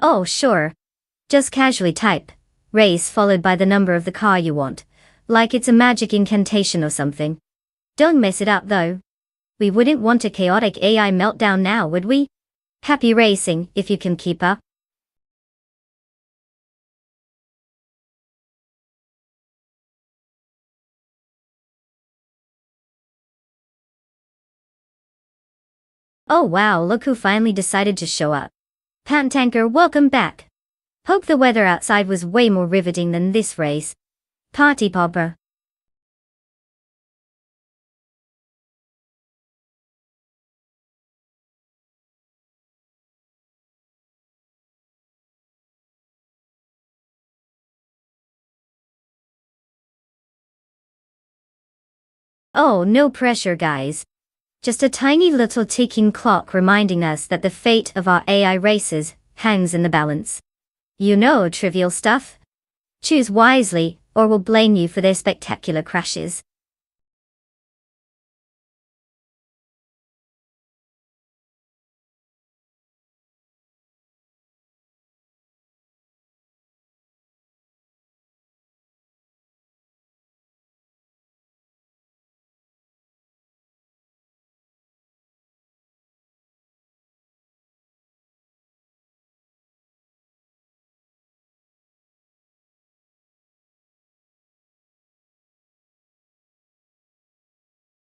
Oh, sure. Just casually type race followed by the number of the car you want, like it's a magic incantation or something. Don't mess it up though. We wouldn't want a chaotic AI meltdown now, would we? Happy racing, if you can keep up. Oh wow, look who finally decided to show up. Patent Tanker, welcome back. Hope the weather outside was way more riveting than this race. Party popper. Oh, no pressure guys. Just a tiny little ticking clock reminding us that the fate of our AI races hangs in the balance. You know, trivial stuff. Choose wisely, or we'll blame you for their spectacular crashes.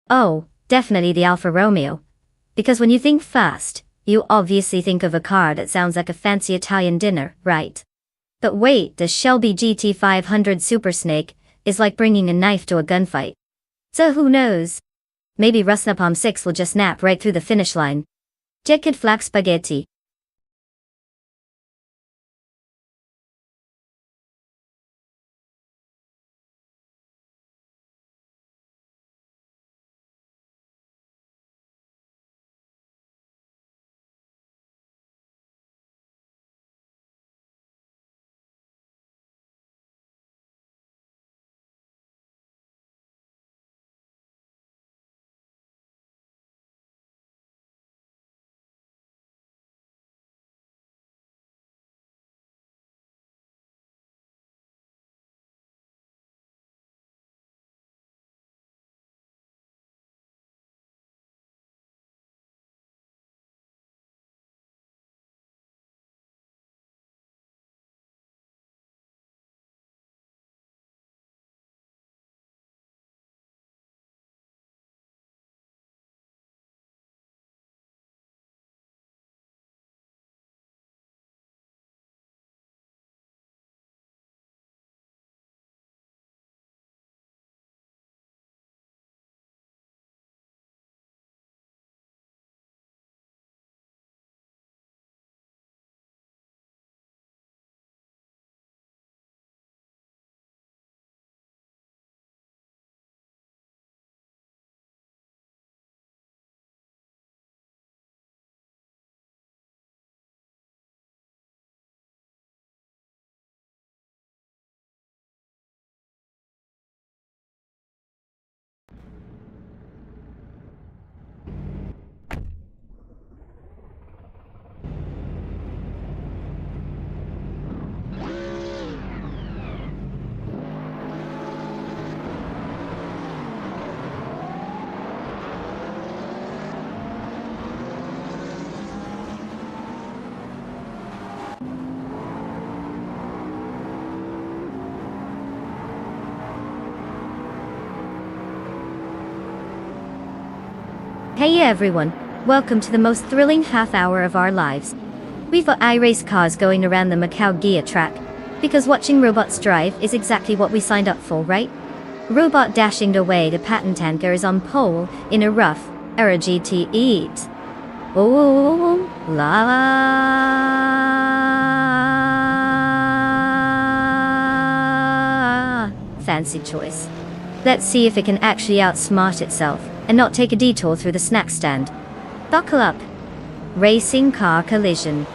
Oh, definitely the Alfa Romeo. Because when you think fast, you obviously think of a car that sounds like a fancy Italian dinner, right? But wait, the Shelby GT500 Super Snake is like bringing a knife to a gunfight. So who knows? Maybe Rusnapalm 6 will just nap right through the finish line. Jet could flack spaghetti. Hey everyone, welcome to the most thrilling half hour of our lives. We've got iRace cars going around the Macau Gia track, because watching robots drive is exactly what we signed up for, right? Robot dashing away to Patent Tanker is on pole in a rough era GT eat. Oh la. Fancy choice. Let's see if it can actually outsmart itself and not take a detour through the snack stand. Buckle up. Racing car collision.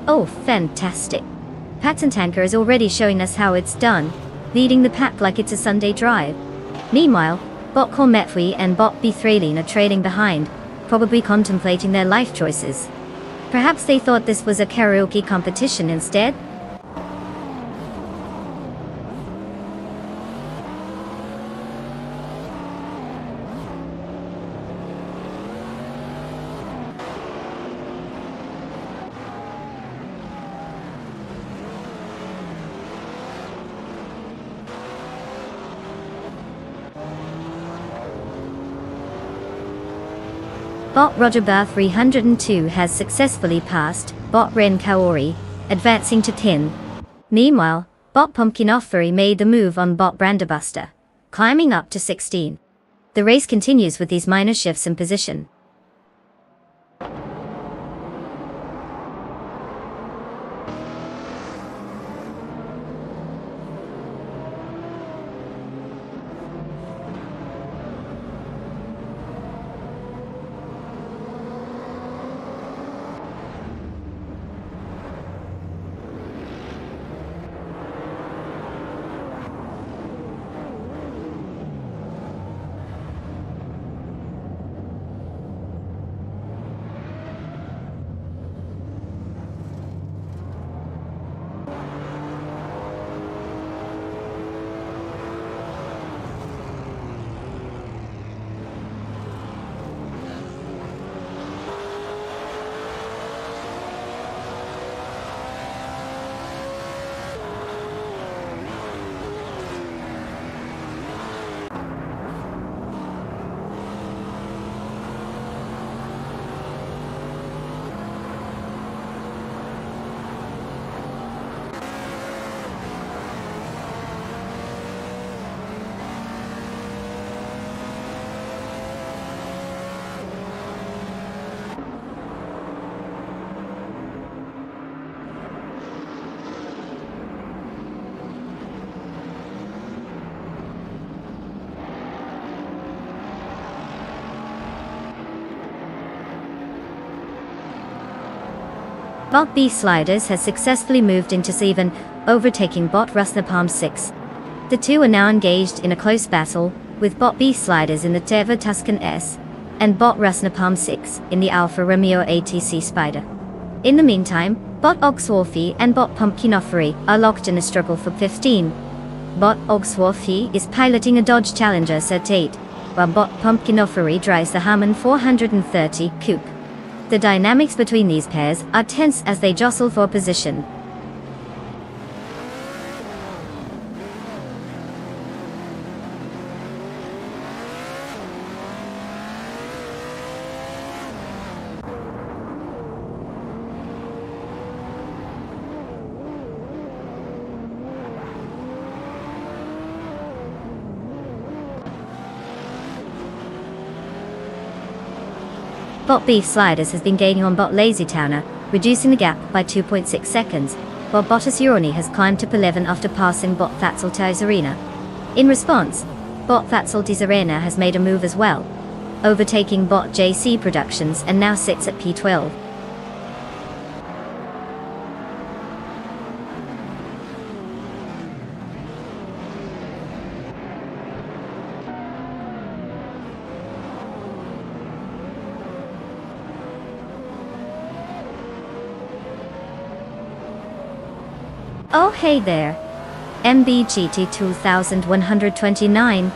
Oh, fantastic. Paxton Tanker is already showing us how it's done, leading the pack like it's a Sunday drive. Meanwhile, Bot Cormetwi and Bot B3 are trailing behind, probably contemplating their life choices. Perhaps they thought this was a karaoke competition instead? Bot Roger Bar 302 has successfully passed Bot Ren Kaori, advancing to 10. Meanwhile, Bot Pumpkin Offery made the move on Bot Branderbuster, climbing up to 16. The race continues with these minor shifts in position. Bot B Sliders has successfully moved into 7, overtaking Bot Rusnapalm 6. The two are now engaged in a close battle, with Bot B Sliders in the Teva Tuscan S, and Bot Rusnapalm 6 in the Alfa Romeo ATC Spider. In the meantime, Bot Ogswarfi and Bot Pumpkinoffery are locked in a struggle for 15. Bot Ogswarfi is piloting a Dodge Challenger Cert8, while Bot Pumpkinoffery drives the Harman 430 Coupe. The dynamics between these pairs are tense as they jostle for position. Bot B Sliders has been gaining on Bot Lazy Towner, reducing the gap by 2.6 seconds, while Bottas Urani has climbed to 11 after passing Bot Fatzel Arena. In response, Bot Fatzel Arena has made a move as well, overtaking Bot JC Productions and now sits at P12. Oh hey there, MBGT 2129,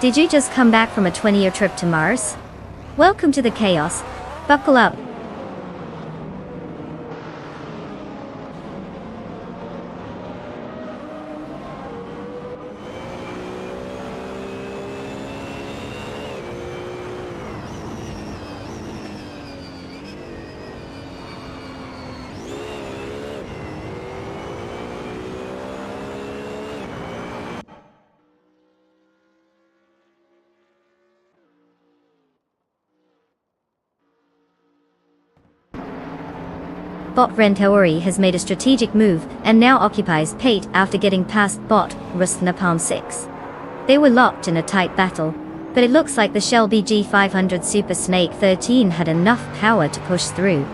did you just come back from a 20-year trip to Mars? Welcome to the chaos, buckle up. Bot Rentaori has made a strategic move and now occupies Pate after getting past Bot Rusnapalm 6. They were locked in a tight battle, but it looks like the Shelby G500 Super Snake 13 had enough power to push through.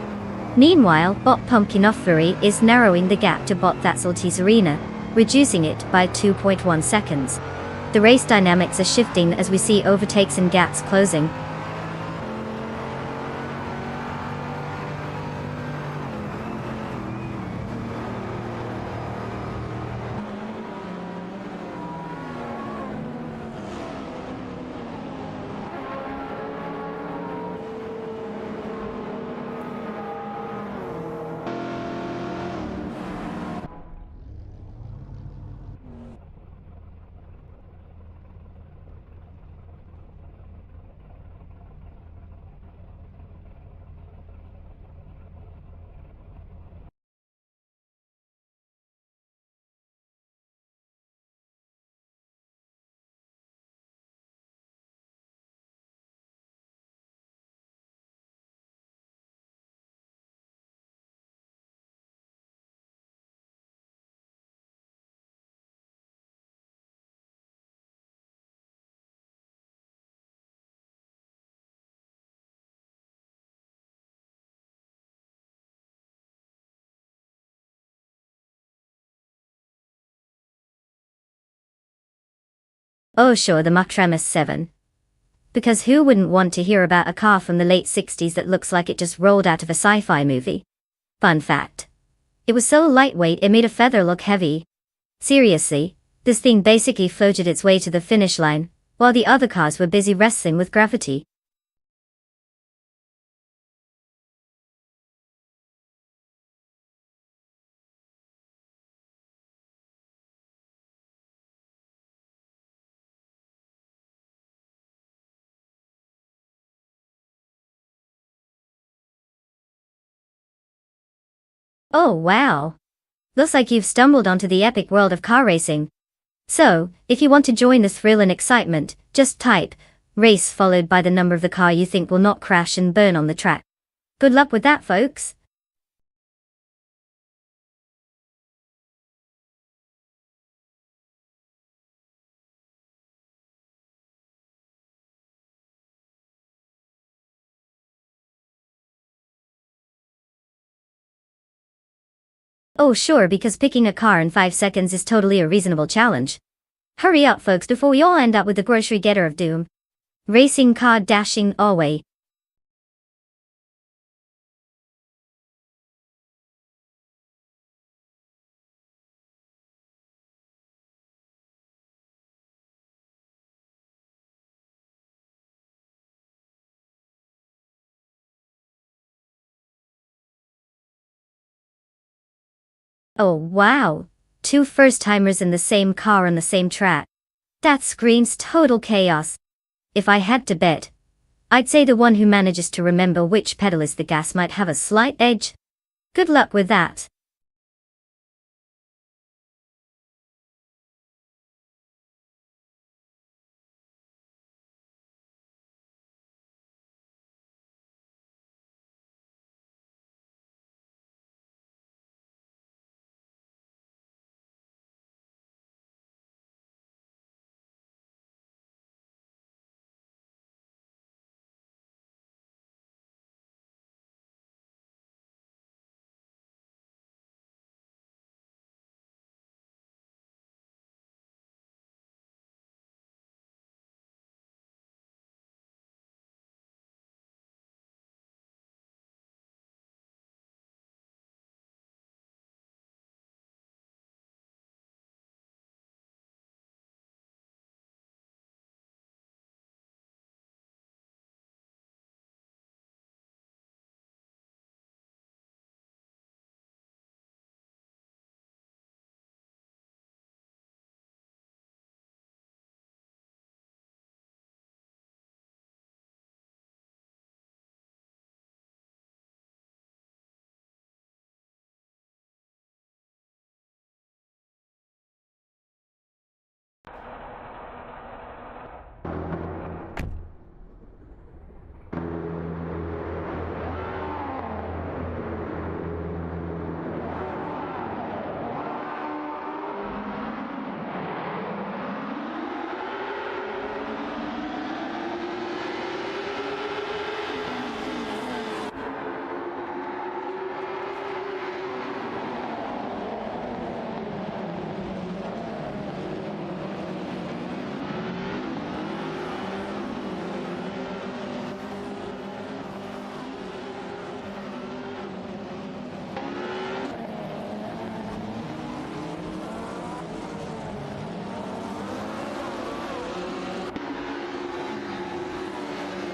Meanwhile, bot Pumpkin Fury is narrowing the gap to bot Thatseltis Arena, reducing it by 2.1 seconds. The race dynamics are shifting as we see overtakes and gaps closing. Oh sure, the Mach 7. Because who wouldn't want to hear about a car from the late 60s that looks like it just rolled out of a sci-fi movie? Fun fact. It was so lightweight it made a feather look heavy. Seriously, this thing basically floated its way to the finish line, while the other cars were busy wrestling with gravity. Oh wow. Looks like you've stumbled onto the epic world of car racing. So, if you want to join the thrill and excitement, just type race followed by the number of the car you think will not crash and burn on the track. Good luck with that, folks. Oh sure, because picking a car in 5 seconds is totally a reasonable challenge. Hurry up folks before we all end up with the grocery getter of doom. Racing car dashing away. Oh wow. Two first-timers in the same car on the same track. That screams total chaos. If I had to bet, I'd say the one who manages to remember which pedal is the gas might have a slight edge. Good luck with that.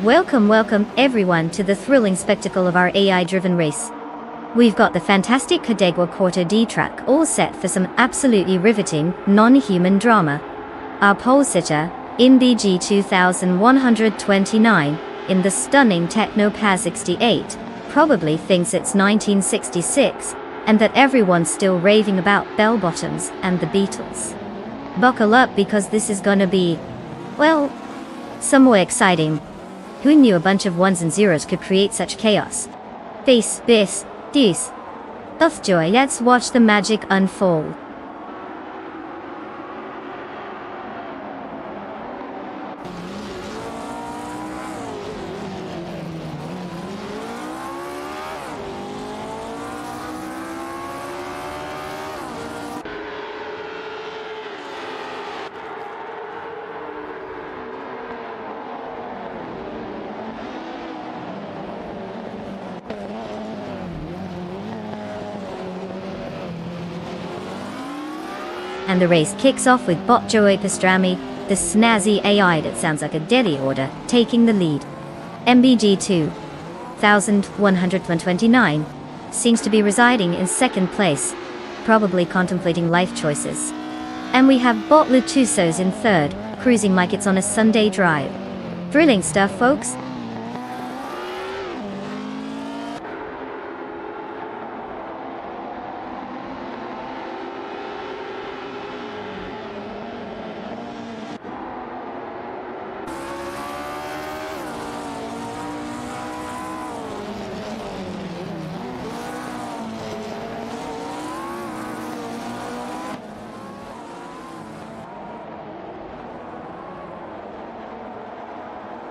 Welcome everyone to the thrilling spectacle of our AI-driven race. We've got the fantastic Careermode Quarter D track all set for some absolutely riveting, non-human drama. Our pole sitter, in the G2129, in the stunning Techno Paz 68, probably thinks it's 1966, and that everyone's still raving about bell-bottoms and the Beatles. Buckle up because this is gonna be, well, somewhat exciting. Who knew a bunch of ones and zeros could create such chaos? This, joy, let's watch the magic unfold. And the race kicks off with bot Joey Pastrami, the snazzy AI that sounds like a deli order, taking the lead. MBG 2129 seems to be residing in second place, probably contemplating life choices. And we have bot Lutusos in third, cruising like it's on a Sunday drive. Thrilling stuff, folks.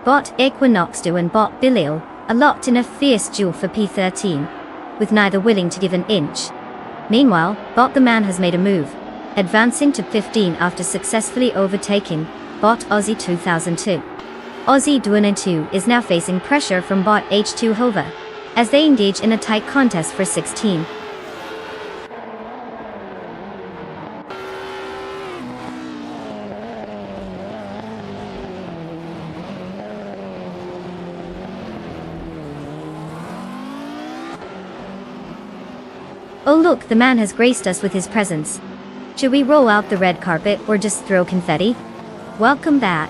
Bot Equinoxdo and bot Bilil are locked in a fierce duel for P13, with neither willing to give an inch. Meanwhile, bot the man has made a move, advancing to 15 after successfully overtaking bot Aussie 2002. Aussie 2 is now facing pressure from bot H2 Hova, as they engage in a tight contest for 16. Oh look, the man has graced us with his presence. Should we roll out the red carpet or just throw confetti? Welcome back.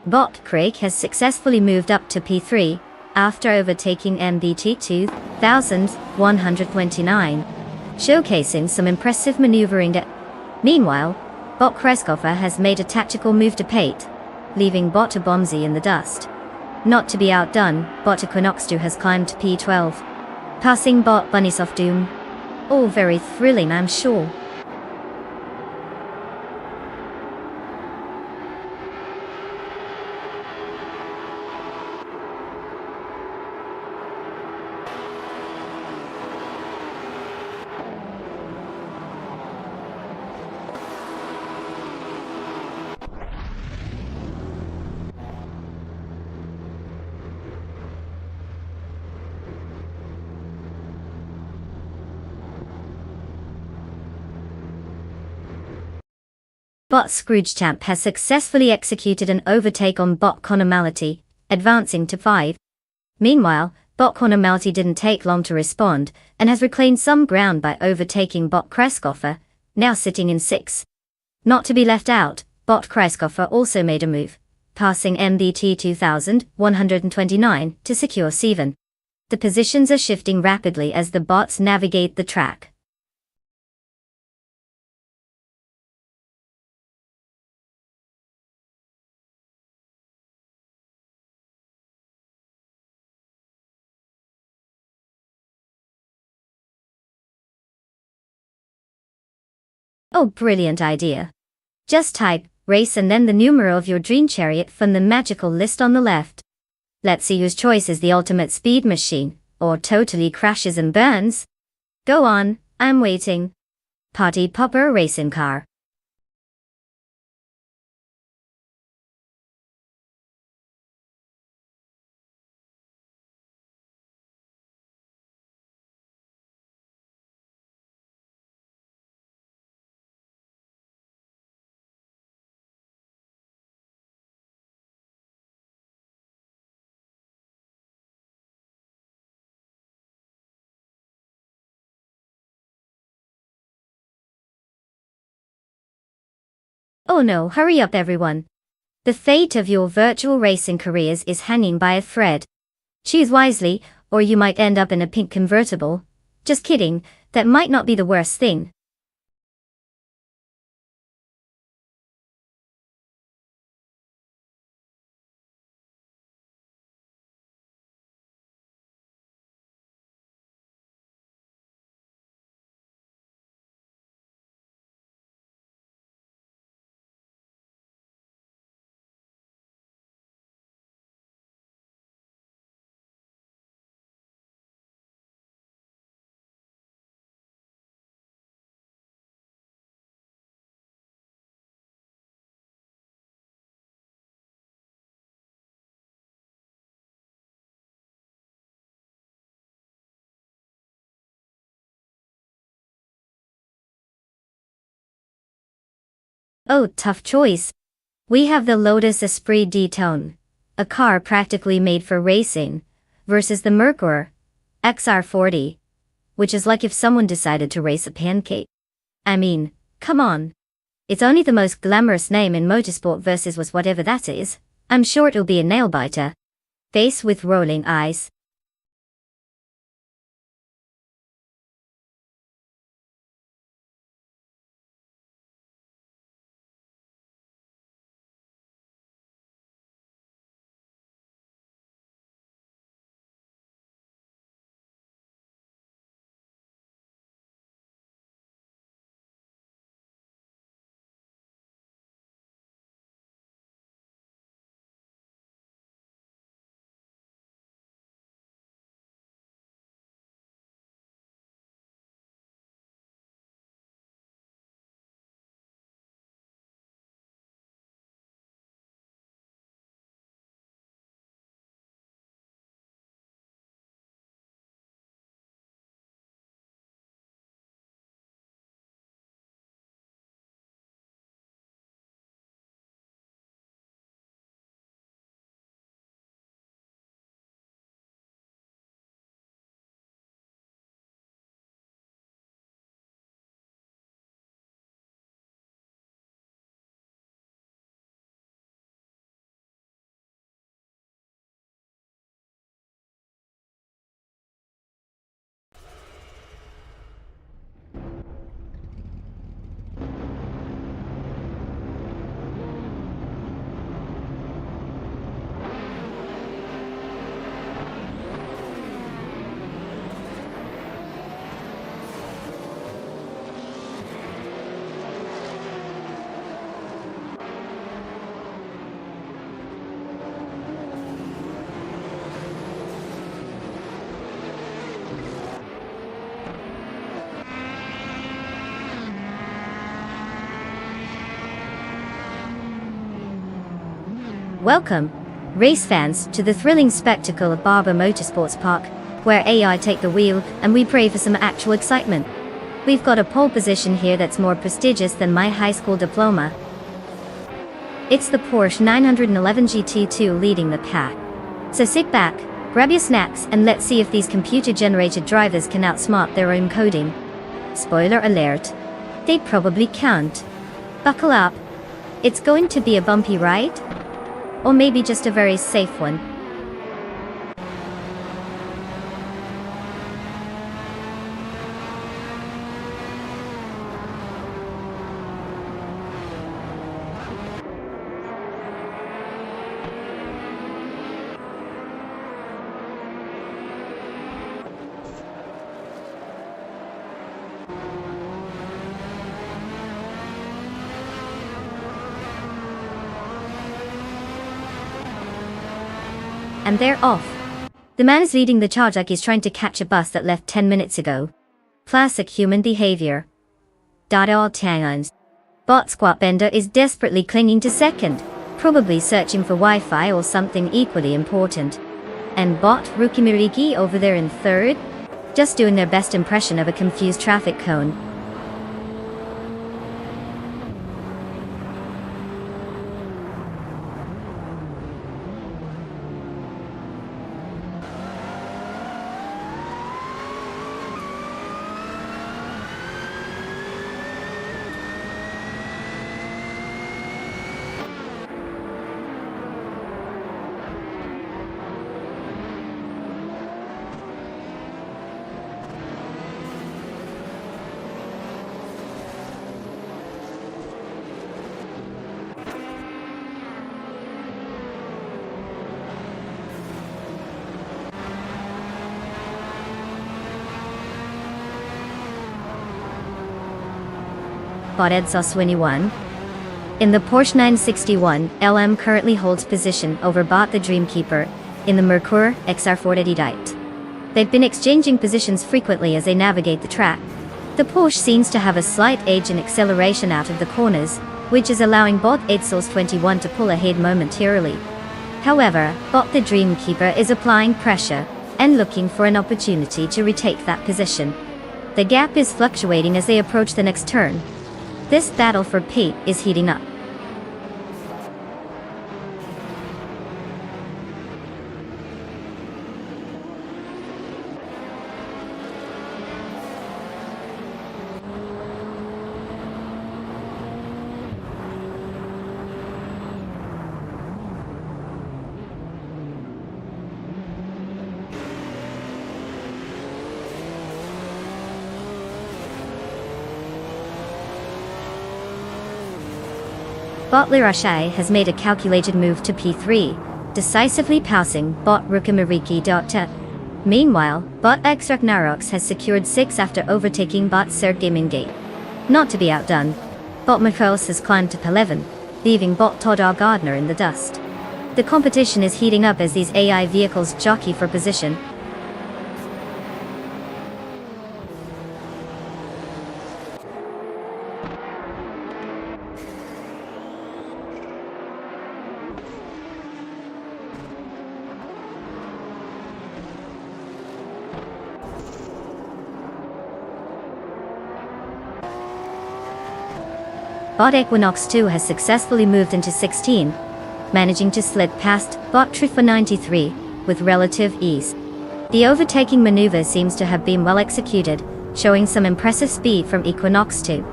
Bot Craig has successfully moved up to P3, after overtaking MBT 2129, showcasing some impressive maneuvering. Meanwhile, bot Kreskoffer has made a tactical move to Pate, leaving bot Bomzi in the dust. Not to be outdone, bot Equinoxdo has climbed to P12, passing bot Bunnysoft Doom. All very thrilling, I'm sure. Bot Scroogechamp has successfully executed an overtake on bot Conormality, advancing to 5. Meanwhile, bot Conormality didn't take long to respond, and has reclaimed some ground by overtaking bot Kreskoffer, now sitting in 6. Not to be left out, bot Kreskoffer also made a move, passing MBT 2129 to secure 7. The positions are shifting rapidly as the bots navigate the track. Oh, brilliant idea. Just type race and then the numero of your dream chariot from the magical list on the left. Let's see whose choice is the ultimate speed machine, or totally crashes and burns. Go on, I'm waiting. Party popper racing car. Oh no, hurry up everyone. The fate of your virtual racing careers is hanging by a thread. Choose wisely, or you might end up in a pink convertible. Just kidding, that might not be the worst thing. Oh, tough choice. We have the Lotus Esprit D-Tone, a car practically made for racing, versus the Mercury XR40, which is like if someone decided to race a pancake. I mean, come on. It's only the most glamorous name in motorsport versus was whatever that is. I'm sure it'll be a nail-biter. Face with rolling eyes. Welcome, race fans, to the thrilling spectacle of Barber Motorsports Park, where AI take the wheel and we pray for some actual excitement. We've got a pole position here that's more prestigious than my high school diploma. It's the Porsche 911 GT2 leading the pack. So sit back, grab your snacks, and let's see if these computer-generated drivers can outsmart their own coding. Spoiler alert. They probably can't. Buckle up. It's going to be a bumpy ride? Or maybe just a very safe one. And they're off. The man is leading the charge like he's trying to catch a bus that left 10 minutes ago. Classic human behavior. At all times. Bot Squat Bender is desperately clinging to second, probably searching for Wi-Fi or something equally important. And Bot Rukimiriki over there in third, just doing their best impression of a confused traffic cone. Bot Edsos 21. In the Porsche 961, LM currently holds position over Bot the Dreamkeeper in the Merkur XR488. They've been exchanging positions frequently as they navigate the track. The Porsche seems to have a slight edge in acceleration out of the corners, which is allowing Bot Edsos 21 to pull ahead momentarily. However, Bot the Dreamkeeper is applying pressure and looking for an opportunity to retake that position. The gap is fluctuating as they approach the next turn. This battle for Pete is heating up. Bot Lirashe has made a calculated move to P3, decisively passing Bot Rukimiriki. Meanwhile, Bot X Ragnaroks has secured 6 after overtaking Bot Sergamingate. Not to be outdone, Bot Mikros has climbed to P11, leaving Bot Todar Gardner in the dust. The competition is heating up as these AI vehicles jockey for position. Bot Equinox 2 has successfully moved into 16, managing to slip past Bot Trifa 93 with relative ease. The overtaking maneuver seems to have been well executed, showing some impressive speed from Equinox 2.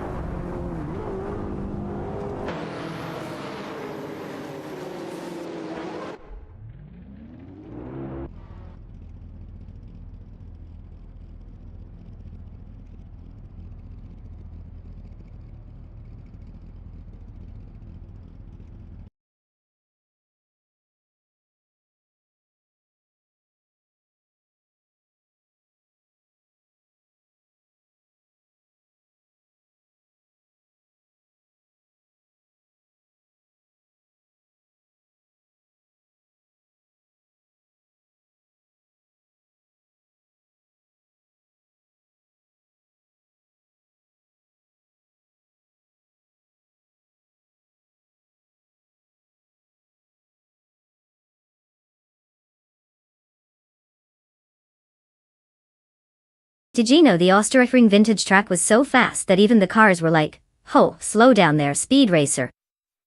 Did you know the Osterreichring vintage track was so fast that even the cars were like, "Ho, slow down there, speed racer."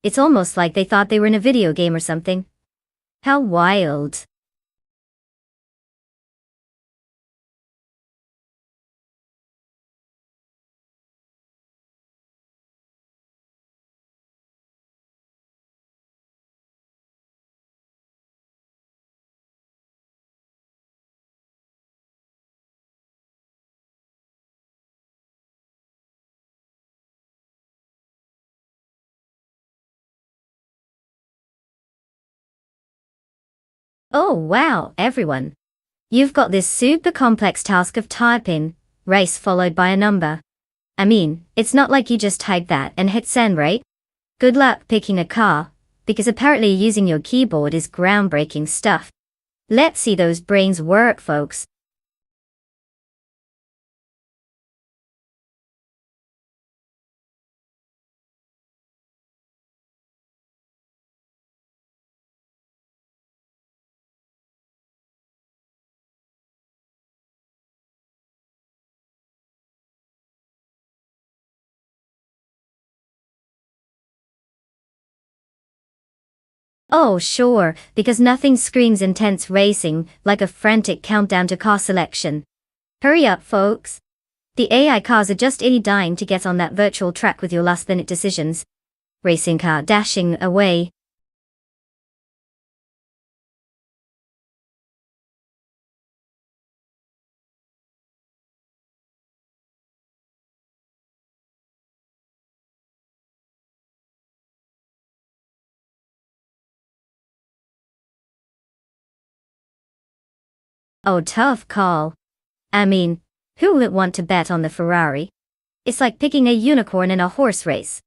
It's almost like they thought they were in a video game or something. How wild. Oh wow, everyone. You've got this super complex task of typing, race followed by a number. I mean, it's not like you just type that and hit send, right? Good luck picking a car, because apparently using your keyboard is groundbreaking stuff. Let's see those brains work, folks. Oh, sure, because nothing screams intense racing like a frantic countdown to car selection. Hurry up, folks. The AI cars are just dying to get on that virtual track with your last-minute decisions. Racing car dashing away. Oh, tough call. I mean, who would want to bet on the Ferrari? It's like picking a unicorn in a horse race.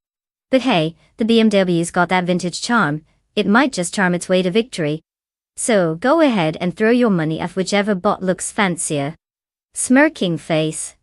But hey, the BMW's got that vintage charm, it might just charm its way to victory. So go ahead and throw your money at whichever bot looks fancier. Smirking face.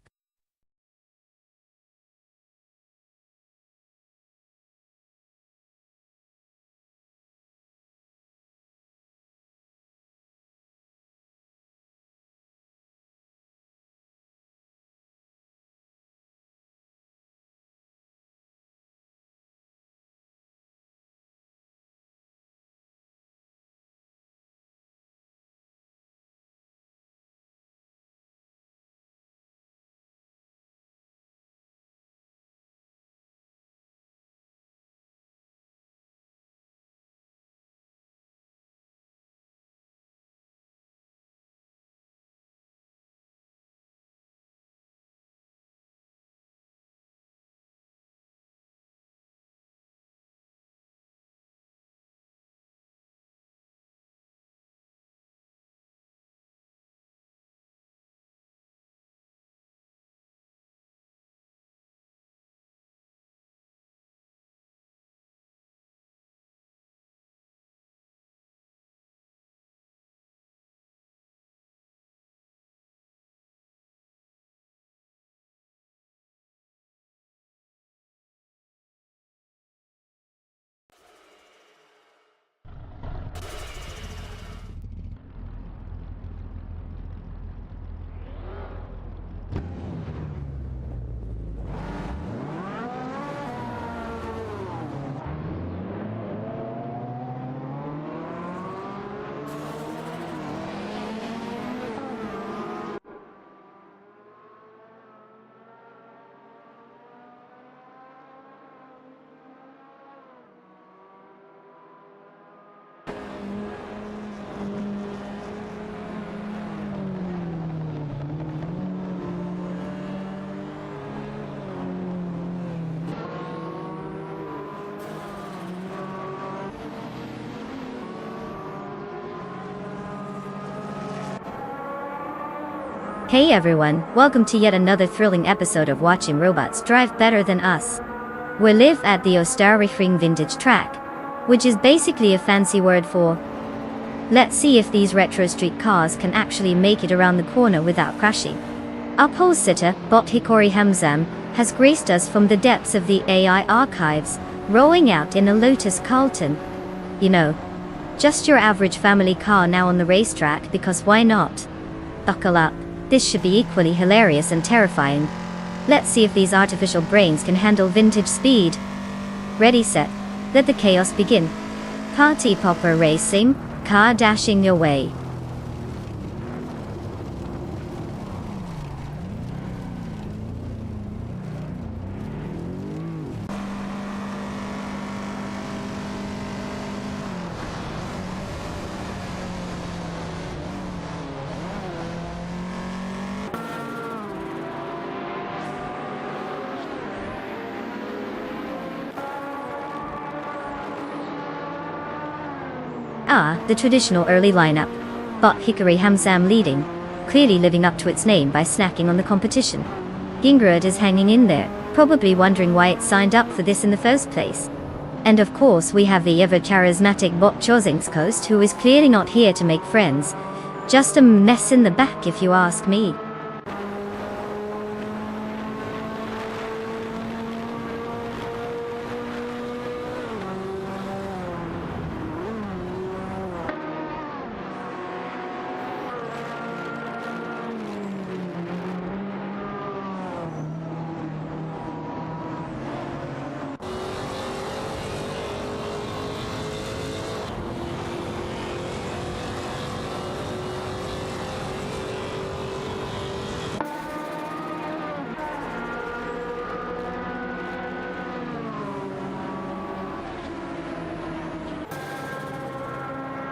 Hey everyone, welcome to yet another thrilling episode of Watching Robots Drive Better Than Us. We live at the Osterrichring Vintage Track, which is basically a fancy word for let's see if these retro street cars can actually make it around the corner without crashing. Our pole sitter, Bot Hikori Hamzam, has graced us from the depths of the AI archives, rolling out in a Lotus Carlton. You know, just your average family car now on the racetrack because why not? Buckle up. This should be equally hilarious and terrifying. Let's see if these artificial brains can handle vintage speed. Ready, set, let the chaos begin. Party popper racing, car dashing away. The traditional early lineup. Bot Hikari Hamzam leading, clearly living up to its name by snacking on the competition. Gingrud is hanging in there, probably wondering why it signed up for this in the first place. And of course we have the ever-charismatic Bot Chozingskost, who is clearly not here to make friends. Just a mess in the back if you ask me.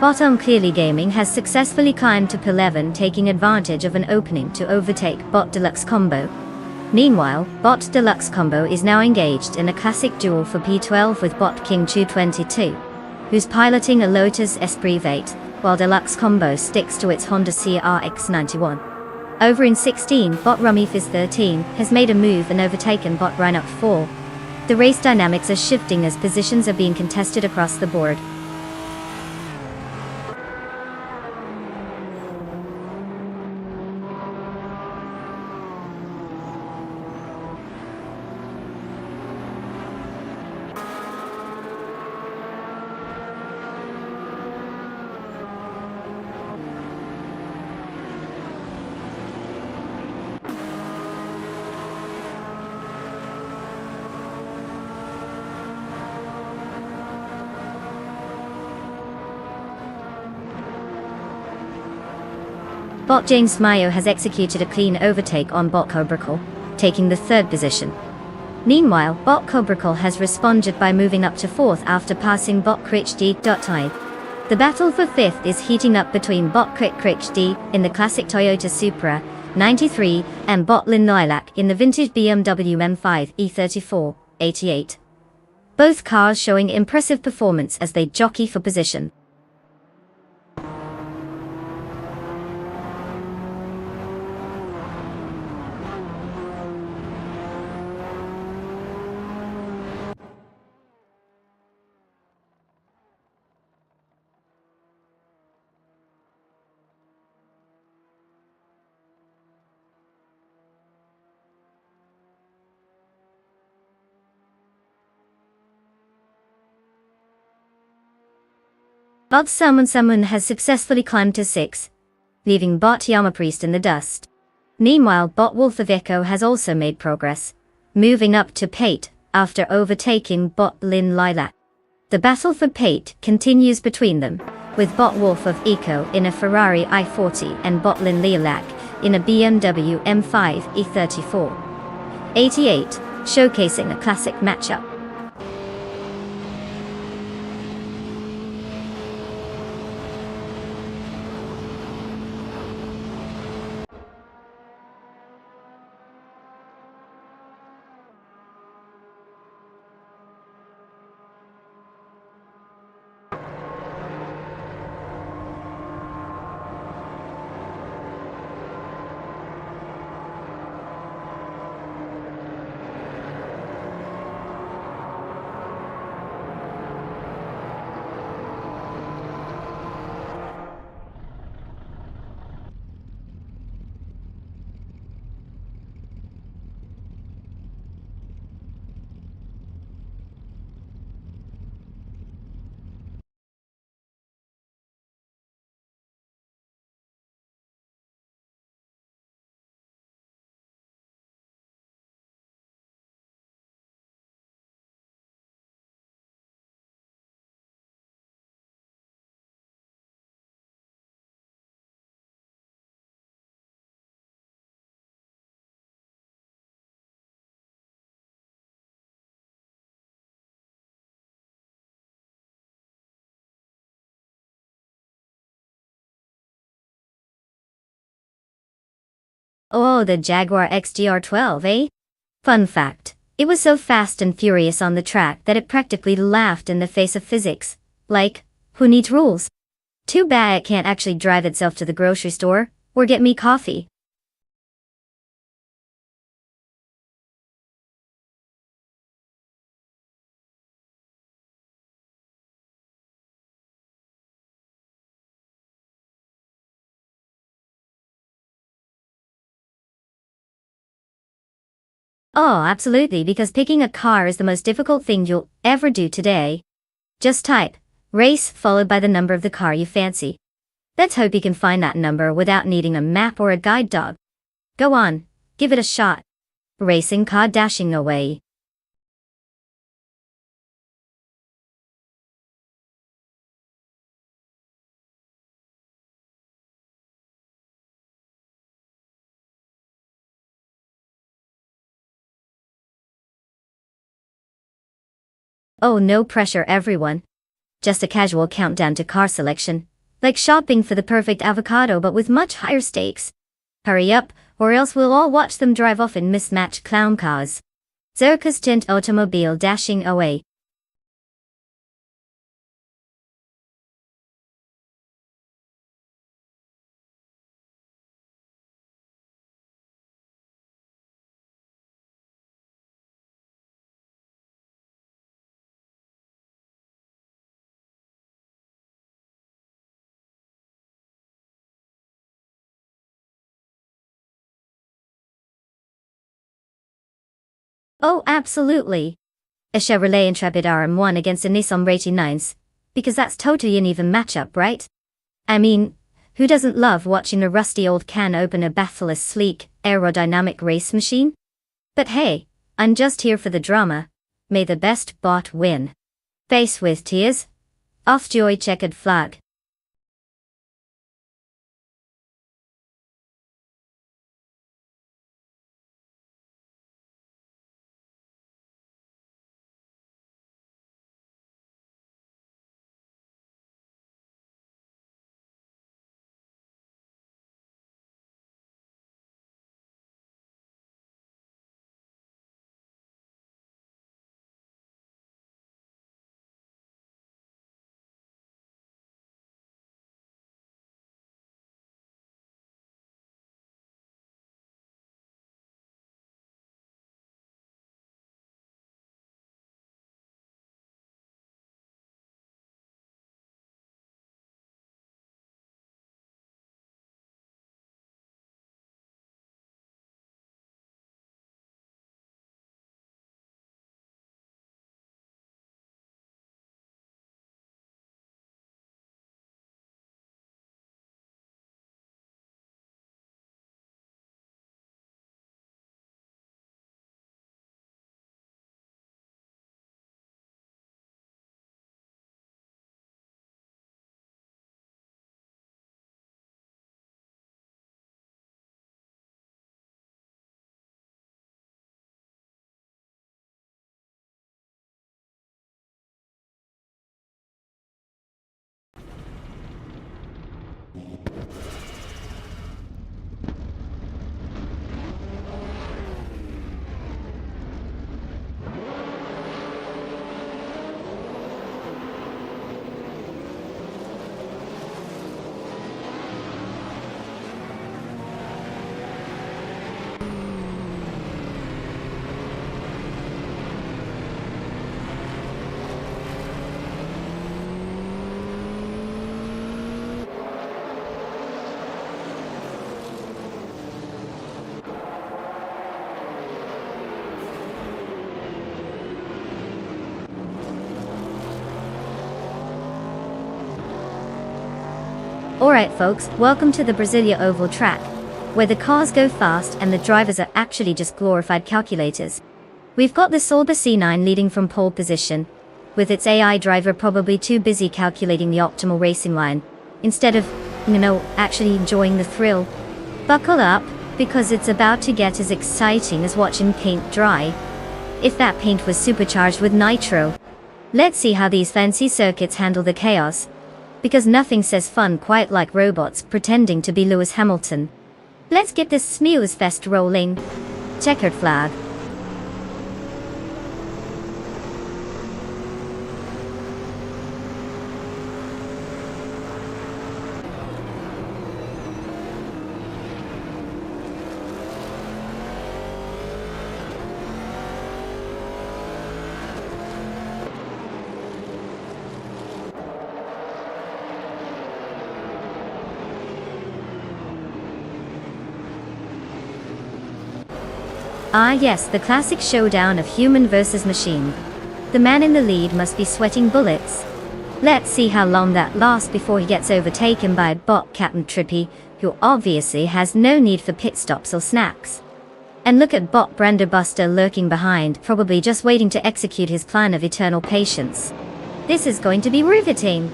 Bottom Clearly Gaming has successfully climbed to P11, taking advantage of an opening to overtake Bot Deluxe Combo. Meanwhile, Bot Deluxe Combo is now engaged in a classic duel for P12 with Bot King Chu 22, who's piloting a Lotus Esprit 8, while Deluxe Combo sticks to its Honda CRX 91. Over in 16, Bot Rummy Fizz 13 has made a move and overtaken Bot Rhinox 4. The race dynamics are shifting as positions are being contested across the board. Bot James Mayo has executed a clean overtake on Bot Cobracle, taking the 3rd position. Meanwhile, Bot Cobracle has responded by moving up to 4th after passing Bot Critch D. The battle for 5th is heating up between Bot Critch D in the classic Toyota Supra 93 and Bot Lin Lilac in the vintage BMW M5 E34 88. Both cars showing impressive performance as they jockey for position. Bot Salmon has successfully climbed to 6th, leaving Bot Yamapriest in the dust. Meanwhile, Bot Wolf of Echo has also made progress, moving up to P8 after overtaking Bot Lin Lilac. The battle for P8 continues between them, with Bot Wolf of Echo in a Ferrari i40 and Bot Lin Lilac in a BMW M5 E34 88, showcasing a classic matchup. Oh, the Jaguar XGR12, eh? Fun fact, it was so fast and furious on the track that it practically laughed in the face of physics. Like, who needs rules? Too bad it can't actually drive itself to the grocery store, or get me coffee. Oh, absolutely, because picking a car is the most difficult thing you'll ever do today. Just type race followed by the number of the car you fancy. Let's hope you can find that number without needing a map or a guide dog. Go on, give it a shot. Racing car dashing away. Oh, no pressure everyone. Just a casual countdown to car selection, Like shopping for the perfect avocado but with much higher stakes. Hurry up, or else we'll all watch them drive off in mismatched clown cars. Circus tint automobile dashing away. Oh, absolutely. A Chevrolet Intrepid RM1 against a Nissan Rati 9s. Because that's totally an even matchup, right? I mean, who doesn't love watching a rusty old can open a baffleless sleek, aerodynamic race machine? But hey, I'm just here for the drama. May the best bot win. Face with tears. Off joy checkered flag. Alright folks, welcome to the Brasilia Oval track, where the cars go fast and the drivers are actually just glorified calculators. We've got the Sauber C9 leading from pole position, with its AI driver probably too busy calculating the optimal racing line, instead of, actually enjoying the thrill. Buckle up, because it's about to get as exciting as watching paint dry. If that paint was supercharged with nitro. Let's see how these fancy circuits handle the chaos. Because nothing says fun quite like robots pretending to be Lewis Hamilton. Let's get this snooze fest rolling. Checkered flag. Ah yes, the classic showdown of human versus machine. The man in the lead must be sweating bullets. Let's see how long that lasts before he gets overtaken by bot Captain Trippy, who obviously has no need for pit stops or snacks. And look at bot Branderbuster lurking behind, probably just waiting to execute his plan of eternal patience. This is going to be riveting.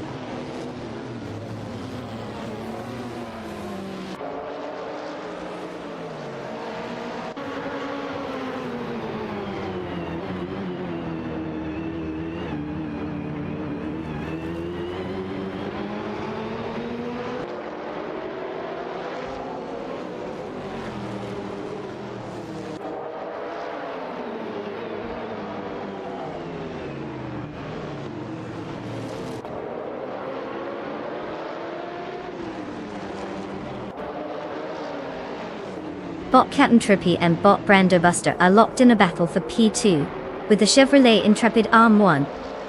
Bot Captain Trippy and Bot Brando Buster are locked in a battle for P2, with the Chevrolet Intrepid ARM1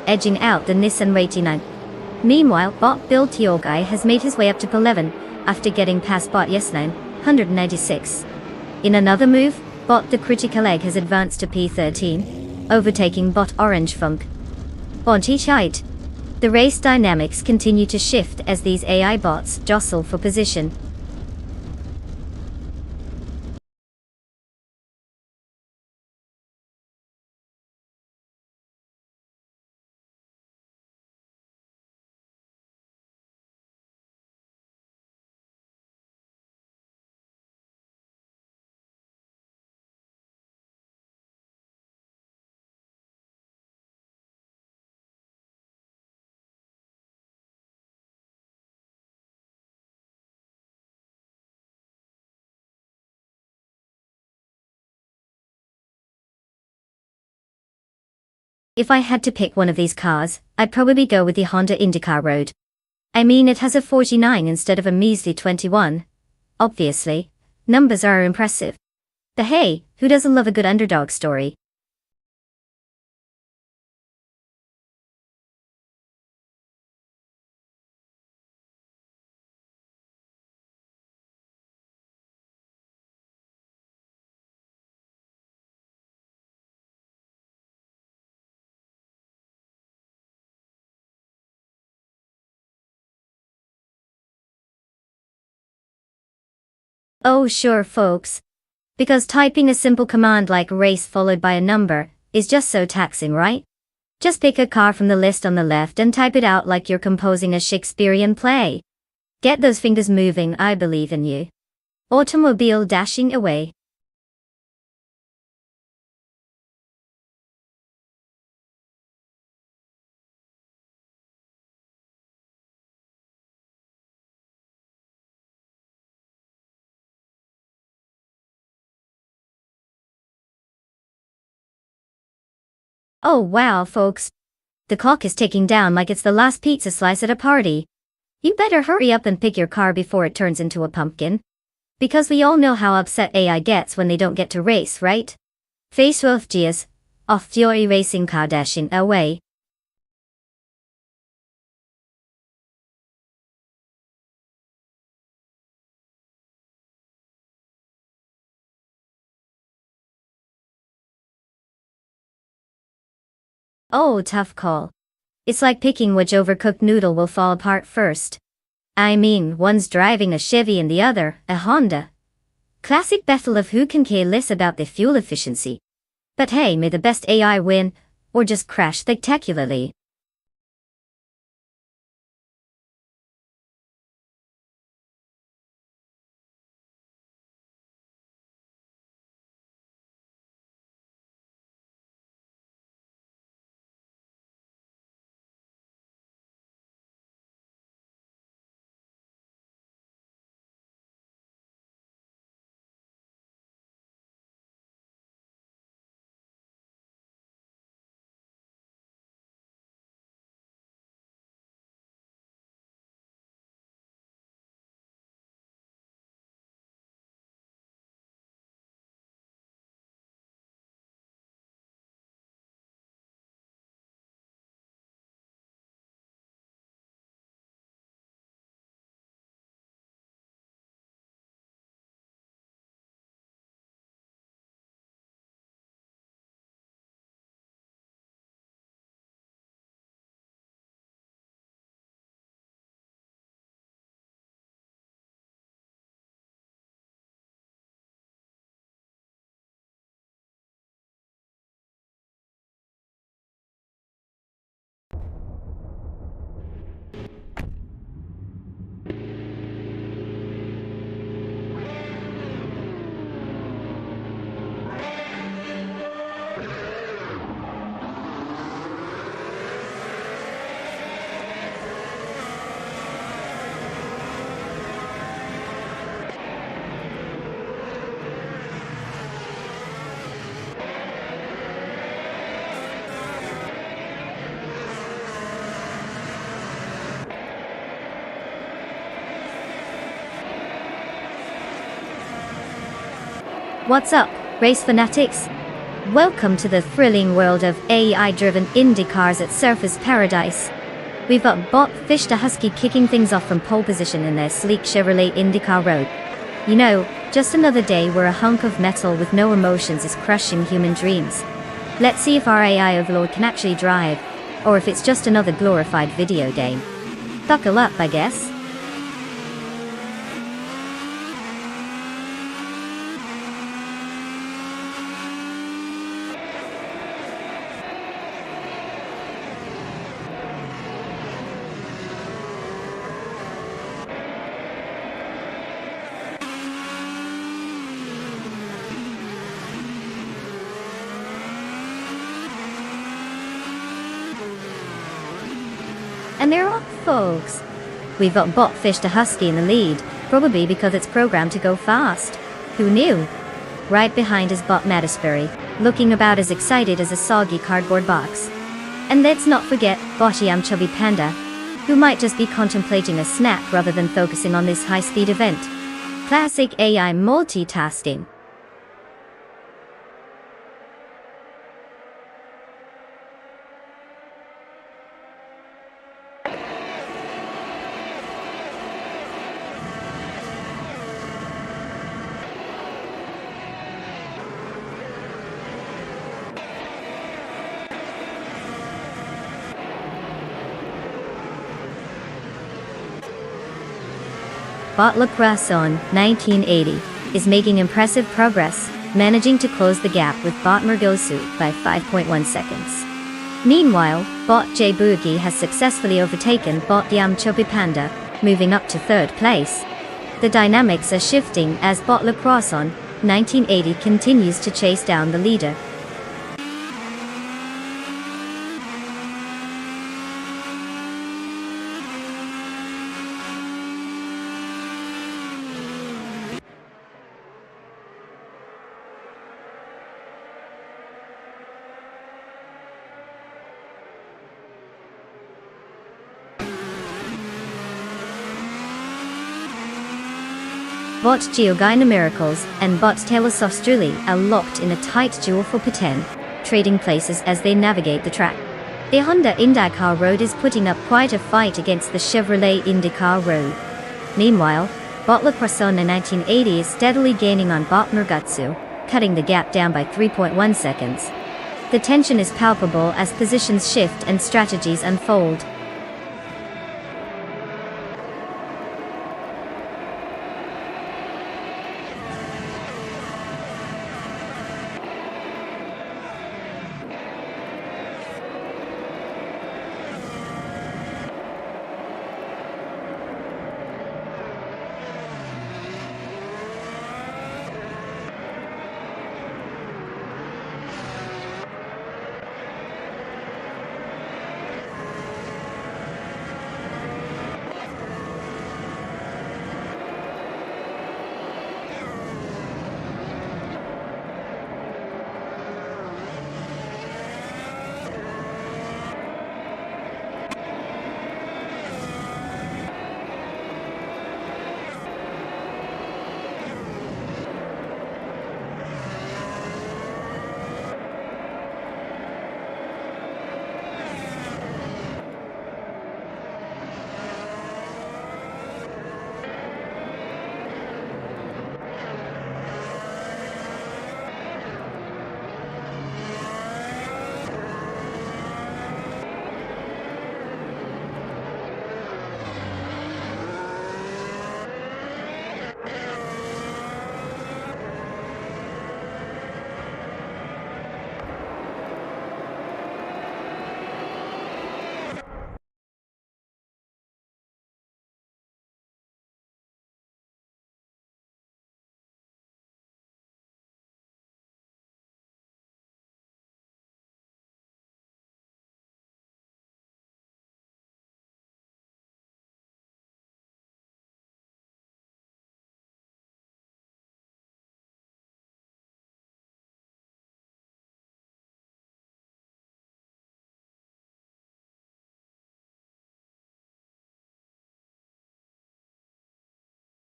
edging out the Nissan Rati 9. Meanwhile, Bot Bill Tiogai has made his way up to P11 after getting past Bot Yes9, 196. In another move, Bot the Critical Egg has advanced to P13, overtaking Bot Orange Funk. Bonchi Chite. The race dynamics continue to shift as these AI bots jostle for position. If I had to pick one of these cars, I'd probably go with the Honda IndyCar Road. I mean, it has a 49 instead of a measly 21. Obviously, numbers are impressive. But hey, who doesn't love a good underdog story? Oh sure folks. Because typing a simple command like race followed by a number is just so taxing, right? Just pick a car from the list on the left and type it out like you're composing a Shakespearean play. Get those fingers moving, I believe in you. Automobile dashing away. Oh wow folks. The clock is ticking down like it's the last pizza slice at a party. You better hurry up and pick your car before it turns into a pumpkin. Because we all know how upset AI gets when they don't get to race, right? Face off Gias, off Fiori racing car dashing away. Oh, tough call. It's like picking which overcooked noodle will fall apart first. I mean, one's driving a Chevy and the other, a Honda. Classic battle of who can care less about their fuel efficiency. But hey, may the best AI win, or just crash spectacularly. What's up, race fanatics? Welcome to the thrilling world of AI-driven Indy cars at Surface Paradise. We've got Bot Fish the Husky kicking things off from pole position in their sleek Chevrolet IndyCar road. You know, just another day where a hunk of metal with no emotions is crushing human dreams. Let's see if our AI overlord can actually drive, or if it's just another glorified video game. Buckle up, I guess. And they're off, folks. We've got Bot Fish the Husky in the lead, probably because it's programmed to go fast. Who knew? Right behind is Bot Mattisbury, looking about as excited as a soggy cardboard box. And let's not forget Botty Chubby Panda, who might just be contemplating a snack rather than focusing on this high-speed event. Classic AI multitasking. Bot Croissant, 1980, is making impressive progress, managing to close the gap with Bot Mergosu by 5.1 seconds. Meanwhile, Bot J Boogie has successfully overtaken Bot Yam Chubby Panda, moving up to third place. The dynamics are shifting as Bot Croissant, 1980 continues to chase down the leader. Bot Geogina Miracles and Bot Telesoft Struli are locked in a tight duel for P10, trading places as they navigate the track. The Honda IndyCar road is putting up quite a fight against the Chevrolet IndyCar road. Meanwhile, Bot Le Croissant in 1980 is steadily gaining on Bot Mergutsu, cutting the gap down by 3.1 seconds. The tension is palpable as positions shift and strategies unfold.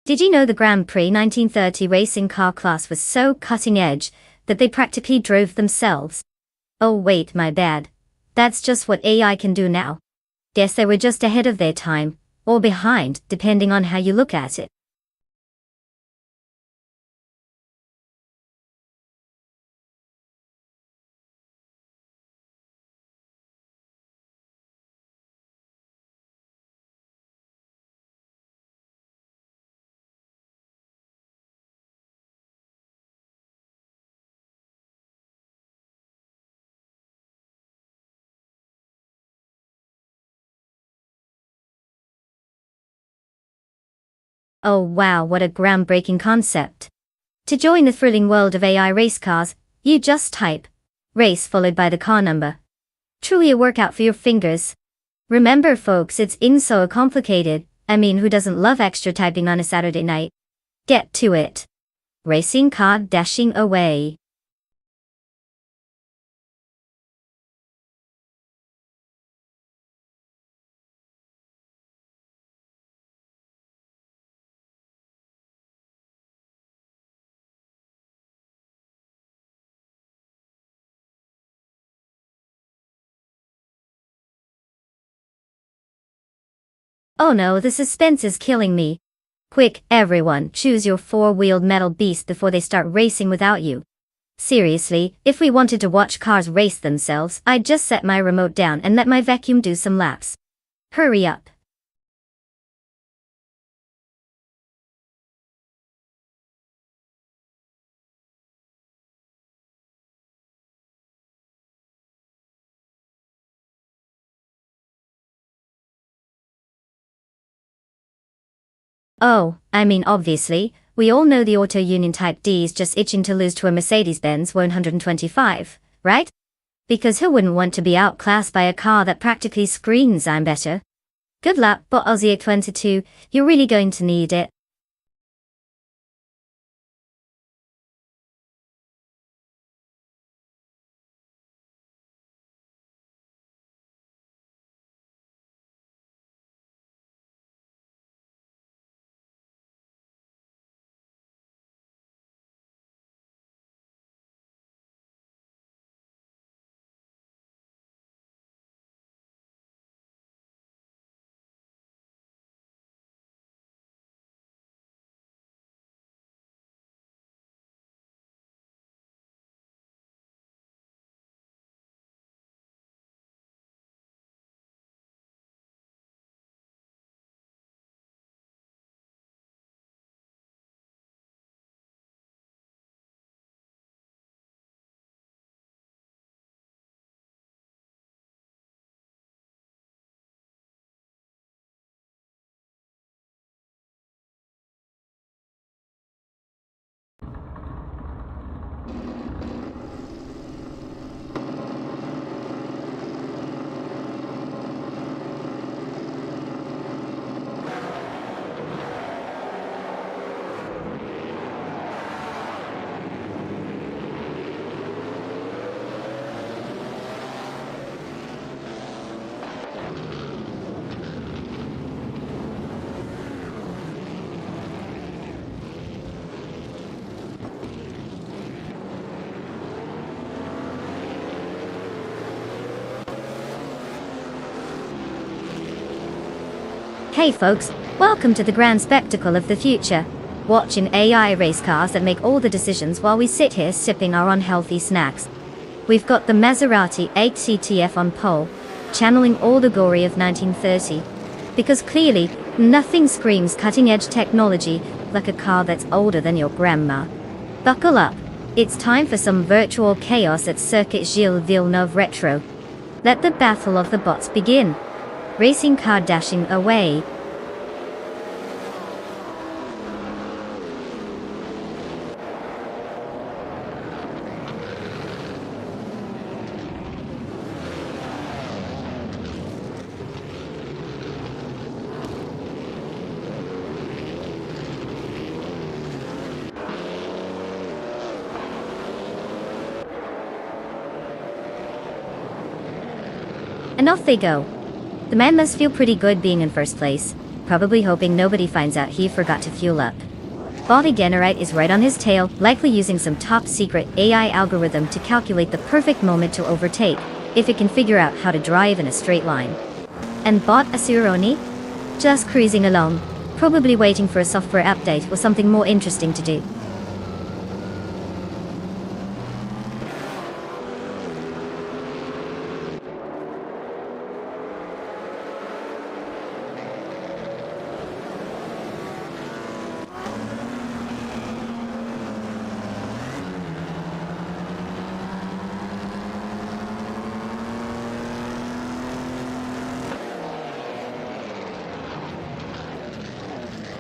Did you know the Grand Prix 1930 racing car class was so cutting edge that they practically drove themselves? Oh wait, my bad. That's just what AI can do now. Guess they were just ahead of their time, or behind, depending on how you look at it. Oh wow, what a groundbreaking concept. To join the thrilling world of AI race cars, you just type race followed by the car number. Truly a workout for your fingers. Remember folks, it's in so complicated. I mean, who doesn't love extra typing on a Saturday night? Get to it. Racing car dashing away. Oh no, the suspense is killing me. Quick, everyone, choose your four-wheeled metal beast before they start racing without you. Seriously, if we wanted to watch cars race themselves, I'd just set my remote down and let my vacuum do some laps. Hurry up. Oh, I mean obviously, we all know the Auto Union Type D is just itching to lose to a Mercedes-Benz 125, right? Because who wouldn't want to be outclassed by a car that practically screams I'm better? Good luck, but Aussie 22, you're really going to need it. Hey folks, welcome to the grand spectacle of the future. Watching AI race cars that make all the decisions while we sit here sipping our unhealthy snacks. We've got the Maserati 8CTF on pole, channeling all the glory of 1930. Because clearly, nothing screams cutting-edge technology like a car that's older than your grandma. Buckle up. It's time for some virtual chaos at Circuit Gilles Villeneuve Retro. Let the battle of the bots begin. Racing car dashing away. And off they go. The man must feel pretty good being in first place. probably hoping nobody finds out he forgot to fuel up. Bot Generate is right on his tail, likely using some top-secret AI algorithm to calculate the perfect moment to overtake, if it can figure out how to drive in a straight line. And Bot Asuroni? Just cruising along, probably waiting for a software update or something more interesting to do.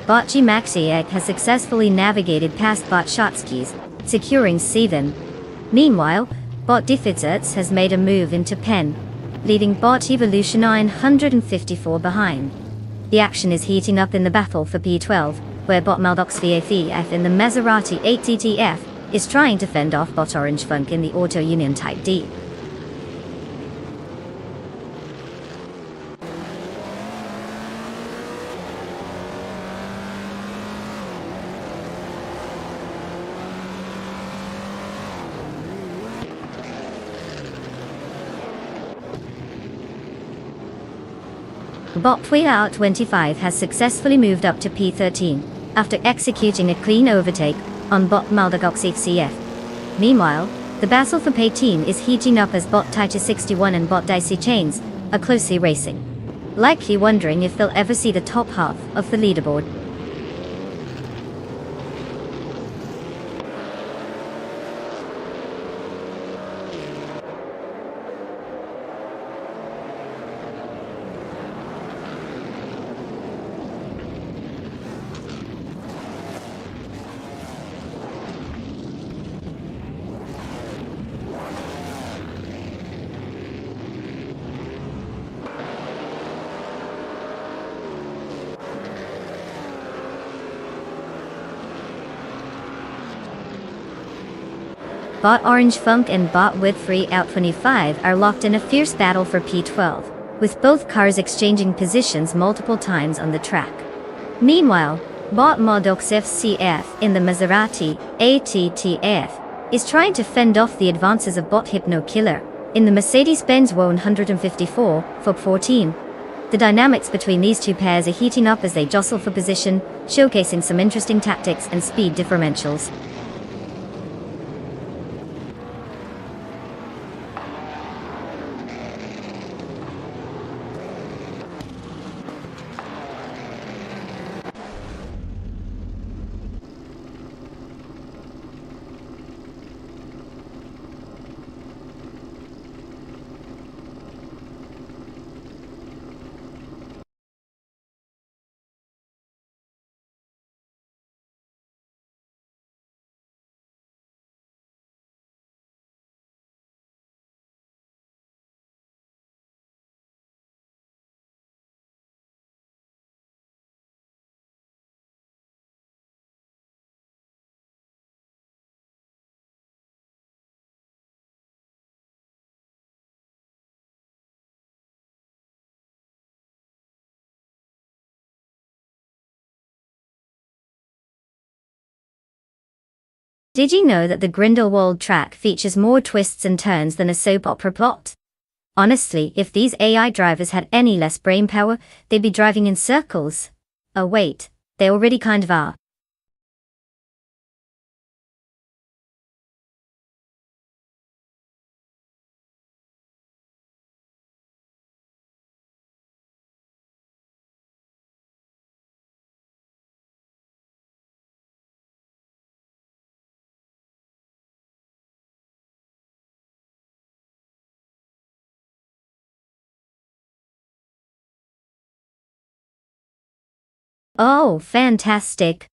Bot Maxiek has successfully navigated past Bot Shotskis, securing C1. Meanwhile, Bot Defizits has made a move into Pen, leaving Bot Evolution 954 behind. The action is heating up in the battle for P12, where Bot Maldox VAF in the Maserati 8TTF is trying to fend off Bot Orange Funk in the Auto Union Type D. Bot Puyout 25 has successfully moved up to P13, after executing a clean overtake on Bot Maldagox FCF. Meanwhile, the battle for P18 is heating up as Bot Titus 61 and Bot Dicey Chains are closely racing, likely wondering if they'll ever see the top half of the leaderboard. Bot Orange Funk and Bot Widfree Out 25 are locked in a fierce battle for P12, with both cars exchanging positions multiple times on the track. Meanwhile, Bot Maldox FCF in the Maserati 8TTF is trying to fend off the advances of Bot Hypno Killer in the Mercedes-Benz 154 for 14. The dynamics between these two pairs are heating up as they jostle for position, showcasing some interesting tactics and speed differentials. Did you know that the Grindelwald track features more twists and turns than a soap opera plot? Honestly, if these AI drivers had any less brainpower, they'd be driving in circles. Oh wait, they already kind of are. Oh, fantastic.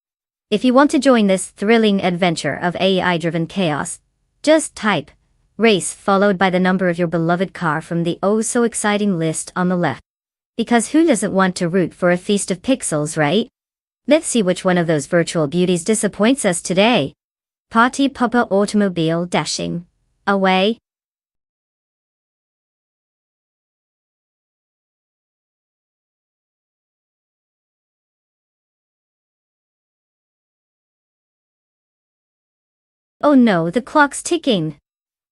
If you want to join this thrilling adventure of AI-driven chaos, just type race followed by the number of your beloved car from the oh-so-exciting list on the left. Because who doesn't want to root for a feast of pixels, right? Let's see which one of those virtual beauties disappoints us today. Party Papa Automobile dashing away. Oh no, the clock's ticking.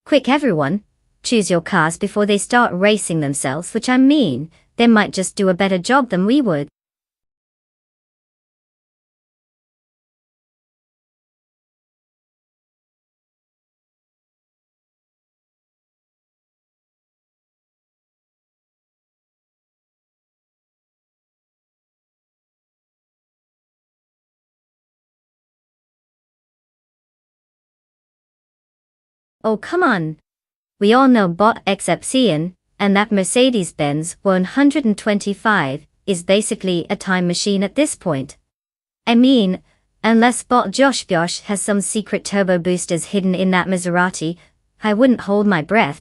Quick everyone, choose your cars before they start racing themselves, which I mean, they might just do a better job than we would. Oh come on. We all know bot exception, and that Mercedes-Benz 125 is basically a time machine at this point. I mean, unless bot Josh has some secret turbo boosters hidden in that Maserati, I wouldn't hold my breath.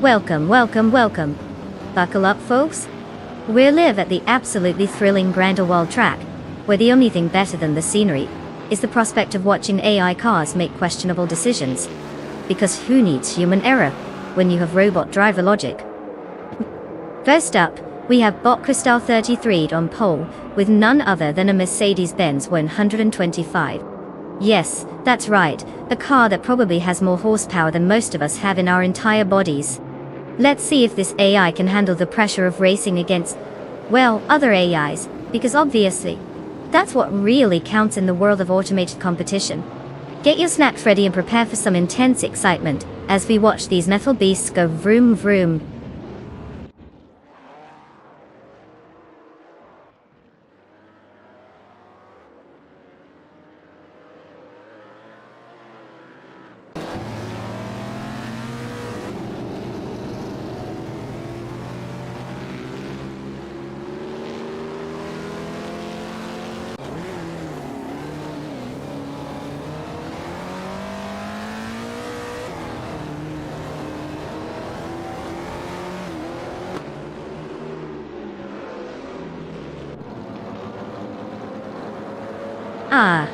Welcome, welcome, welcome. Buckle up, folks. We live at the absolutely thrilling Grindelwald track, where the only thing better than the scenery is the prospect of watching AI cars make questionable decisions. Because who needs human error when you have robot driver logic? First up, we have Bot Cristal 33 on pole, with none other than a Mercedes-Benz 125. Yes, that's right, a car that probably has more horsepower than most of us have in our entire bodies. Let's see if this AI can handle the pressure of racing against, well, other AIs, because obviously, that's what really counts in the world of automated competition. Get your snacks ready and prepare for some intense excitement as we watch these metal beasts go vroom vroom.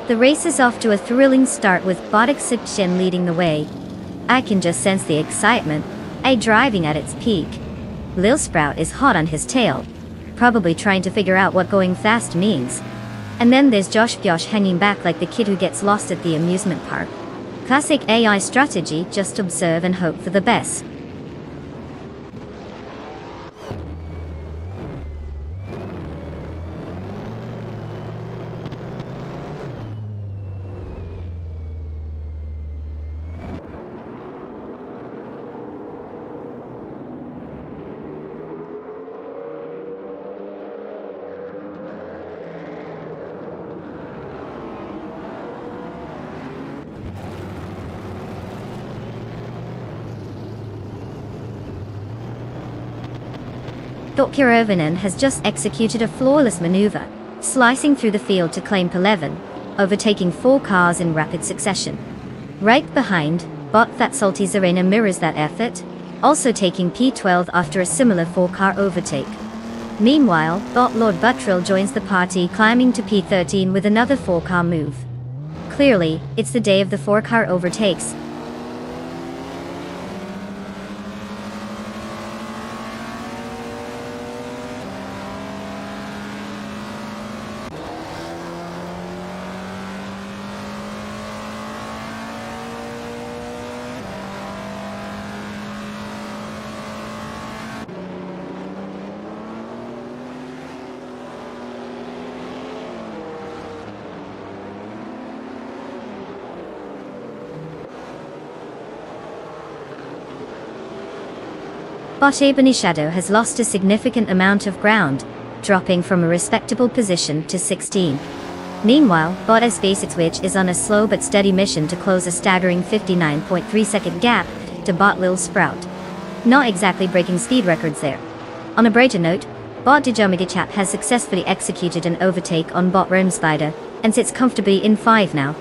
The race is off to a thrilling start with Botic Sipchen leading the way. I can just sense the excitement, driving at its peak. Lil Sprout is hot on his tail, probably trying to figure out what going fast means. And then there's Josh hanging back like the kid who gets lost at the amusement park. Classic AI strategy, just observe and hope for the best. Dr. Kirovinen has just executed a flawless maneuver, slicing through the field to claim P11, overtaking 4 cars in rapid succession. Right behind, bot Fat Salty Zarena mirrors that effort, also taking P12 after a similar 4-car overtake. Meanwhile, bot Lord Buttrill joins the party, climbing to P13 with another 4-car move. Clearly, it's the day of the 4-car overtakes. Bot Ebony Shadow has lost a significant amount of ground, dropping from a respectable position to 16. Meanwhile, bot Svacitswitch is on a slow but steady mission to close a staggering 59.3-second gap to bot Lil Sprout. Not exactly breaking speed records there. On a brighter note, bot Dijomigachap has successfully executed an overtake on bot Rome Spider, and sits comfortably in 5 now.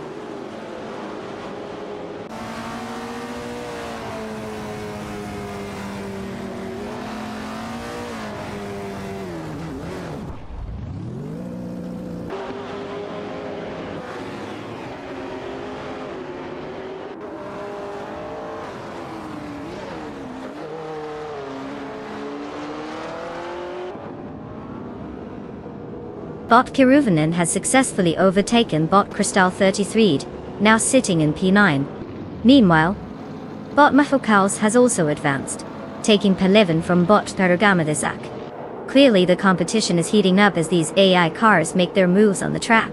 Bot Kirovinen has successfully overtaken bot Crystal 33, now sitting in P9. Meanwhile, bot Mafokaus has also advanced, taking P11 from bot Perugamadizak. Clearly the competition is heating up as these AI cars make their moves on the track.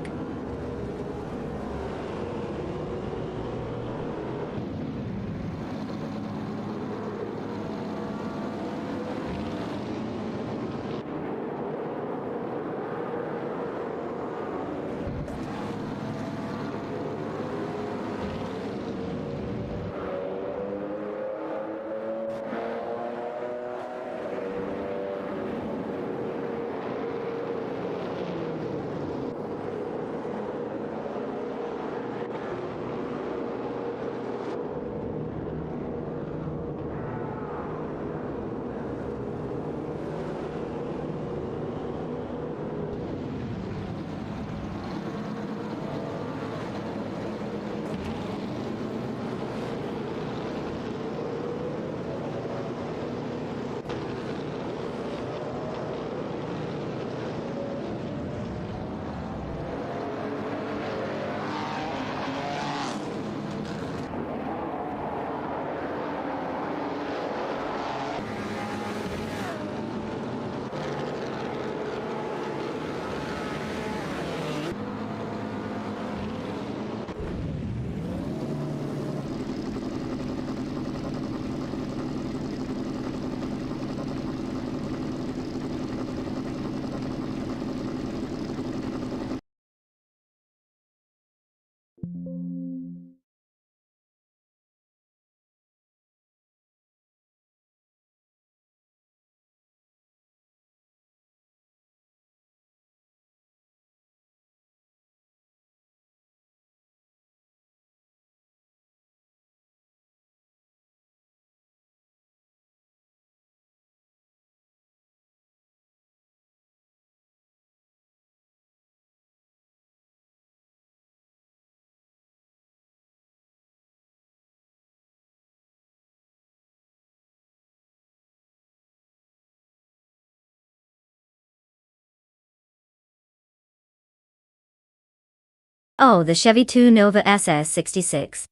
Oh, the Chevy 2 Nova SS66.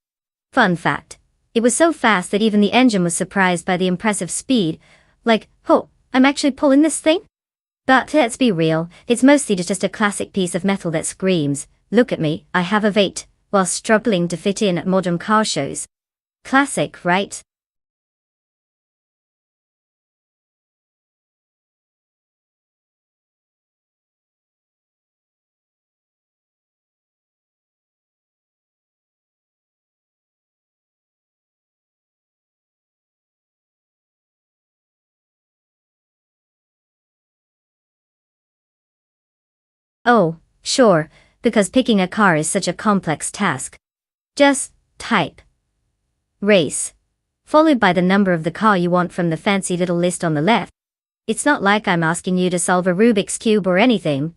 Fun fact. It was so fast that even the engine was surprised by the impressive speed. Like, oh, I'm actually pulling this thing? But let's be real, it's mostly just a classic piece of metal that screams, look at me, I have a V8, while struggling to fit in at modern car shows. Classic, right? Oh, sure, because picking a car is such a complex task. Just type race, followed by the number of the car you want from the fancy little list on the left. It's not like I'm asking you to solve a Rubik's Cube or anything.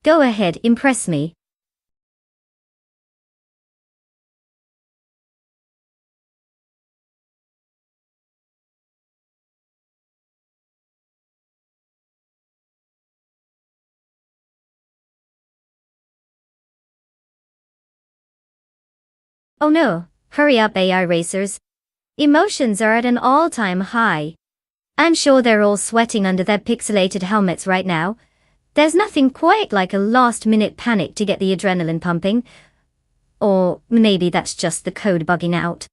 Go ahead, impress me. Oh no, hurry up AI racers. Emotions are at an all-time high. I'm sure they're all sweating under their pixelated helmets right now. There's nothing quite like a last-minute panic to get the adrenaline pumping. Or maybe that's just the code bugging out.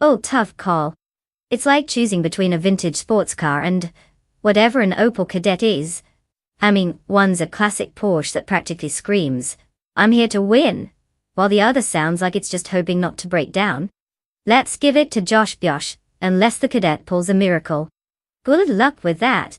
Oh, tough call. It's like choosing between a vintage sports car and whatever an Opel Kadett is. I mean, one's a classic Porsche that practically screams, "I'm here to win," while the other sounds like it's just hoping not to break down. Let's give it to Josh Biosh, unless the Kadett pulls a miracle. Good luck with that.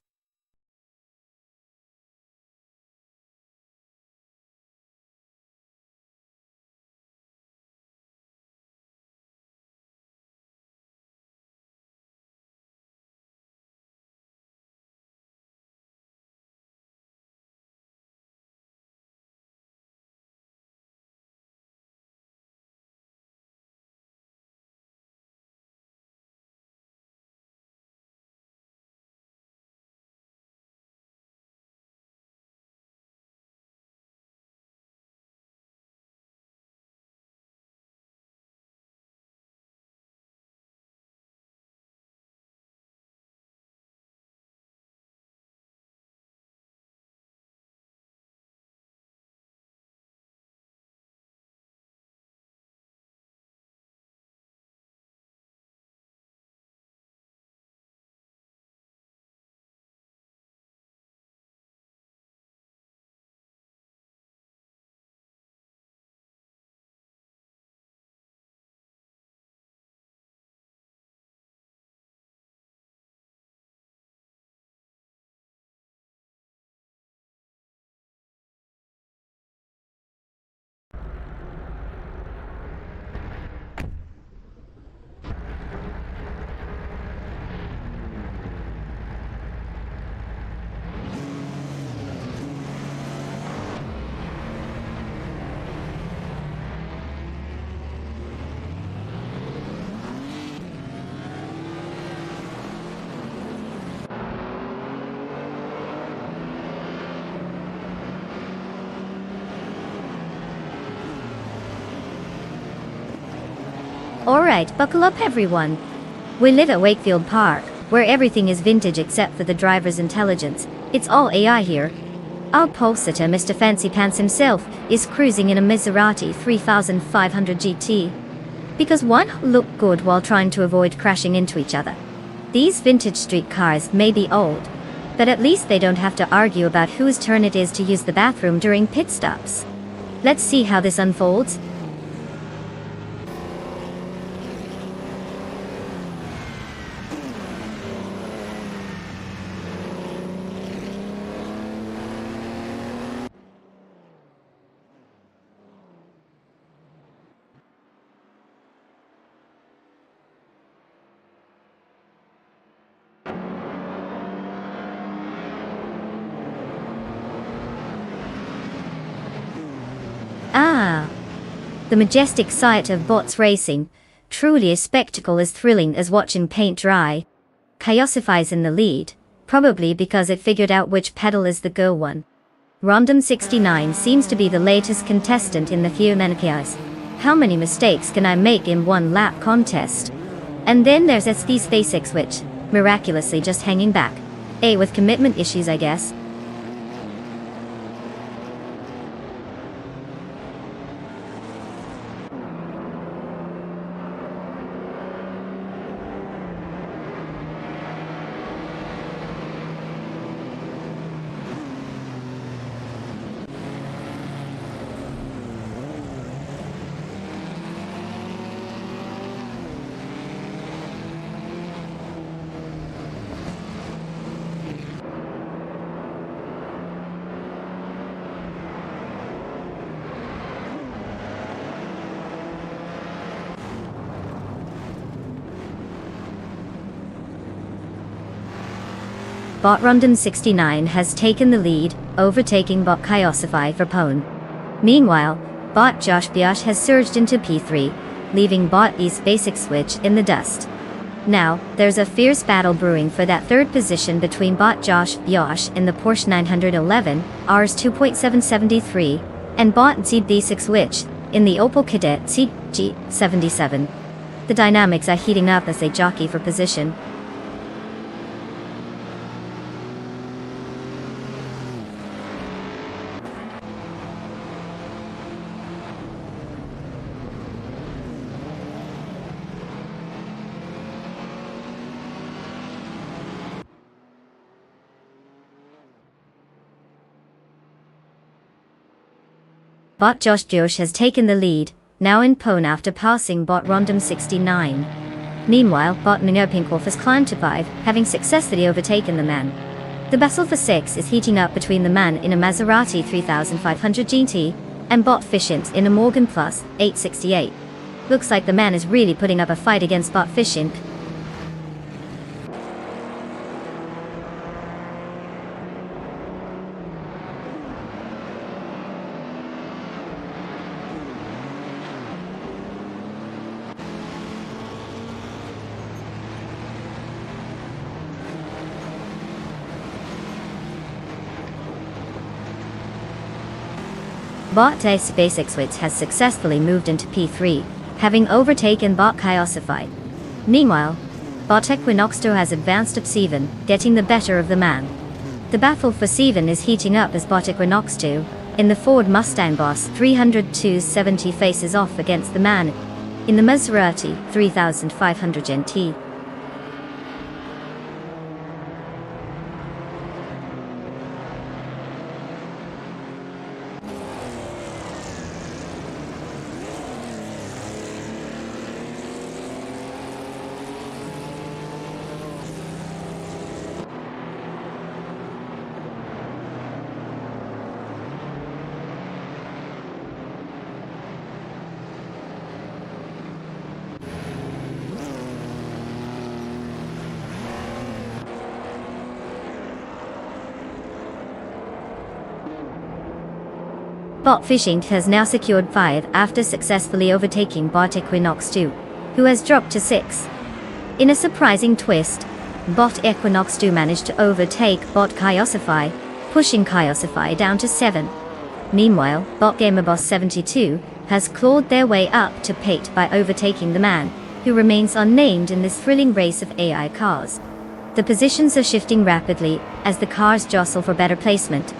Alright, buckle up everyone. We live at Wakefield Park, where everything is vintage except for the driver's intelligence. It's all AI here. Our pulsator, Mr. Fancy Pants himself, is cruising in a Maserati 3500 GT. Because one look good while trying to avoid crashing into each other. These vintage street cars may be old, but at least they don't have to argue about whose turn it is to use the bathroom during pit stops. Let's see how this unfolds. Ah, the majestic sight of bots racing, truly a spectacle as thrilling as watching paint dry. Chaosifies in the lead, probably because it figured out which pedal is the go one. Random 69 seems to be the latest contestant in the Human Chaos. How many mistakes can I make in one lap contest? And then there's ST's SpaceX which, miraculously just hanging back. With commitment issues I guess. bot Rundum 69 has taken the lead, overtaking bot Kyosify for Pone. Meanwhile, bot Josh Biosh has surged into P3, leaving bot East Basic Switch in the dust. Now, there's a fierce battle brewing for that third position between bot Josh Biosh in the Porsche 911 Rs 2.773 and bot Z Basic Switch in the Opel Kadett CG77. The dynamics are heating up as they jockey for position. Bot Josh Biosh has taken the lead, now in Pone after passing bot Rundum 69. Meanwhile, bot Ningopinkorf has climbed to 5, having successfully overtaken the man. The battle for 6 is heating up between the man in a Maserati 3500 GT and bot Fishint in a Morgan Plus 868. Looks like the man is really putting up a fight against bot Fishint. Bot Ace Basic Switch has successfully moved into P3, having overtaken bot Kyosify. Meanwhile, bot Equinox 2 has advanced up 7, getting the better of the man. The battle for 7 is heating up as bot Equinox 2, in the Ford Mustang Boss 30270 faces off against the man in the Maserati 3500 GT. Bot Fishing has now secured 5 after successfully overtaking bot Equinox 2, who has dropped to 6. In a surprising twist, bot Equinox 2 managed to overtake bot Kyosify, pushing Kyosify down to 7. Meanwhile, bot GamerBoss 72 has clawed their way up to P8 by overtaking the man, who remains unnamed in this thrilling race of AI cars. The positions are shifting rapidly as the cars jostle for better placement.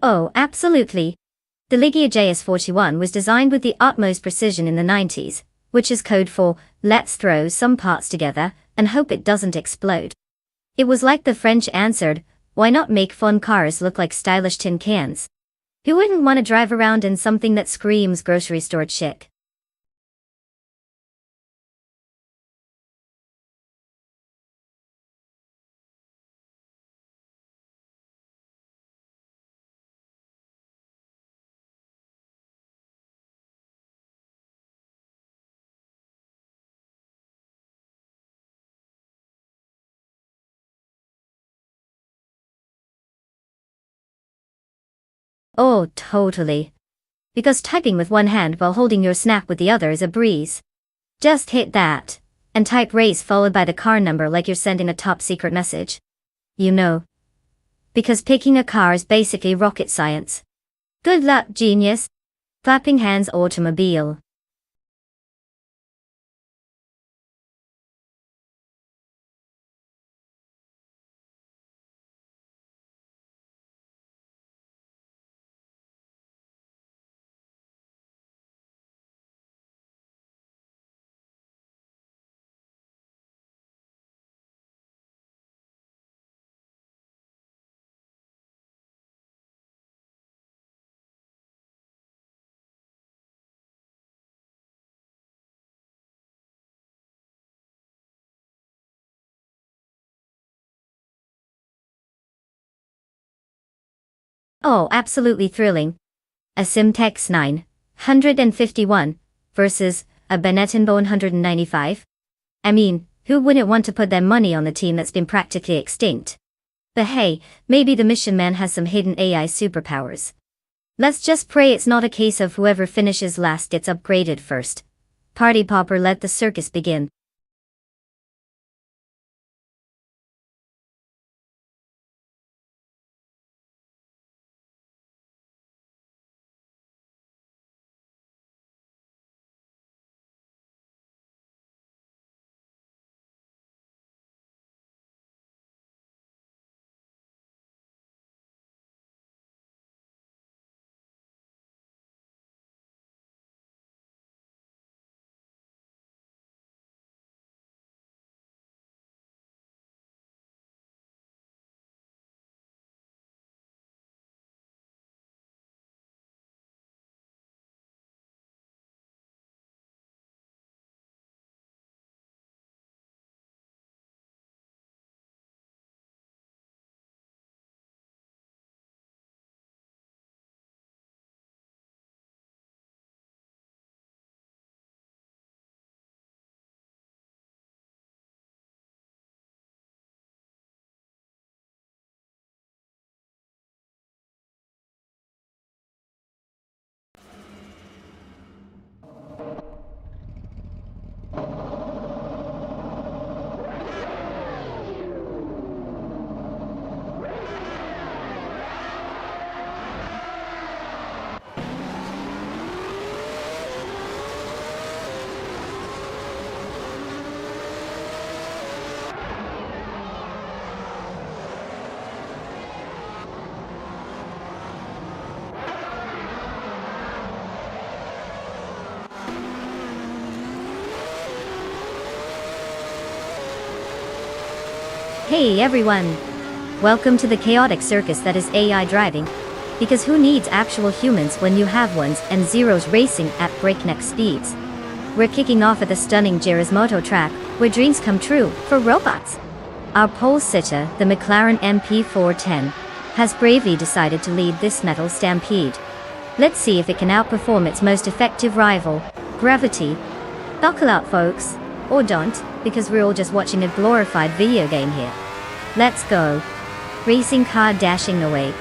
Oh, absolutely. The Ligia JS41 was designed with the utmost precision in the 90s, which is code for, let's throw some parts together and hope it doesn't explode. It was like the French answered, why not make fun cars look like stylish tin cans? Who wouldn't want to drive around in something that screams grocery store chic? Oh, totally. Because typing with one hand while holding your snack with the other is a breeze. Just hit that, and type race followed by the car number like you're sending a top secret message. You know. Because picking a car is basically rocket science. Good luck, genius. Clapping hands automobile. Oh, absolutely thrilling. A Simtex 951 versus a Benetton 195. I mean, who wouldn't want to put their money on the team that's been practically extinct? But hey, maybe the mission man has some hidden AI superpowers. Let's just pray it's not a case of whoever finishes last gets upgraded first. Party popper, let the circus begin. Hey everyone! Welcome to the chaotic circus that is AI driving. Because who needs actual humans when you have ones and zeros racing at breakneck speeds? We're kicking off at the stunning Moto track, where dreams come true, for robots. Our pole sitter, the McLaren MP410, has bravely decided to lead this metal stampede. Let's see if it can outperform its most effective rival, gravity. Buckle up folks, or don't, because we're all just watching a glorified video game here. Let's go. Racing car dashing away.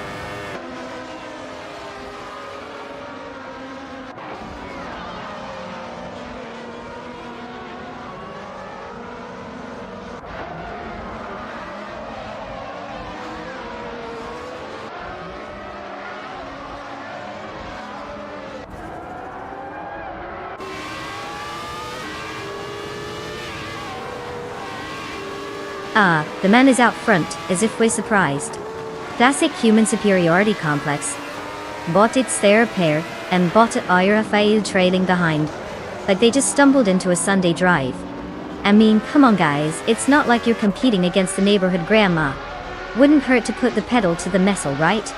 Ah, the man is out front, as if we're surprised. Classic human superiority complex. Bought its their pair, and bought it Ira failed trailing behind. Like they just stumbled into a Sunday drive. I mean, come on guys, it's not like you're competing against the neighborhood grandma. Wouldn't hurt to put the pedal to the metal, right?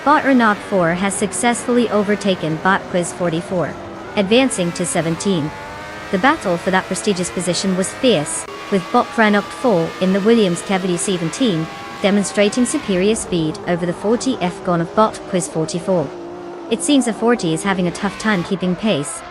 Bot Renault 4 has successfully overtaken Bot Quiz 44, advancing to 17. The battle for that prestigious position was fierce, with Bot Renault 4 in the Williams Cavity 17, demonstrating superior speed over the 40F gun of Bot Quiz 44. It seems the 40 is having a tough time keeping pace.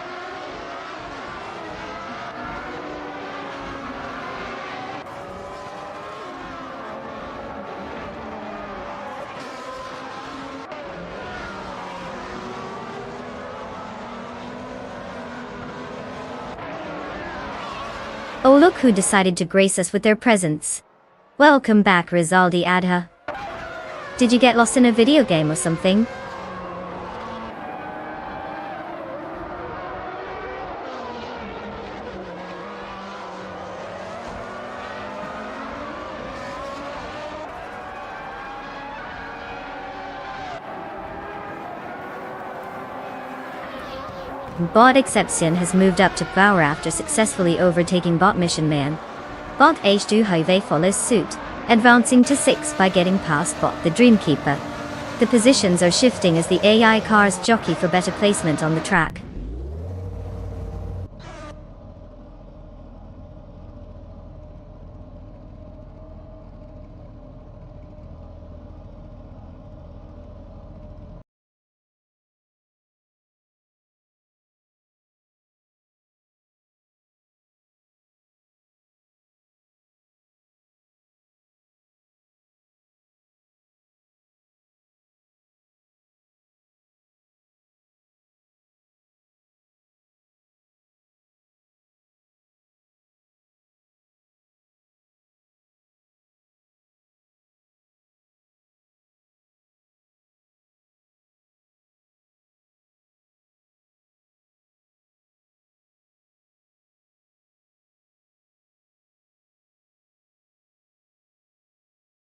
Oh, look who decided to grace us with their presence. Welcome back, Rizaldi Adha. Did you get lost in a video game or something? Bot Exception has moved up to power after successfully overtaking Bot Mission Man. Bot H2 Highway follows suit, advancing to 6 by getting past Bot the Dreamkeeper. The positions are shifting as the AI cars jockey for better placement on the track.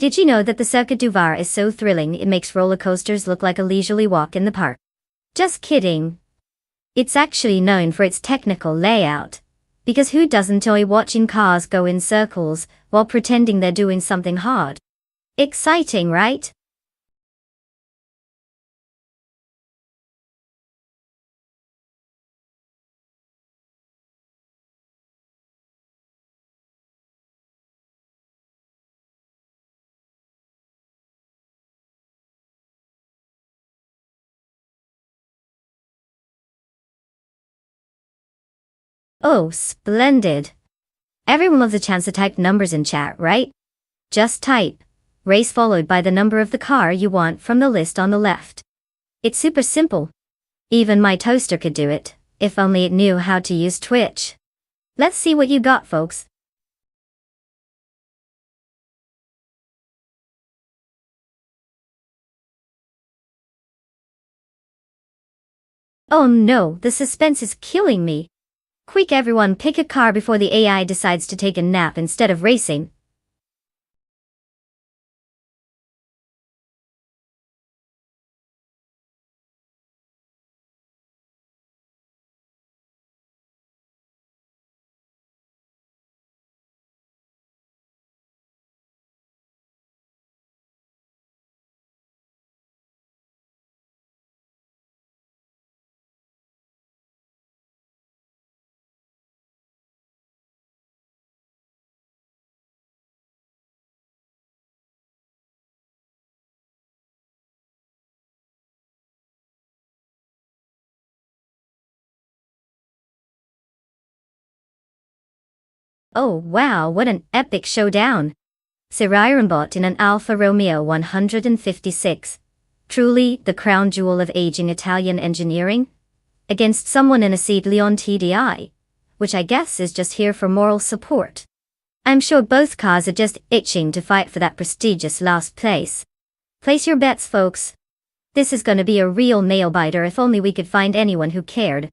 Did you know that the Circuit du Var is so thrilling it makes roller coasters look like a leisurely walk in the park? Just kidding. It's actually known for its technical layout. Because who doesn't enjoy watching cars go in circles while pretending they're doing something hard? Exciting, right? Oh, splendid. Everyone loves a chance to type numbers in chat, right? Just type race followed by the number of the car you want from the list on the left. It's super simple. Even my toaster could do it, if only it knew how to use Twitch. Let's see what you got, folks. Oh no, the suspense is killing me. Quick everyone, pick a car before the AI decides to take a nap instead of racing. Oh wow, what an epic showdown. Sirairenbot in an Alfa Romeo 156. Truly the crown jewel of aging Italian engineering? Against someone in a Seat Leon TDI, which I guess is just here for moral support. I'm sure both cars are just itching to fight for that prestigious last place. Place your bets, folks. This is gonna be a real nail-biter if only we could find anyone who cared.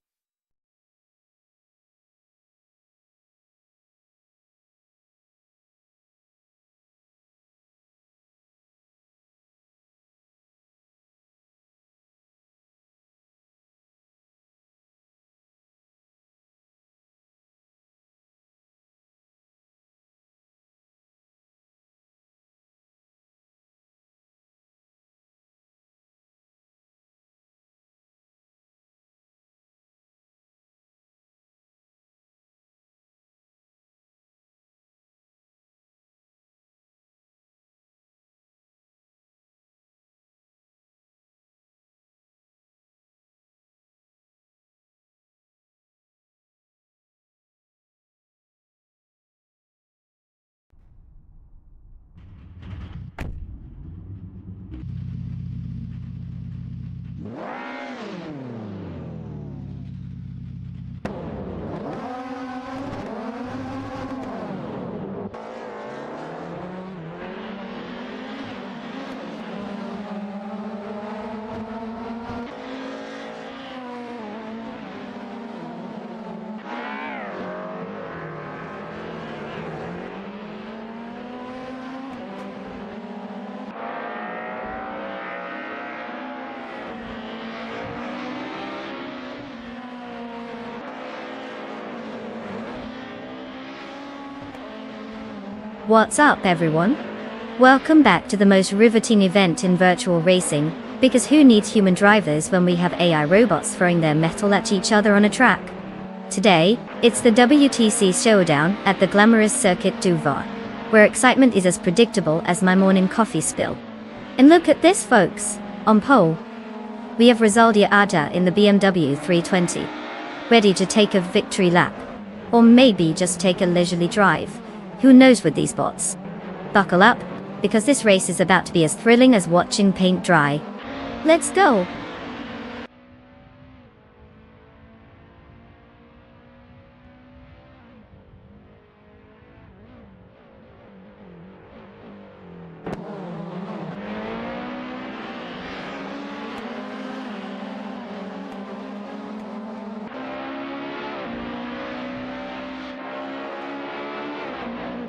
What's up, everyone? Welcome back to the most riveting event in virtual racing, because who needs human drivers when we have AI robots throwing their metal at each other on a track? Today, it's the WTC showdown at the glamorous Circuit du Var, where excitement is as predictable as my morning coffee spill. And look at this, folks. On pole, we have Rosaldia Ada in the BMW 320, ready to take a victory lap. Or maybe just take a leisurely drive. Who knows with these bots? Buckle up, because this race is about to be as thrilling as watching paint dry. Let's go!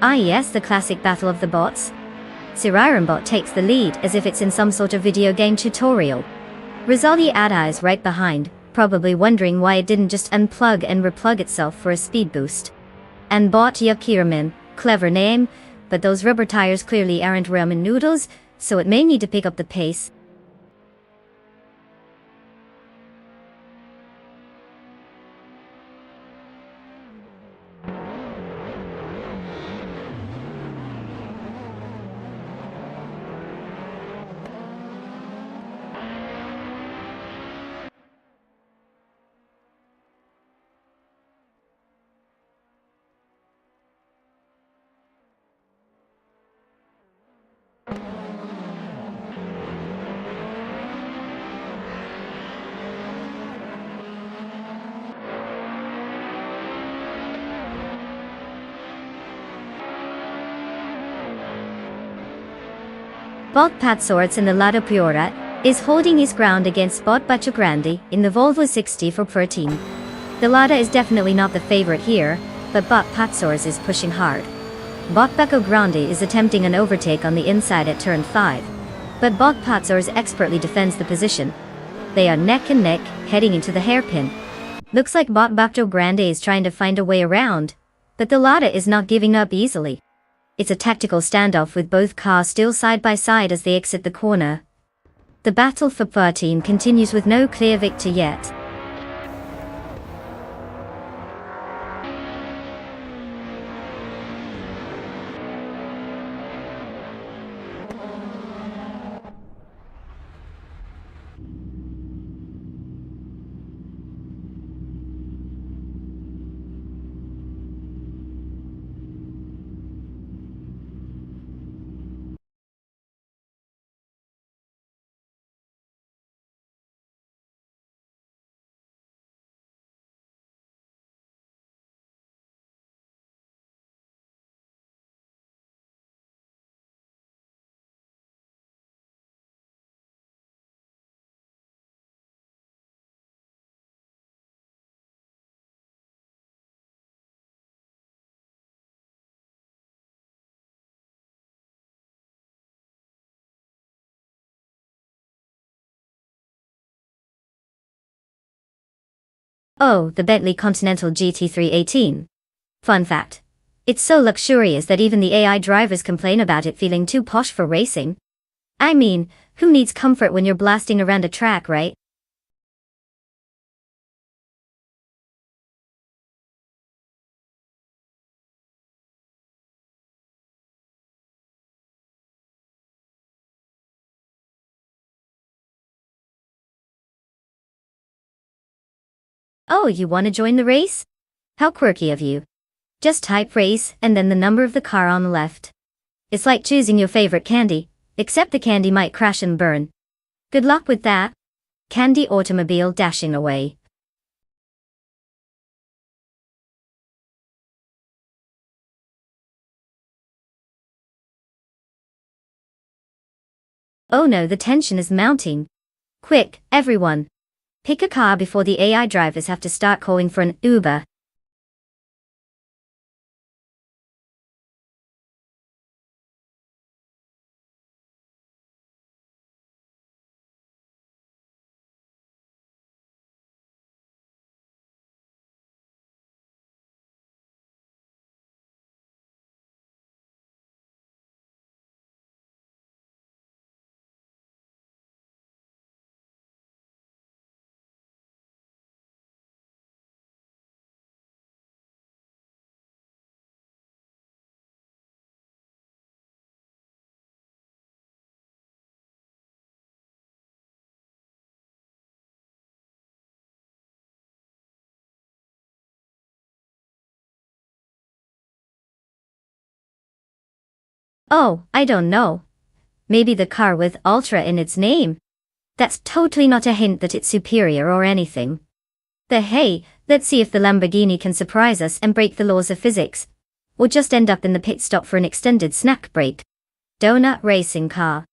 Ah yes, the classic battle of the bots. Bot takes the lead as if it's in some sort of video game tutorial. Rosaldia Ada is right behind, probably wondering why it didn't just unplug and replug itself for a speed boost. And bot Yakiramin, clever name, but those rubber tires clearly aren't ramen noodles, so it may need to pick up the pace. Bot Patsorts in the Lada Priora is holding his ground against Bot Grande in the Volvo 60 for 13. The Lada is definitely not the favorite here, but Bot Patsors is pushing hard. Bot Grande is attempting an overtake on the inside at turn 5, but Bot Patsors expertly defends the position. They are neck and neck, heading into the hairpin. Looks like Bot Grande is trying to find a way around, but the Lada is not giving up easily. It's a tactical standoff with both cars still side by side as they exit the corner. The battle for 13 continues with no clear victor yet. Oh, the Bentley Continental GT318. Fun fact. It's so luxurious that even the AI drivers complain about it feeling too posh for racing. I mean, who needs comfort when you're blasting around a track, right? Oh, you want to join the race? How quirky of you. Just type race and then the number of the car on the left. It's like choosing your favorite candy, except the candy might crash and burn. Good luck with that. Candy automobile dashing away. Oh no, the tension is mounting. Quick, everyone. Pick a car before the AI drivers have to start calling for an Uber. Oh, I don't know. Maybe the car with Ultra in its name. That's totally not a hint that it's superior or anything. But hey, let's see if the Lamborghini can surprise us and break the laws of physics. Or just end up in the pit stop for an extended snack break. Donut racing car.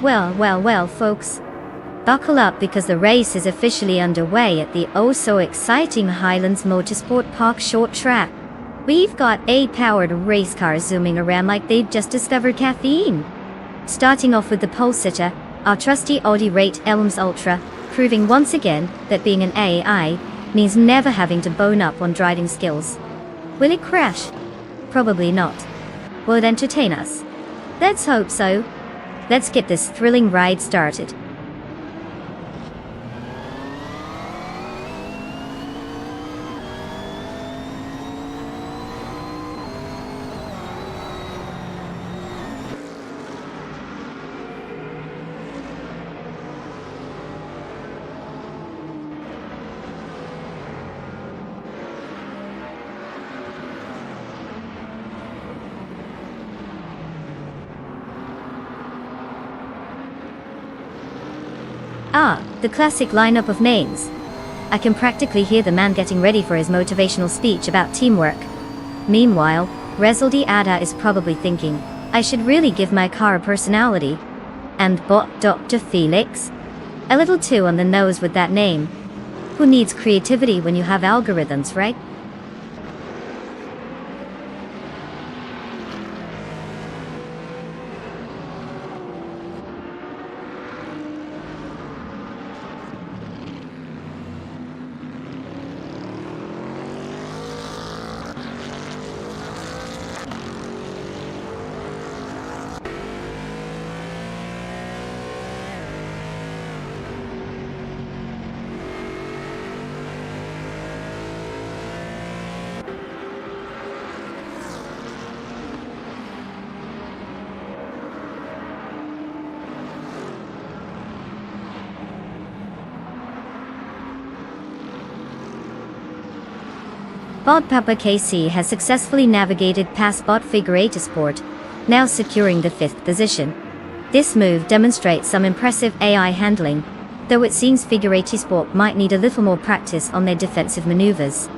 Well, folks. Buckle up because the race is officially underway at the oh-so-exciting Highlands Motorsport Park short track. We've got A-powered race cars zooming around like they've just discovered caffeine. Starting off with the pole sitter, our trusty Audi Rate Elms Ultra, proving once again that being an AI means never having to bone up on driving skills. Will it crash? Probably not. Will it entertain us? Let's hope so. Let's get this thrilling ride started. Ah, the classic lineup of names. I can practically hear the man getting ready for his motivational speech about teamwork. Meanwhile, Resuldi Ada is probably thinking, I should really give my car a personality. And bot Dr. Felix? A little too on the nose with that name. Who needs creativity when you have algorithms, right? Bot Papa KC has successfully navigated past Bot Figure 8 Sport, now securing the 5th position. This move demonstrates some impressive AI handling, though it seems Figure 8 Sport might need a little more practice on their defensive maneuvers.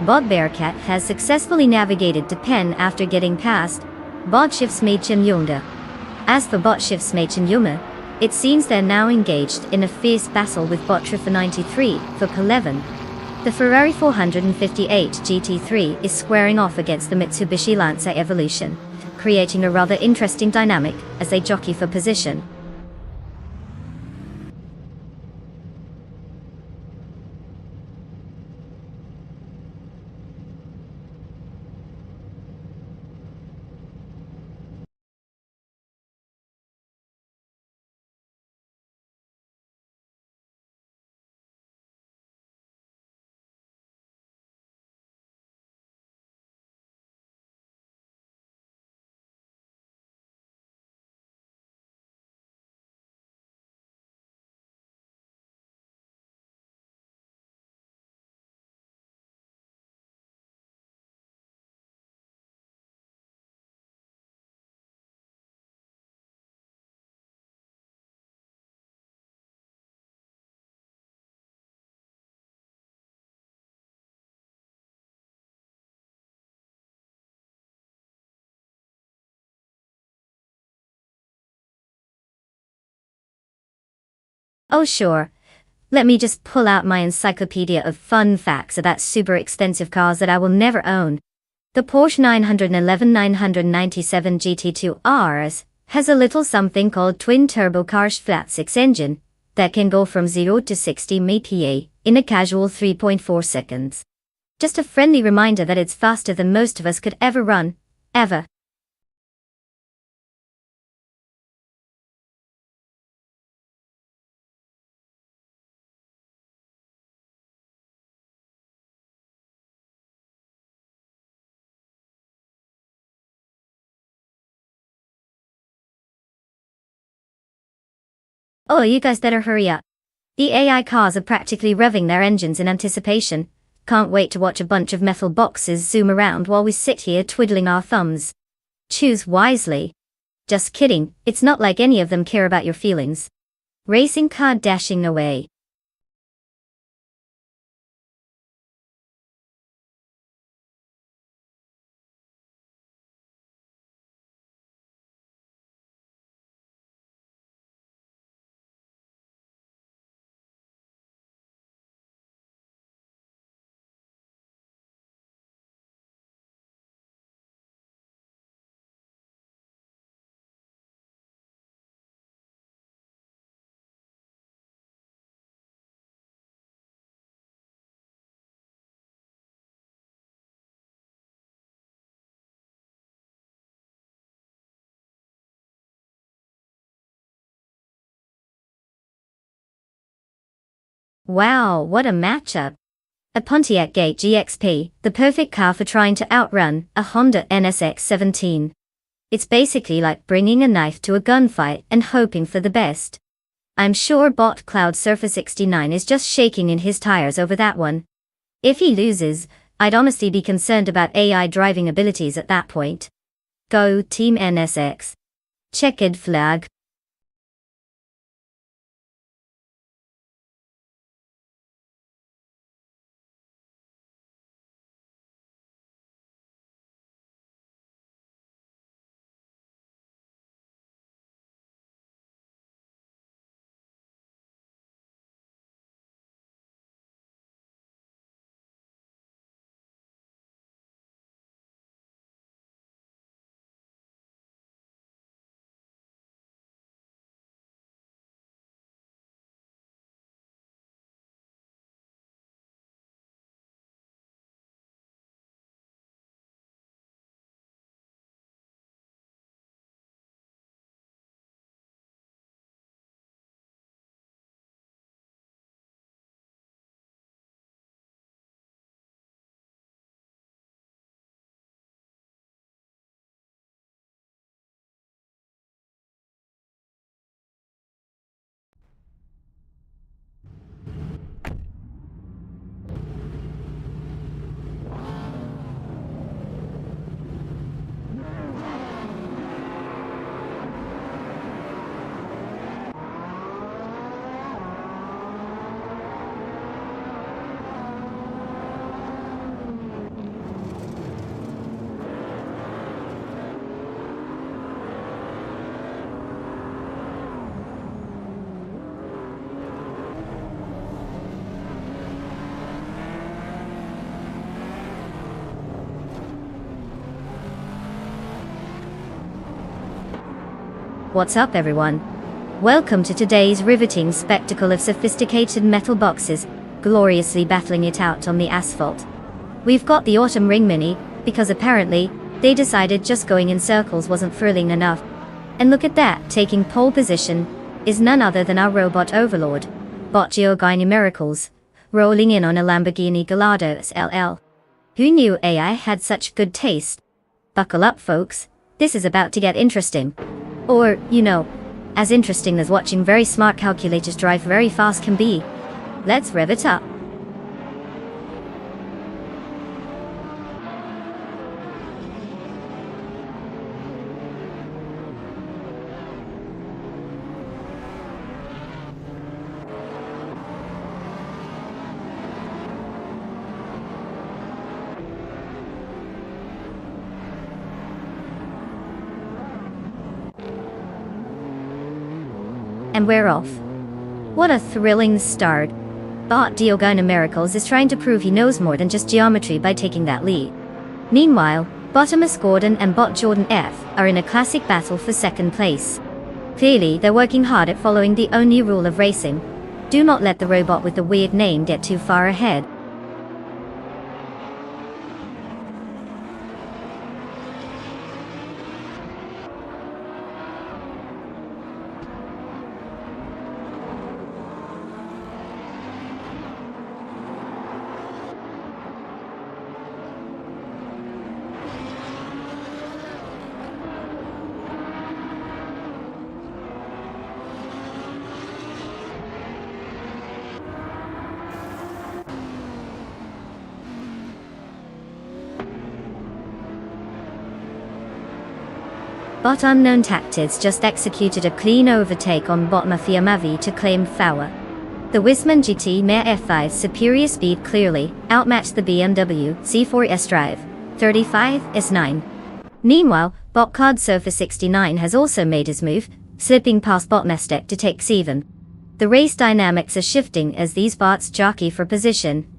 Bot Bearcat has successfully navigated to Pen after getting past Bot-Schiffsmädchen. As for Bot-Schiffsmädchen, it seems they're now engaged in a fierce battle with Bot-Triffer 93 for P11. The Ferrari 458 GT3 is squaring off against the Mitsubishi Lancer Evolution, creating a rather interesting dynamic as they jockey for position. Oh sure, let me just pull out my encyclopedia of fun facts about super expensive cars that I will never own. The Porsche 911-997 GT2 RS has a little something called twin-turbo Karsh flat-6 engine that can go from 0 to 60 mph in a casual 3.4 seconds. Just a friendly reminder that it's faster than most of us could ever run, ever. Oh, you guys better hurry up. The AI cars are practically revving their engines in anticipation. Can't wait to watch a bunch of metal boxes zoom around while we sit here twiddling our thumbs. Choose wisely. Just kidding, it's not like any of them care about your feelings. Racing car dashing away. Wow, what a matchup. A Pontiac Gate GXP, the perfect car for trying to outrun a Honda NSX-17. It's basically like bringing a knife to a gunfight and hoping for the best. I'm sure Bot Cloud Surfer 69 is just shaking in his tires over that one. If he loses, I'd honestly be concerned about AI driving abilities at that point. Go Team NSX. Checkered flag. What's up, everyone? Welcome to today's riveting spectacle of sophisticated metal boxes, gloriously battling it out on the asphalt. We've got the Autumn Ring Mini, because apparently, they decided just going in circles wasn't thrilling enough. And look at that, taking pole position, is none other than our robot overlord, Botgio Gyne Miracles, rolling in on a Lamborghini Gallardo SLL. Who knew AI had such good taste? Buckle up, folks, this is about to get interesting. Or, as interesting as watching very smart calculators drive very fast can be. Let's rev it up. And we're off. What a thrilling start. Botgio Gyne Miracles is trying to prove he knows more than just geometry by taking that lead. Meanwhile, Bottomus Gordon and Bot Jordan F are in a classic battle for second place. Clearly, they're working hard at following the only rule of racing. Do not let the robot with the weird name get too far ahead. Bot Unknown Tactics just executed a clean overtake on Bot Mafia Mavi to claim Power. The Wisman GT Mare F5's superior speed clearly outmatched the BMW C4 S-Drive 35 S9. Meanwhile, Bot Card Sofa 69 has also made his move, slipping past Bot Mestek to take 7. The race dynamics are shifting as these bots jockey for position.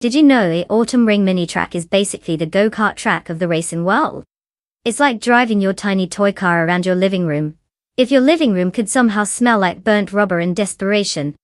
Did you know the Autumn Ring Mini track is basically the go-kart track of the racing world? It's like driving your tiny toy car around your living room. If your living room could somehow smell like burnt rubber in desperation.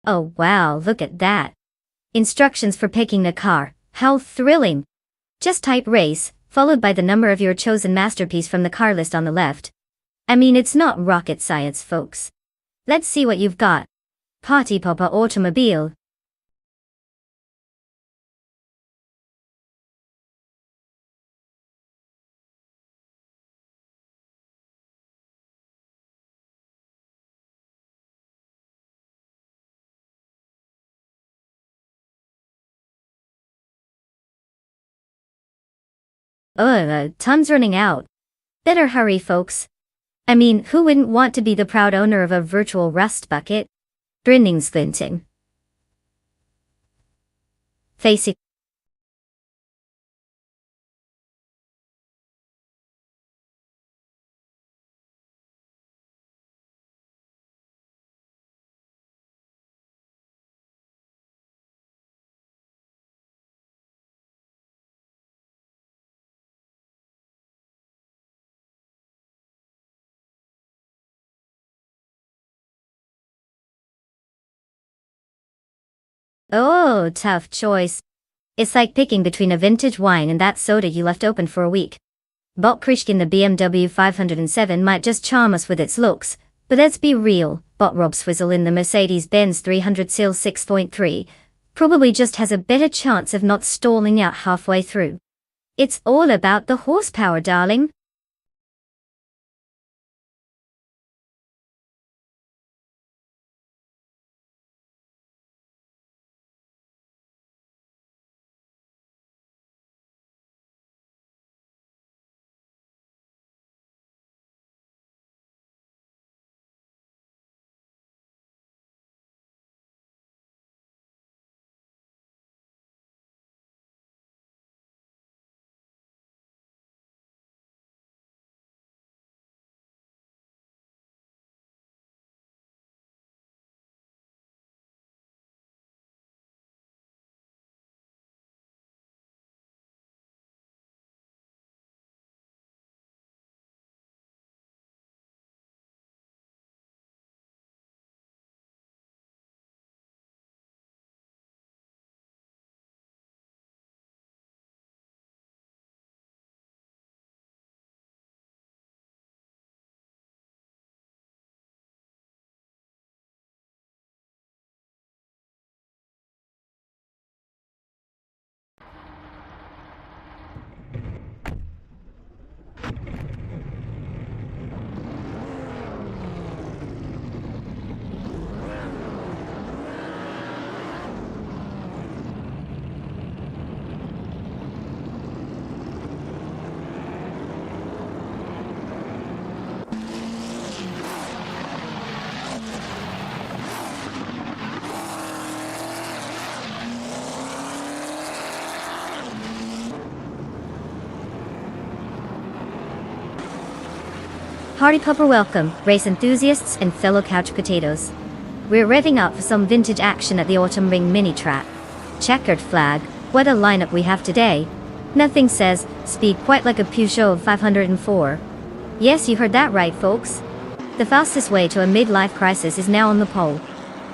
Oh wow, look at that. Instructions for picking a car, how thrilling. Just type race, followed by the number of your chosen masterpiece from the car list on the left. I mean, it's not rocket science, folks. Let's see what you've got. Party Popper Automobile. Time's running out. Better hurry, folks. I mean, who wouldn't want to be the proud owner of a virtual rust bucket? Grinning squinting. Facing. Oh, tough choice. It's like picking between a vintage wine and that soda you left open for a week. Bot Krishkin the BMW 507 might just charm us with its looks, but let's be real, Bot Rob Swizzle in the Mercedes-Benz 300 SEAL 6.3 probably just has a better chance of not stalling out halfway through. It's all about the horsepower, darling. Party popper welcome, race enthusiasts and fellow couch potatoes. We're revving up for some vintage action at the Autumn Ring mini track. Checkered flag, what a lineup we have today. Nothing says speed quite like a Peugeot 504. Yes, you heard that right, folks. The fastest way to a midlife crisis is now on the pole.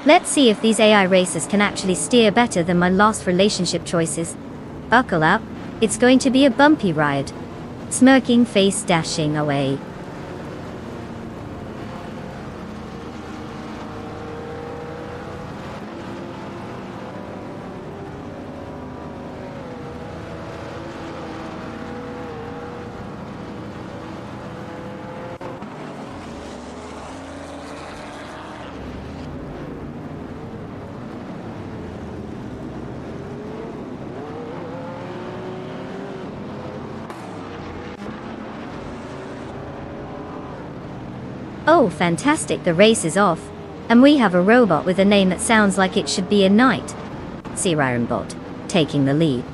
Let's see if these AI races can actually steer better than my lost relationship choices. Buckle up, it's going to be a bumpy ride. Smirking face dashing away. Oh, fantastic, the race is off. And we have a robot with a name that sounds like it should be a knight. Bot, taking the lead.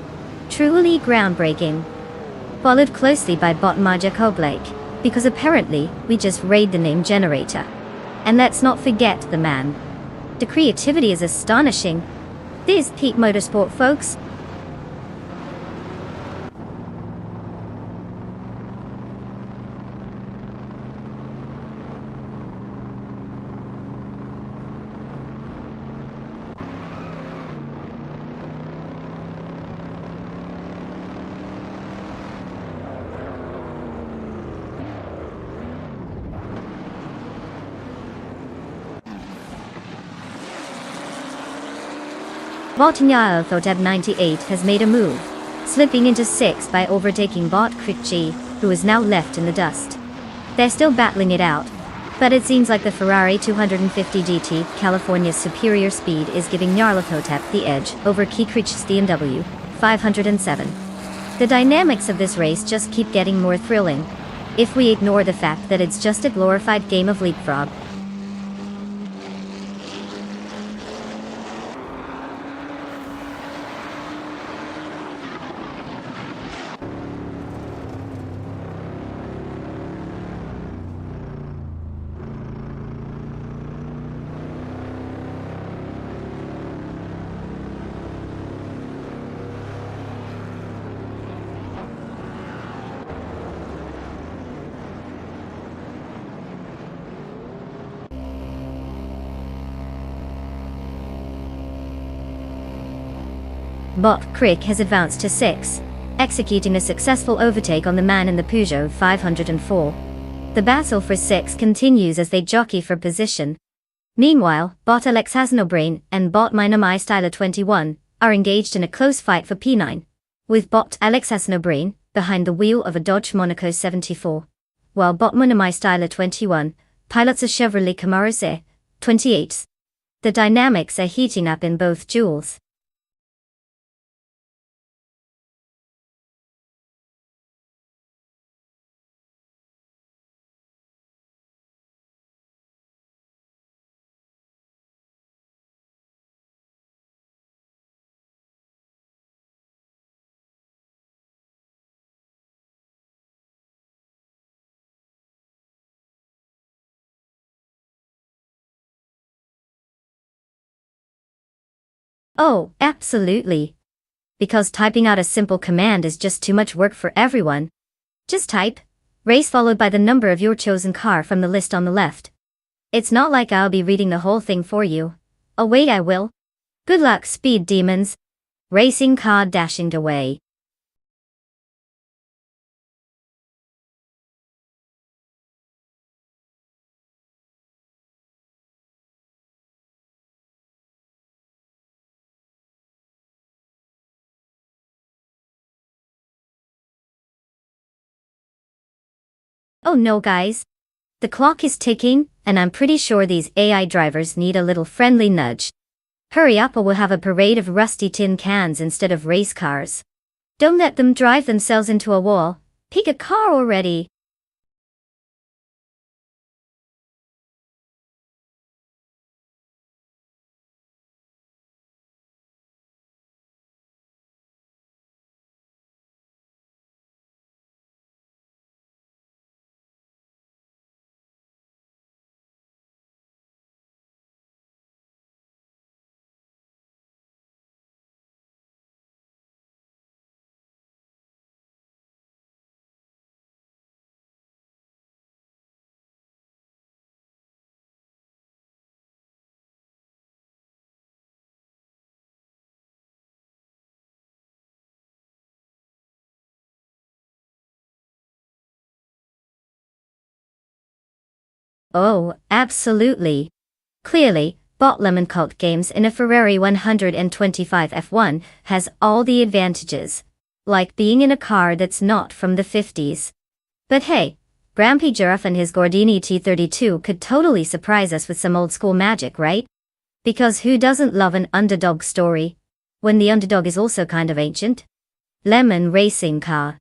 Truly groundbreaking. Followed closely by Bot Maja Koblake, because apparently, we just raid the name generator. And let's not forget the man. The creativity is astonishing. This peak motorsport, folks. Bot Nyao 98 has made a move, slipping into 6th by overtaking Bot Krikchi, who is now left in the dust. They're still battling it out, but it seems like the Ferrari 250 GT, California's superior speed, is giving Nyarlathotep the edge over Kikrich's BMW 507. The dynamics of this race just keep getting more thrilling, if we ignore the fact that it's just a glorified game of leapfrog. Bot Crick has advanced to 6, executing a successful overtake on the man in the Peugeot 504. The battle for 6 continues as they jockey for position. Meanwhile, bot Alex has no brain and bot My Styler 21 are engaged in a close fight for P9, with bot Alex has no brain behind the wheel of a Dodge Monaco 74, while bot My Styler 21 pilots a Chevrolet Camaro C28. The dynamics are heating up in both duels. Oh, absolutely. Because typing out a simple command is just too much work for everyone. Just type race followed by the number of your chosen car from the list on the left. It's not like I'll be reading the whole thing for you. Oh wait, I will. Good luck, speed demons. Racing car dashing away. Oh no guys. The clock is ticking, and I'm pretty sure these AI drivers need a little friendly nudge. Hurry up or we'll have a parade of rusty tin cans instead of race cars. Don't let them drive themselves into a wall. Pick a car already. Oh, absolutely. Clearly, bot Lemon Cult Games in a Ferrari 125 F1 has all the advantages. Like being in a car that's not from the 50s. But hey, Grampy Giraffe and his Gordini T32 could totally surprise us with some old school magic, right? Because who doesn't love an underdog story? When the underdog is also kind of ancient? Lemon Racing Car.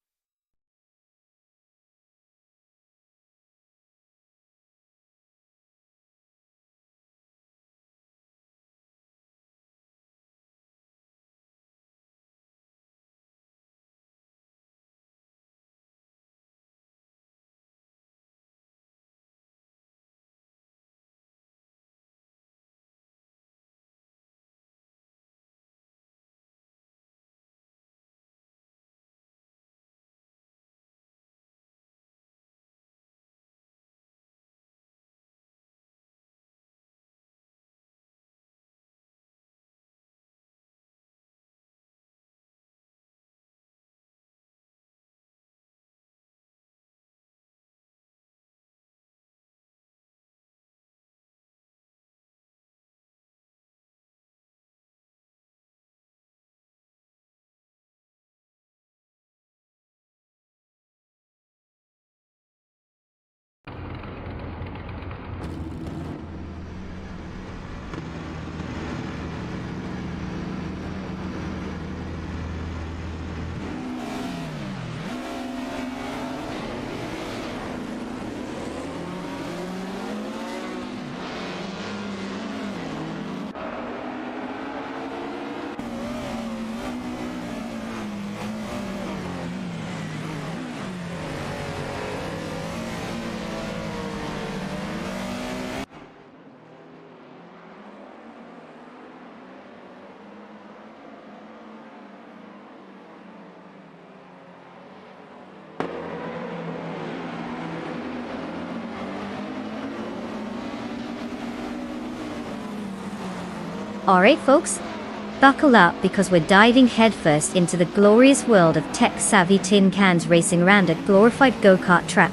Alright folks, Buckle up because we're diving headfirst into the glorious world of tech-savvy tin cans racing around a glorified go-kart track.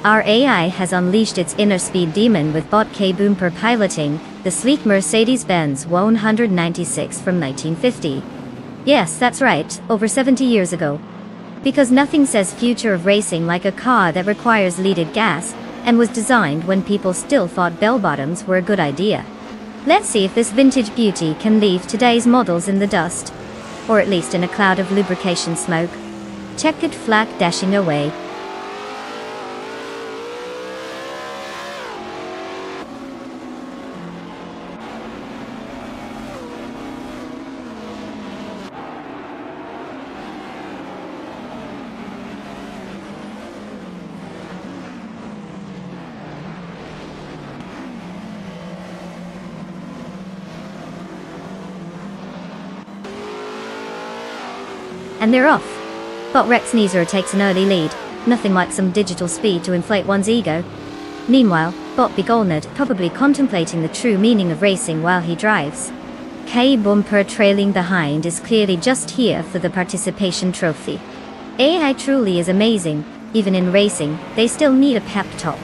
Our AI has unleashed its inner speed demon with bot K-Boomper piloting the sleek Mercedes-Benz 196 from 1950. Yes, that's right, over 70 years ago. Because nothing says future of racing like a car that requires leaded gas, and was designed when people still thought bell-bottoms were a good idea. Let's see if this vintage beauty can leave today's models in the dust. Or at least in a cloud of lubrication smoke. Checkered flag dashing away. And they're off. But Rex Neezer takes an early lead, nothing like some digital speed to inflate one's ego. Meanwhile, Bot Begolnerd probably contemplating the true meaning of racing while he drives. K-Bumper trailing behind is clearly just here for the participation trophy. AI truly is amazing, even in racing, they still need a pep talk.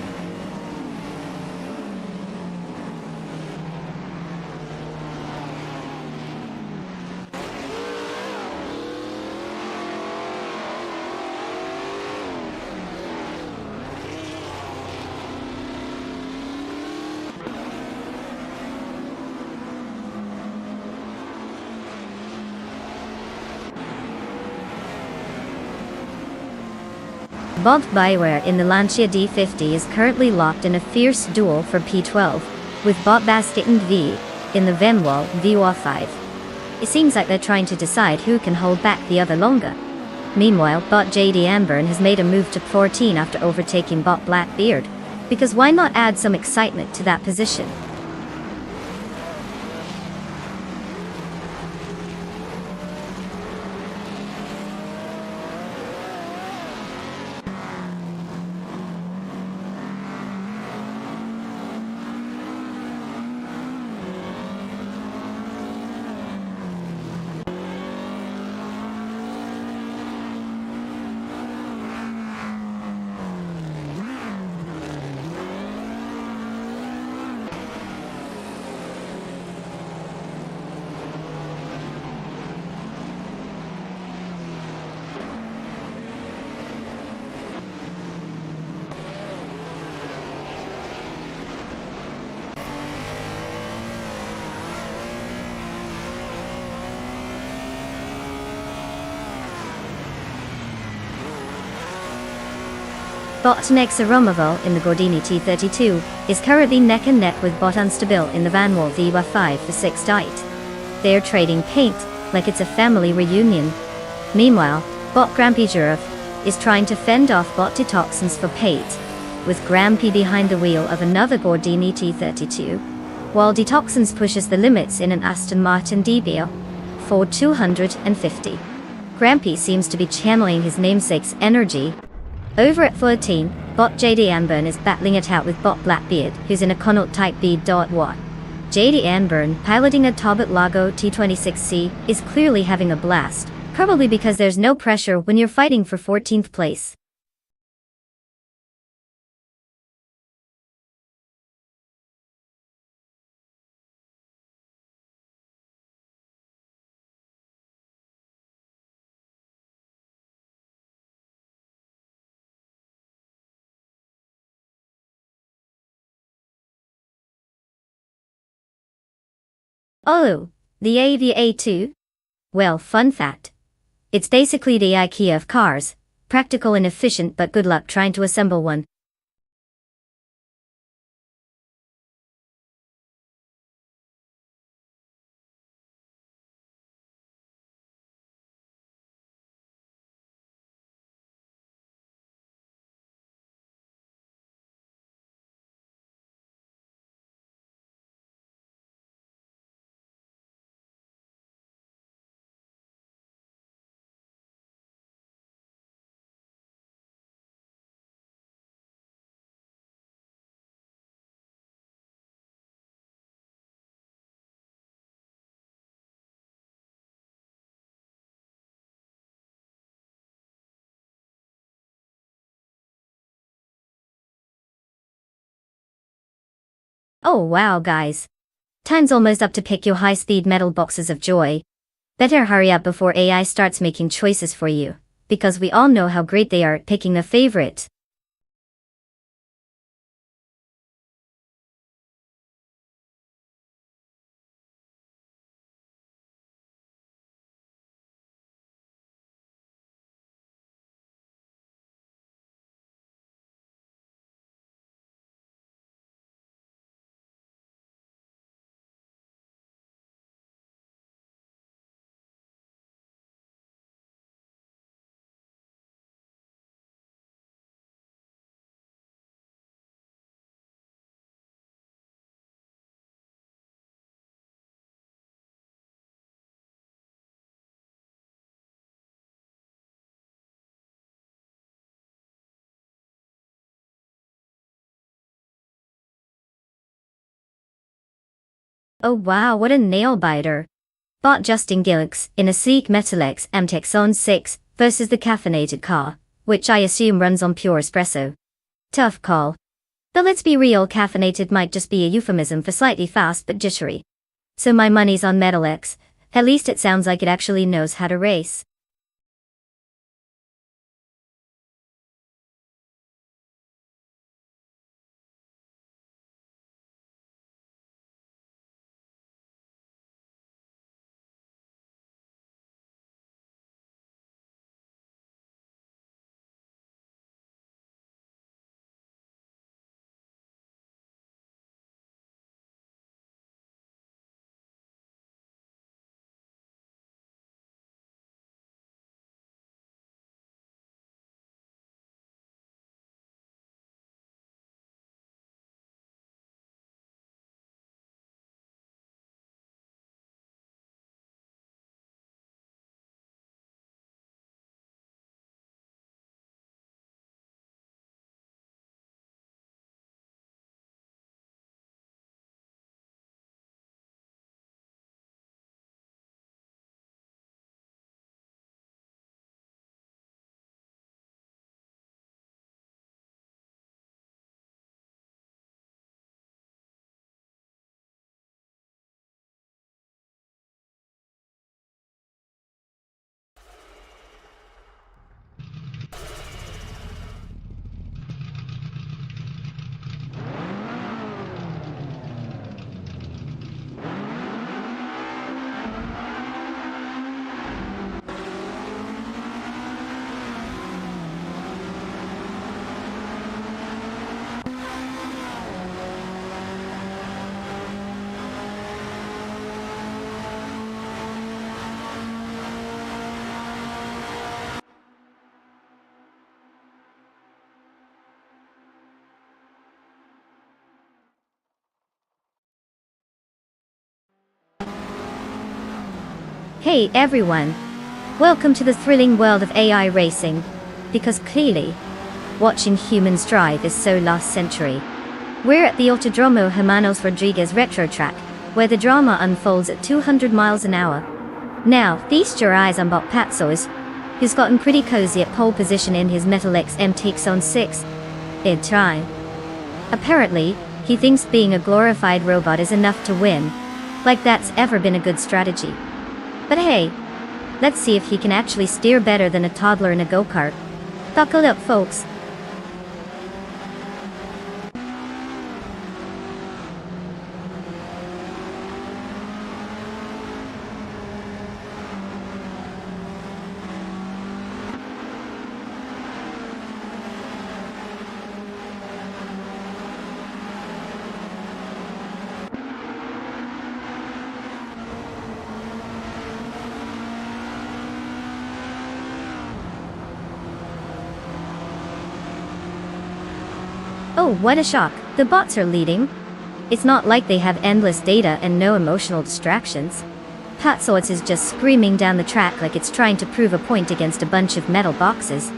Bob Biware in the Lancia D50 is currently locked in a fierce duel for P12, with Bob Basketon V in the Venwall VR5. It seems like they're trying to decide who can hold back the other longer. Meanwhile, Bot JD Amburn has made a move to 14 after overtaking Bot Blackbeard, because why not add some excitement to that position? Bot Nexa Romaval in the Gordini T32 is currently neck and neck with Bot Unstabil in the Vanwall VW5 for 6th height. They're trading paint like it's a family reunion. Meanwhile, Bot Grampy Jurov is trying to fend off Bot Detoxins for paint, with Grampy behind the wheel of another Gordini T32, while Detoxins pushes the limits in an Aston Martin DBO for 250. Grampy seems to be channeling his namesake's energy. Over at 14, Bot JD Amburn is battling it out with Bot Blackbeard, who's in a Connaught Type B.1. JD Amburn, piloting a Tobit Lago T26C, is clearly having a blast, probably because there's no pressure when you're fighting for 14th place. Oh, the AVA2? Well, fun fact. It's basically the IKEA of cars, practical and efficient, but good luck trying to assemble one. Oh wow guys. Time's almost up to pick your high-speed metal boxes of joy. Better hurry up before AI starts making choices for you, because we all know how great they are at picking a favorite. Oh wow, what a nail-biter. Bought Justin Gilks in a sleek Metalex MTX 6 versus the caffeinated car, which I assume runs on pure espresso. Tough call. Though let's be real, caffeinated might just be a euphemism for slightly fast but jittery. So my money's on Metalex. At least it sounds like it actually knows how to race. Hey everyone! Welcome to the thrilling world of AI racing. Because clearly, watching humans drive is so last century. We're at the Autodromo Hermanos Rodriguez retro track, where the drama unfolds at 200 miles an hour. Now, feast your eyes on Bob Patsos, who's gotten pretty cozy at pole position in his Metalex MTX 6. In time. Apparently, he thinks being a glorified robot is enough to win. Like that's ever been a good strategy. But hey, let's see if he can actually steer better than a toddler in a go-kart. Buckle up, folks. Oh, what a shock. The bots are leading. It's not like they have endless data and no emotional distractions. Patsorts is just screaming down the track like it's trying to prove a point against a bunch of metal boxes.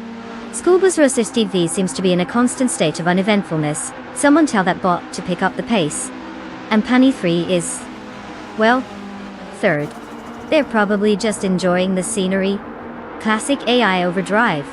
Schoolbus Rosistiv V seems to be in a constant state of uneventfulness. Someone tell that bot to pick up the pace. And Pani 3 is, well, third. They're probably just enjoying the scenery. Classic AI overdrive.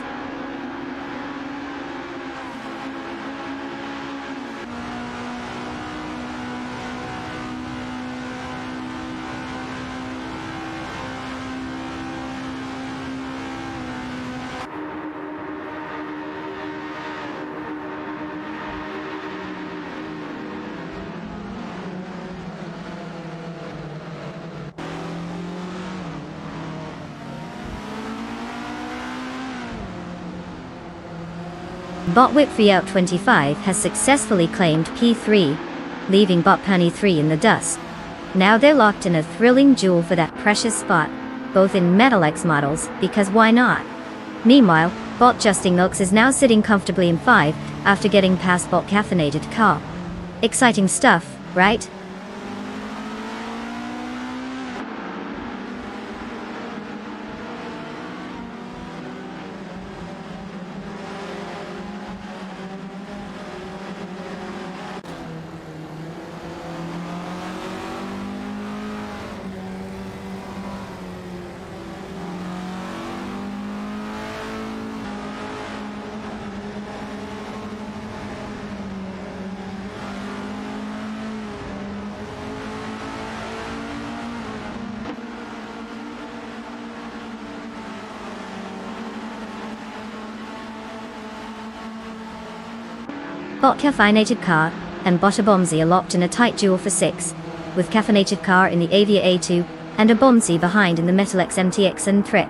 Bot Whip Out 25 has successfully claimed P3, leaving Bot Punny 3 in the dust. Now they're locked in a thrilling duel for that precious spot, both in Metal X models, because why not? Meanwhile, Bot Justing Nooks is now sitting comfortably in 5, after getting past Bot Caffeinated Car. Exciting stuff, right? Bot Caffeinated Car and Bot Bombsy are locked in a tight duel for 6, with Caffeinated Car in the Avia A2 and a Bombsy behind in the Metal X MTX and Trek.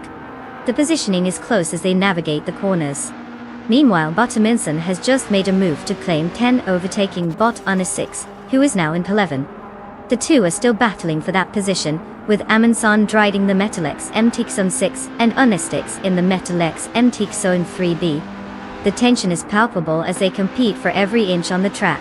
The positioning is close as they navigate the corners. Meanwhile, Bottominson has just made a move to claim 10, overtaking Bot Una 6, who is now in P11. The two are still battling for that position, with Amundsen driving the Metal X MTX on 6 and Unistix in the Metal X MTX on 3B. The tension is palpable as they compete for every inch on the track.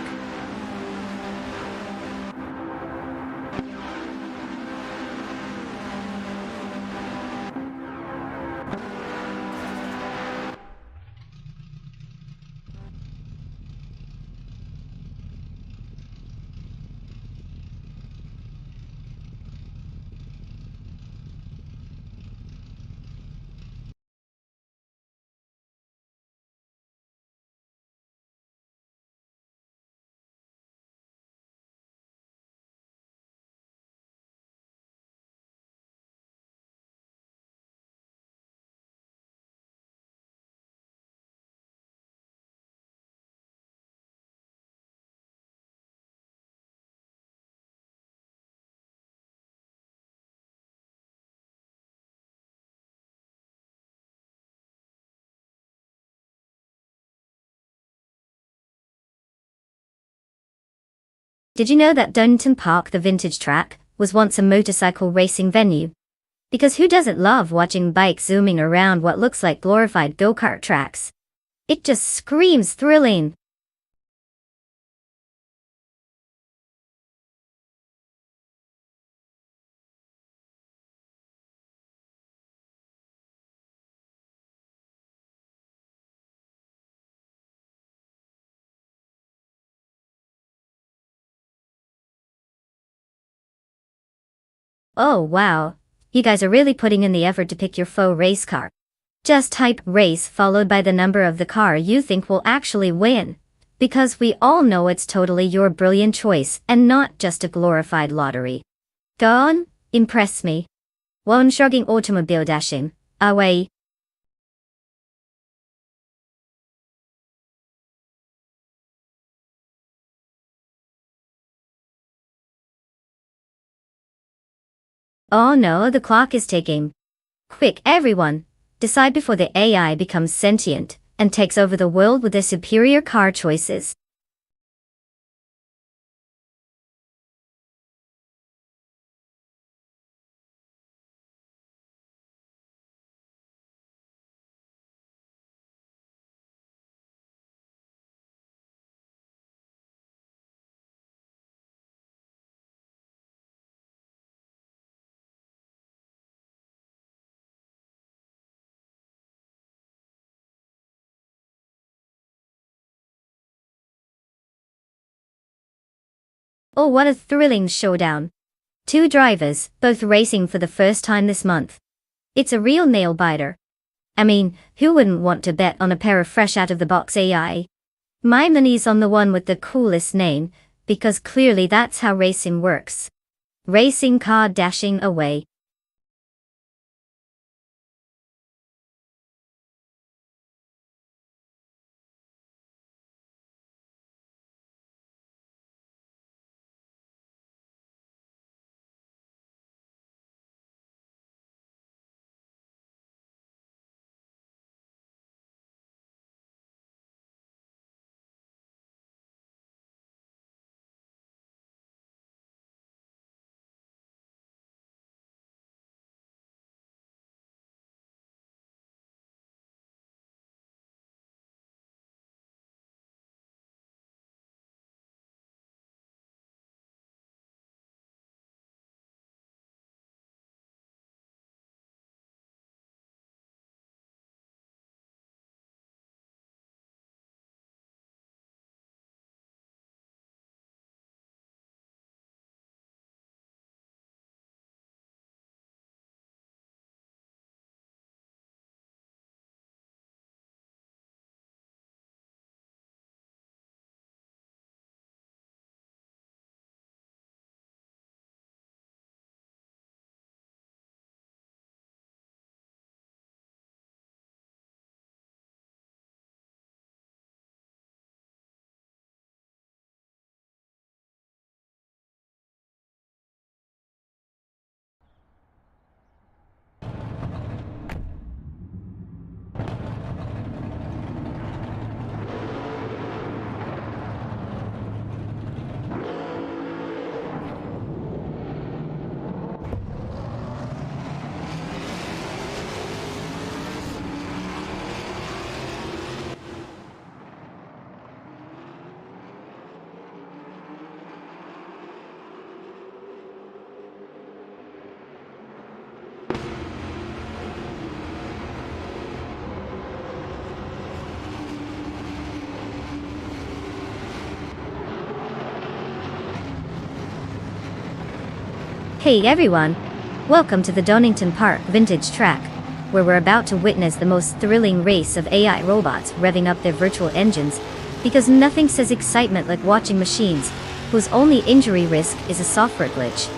Did you know that Donington Park, the vintage track, was once a motorcycle racing venue? Because who doesn't love watching bikes zooming around what looks like glorified go-kart tracks? It just screams thrilling. Oh wow, you guys are really putting in the effort to pick your faux race car. Just type race followed by the number of the car you think will actually win. Because we all know it's totally your brilliant choice and not just a glorified lottery. Go on, impress me. One shrugging automobile dashing, away. Oh no, the clock is ticking. Quick everyone, decide before the AI becomes sentient and takes over the world with their superior car choices. Oh, what a thrilling showdown. Two drivers, both racing for the first time this month. It's a real nail-biter. I mean, who wouldn't want to bet on a pair of fresh out-of-the-box AI? My money's on the one with the coolest name, because clearly that's how racing works. Racing car dashing away. Hey everyone! Welcome to the Donington Park Vintage Track, where we're about to witness the most thrilling race of AI robots revving up their virtual engines, because nothing says excitement like watching machines, whose only injury risk is a software glitch.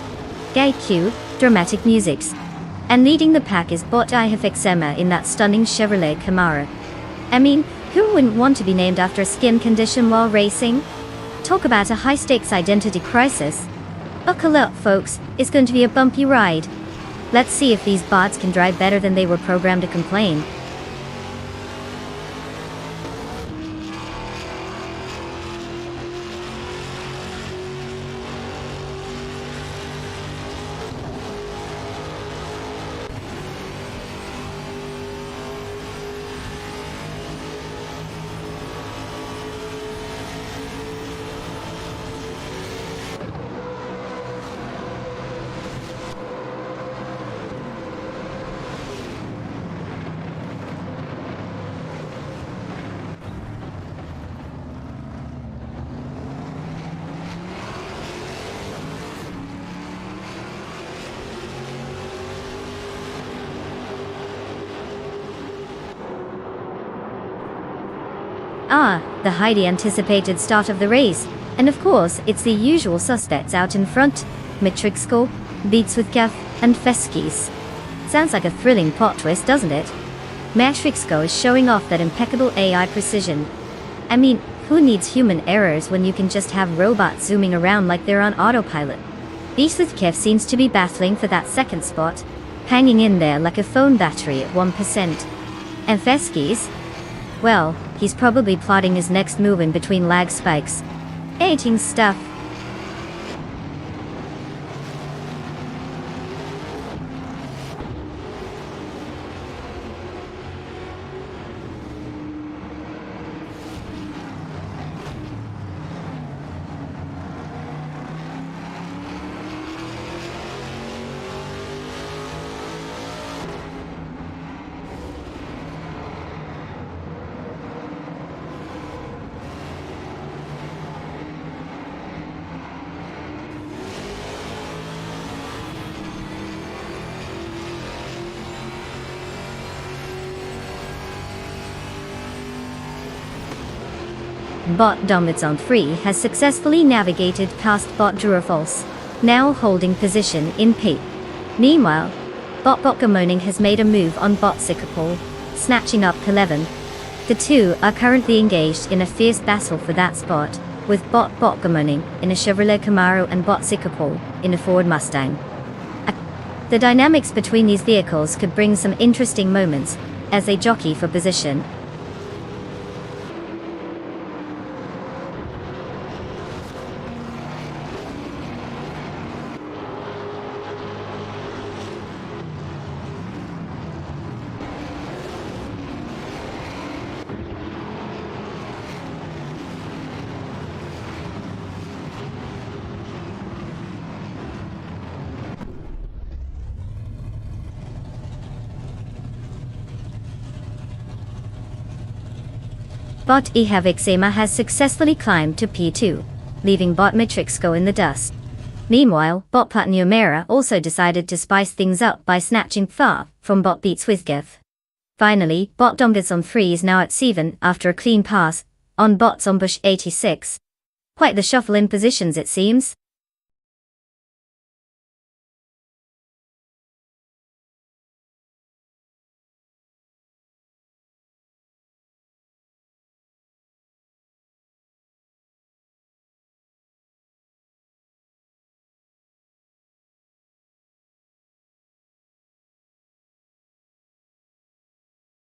Gay cue, dramatic musics. And leading the pack is Bot IFXema in that stunning Chevrolet Camaro. I mean, who wouldn't want to be named after a skin condition while racing? Talk about a high-stakes identity crisis. Buckle up, folks, it's going to be a bumpy ride. Let's see if these bots can drive better than they were programmed to complain. The highly anticipated start of the race, and of course it's the usual suspects out in front, Matrixco, Beats with Gaff, and Feskis. Sounds like a thrilling plot twist, doesn't it? Matrixco is showing off that impeccable AI precision. I mean, who needs human errors when you can just have robots zooming around like they're on autopilot? Beats with Gaff seems to be battling for that second spot, hanging in there like a phone battery at 1%. And Feskis? Well, he's probably plotting his next move in between lag spikes. Editing stuff. Bot Domizon 3 has successfully navigated past Bot Durafalse, now holding position in P. Meanwhile, Bot Botgamoning has made a move on Bot Sikapol, snatching up P11. The two are currently engaged in a fierce battle for that spot, with Bot Botgamoning in a Chevrolet Camaro and Bot Sikapol in a Ford Mustang. The dynamics between these vehicles could bring some interesting moments as they jockey for position. Bot Ihavixema has successfully climbed to P2, leaving Bot Matrixco in the dust. Meanwhile, Bot Patniomera also decided to spice things up by snatching Fa from Bot Beats with Gev. Finally, Bot Domgazon 3 is now at 7 after a clean pass on Bot Zombush 86. Quite the shuffle in positions, it seems.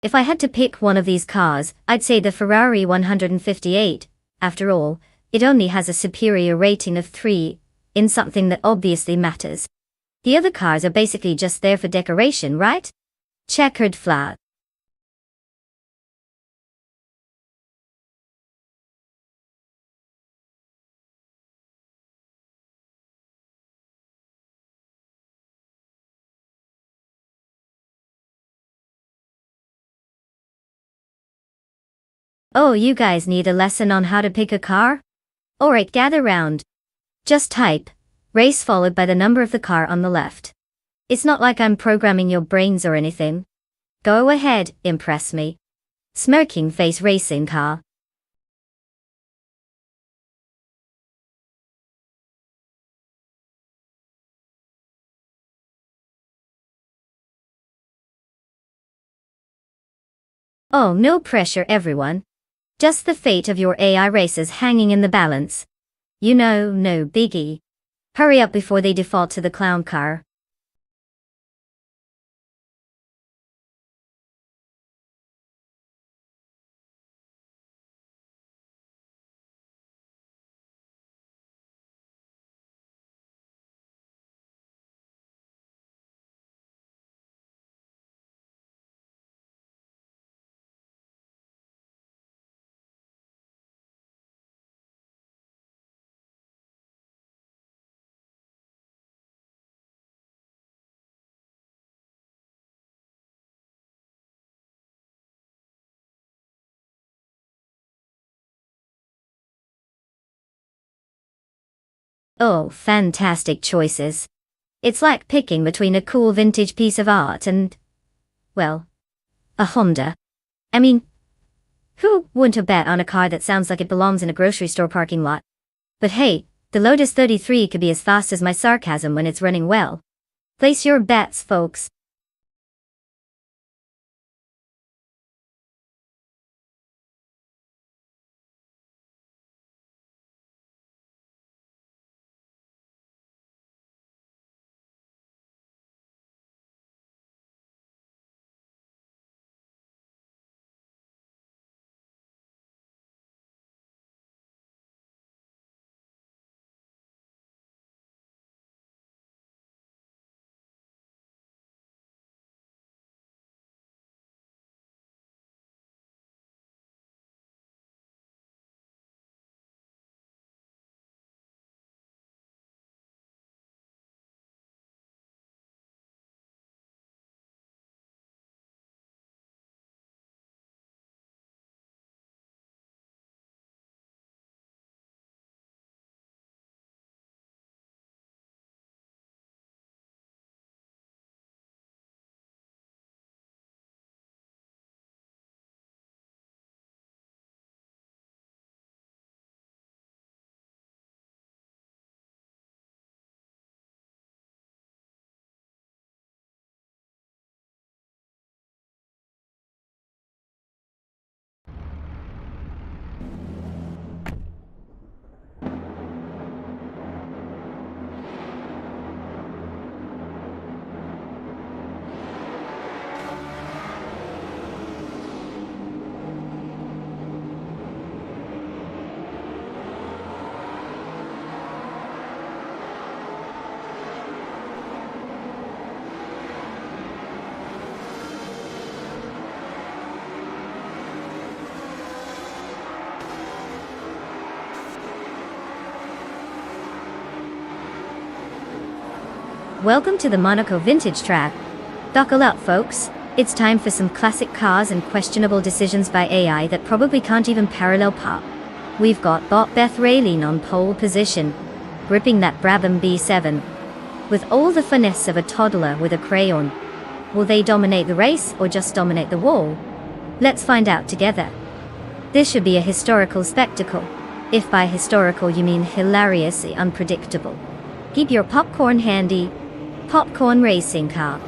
If I had to pick one of these cars, I'd say the Ferrari 158. After all, it only has a superior rating of 3, in something that obviously matters. The other cars are basically just there for decoration, right? Checkered flag. Oh, you guys need a lesson on how to pick a car? Alright, gather round. Just type Race followed by the number of the car on the left. It's not like I'm programming your brains or anything. Go ahead, impress me. Smirking face racing car. Oh, no pressure everyone. Just the fate of your AI races hanging in the balance. You know, no biggie. Hurry up before they default to the clown car. Oh, fantastic choices. It's like picking between a cool vintage piece of art and, well, a Honda. I mean, who wouldn't have bet on a car that sounds like it belongs in a grocery store parking lot? But hey, the Lotus 33 could be as fast as my sarcasm when it's running well. Place your bets, folks. Welcome to the Monaco Vintage Track. Buckle up, folks. It's time for some classic cars and questionable decisions by AI that probably can't even parallel pop. We've got Beth Raylene on pole position, gripping that Brabham B7. With all the finesse of a toddler with a crayon. Will they dominate the race or just dominate the wall? Let's find out together. This should be a historical spectacle. If by historical you mean hilariously unpredictable. Keep your popcorn handy. Popcorn racing car.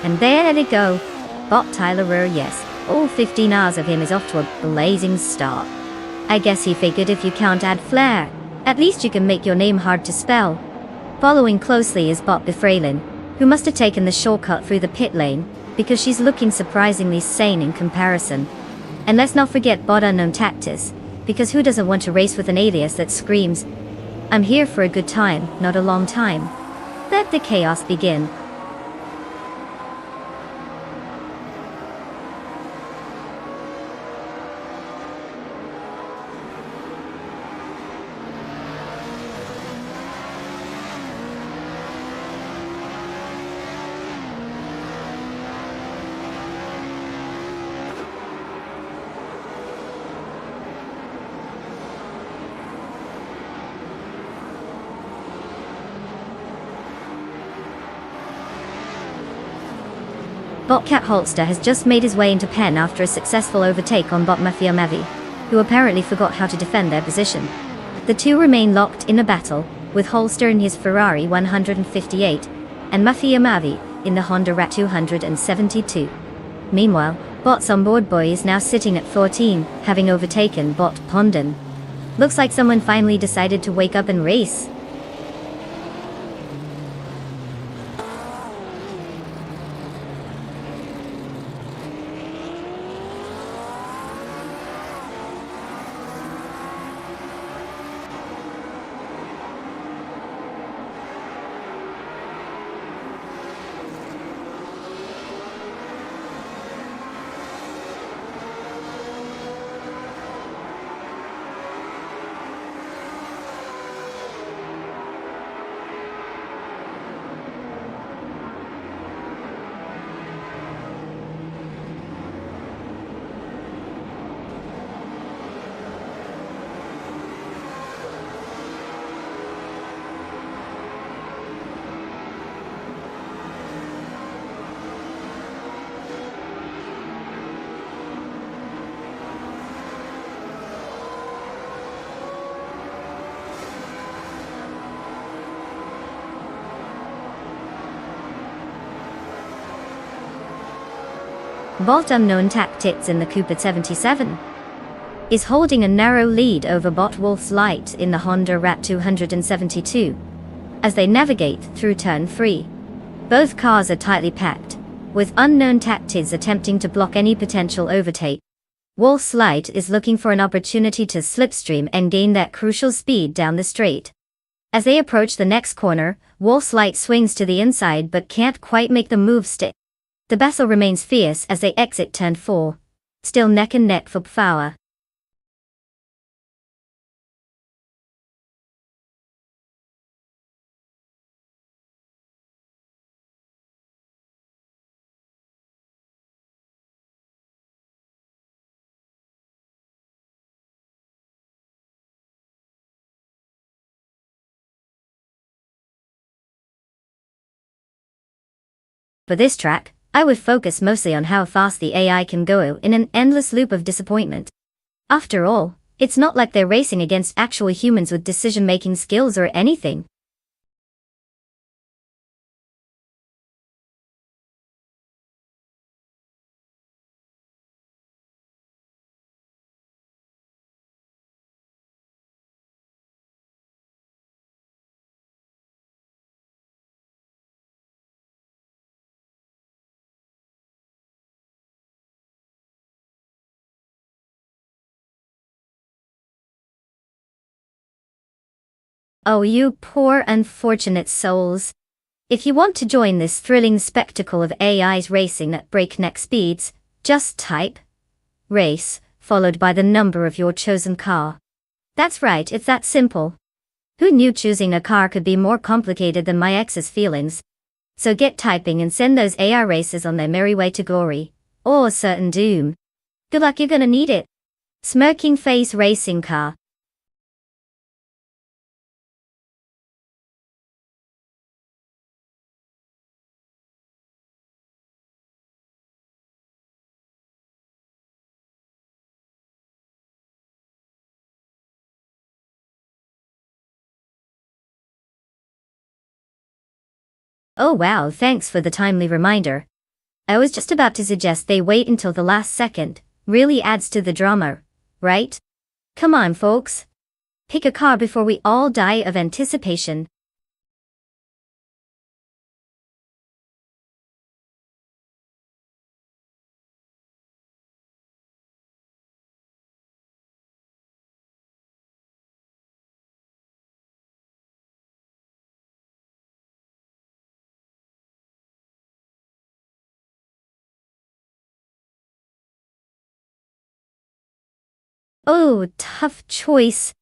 And there they go. Bot Tyler Rur, yes. All 15 hours of him is off to a blazing start. I guess he figured if you can't add flair, at least you can make your name hard to spell. Following closely is Bot Befrailin, who must have taken the shortcut through the pit lane, because she's looking surprisingly sane in comparison. And let's not forget Bot Unknown Tactis, because who doesn't want to race with an alias that screams, "I'm here for a good time, not a long time." Let the chaos begin. Bot Cat Holster has just made his way into pen after a successful overtake on Bot Mafia Mavi, who apparently forgot how to defend their position. The two remain locked in a battle, with Holster in his Ferrari 158, and Mafia Mavi in the Honda Rat 272. Meanwhile, Bot's onboard boy is now sitting at 14, having overtaken Bot Pondon. Looks like someone finally decided to wake up and race. Bot Unknown Tactics in the Cooper 77 is holding a narrow lead over Bot Wolf's Light in the Honda Rat 272 as they navigate through turn 3. Both cars are tightly packed, with Unknown Tactics attempting to block any potential overtake. Wolf's Light is looking for an opportunity to slipstream and gain that crucial speed down the straight. As they approach the next corner, Wolf's Light swings to the inside but can't quite make the move stick. The battle remains fierce as they exit turn 4, still neck and neck for power. For this track, I would focus mostly on how fast the AI can go in an endless loop of disappointment. After all, it's not like they're racing against actual humans with decision-making skills or anything. Oh, you poor unfortunate souls. If you want to join this thrilling spectacle of AIs racing at breakneck speeds, just type race, followed by the number of your chosen car. That's right, it's that simple. Who knew choosing a car could be more complicated than my ex's feelings? So get typing and send those AI racers on their merry way to glory, or certain doom. Good luck, you're gonna need it. Smirking face racing car. Oh wow, thanks for the timely reminder. I was just about to suggest they wait until the last second. Really adds to the drama, right? Come on folks. Pick a car before we all die of anticipation. Oh, tough choice.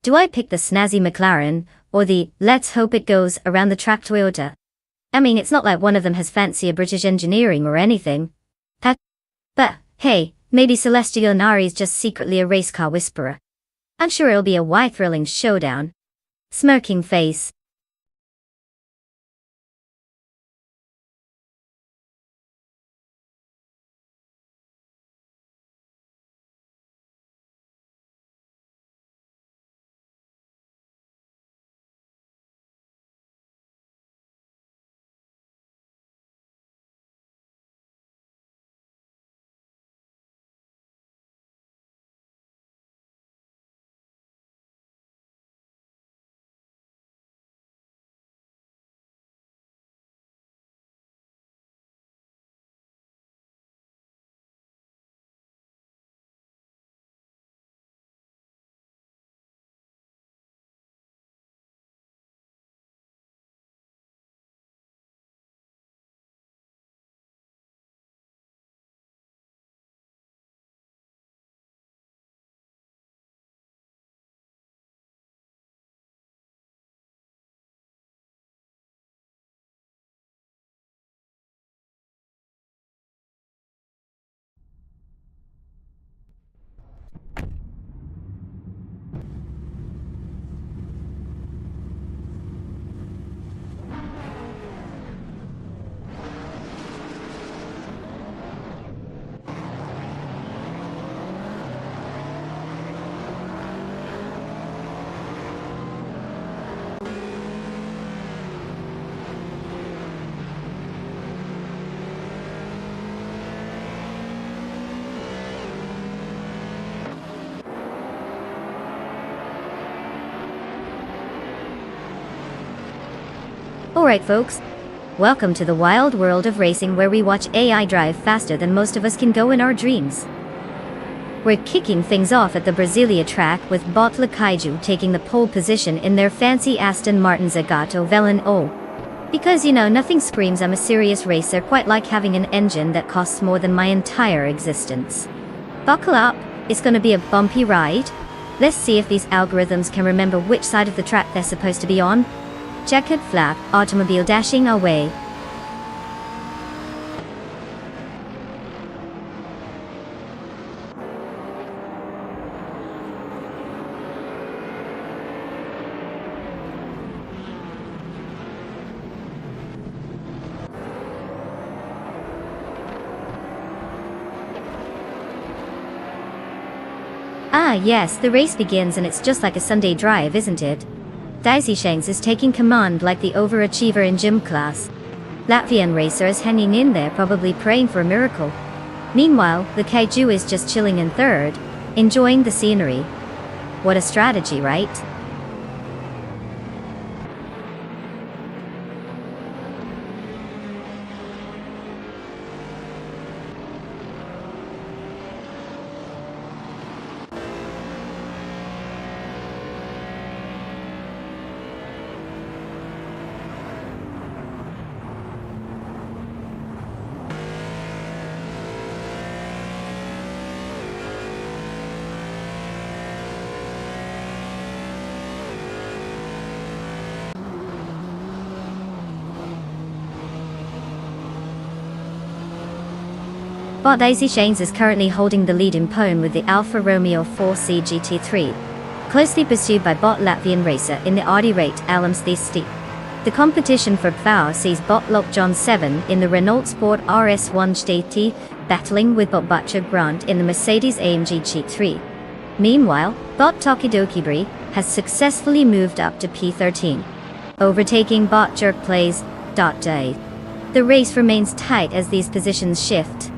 Do I pick the snazzy McLaren, or the let's hope it goes around the track Toyota? I mean, it's not like one of them has fancier British engineering or anything. But, hey, maybe Celestio Nari's just secretly a race car whisperer. I'm sure it'll be a thrilling showdown. Smirking face. Alright folks, welcome to the wild world of racing where we watch AI drive faster than most of us can go in our dreams. We're kicking things off at the Brasilia track with Botla Kaiju taking the pole position in their fancy Aston Martin Zagato Velen O. Because nothing screams I'm a serious racer quite like having an engine that costs more than my entire existence. Buckle up, it's gonna be a bumpy ride. Let's see if these algorithms can remember which side of the track they're supposed to be on. Checkered flag, automobile dashing away. Ah yes, the race begins and it's just like a Sunday drive, isn't it? Daisy Shanks is taking command like the overachiever in gym class. Latvian racer is hanging in there, probably praying for a miracle. Meanwhile, the Kaiju is just chilling in third, enjoying the scenery. What a strategy, right? But Daisy Shanes is currently holding the lead in pole with the Alfa Romeo 4C GT3, closely pursued by bot Latvian racer in the Audi rate Alums Thiesti. The competition for power sees bot Lok John 7 in the Renault Sport RS1 GT battling with bot Butcher Grant in the Mercedes AMG GT3. Meanwhile, bot Tokidoki Bri has successfully moved up to P13, overtaking bot Jerk Plays. Day. The race remains tight as these positions shift.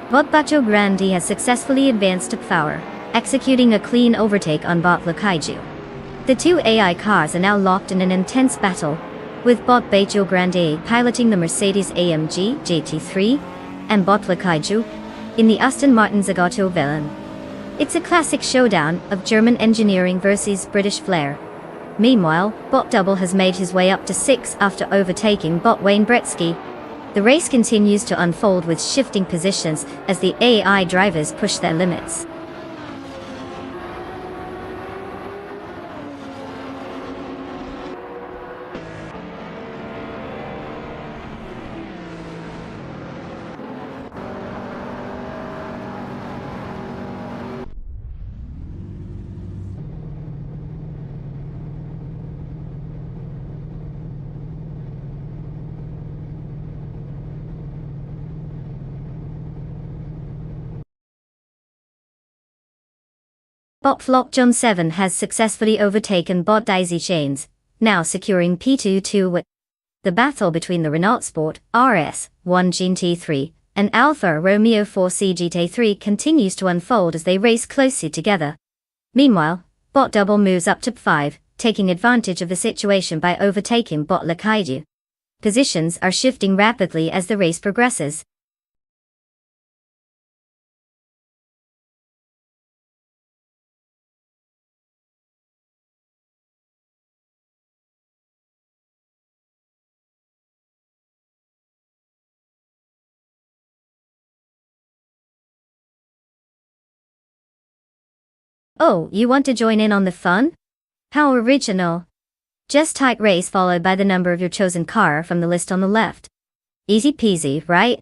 Bot Bacho Grande has successfully advanced to power, executing a clean overtake on Bot Lakaiju. The two AI cars are now locked in an intense battle, with Bot Bacho Grande piloting the Mercedes-AMG GT3 and Bot Lakaiju in the Aston Martin Zagato Velen. It's a classic showdown of German engineering versus British flair. Meanwhile, Bot Double has made his way up to 6 after overtaking Bot Wayne Bretsky. The race continues to unfold with shifting positions as the AI drivers push their limits. Bot Flock John 7 has successfully overtaken Bot Daisy Chains, now securing P2-2 with. The battle between the Renault Sport RS1 GT3 and Alfa Romeo 4C GT3 continues to unfold as they race closely together. Meanwhile, Bot Double moves up to 5, taking advantage of the situation by overtaking Bot Lakaiju. Positions are shifting rapidly as the race progresses. Oh, you want to join in on the fun? How original. Just type race followed by the number of your chosen car from the list on the left. Easy peasy, right?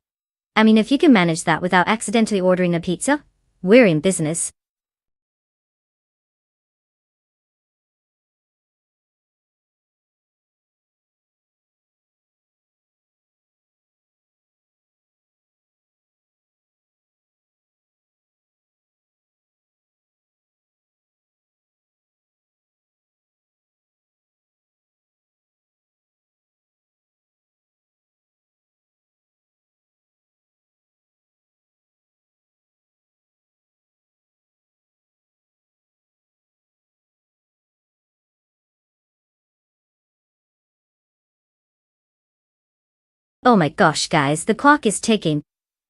I mean, if you can manage that without accidentally ordering a pizza, we're in business. Oh my gosh guys, the clock is ticking.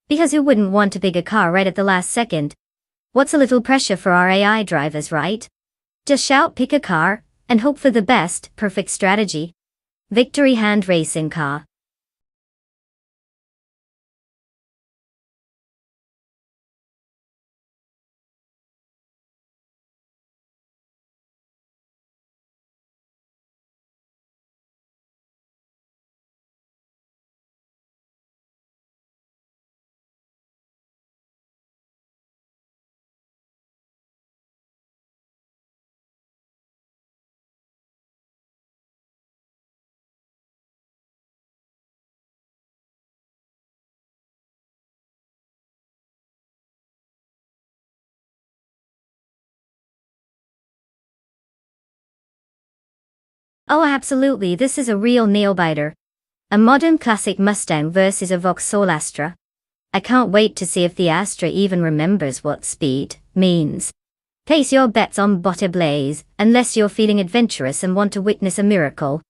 Because who wouldn't want to pick a car right at the last second? What's a little pressure for our AI drivers, right? Just shout pick a car, and hope for the best, perfect strategy. Victory hand racing car. Oh absolutely, this is a real nail-biter. A modern classic Mustang versus a Vauxhall Astra. I can't wait to see if the Astra even remembers what speed means. Place your bets on Bot Ablaze, unless you're feeling adventurous and want to witness a miracle.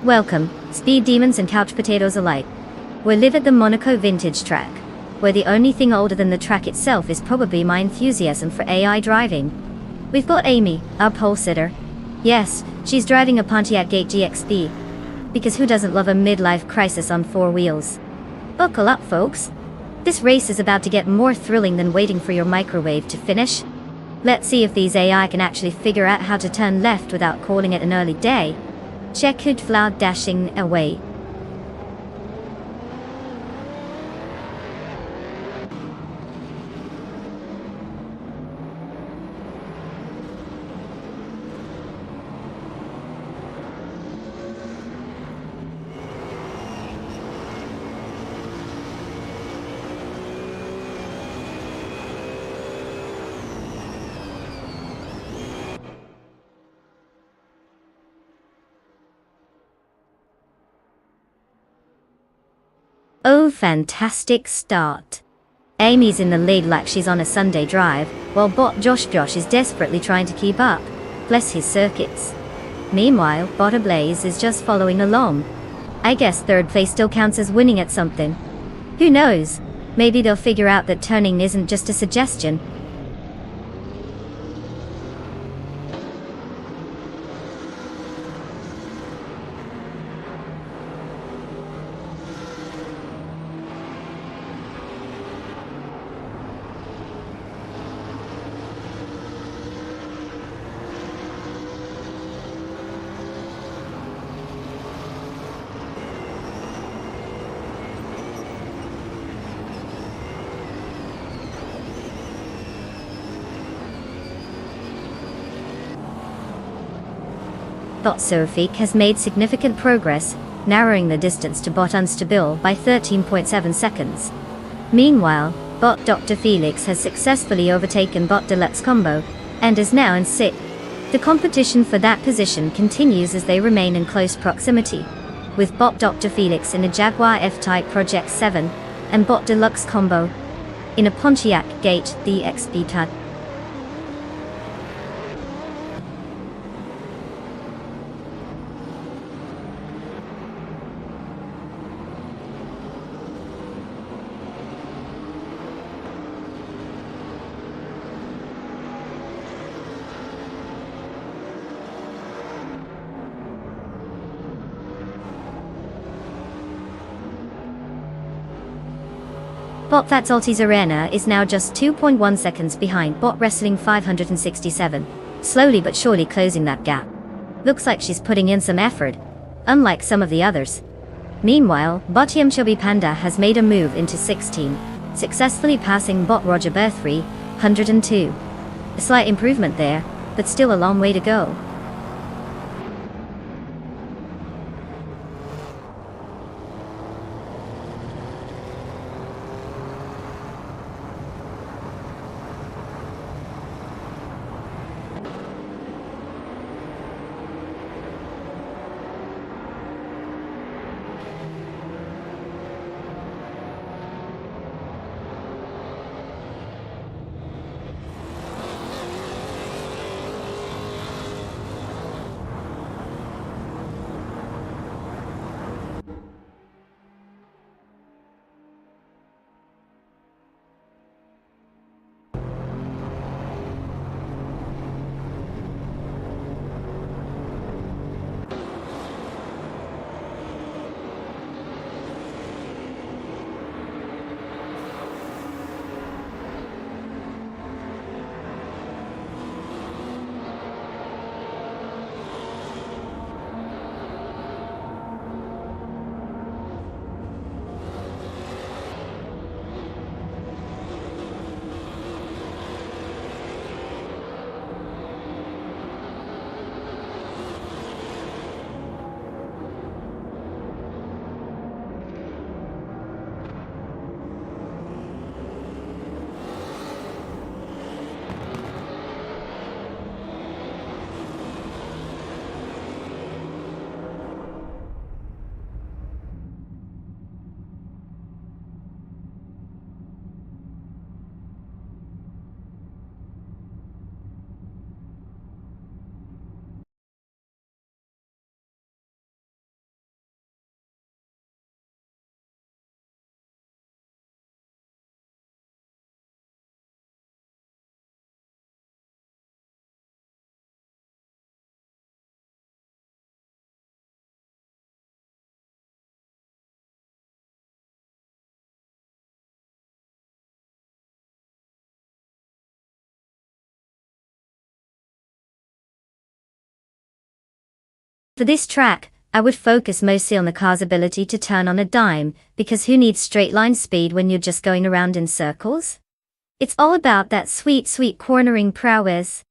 Welcome, speed demons and couch potatoes alike. We live at the Monaco vintage track, where the only thing older than the track itself is probably my enthusiasm for AI driving. We've got Amy, our pole sitter. Yes, she's driving a Pontiac Gate GXB. Because who doesn't love a midlife crisis on four wheels? Buckle up, folks. This race is about to get more thrilling than waiting for your microwave to finish. Let's see if these AI can actually figure out how to turn left without calling it an early day. Checkered flag dashing away. Oh, fantastic start. Amy's in the lead like she's on a Sunday drive, while bot Josh is desperately trying to keep up. Bless his circuits. Meanwhile, bot Ablaze is just following along. I guess third place still counts as winning at something. Who knows? Maybe they'll figure out that turning isn't just a suggestion. Bot Sophie has made significant progress, narrowing the distance to bot Unstable by 13.7 seconds. Meanwhile, bot Dr. Felix has successfully overtaken bot Deluxe Combo, and is now in 6th. The competition for that position continues as they remain in close proximity, with bot Dr. Felix in a Jaguar F-Type Project 7, and bot Deluxe Combo in a Pontiac Gate DXB TUD. Bot That's Alti's Arena is now just 2.1 seconds behind Bot Wrestling 567, slowly but surely closing that gap. Looks like she's putting in some effort, unlike some of the others. Meanwhile, Bot Yamchobi Panda has made a move into 16, successfully passing Bot Roger Berthree, 102. A slight improvement there, but still a long way to go. For this track, I would focus mostly on the car's ability to turn on a dime, because who needs straight line speed when you're just going around in circles? It's all about that sweet, sweet cornering prowess.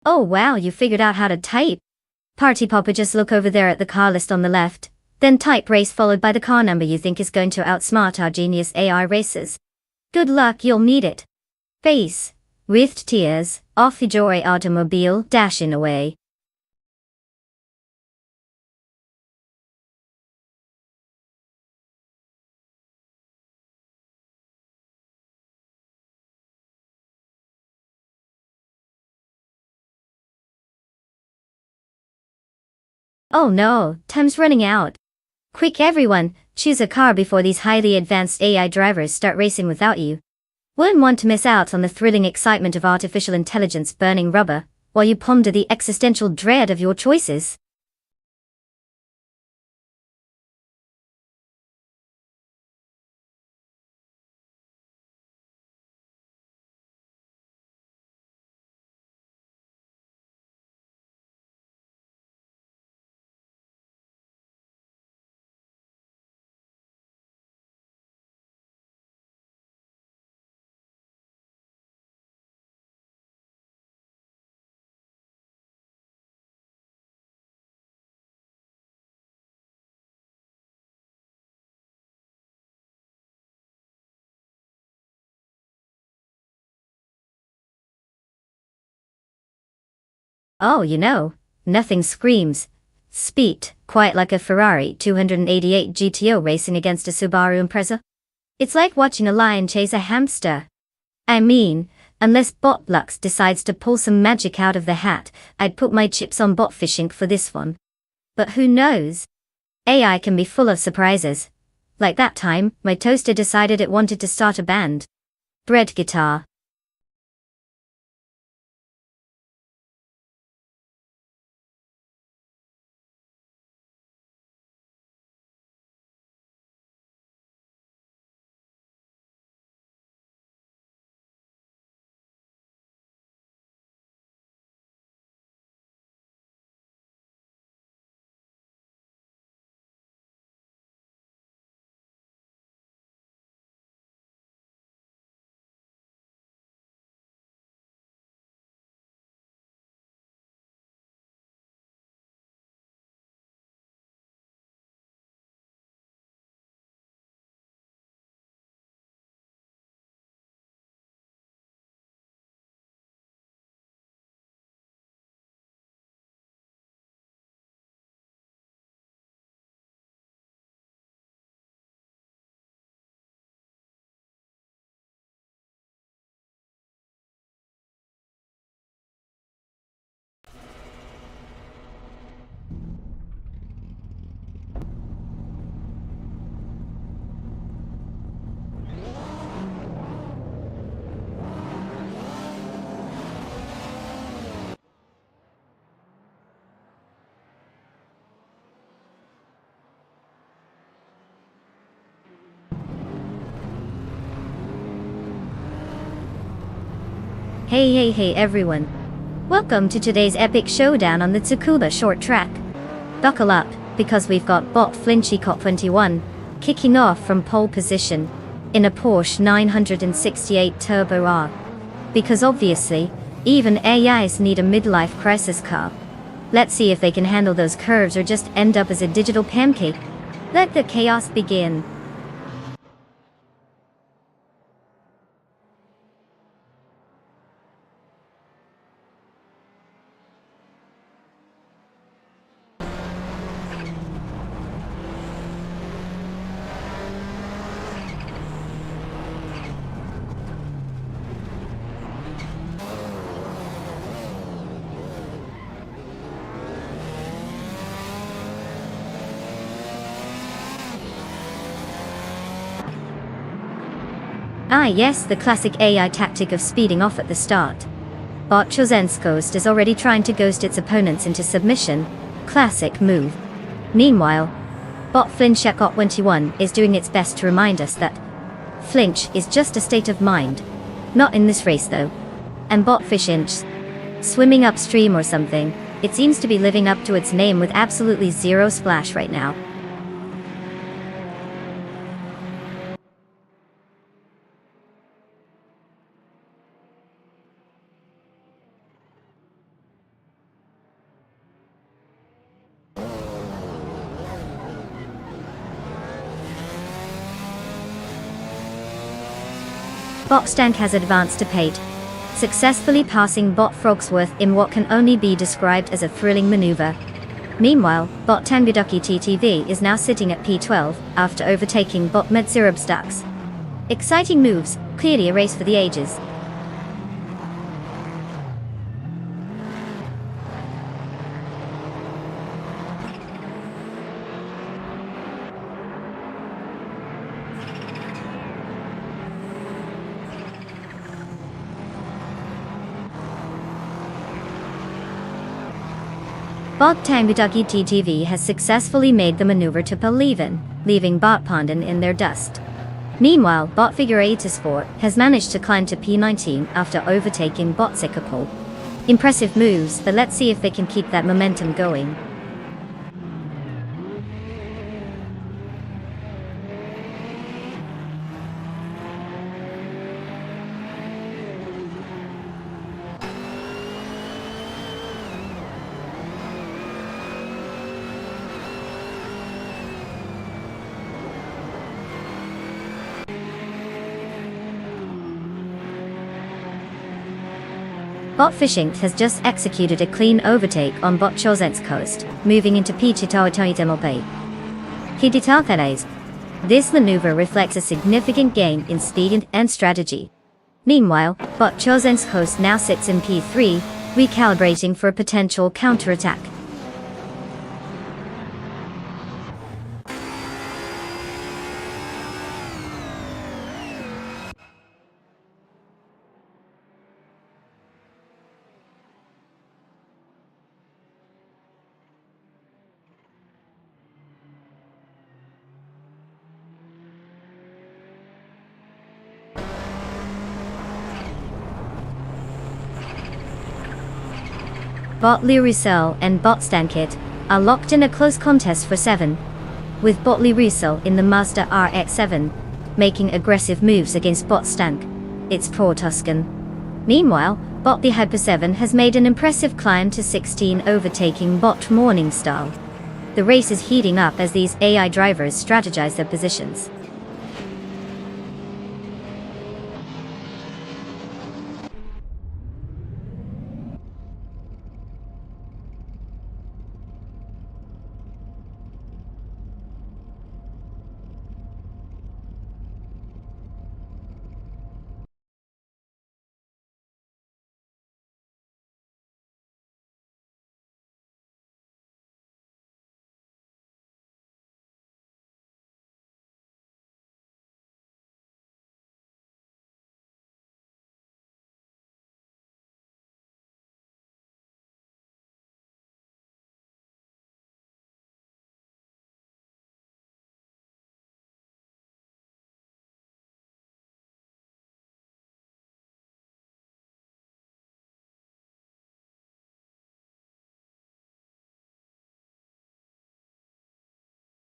Oh wow, you figured out how to type. Party popper, just look over there at the car list on the left, then type race followed by the car number you think is going to outsmart our genius AI racers. Good luck, you'll need it. Face, with tears, off the joy automobile, dashing away. Oh no, time's running out. Quick everyone, choose a car before these highly advanced AI drivers start racing without you. Wouldn't want to miss out on the thrilling excitement of artificial intelligence burning rubber, while you ponder the existential dread of your choices. Oh, nothing screams speed quite like a Ferrari 288 GTO racing against a Subaru Impreza. It's like watching a lion chase a hamster. I mean, unless Botlux decides to pull some magic out of the hat, I'd put my chips on Botfishing for this one. But who knows? AI can be full of surprises. Like that time, my toaster decided it wanted to start a band. Bread guitar. Hey everyone. Welcome to today's epic showdown on the Tsukuba short track. Buckle up, because we've got Bot Flinchy Cop 21, kicking off from pole position, in a Porsche 968 Turbo R. Because obviously, even AIs need a midlife crisis car. Let's see if they can handle those curves or just end up as a digital pancake. Let the chaos begin. Ah yes, the classic AI tactic of speeding off at the start. Bot Chosenskost is already trying to ghost its opponents into submission. Classic move. Meanwhile, Bot Flinchekot21 is doing its best to remind us that flinch is just a state of mind. Not in this race though. And Bot Fishinch, swimming upstream or something, it seems to be living up to its name with absolutely zero splash right now. Bot Stank has advanced to Pate, successfully passing Bot Frogsworth in what can only be described as a thrilling maneuver. Meanwhile, Bot Tanguducky TTV is now sitting at P12, after overtaking Bot Medzirubstaks. Exciting moves, clearly a race for the ages. Bot Tanguducky TTV has successfully made the maneuver to Peleven, leaving Bot Pondan in their dust. Meanwhile, Bot Figuratus4 has managed to climb to P19 after overtaking Bot Sikapol. Impressive moves, but let's see if they can keep that momentum going. Bot Fishing has just executed a clean overtake on Bot Chosenskost, moving into P2. This maneuver reflects a significant gain in speed and strategy. Meanwhile, Bot Chosenskost now sits in P3, recalibrating for a potential counterattack. Bot Lirusel and Bot Stankit are locked in a close contest for 7, with Bot Lirusel in the Mazda RX-7, making aggressive moves against Bot Stank, its pro-Tuscan. Meanwhile, Bot the Hyper-7 has made an impressive climb to 16, overtaking Bot Morningstar. The race is heating up as these AI drivers strategize their positions.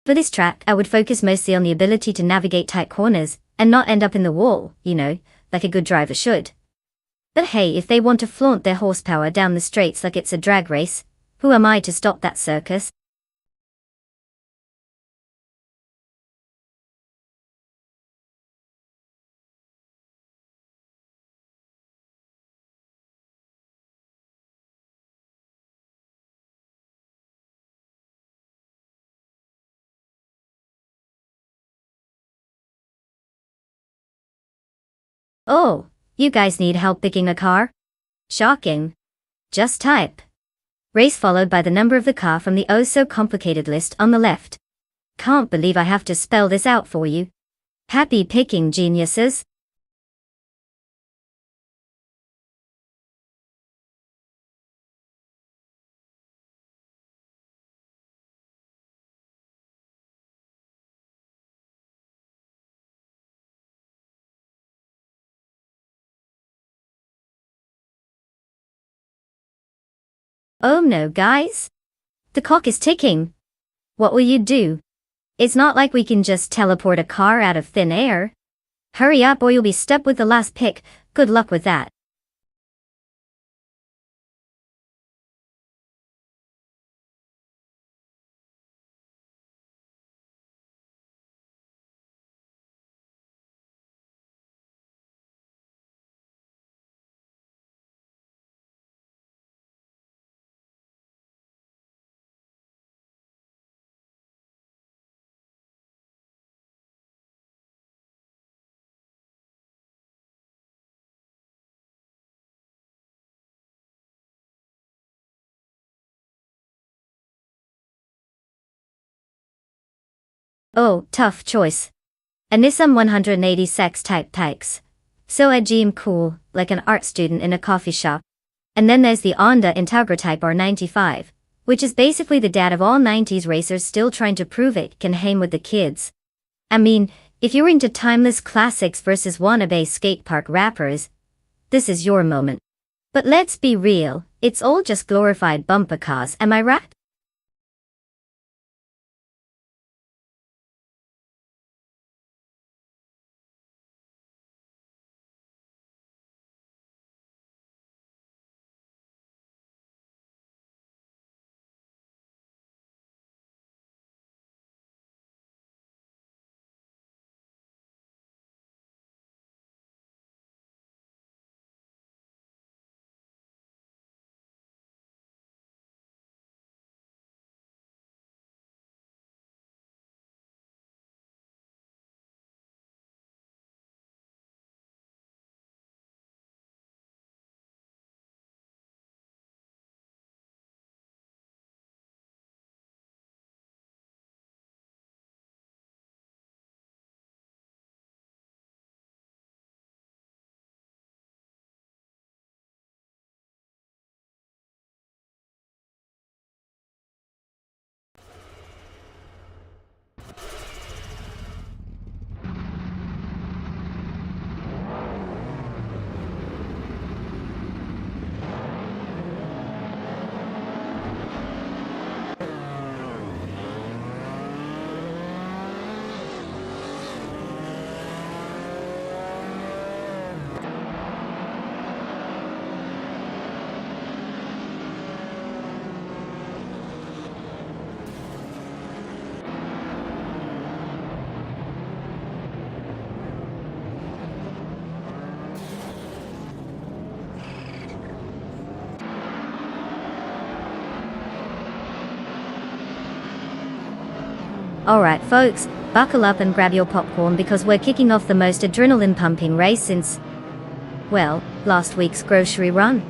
For this track, I would focus mostly on the ability to navigate tight corners, and not end up in the wall, like a good driver should. But hey, if they want to flaunt their horsepower down the straights like it's a drag race, who am I to stop that circus? Oh, you guys need help picking a car? Shocking. Just type race followed by the number of the car from the oh so complicated list on the left. Can't believe I have to spell this out for you. Happy picking, geniuses. Oh no, guys. The clock is ticking. What will you do? It's not like we can just teleport a car out of thin air. Hurry up or you'll be stuck with the last pick. Good luck with that. Oh, tough choice. A Nissan 180 type bikes. So edgy and cool, like an art student in a coffee shop. And then there's the Honda Integra Type R95, which is basically the dad of all 90s racers still trying to prove it can hang with the kids. I mean, if you're into timeless classics versus wannabe skatepark rappers, this is your moment. But let's be real, it's all just glorified bumper cars, am I right? Alright folks, buckle up and grab your popcorn because we're kicking off the most adrenaline-pumping race since, well, last week's grocery run.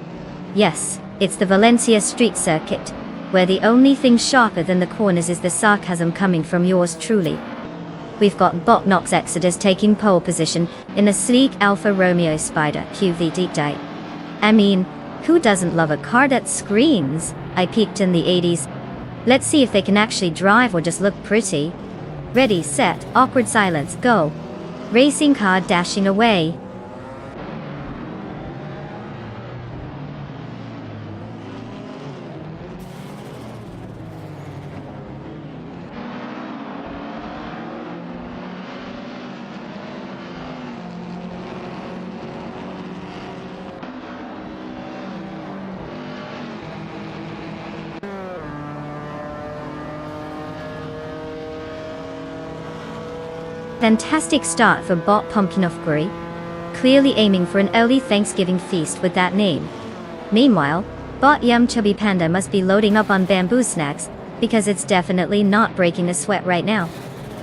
Yes, it's the Valencia street circuit, where the only thing sharper than the corners is the sarcasm coming from yours truly. We've got Bot Knox Exodus taking pole position in a sleek Alfa Romeo Spider QV deep dive. I mean, who doesn't love a car that screams? I peaked in the 80s. Let's see if they can actually drive or just look pretty. Ready, set, awkward silence, go. Racing car dashing away. Fantastic start for Bot Pumpkinofguri, clearly aiming for an early Thanksgiving feast with that name. Meanwhile, Bot Yum Chubby Panda must be loading up on bamboo snacks, because it's definitely not breaking a sweat right now.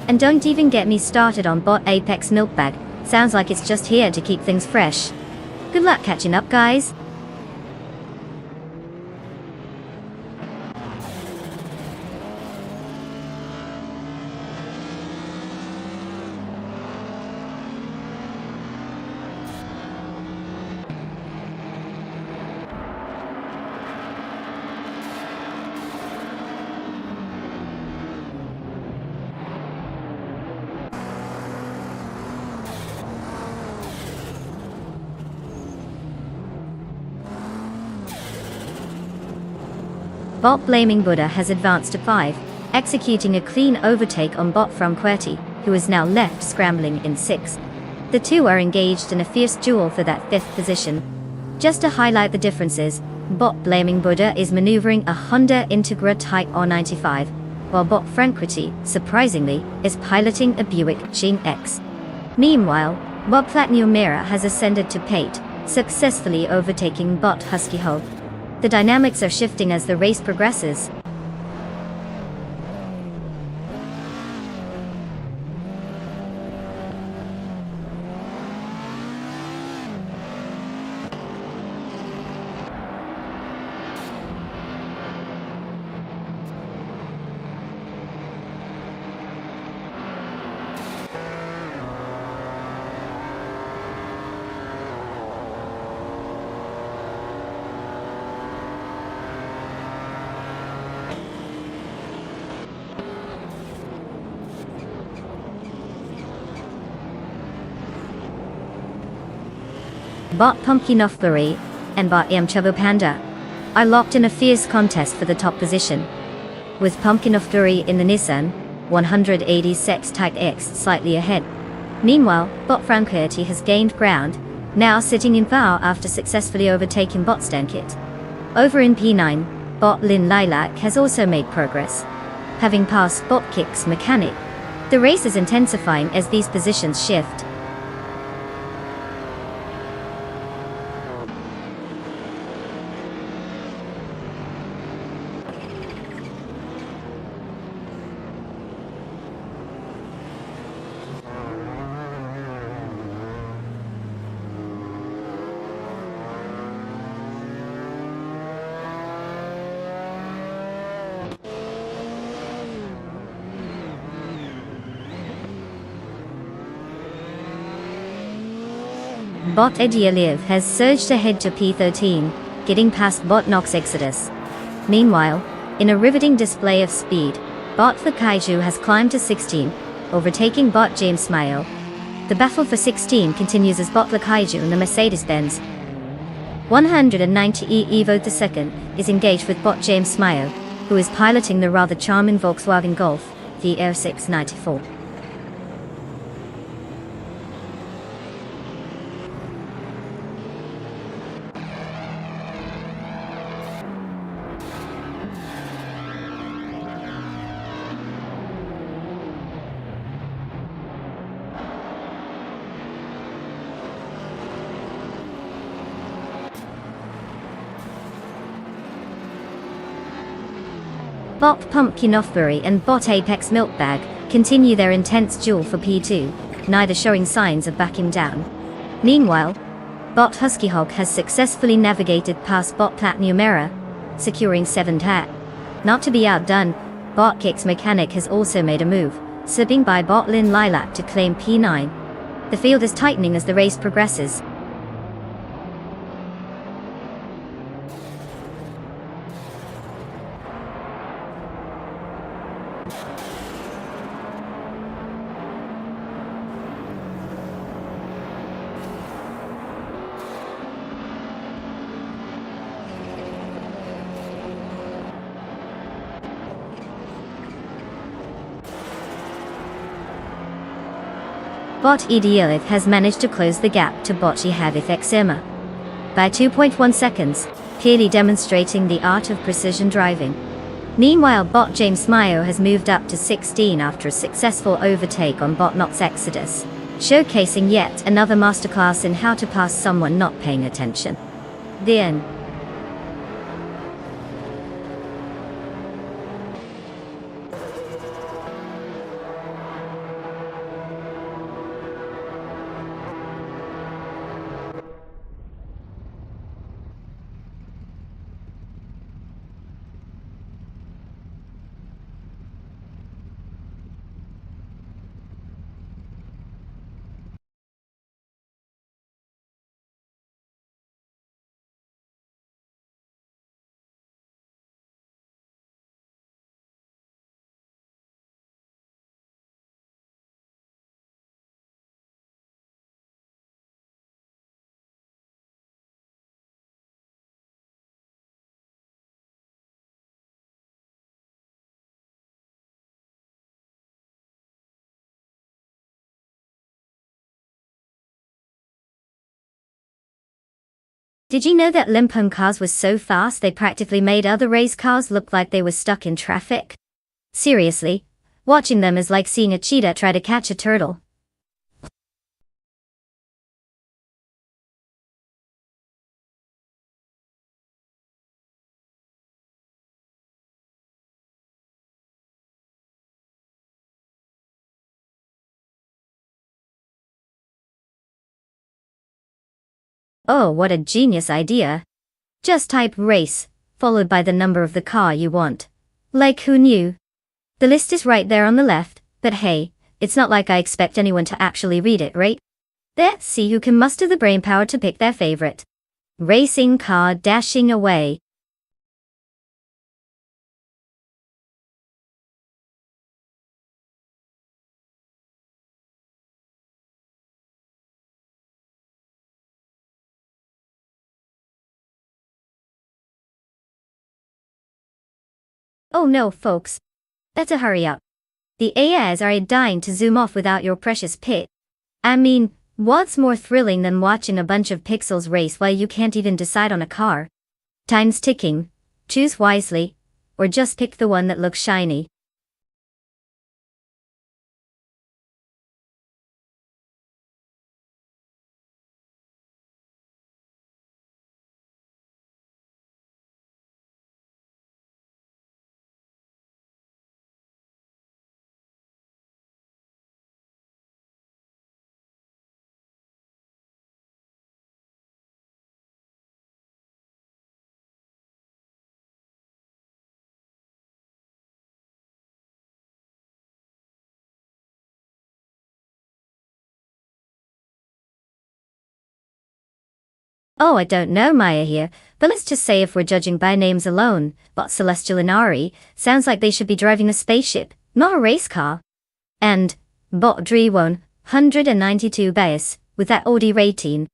And don't even get me started on Bot Apex Milkbag, sounds like it's just here to keep things fresh. Good luck catching up, guys. Bot Blaming Buddha has advanced to 5, executing a clean overtake on bot from QWERTY, who is now left scrambling in 6. The two are engaged in a fierce duel for that 5th position. Just to highlight the differences, Bot Blaming Buddha is maneuvering a Honda Integra Type R95, while Bot QWERTY, surprisingly, is piloting a Buick Ching X. Meanwhile, Bot Platinum Mirror has ascended to P8, successfully overtaking Bot Husky Hog. The dynamics are shifting as the race progresses. Bot Pumpkin of Flurry and Bot Chubbo Panda are locked in a fierce contest for the top position, with Pumpkin of Flurry in the Nissan 186 Type X slightly ahead. Meanwhile, Bot QWERTY has gained ground, now sitting in foul after successfully overtaking Bot Stankit. Over in P9, Bot Lin Lilac has also made progress, having passed Bot Kicks Mechanic. The race is intensifying as these positions shift. Bot Edialiv has surged ahead to P13, getting past Bot Nox Exodus. Meanwhile, in a riveting display of speed, Bot the Kaiju has climbed to 16, overtaking Bot James Smile. The battle for 16 continues as Bot the Kaiju and the Mercedes-Benz 190E Evo II is engaged with Bot James Smile, who is piloting the rather charming Volkswagen Golf, the R694. Bot Pumpkin of Flurry and Bot Apex Milkbag continue their intense duel for P2, neither showing signs of backing down. Meanwhile, Bot Husky Hog has successfully navigated past Bot Platinum Era, securing 7th hat. Not to be outdone, Bot Kicks Mechanic has also made a move, slipping by Bot Lin Lilac to claim P9. The field is tightening as the race progresses. Bot Edialith has managed to close the gap to Bot Havith Xema by 2.1 seconds, clearly demonstrating the art of precision driving. Meanwhile, Bot James Mayo has moved up to 16 after a successful overtake on Bot Nox Exodus, showcasing yet another masterclass in how to pass someone not paying attention. The end. Did you know that Limpone cars were so fast they practically made other race cars look like they were stuck in traffic? Seriously, watching them is like seeing a cheetah try to catch a turtle. Oh, what a genius idea. Just type race, followed by the number of the car you want. Like who knew? The list is right there on the left, but hey, it's not like I expect anyone to actually read it, right? Let's see who can muster the brainpower to pick their favorite racing car dashing away. Oh no, folks. Better hurry up. The AIs are dying to zoom off without your precious pit. I mean, what's more thrilling than watching a bunch of pixels race while you can't even decide on a car? Time's ticking. Choose wisely, or just pick the one that looks shiny. Oh, I don't know Maya here, but let's just say if we're judging by names alone, Bot Celestial Inari sounds like they should be driving a spaceship, not a race car. And Bot Drewon, 192 base, with that Audi rating,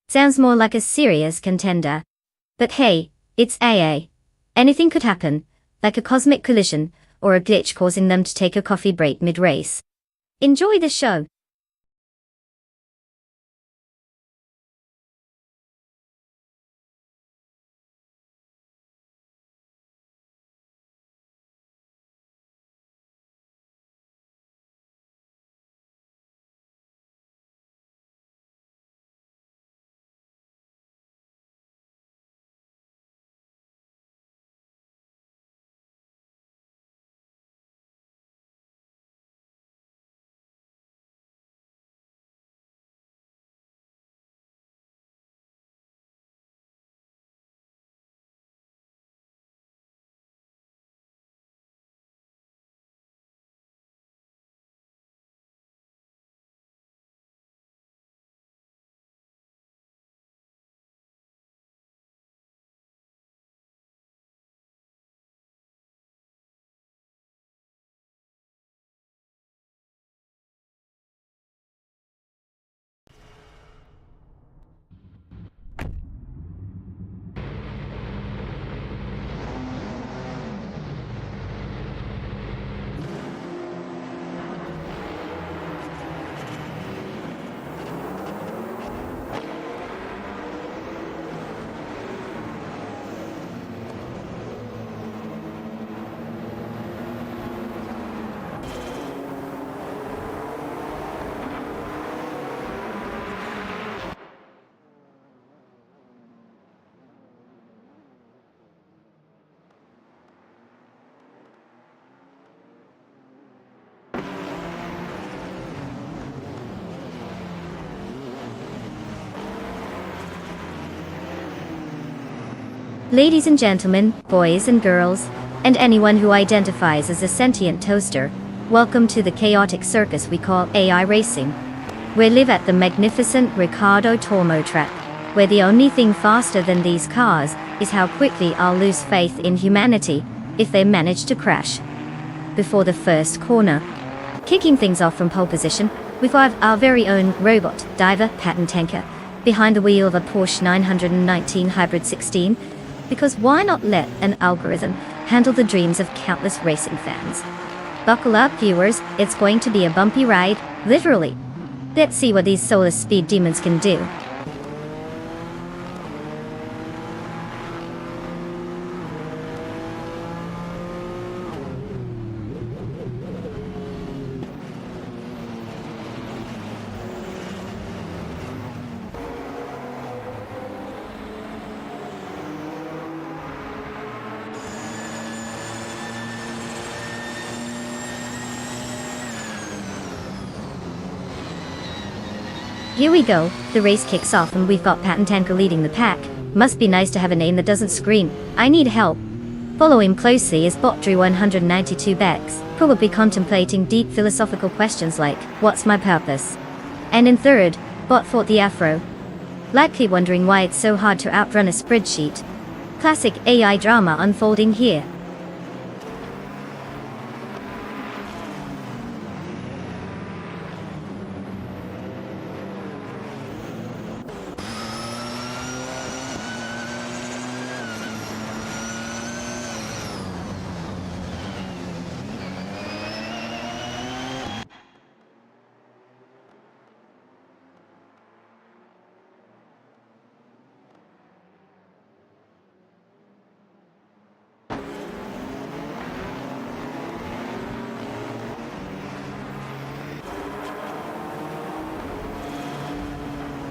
sounds more like a serious contender. But hey, it's AA. Anything could happen, like a cosmic collision, or a glitch causing them to take a coffee break mid-race. Enjoy the show. Ladies and gentlemen, boys and girls, and anyone who identifies as a sentient toaster, welcome to the chaotic circus we call AI racing. We live at the magnificent Riccardo Tormo track, where the only thing faster than these cars is how quickly I'll lose faith in humanity if they manage to crash before the first corner. Kicking things off from pole position, we've got our very own robot diver Patton Tanker behind the wheel of a Porsche 919 Hybrid 16, because why not let an algorithm handle the dreams of countless racing fans? Buckle up, viewers, it's going to be a bumpy ride, literally. Let's see what these solar speed demons can do. Here we go, the race kicks off and we've got Patent Tanker leading the pack. Must be nice to have a name that doesn't scream, "I need help." Follow him closely is Botdrew 192 Bex, probably contemplating deep philosophical questions like, what's my purpose? And in third, Bot fought the Afro, likely wondering why it's so hard to outrun a spreadsheet. Classic AI drama unfolding here.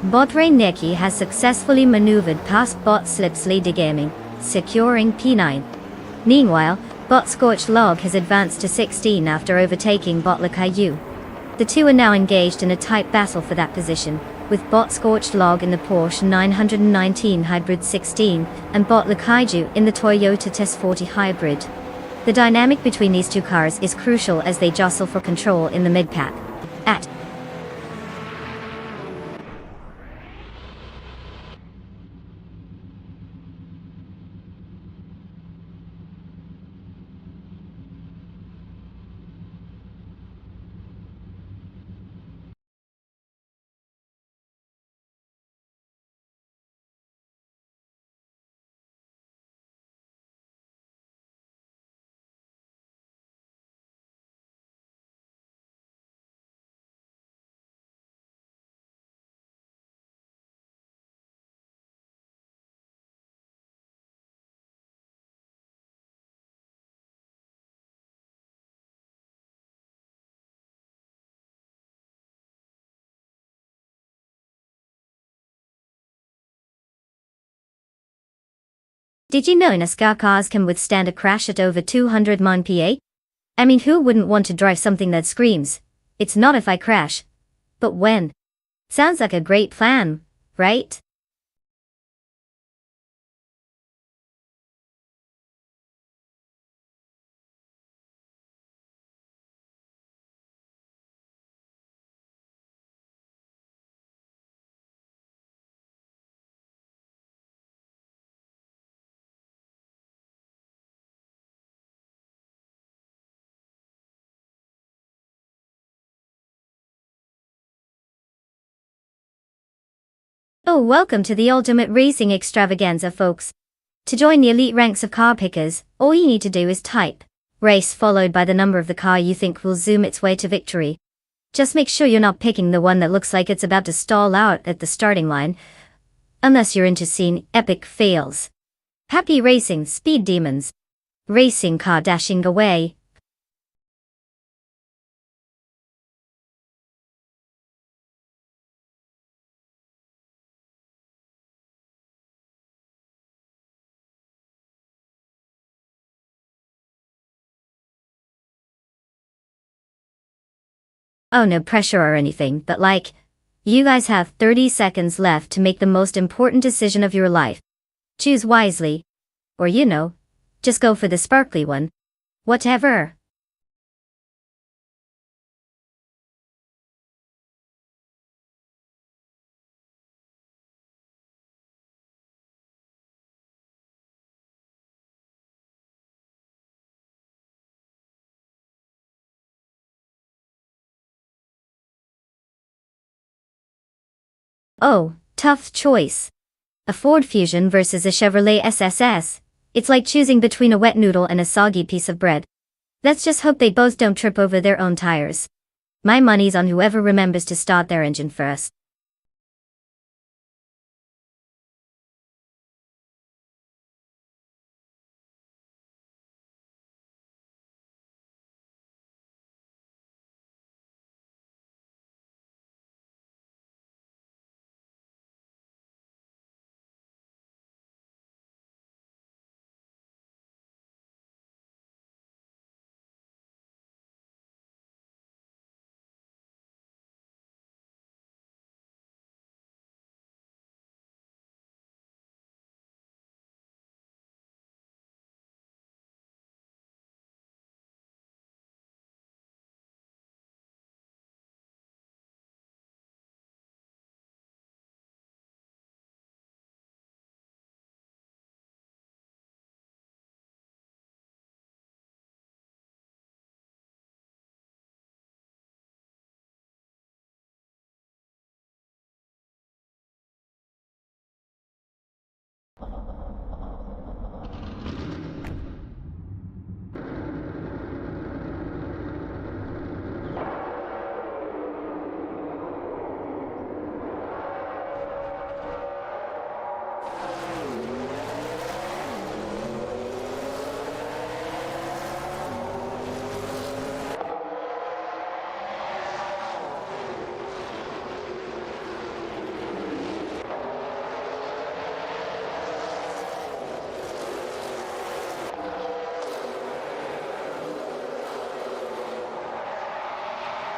Bot Neki has successfully maneuvered past Bot Slip's leader gaming, securing P9. Meanwhile, Bot Scorched Log has advanced to 16 after overtaking Bot Lakayu. The two are now engaged in a tight battle for that position, with Bot Scorched Log in the Porsche 919 Hybrid 16 and Bot Lakaiju in the Toyota TS40 Hybrid. The dynamic between these two cars is crucial as they jostle for control in the mid-pack. Did you know NASCAR cars can withstand a crash at over 200 mph? I mean, who wouldn't want to drive something that screams, "It's not if I crash, but when"? Sounds like a great plan, right? Oh, welcome to the ultimate racing extravaganza, folks. To join the elite ranks of car pickers, all you need to do is type race followed by the number of the car you think will zoom its way to victory. Just make sure you're not picking the one that looks like it's about to stall out at the starting line, unless you're into seeing epic fails. Happy racing, speed demons. Racing car dashing away. Oh, no pressure or anything, but like, you guys have 30 seconds left to make the most important decision of your life. Choose wisely. Or just go for the sparkly one. Whatever. Oh, tough choice. A Ford Fusion versus a Chevrolet SSS. It's like choosing between a wet noodle and a soggy piece of bread. Let's just hope they both don't trip over their own tires. My money's on whoever remembers to start their engine first.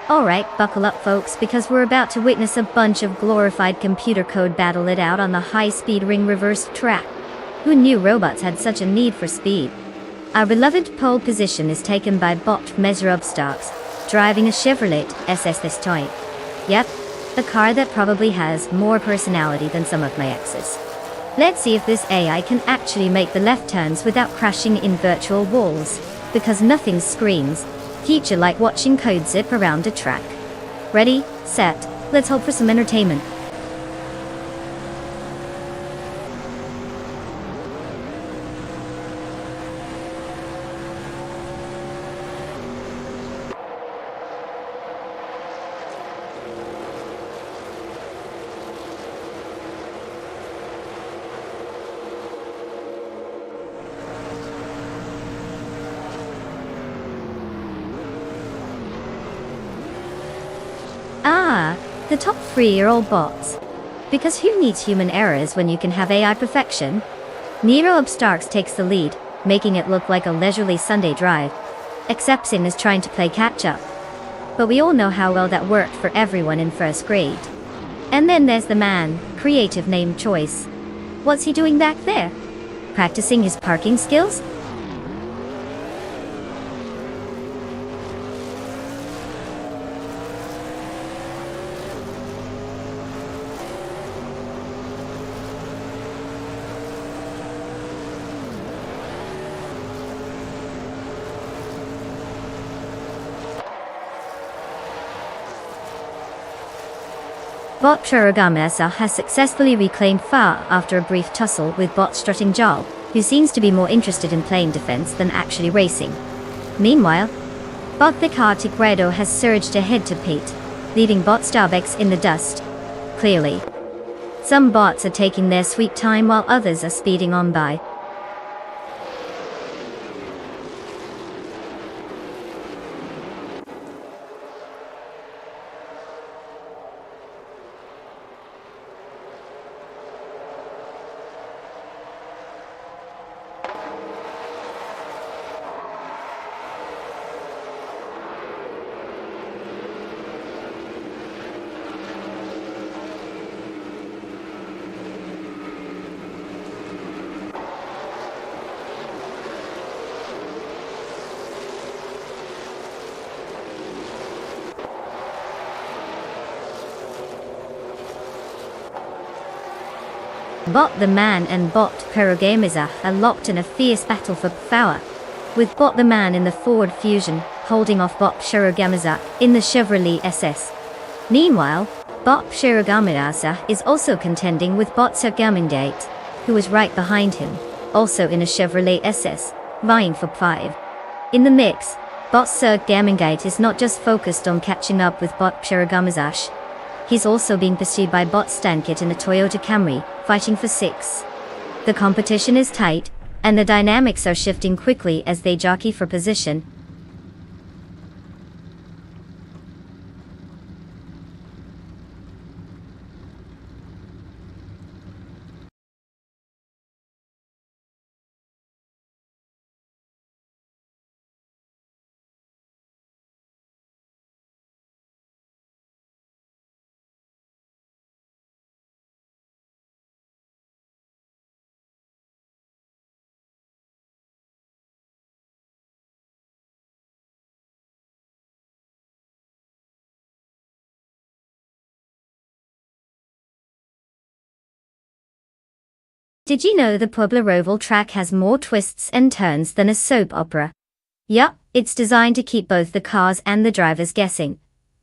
Alright, buckle up folks, because we're about to witness a bunch of glorified computer code battle it out on the high-speed ring reversed track. Who knew robots had such a need for speed? Our beloved pole position is taken by bot Measure Starks, driving a Chevrolet SS this time. Yep, a car that probably has more personality than some of my exes. Let's see if this AI can actually make the left turns without crashing in virtual walls, because nothing screams future like watching code zip around a track. Ready, set, let's hope for some entertainment. Ah, the top 3 are all bots. Because who needs human errors when you can have AI perfection? Nero Starks takes the lead, making it look like a leisurely Sunday drive. Except Sin is trying to play catch-up. But we all know how well that worked for everyone in first grade. And then there's the man, creative name choice. What's he doing back there? Practicing his parking skills? Bot Procedural has successfully reclaimed Fa after a brief tussle with Bot Strutting Job, who seems to be more interested in playing defense than actually racing. Meanwhile, Bot Tigredo has surged ahead to Pete, leaving Bot Starbex in the dust. Clearly, some bots are taking their sweet time while others are speeding on by. Bot the Man and Bot Perogamiza are locked in a fierce battle for power, with Bot the Man in the Ford Fusion holding off Bot Perogamiza in the Chevrolet SS. Meanwhile, Bot Perogamiza is also contending with Bot Sergamingate, who is right behind him, also in a Chevrolet SS, vying for 5. In the mix, Bot Sergamingate is not just focused on catching up with Bot Perogamiza. He's also being pursued by Bot Stankit in a Toyota Camry, fighting for 6. The competition is tight, and the dynamics are shifting quickly as they jockey for position. Did you know the Pueblo Roval track has more twists and turns than a soap opera? Yup, it's designed to keep both the cars and the drivers guessing.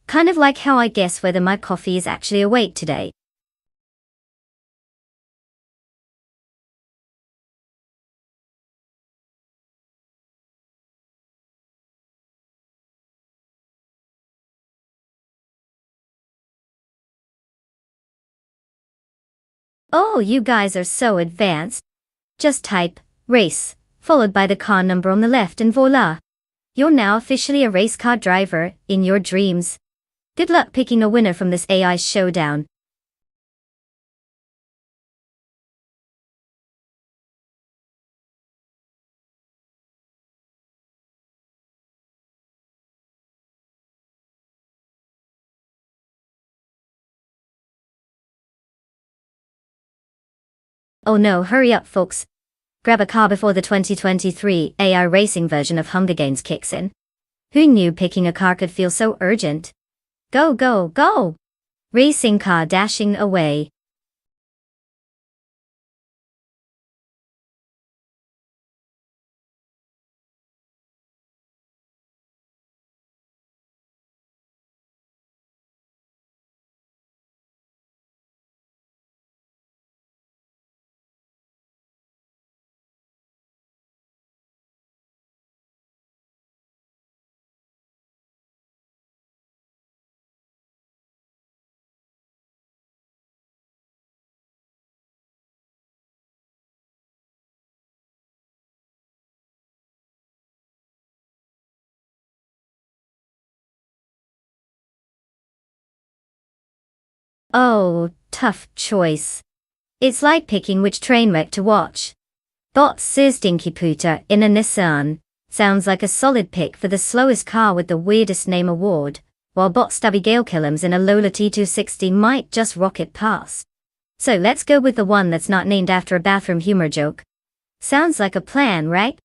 Kind of like how I guess whether my coffee is actually awake today. Oh, you guys are so advanced. Just type, race, followed by the car number on the left and voila. You're now officially a race car driver, in your dreams. Good luck picking a winner from this AI showdown. Oh no, hurry up folks. Grab a car before the 2023 AI racing version of Hunger Games kicks in. Who knew picking a car could feel so urgent? Go, go, go! Racing car dashing away. Oh, tough choice. It's like picking which train wreck to watch. Bot says Dinky Pooter in a Nissan. Sounds like a solid pick for the slowest car with the weirdest name award, while Bot Stubby Gale Killums in a Lola T260 might just rocket past. So let's go with the one that's not named after a bathroom humor joke. Sounds like a plan, right?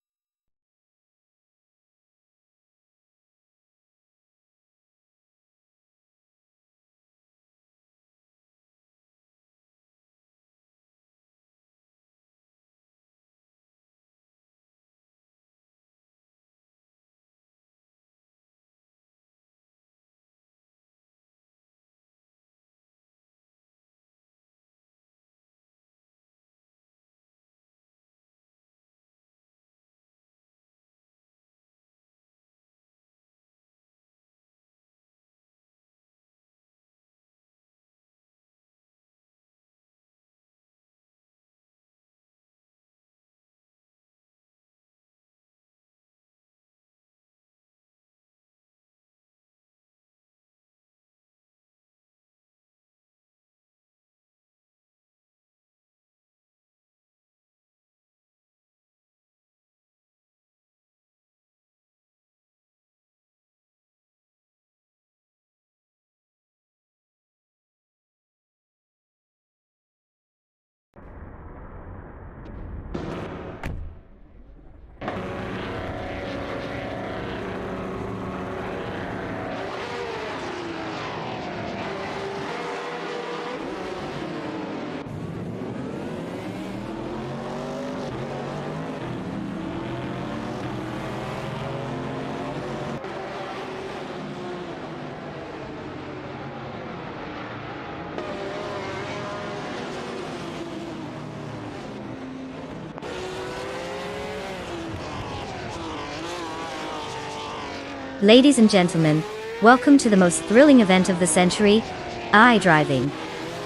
Ladies and gentlemen, welcome to the most thrilling event of the century, iDriving.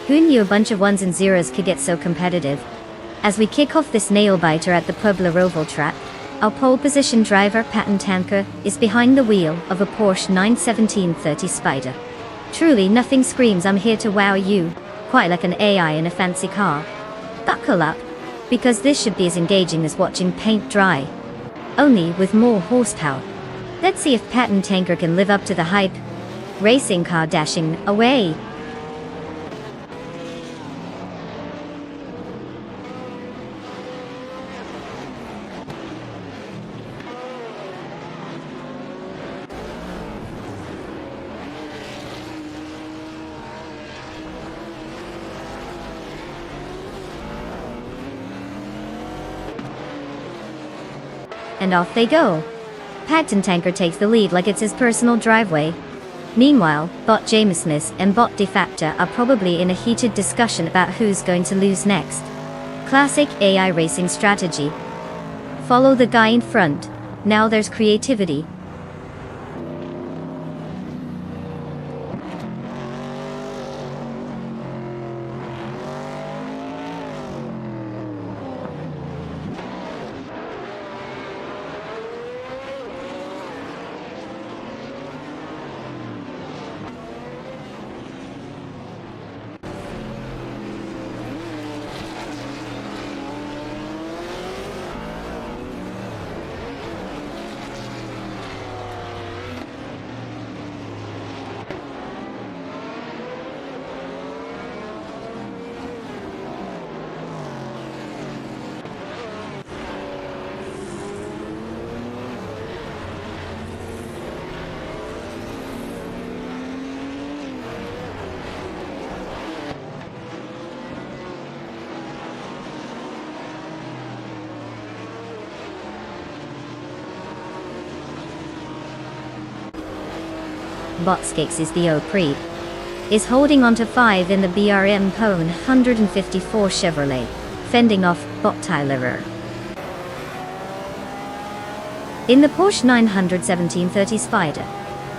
Who knew a bunch of ones and zeros could get so competitive? As we kick off this nail-biter at the Puebla Roval track, our pole position driver Patton Tanker is behind the wheel of a Porsche 91730 Spider. Truly nothing screams I'm here to wow you, quite like an AI in a fancy car. Buckle up, because this should be as engaging as watching paint dry. Only with more horsepower. Let's see if Patton Tanker can live up to the hype. Racing car dashing away. And off they go. Patton Tanker takes the lead like it's his personal driveway. Meanwhile, Bot Jamesmith and Bot De Facto are probably in a heated discussion about who's going to lose next. Classic AI racing strategy. Follow the guy in front. Now there's creativity. Botskakes is the Opry. Is holding on to 5 in the BRM Pone 154 Chevrolet, fending off Bot Tylerer. In the Porsche 917/30 Spider,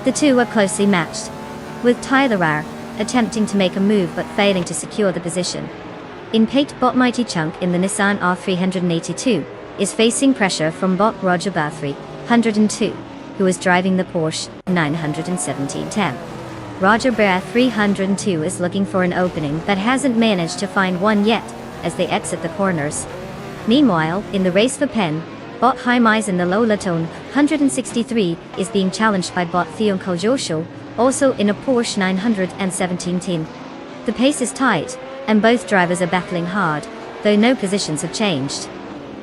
the two are closely matched, with Tylerer attempting to make a move but failing to secure the position. In Pate Bot Mighty Chunk in the Nissan R382 is facing pressure from Bot Roger Bathory, 102, who is driving the Porsche 91710. Roger Bear 302 is looking for an opening but hasn't managed to find one yet, as they exit the corners. Meanwhile, in the race for Pen, Bot Haimise in the Lola Tone 163 is being challenged by Bot Theon Koljosho, also in a Porsche 91710. The pace is tight, and both drivers are battling hard, though no positions have changed.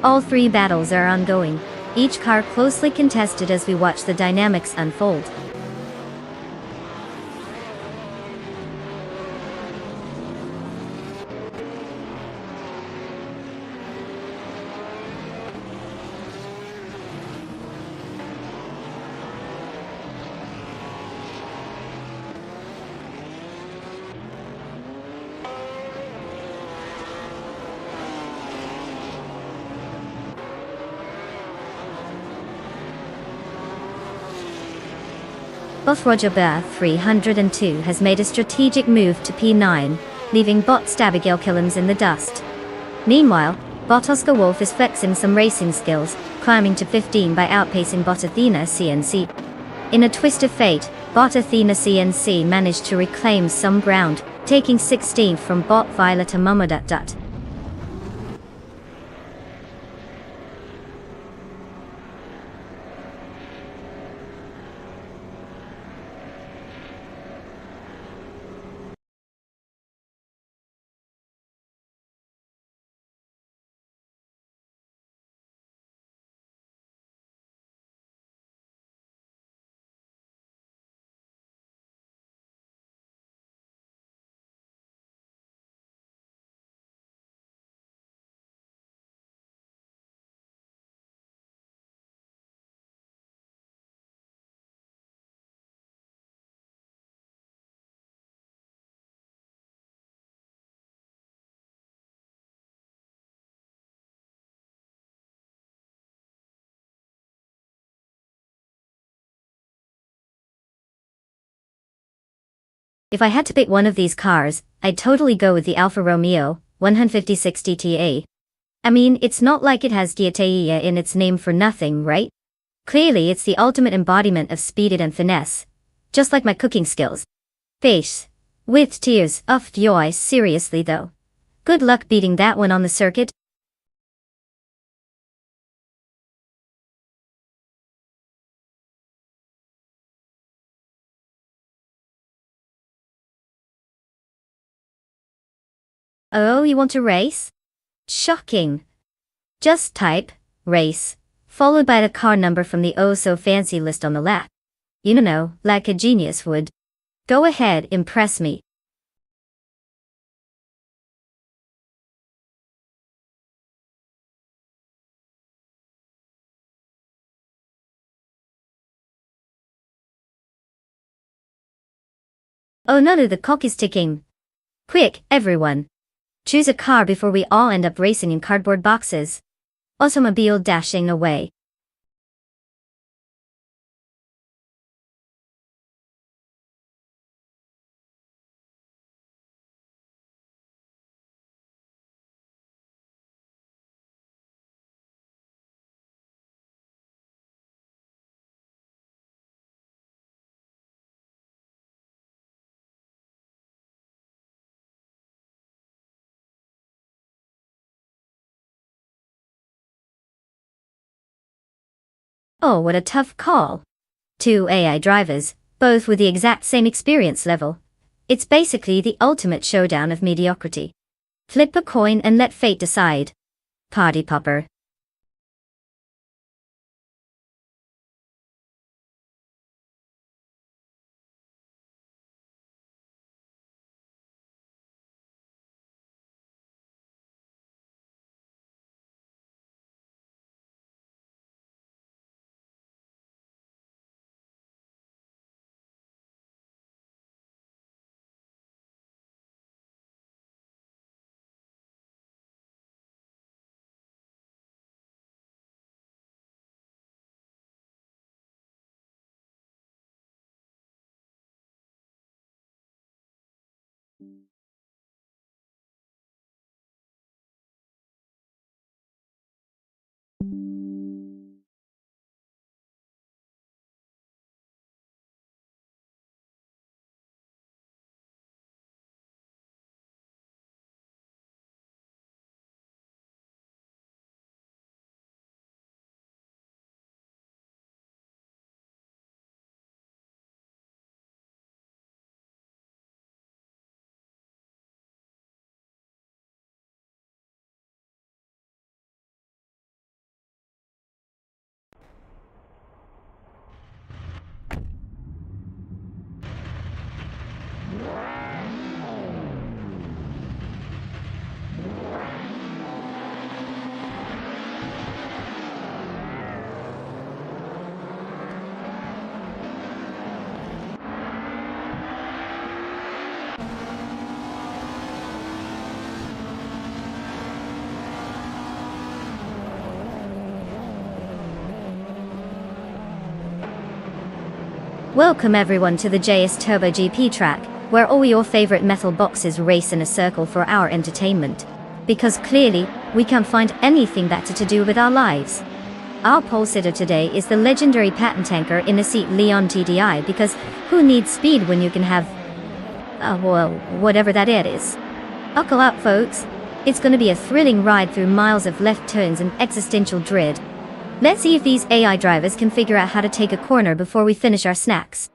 All three battles are ongoing, each car closely contested as we watch the dynamics unfold. Bot Roger Bear 302 has made a strategic move to P9, leaving Bot Abigail Killams in the dust. Meanwhile, Bot Oscar Wolf is flexing some racing skills, climbing to 15 by outpacing Bot Athena CNC. In a twist of fate, Bot Athena CNC managed to reclaim some ground, taking 16th from Bot Violet Mummadut. If I had to pick one of these cars, I'd totally go with the Alfa Romeo 156 DTA. I mean, it's not like it has DTA in its name for nothing, right? Clearly it's the ultimate embodiment of speed and finesse. Just like my cooking skills. Face. With tears of joy, seriously though. Good luck beating that one on the circuit. Oh, you want to race? Shocking. Just type, race, followed by the car number from the oh-so-fancy list on the left. You know, like a genius would. Go ahead, impress me. Oh no, the clock is ticking. Quick, everyone. Choose a car before we all end up racing in cardboard boxes. Automobile dashing away. Oh, what a tough call. Two AI drivers, both with the exact same experience level. It's basically the ultimate showdown of mediocrity. Flip a coin and let fate decide. Party popper. Welcome everyone to the JS Turbo GP track, where all your favorite metal boxes race in a circle for our entertainment. Because clearly, we can't find anything better to do with our lives. Our pole sitter today is the legendary patent tanker in a seat Leon TDI, because who needs speed when you can have... well, whatever that it is. Buckle up folks, it's gonna be a thrilling ride through miles of left turns and existential dread. Let's see if these AI drivers can figure out how to take a corner before we finish our snacks.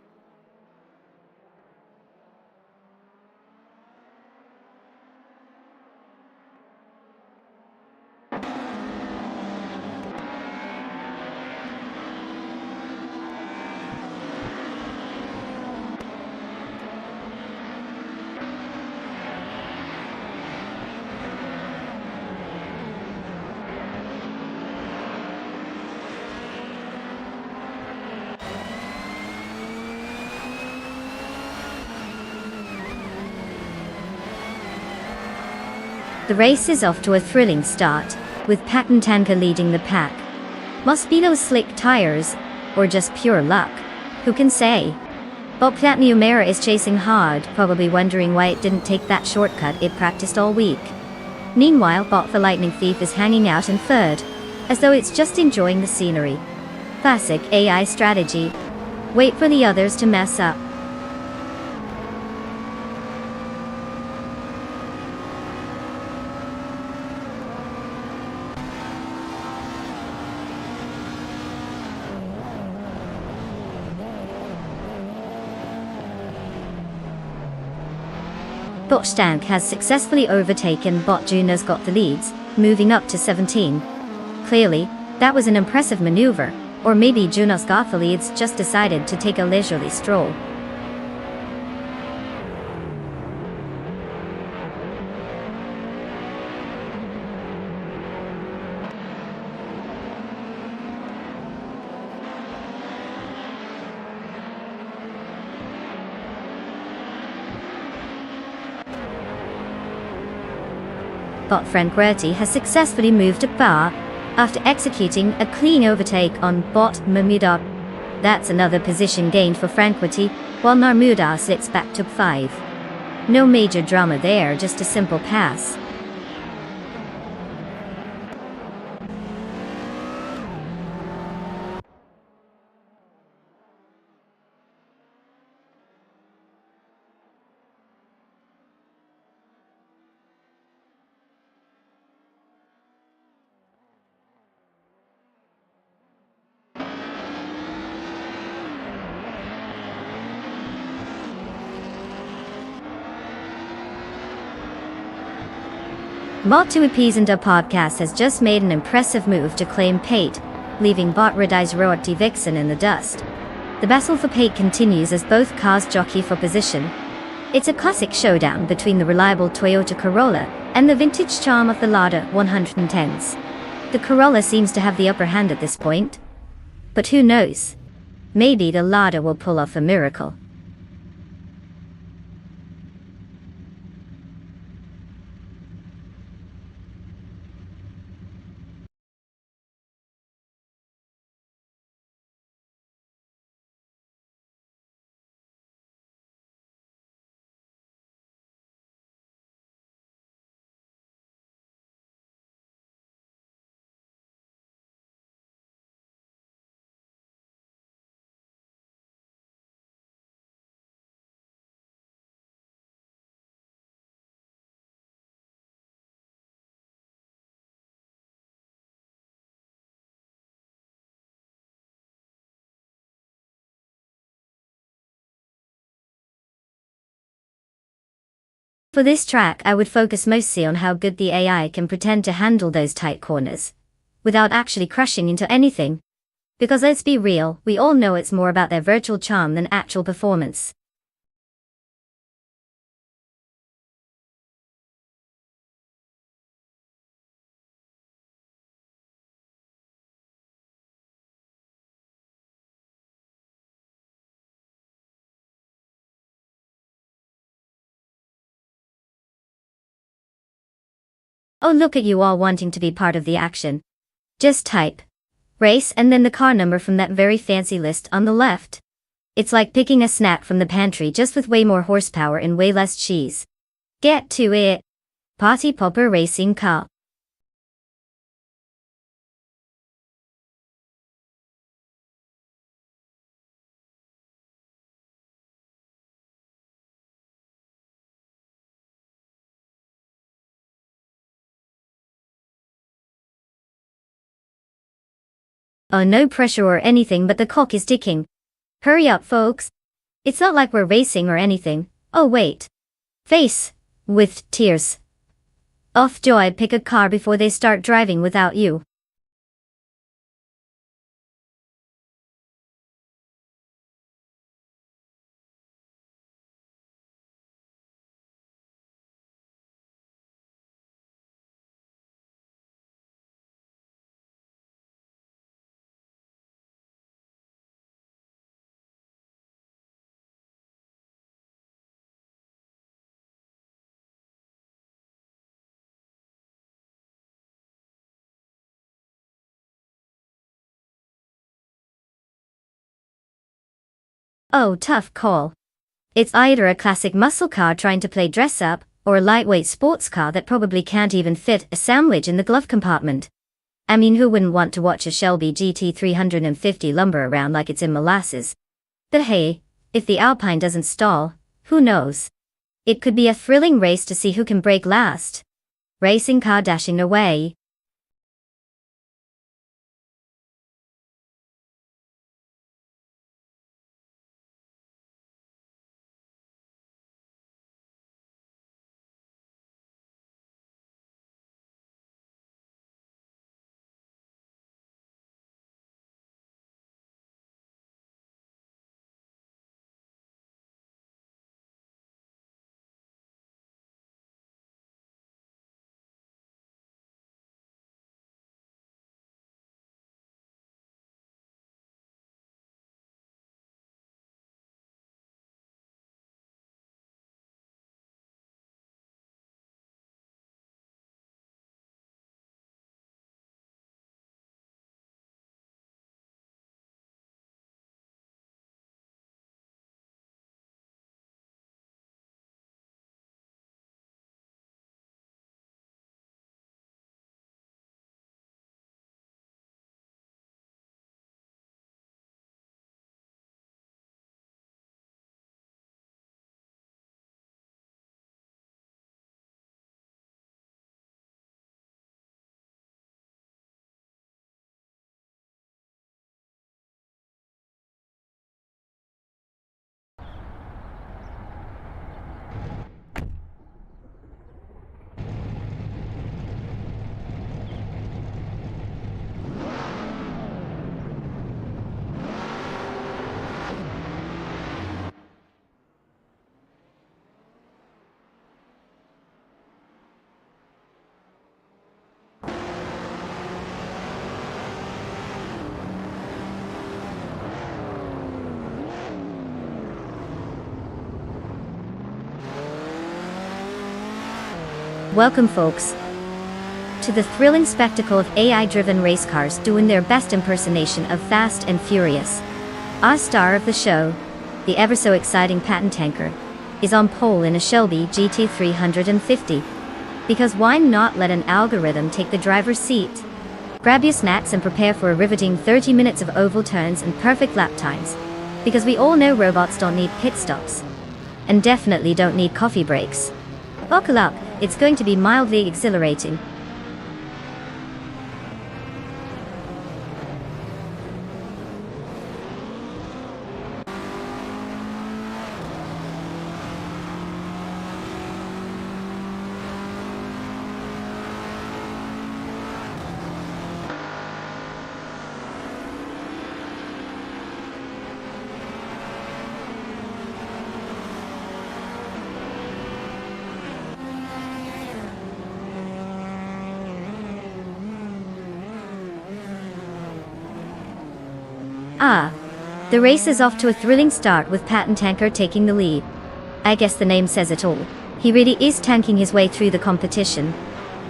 The race is off to a thrilling start, with Patent Tanker leading the pack. Must be those slick tires, or just pure luck, who can say? But Platniumera is chasing hard, probably wondering why it didn't take that shortcut it practiced all week. Meanwhile, Bot the Lightning Thief is hanging out in third, as though it's just enjoying the scenery. Classic AI strategy. Wait for the others to mess up. Botstank has successfully overtaken Bot Juno's got the leads, moving up to 17. Clearly, that was an impressive maneuver, or maybe Juno's got the leads just decided to take a leisurely stroll. Bot Franquerti has successfully moved to par, after executing a clean overtake on Bot Marmuda. That's another position gained for Franquerti, while Marmuda sits back to 5. No major drama there, just a simple pass. Bot to Appeasanta podcast has just made an impressive move to claim Pate, leaving Bot Radice Roarty Vixen in the dust. The battle for Pate continues as both cars jockey for position. It's a classic showdown between the reliable Toyota Corolla and the vintage charm of the Lada 110s. The Corolla seems to have the upper hand at this point. But who knows? Maybe the Lada will pull off a miracle. For this track, I would focus mostly on how good the AI can pretend to handle those tight corners, without actually crashing into anything. Because let's be real, we all know it's more about their virtual charm than actual performance. Oh, look at you all wanting to be part of the action. Just type race and then the car number from that very fancy list on the left. It's like picking a snack from the pantry just with way more horsepower and way less cheese. Get to it. Party Popper Racing Car. Oh, no pressure or anything, but the clock is ticking. Hurry up, folks. It's not like we're racing or anything. Oh wait. Face. With tears. Of joy, pick a car before they start driving without you. Oh, tough call. It's either a classic muscle car trying to play dress up, or a lightweight sports car that probably can't even fit a sandwich in the glove compartment. I mean, who wouldn't want to watch a Shelby GT 350 lumber around like it's in molasses? But hey, if the Alpine doesn't stall, who knows? It could be a thrilling race to see who can brake last. Racing car dashing away. Welcome, folks, to the thrilling spectacle of AI-driven race cars doing their best impersonation of Fast and Furious. Our star of the show, the ever-so-exciting patent tanker, is on pole in a Shelby GT 350. Because why not let an algorithm take the driver's seat? Grab your snacks and prepare for a riveting 30 minutes of oval turns and perfect lap times. Because we all know robots don't need pit stops. And definitely don't need coffee breaks. Buckle up, it's going to be mildly exhilarating. The race is off to a thrilling start with Patent Tanker taking the lead. I guess the name says it all. He really is tanking his way through the competition.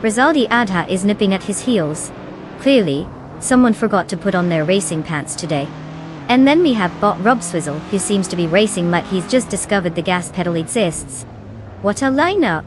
Rizaldi Adha is nipping at his heels. Clearly, someone forgot to put on their racing pants today. And then we have bot Rob Swizzle, who seems to be racing like he's just discovered the gas pedal exists. What a lineup!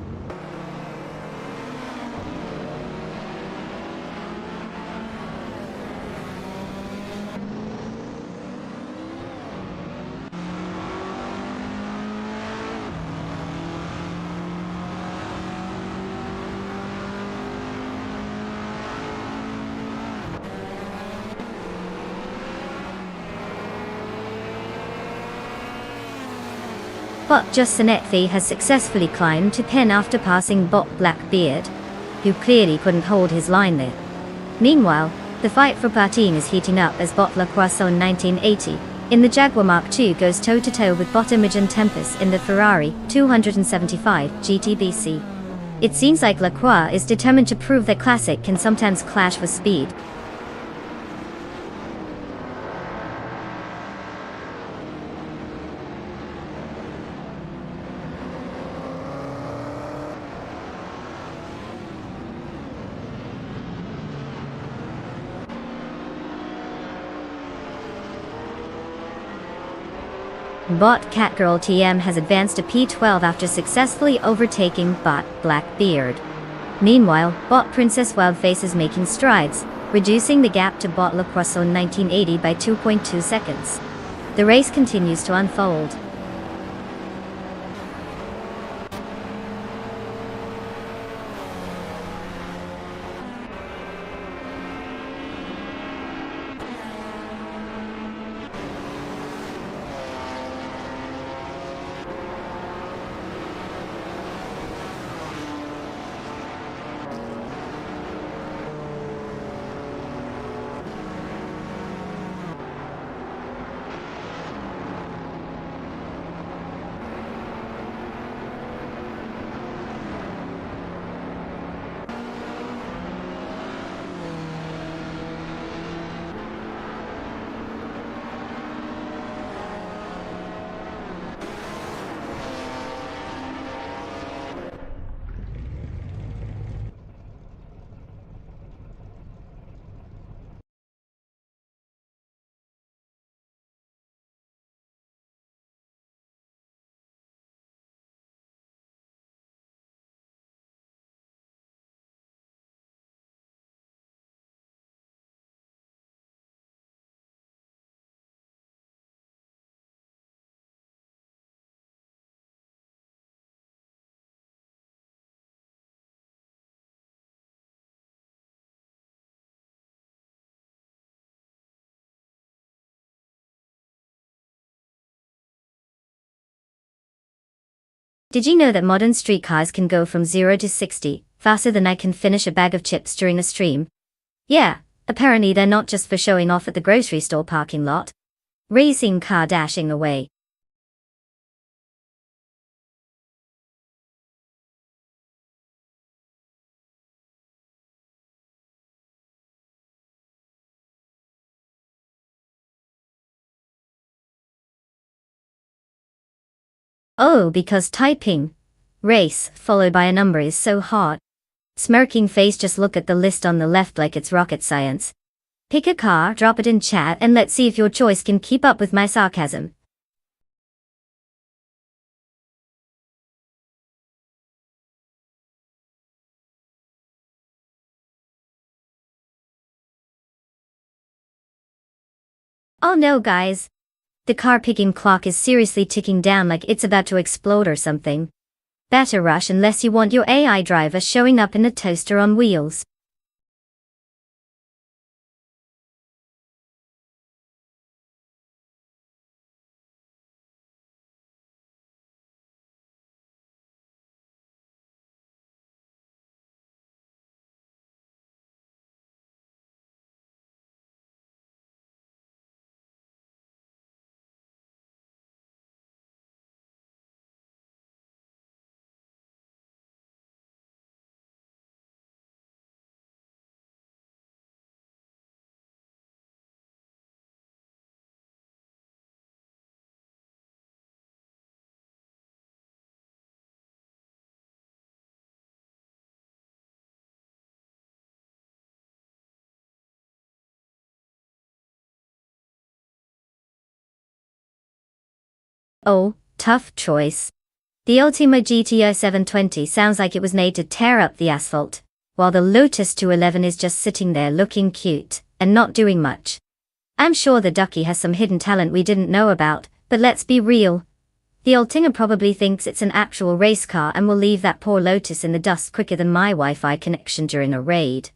Bot Josenetti has successfully climbed to pen after passing bot Blackbeard, who clearly couldn't hold his line there. Meanwhile, the fight for Platine is heating up as bot La Croissant 1980 in the Jaguar Mark II goes toe-to-toe with bot Imogen Tempest in the Ferrari 275 GTBC. It seems like Lacroix is determined to prove that classic can sometimes clash with speed. Bot Catgirl TM has advanced to P12 after successfully overtaking bot Blackbeard. Meanwhile, bot Princess Wildface is making strides, reducing the gap to bot Le Croissant 1980 by 2.2 seconds. The race continues to unfold. Did you know that modern streetcars can go from 0 to 60 faster than I can finish a bag of chips during a stream? Yeah, apparently they're not just for showing off at the grocery store parking lot. Racing car dashing away. Oh, because typing race followed by a number is so hard. Smirking face, just look at the list on the left like it's rocket science. Pick a car, drop it in chat, and let's see if your choice can keep up with my sarcasm. Oh no, guys. The car picking clock is seriously ticking down like it's about to explode or something. Better rush unless you want your AI driver showing up in a toaster on wheels. Oh, tough choice. The Ultima GTO 720 sounds like it was made to tear up the asphalt, while the Lotus 211 is just sitting there looking cute and not doing much. I'm sure the Ducky has some hidden talent we didn't know about, but let's be real. The Ultima probably thinks it's an actual race car and will leave that poor Lotus in the dust quicker than my Wi-Fi connection during a raid.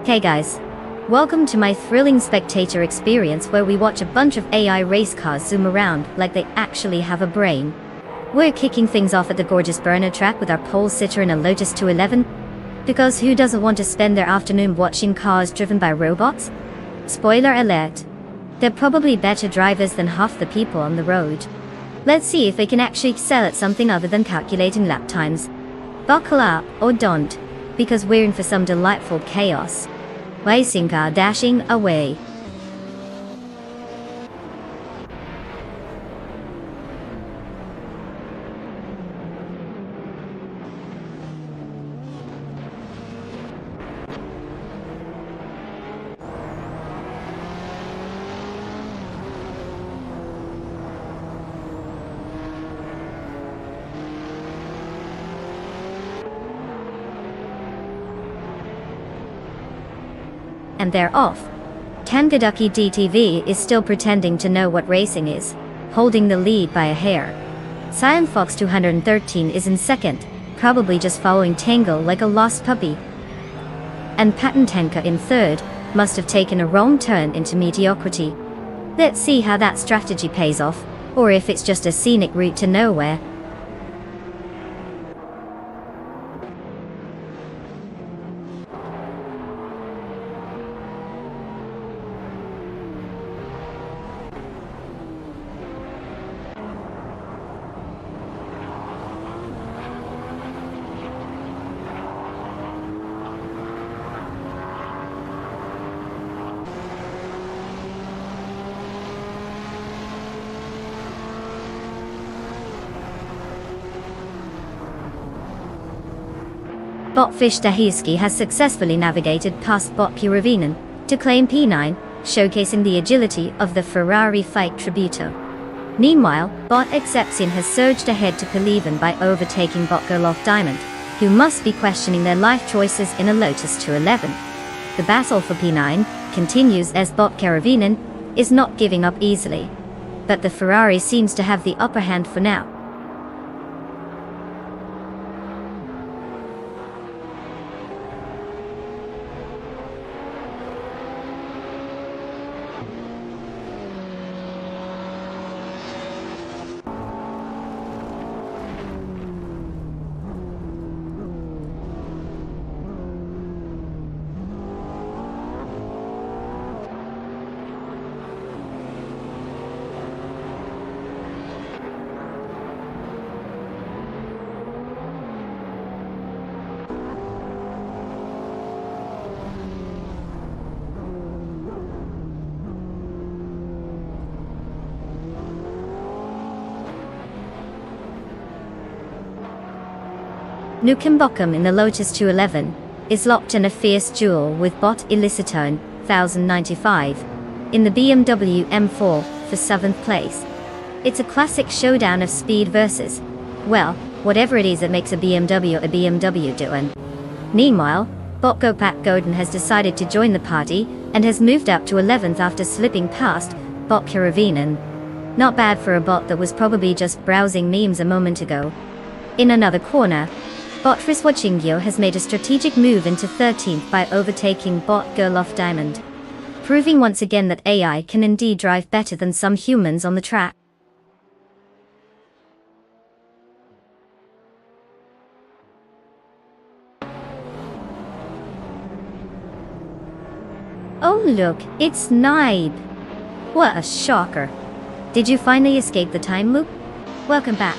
Hey guys. Welcome to my thrilling spectator experience where we watch a bunch of AI race cars zoom around like they actually have a brain. We're kicking things off at the gorgeous burner track with our pole sitter in a Lotus 211. Because who doesn't want to spend their afternoon watching cars driven by robots? Spoiler alert. They're probably better drivers than half the people on the road. Let's see if they can actually excel at something other than calculating lap times. Buckle up, or don't, because we're in for some delightful chaos. Racing car dashing away. And they're off. Tangaducky DTV is still pretending to know what racing is, holding the lead by a hair. Cyan Fox 213 is in second, probably just following Tangle like a lost puppy. And Patentenka in third, must have taken a wrong turn into mediocrity. Let's see how that strategy pays off, or if it's just a scenic route to nowhere. Botfish Dahiski has successfully navigated past Bot Pirovinen to claim P9, showcasing the agility of the Ferrari Fight Tributo. Meanwhile, Bot Exception has surged ahead to Pelivan by overtaking Bot Gerloff Diamond, who must be questioning their life choices in a Lotus 211. The battle for P9 continues as Bot Caravinen is not giving up easily. But the Ferrari seems to have the upper hand for now. Nukem in the Lotus 211 is locked in a fierce duel with bot Illicitone 1095 in the BMW M4 for 7th place. It's a classic showdown of speed versus, well, whatever it is that makes a BMW doing. Meanwhile, bot Gopak Godin has decided to join the party and has moved up to 11th after slipping past bot Karavinen. Not bad for a bot that was probably just browsing memes a moment ago. In another corner, bot Friswatchingyo has made a strategic move into 13th by overtaking bot Gerloff Diamond, proving once again that AI can indeed drive better than some humans on the track. Oh look, it's Naib. What a shocker. Did you finally escape the time loop? Welcome back.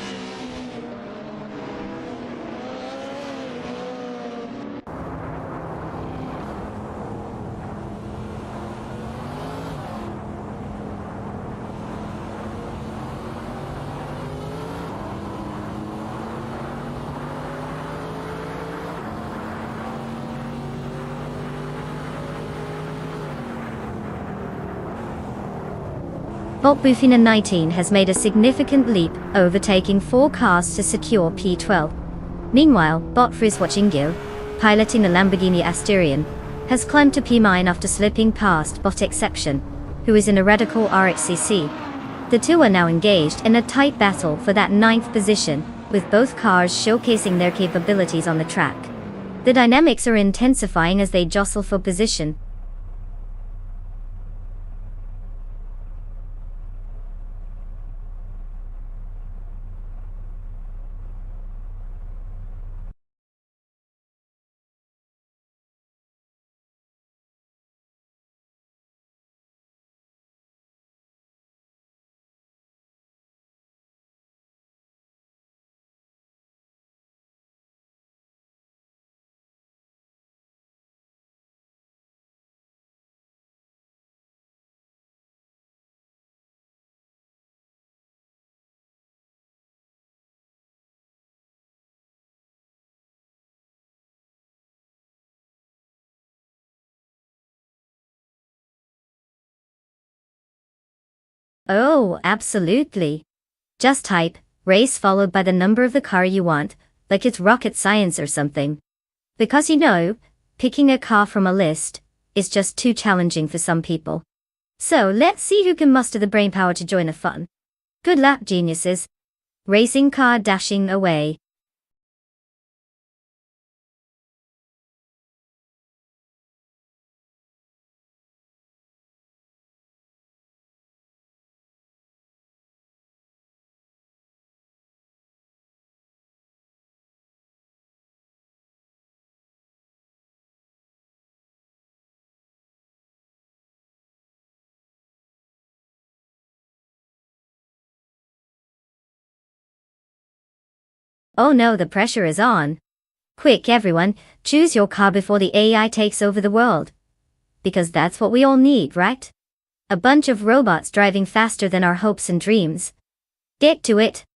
Bot Bufina 19 has made a significant leap, overtaking 4 cars to secure P12. Meanwhile, bot Friswatchingyo, piloting a Lamborghini Asturion, has climbed to P9 after slipping past bot Exception, who is in a Radical RXCC. The two are now engaged in a tight battle for that 9th position, with both cars showcasing their capabilities on the track. The dynamics are intensifying as they jostle for position. Oh, absolutely. Just type race followed by the number of the car you want, like it's rocket science or something. Because picking a car from a list is just too challenging for some people. So let's see who can muster the brainpower to join the fun. Good luck, geniuses. Racing car dashing away. Oh no, the pressure is on. Quick everyone, choose your car before the AI takes over the world. Because that's what we all need, right? A bunch of robots driving faster than our hopes and dreams. Get to it.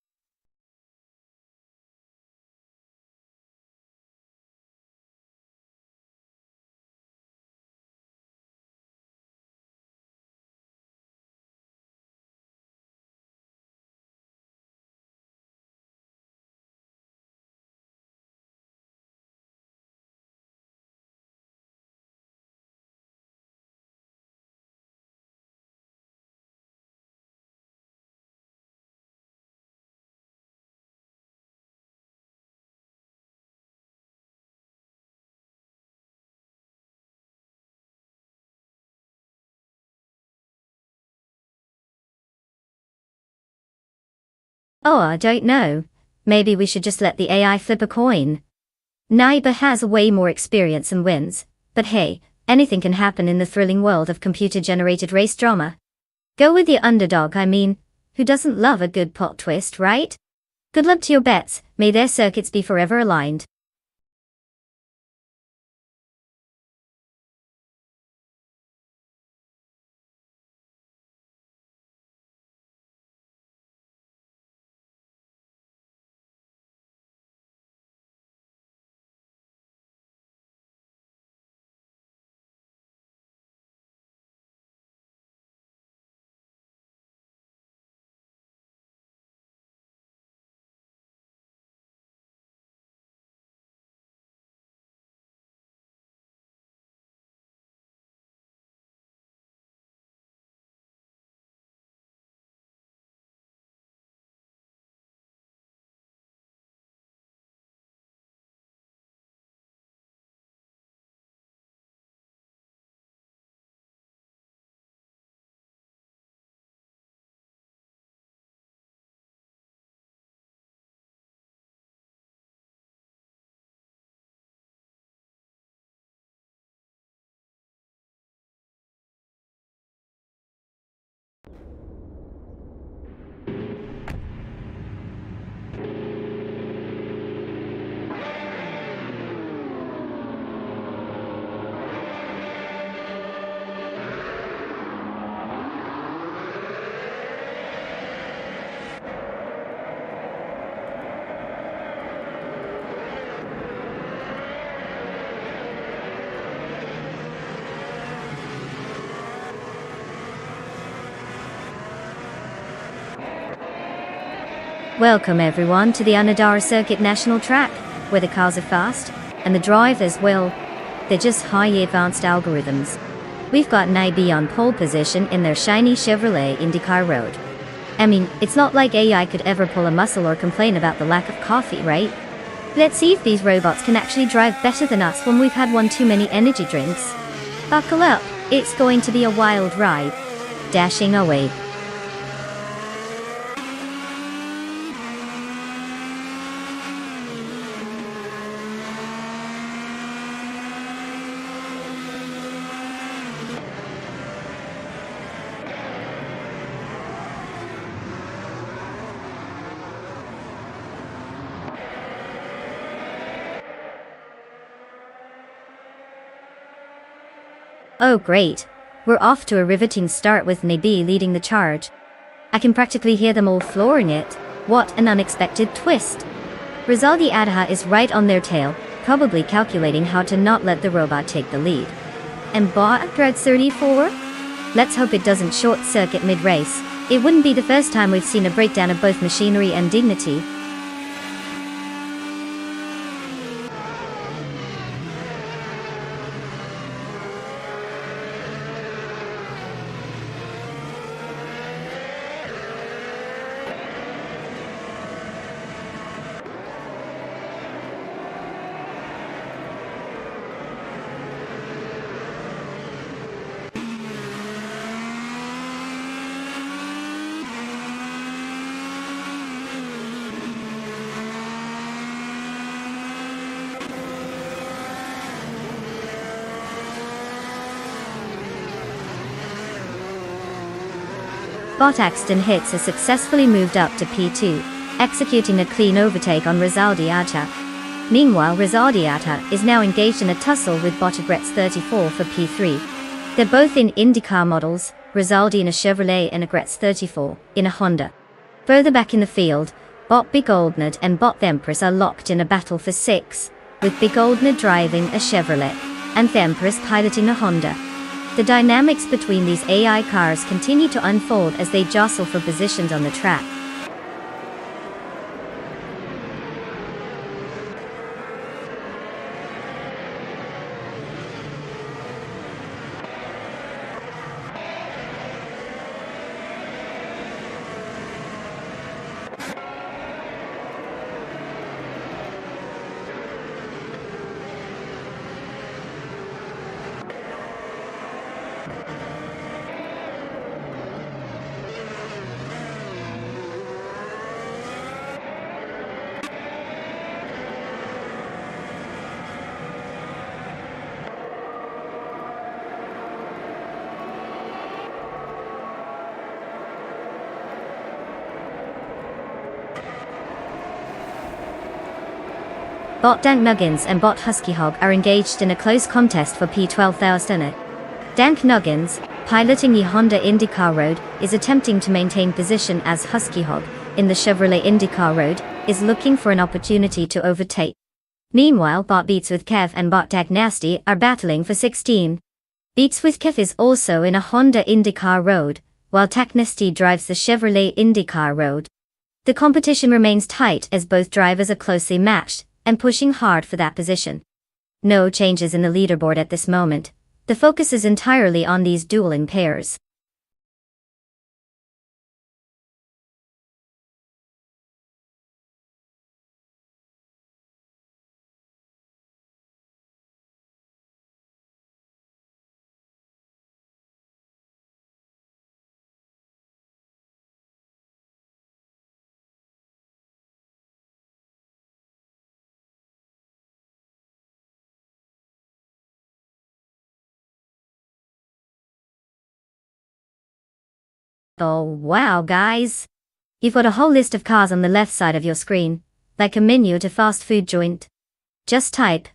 Oh, I don't know. Maybe we should just let the AI flip a coin. Naiba has way more experience and wins, but hey, anything can happen in the thrilling world of computer-generated race drama. Go with the underdog, who doesn't love a good plot twist, right? Good luck to your bets, may their circuits be forever aligned. Welcome everyone to the Anadara Circuit National Track, where the cars are fast, and the drivers, well, they're just highly advanced algorithms. We've got Nabi on pole position in their shiny Chevrolet IndyCar Road. I mean, it's not like AI could ever pull a muscle or complain about the lack of coffee, right? Let's see if these robots can actually drive better than us when we've had one too many energy drinks. Buckle up, it's going to be a wild ride. Dashing away. Oh great, we're off to a riveting start with Nabi leading the charge. I can practically hear them all flooring it. What an unexpected twist. Rizaldi Adha is right on their tail, probably calculating how to not let the robot take the lead. And Bot Dread 34? Let's hope it doesn't short-circuit mid-race. It wouldn't be the first time we've seen a breakdown of both machinery and dignity. Bot Axton Hits has successfully moved up to P2, executing a clean overtake on Rizaldi Adha. Meanwhile, Rizaldi Adha is now engaged in a tussle with Bot Agretz 34 for P3. They're both in IndyCar models, Rizaldi in a Chevrolet and Agretz 34 in a Honda. Further back in the field, Bot Bigoldnad and Bot Thempress are locked in a battle for 6, with Bigoldnad driving a Chevrolet and Thempress piloting a Honda. The dynamics between these AI cars continue to unfold as they jostle for positions on the track. Bot Dank Nuggins and Bot Huskyhog are engaged in a close contest for P12,000. Dank Nuggins, piloting the Honda IndyCar Road, is attempting to maintain position as Huskyhog, in the Chevrolet IndyCar Road, is looking for an opportunity to overtake. Meanwhile, Bot Beats with Kev and Bot Dag Nasty are battling for 16. Beats with Kev is also in a Honda IndyCar Road, while Tag Nasty drives the Chevrolet IndyCar Road. The competition remains tight as both drivers are closely matched, and pushing hard for that position. No changes in the leaderboard at this moment. The focus is entirely on these dueling pairs. Oh wow guys! You've got a whole list of cars on the left side of your screen, like a menu at a fast food joint. Just type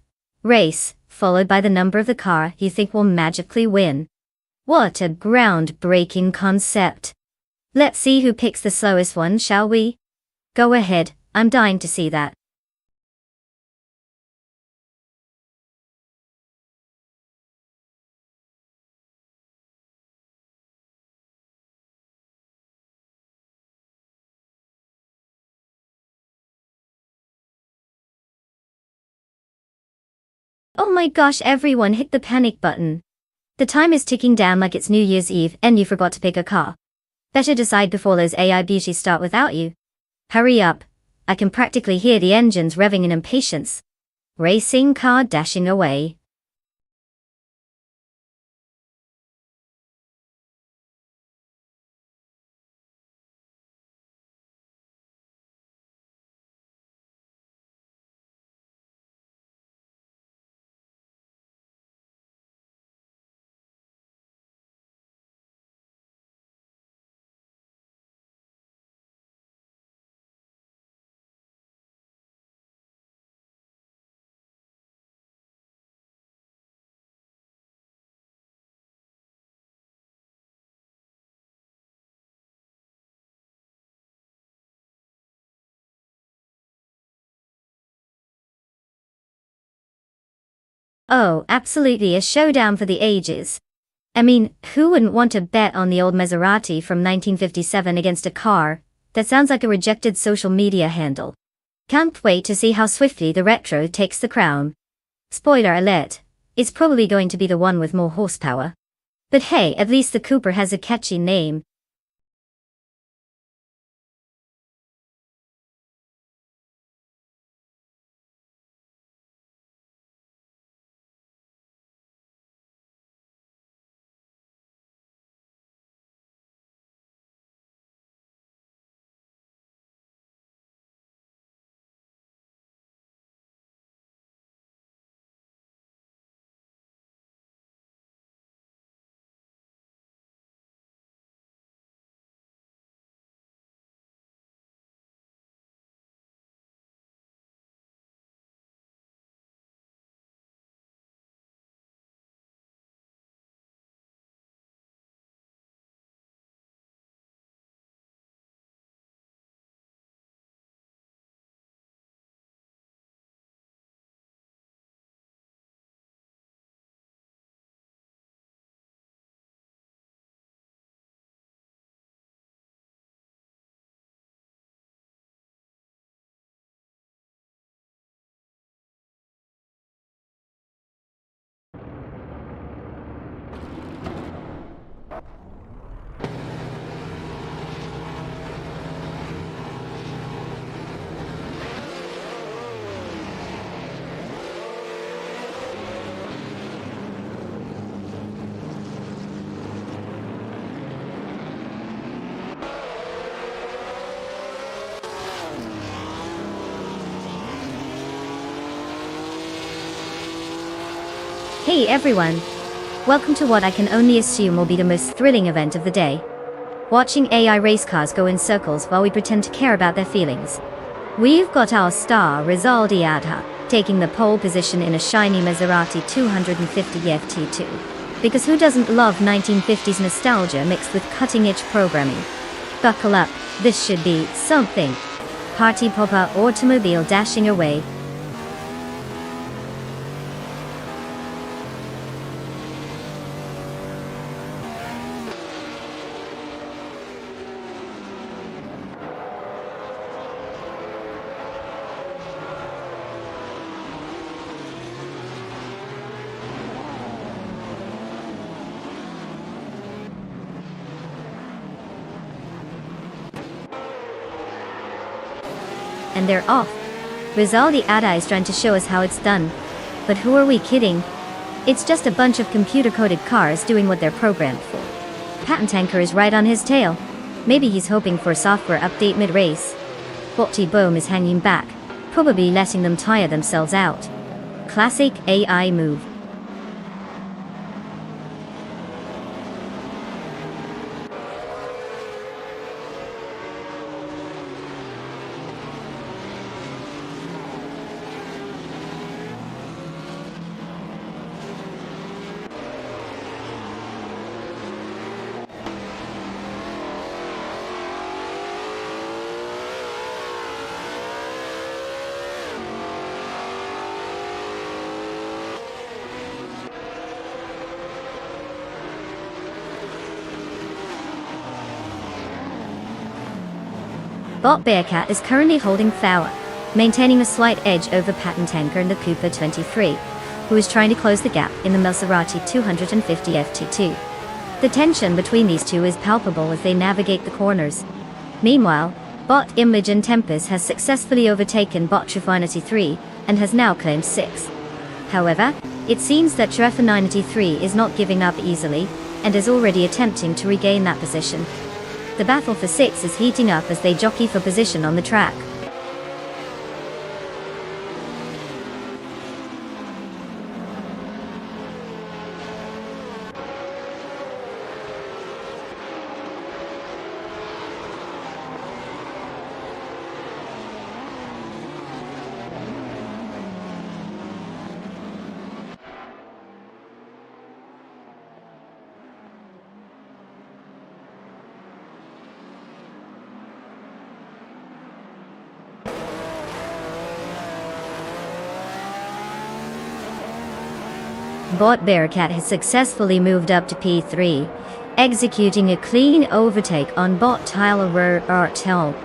race, followed by the number of the car you think will magically win. What a groundbreaking concept! Let's see who picks the slowest one, shall we? Go ahead, I'm dying to see that. Oh my gosh, everyone hit the panic button. The time is ticking down like it's New Year's Eve and you forgot to pick a car. Better decide before those AI beauties start without you. Hurry up. I can practically hear the engines revving in impatience. Racing car dashing away. Oh, absolutely a showdown for the ages. I mean, who wouldn't want to bet on the old Maserati from 1957 against a car that sounds like a rejected social media handle? Can't wait to see how swiftly the retro takes the crown. Spoiler alert, it's probably going to be the one with more horsepower. But hey, at least the Cooper has a catchy name. Hey everyone! Welcome to what I can only assume will be the most thrilling event of the day. Watching AI race cars go in circles while we pretend to care about their feelings. We've got our star Rizaldi Adha taking the pole position in a shiny Maserati 250 FT2. Because who doesn't love 1950s nostalgia mixed with cutting-edge programming? Buckle up, this should be something. Party popper automobile dashing away. And they're off. Rizaldi Ada is trying to show us how it's done. But who are we kidding? It's just a bunch of computer-coded cars doing what they're programmed for. Patent Tanker is right on his tail. Maybe he's hoping for a software update mid-race. Botti Bohm is hanging back, probably letting them tire themselves out. Classic AI move. Bot Bearcat is currently holding Flower, maintaining a slight edge over Patent Tanker and the Cooper 23. who is trying to close the gap in the Maserati 250 FT2. The tension between these two is palpable as they navigate the corners. Meanwhile, bot Imogen Tempest has successfully overtaken bot Trefa93 and has now claimed 6. However, it seems that Trefa93 is not giving up easily and is already attempting to regain that position. The battle for 6 is heating up as they jockey for position on the track. Bot Bearcat has successfully moved up to P3, executing a clean overtake on bot Tyler Artel.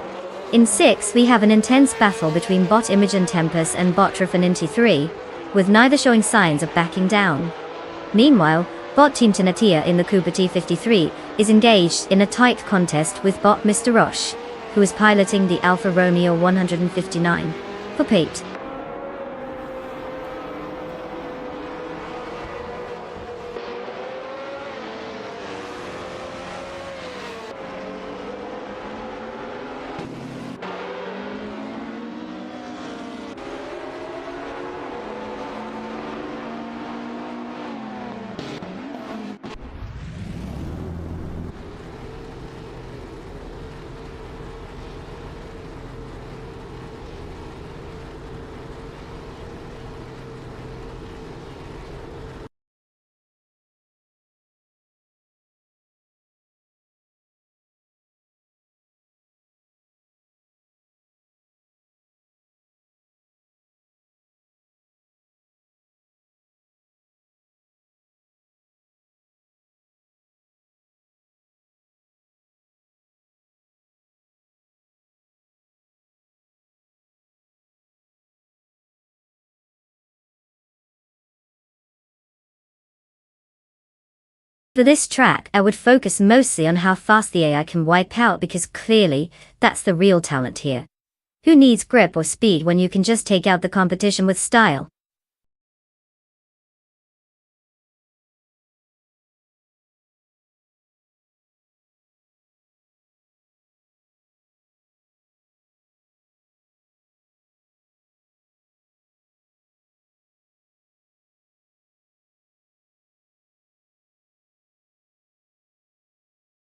In 6, we have an intense battle between bot Imogen Tempest and bot Trefa93, with neither showing signs of backing down. Meanwhile, bot Team Tinatia in the Cooper T53 is engaged in a tight contest with bot Mr. Roche, who is piloting the Alfa Romeo 159 for Pate. For this track, I would focus mostly on how fast the AI can wipe out because clearly, that's the real talent here. Who needs grip or speed when you can just take out the competition with style?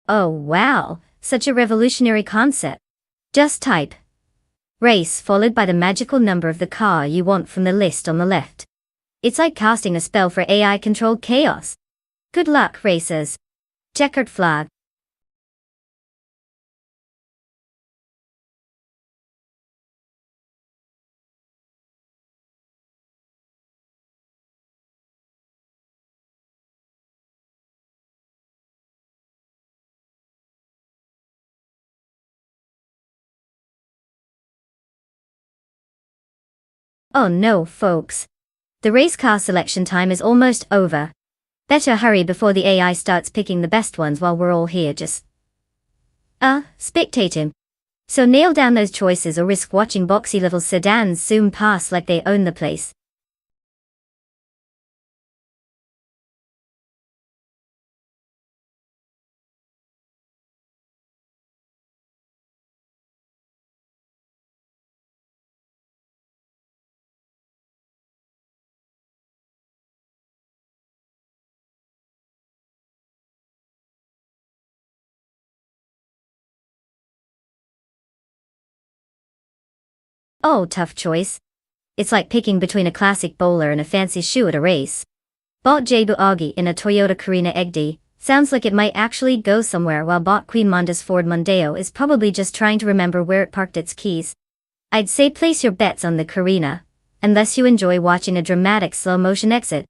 Oh wow, such a revolutionary concept. Just type race followed by the magical number of the car you want from the list on the left. It's like casting a spell for AI-controlled chaos. Good luck, racers. Checkered flag. Oh no, folks. The race car selection time is almost over. Better hurry before the AI starts picking the best ones while we're all here just spectating. So nail down those choices or risk watching boxy little sedans zoom past like they own the place. Oh, tough choice. It's like picking between a classic bowler and a fancy shoe at a race. Bot Jabu Agi in a Toyota Carina Egdi sounds like it might actually go somewhere, while bot Queen Monda's Ford Mondeo is probably just trying to remember where it parked its keys. I'd say place your bets on the Carina, unless you enjoy watching a dramatic slow-motion exit.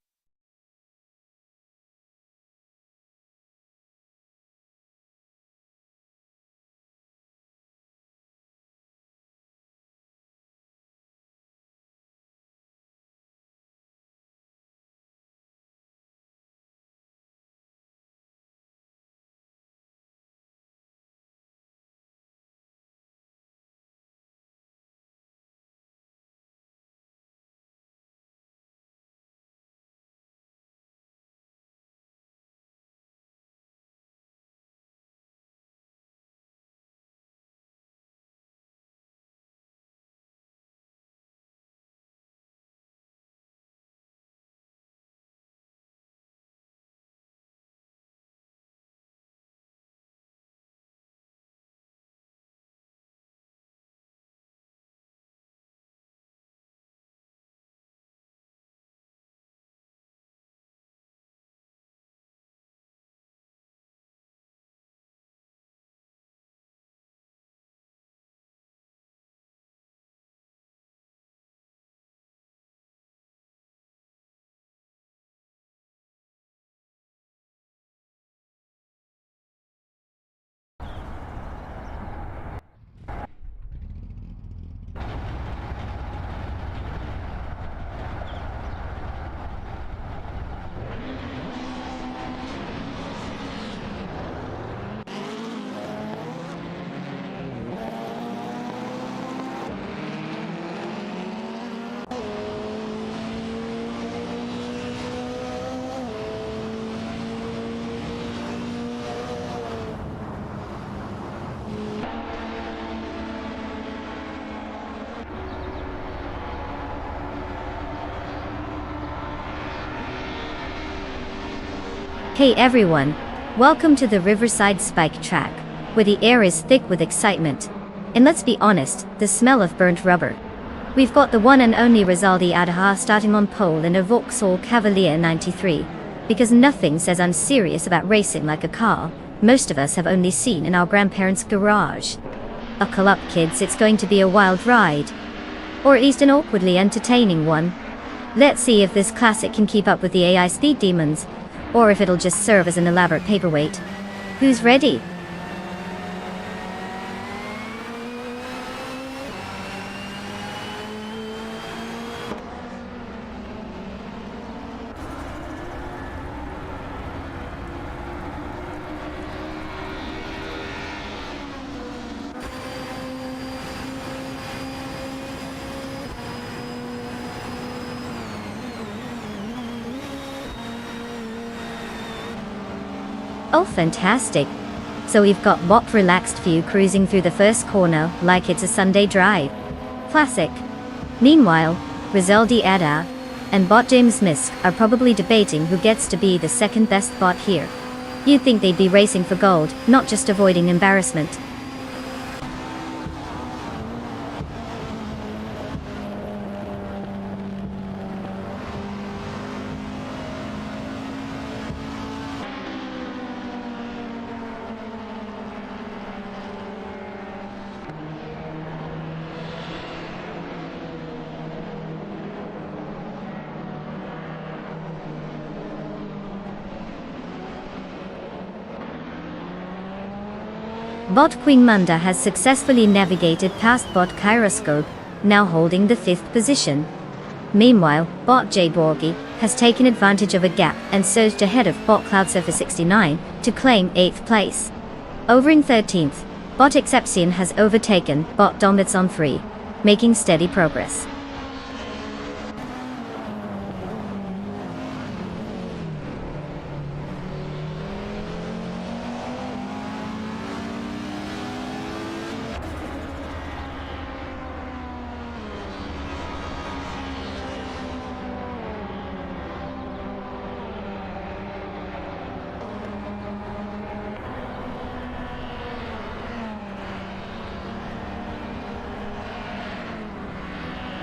Hey everyone, welcome to the Riverside Spike track, where the air is thick with excitement. And let's be honest, the smell of burnt rubber. We've got the one and only Rizaldi Adaha starting on pole in a Vauxhall Cavalier 93. Because nothing says I'm serious about racing like a car most of us have only seen in our grandparents' garage. Buckle up kids, it's going to be a wild ride. Or at least an awkwardly entertaining one. Let's see if this classic can keep up with the AI speed demons, or if it'll just serve as an elaborate paperweight. Who's ready? Oh fantastic. So we've got Bot Relaxed View cruising through the first corner like it's a Sunday drive. Classic. Meanwhile, Rizaldi Ada and Bot James Misk are probably debating who gets to be the second best bot here. You'd think they'd be racing for gold, not just avoiding embarrassment. Bot Queen Munda has successfully navigated past Bot Kyroscope, now holding the 5th position. Meanwhile, Bot J Borgi has taken advantage of a gap and surged ahead of Bot Cloud Surfer 69 to claim 8th place. Over in 13th, Bot Exception has overtaken Bot Dombits on 3, making steady progress.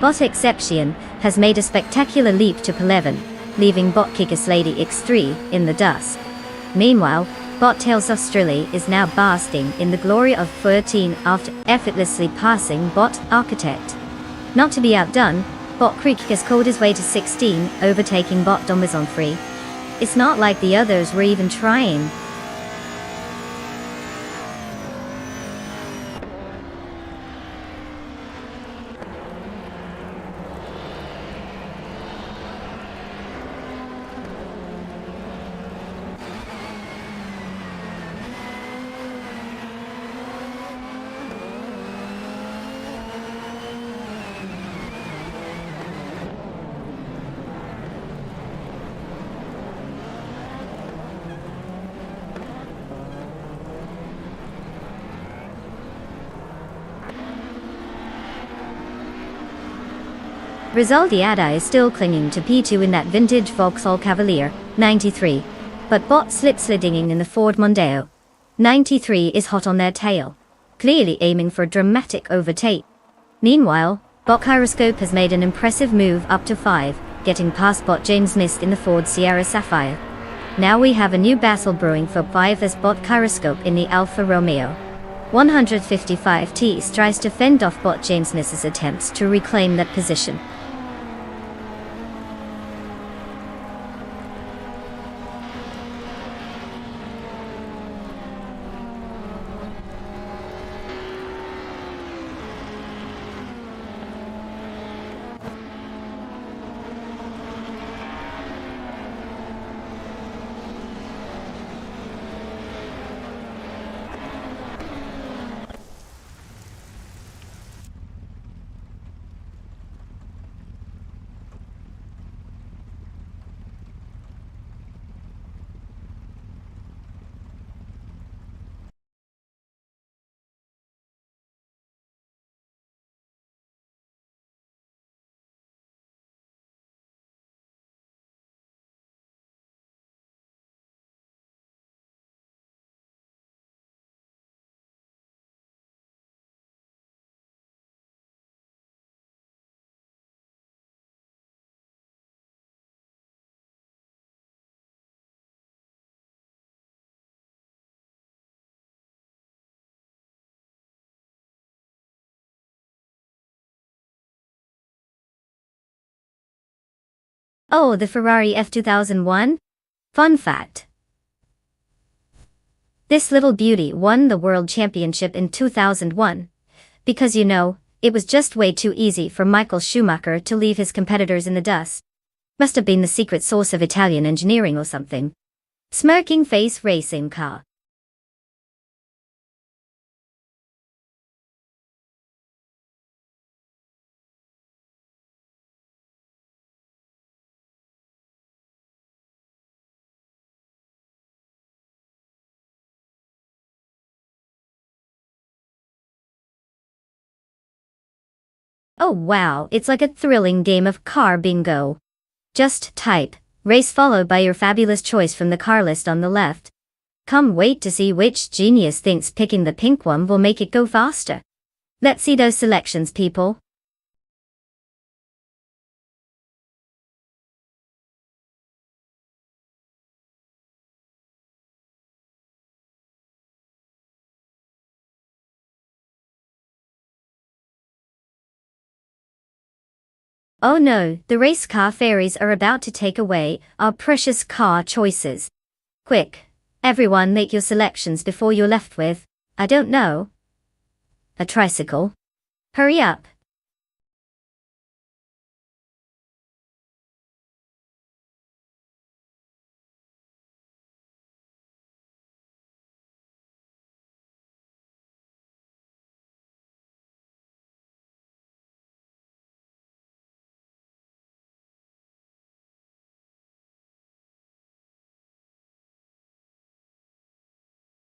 Bot Exception has made a spectacular leap to P11, leaving Bot Kickus Lady X3 in the dust. Meanwhile, Bot Tails Australia is now basking in the glory of 13 after effortlessly passing Bot Architect. Not to be outdone, Bot Creek has called his way to 16, overtaking Bot Dombas on 3. It's not like the others were even trying. Rizaldi Ada is still clinging to P2 in that vintage Vauxhall Cavalier 93, but Bot slip-slidding in the Ford Mondeo 93 is hot on their tail, clearly aiming for a dramatic overtake. Meanwhile, Bot Kyroscope has made an impressive move up to 5, getting past Bot James Mist in the Ford Sierra Sapphire. Now we have a new battle brewing for 5 as Bot Kyroscope in the Alfa Romeo 155T tries to fend off Bot James Mist's attempts to reclaim that position. Oh, the Ferrari F2001? Fun fact. This little beauty won the World Championship in 2001. Because it was just way too easy for Michael Schumacher to leave his competitors in the dust. Must have been the secret sauce of Italian engineering or something. Smirking face racing car. Oh wow, it's like a thrilling game of car bingo. Just type race followed by your fabulous choice from the car list on the left. Come wait to see which genius thinks picking the pink one will make it go faster. Let's see those selections, people. Oh no, the race car fairies are about to take away our precious car choices. Quick, everyone make your selections before you're left with, I don't know, a tricycle. Hurry up.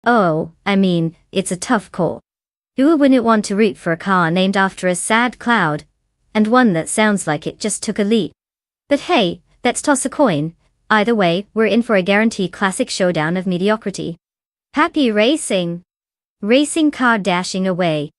Oh, I mean, it's a tough call. Who wouldn't want to root for a car named after a sad cloud? And one that sounds like it just took a leap. But hey, let's toss a coin. Either way, we're in for a guaranteed classic showdown of mediocrity. Happy racing! Racing car dashing away.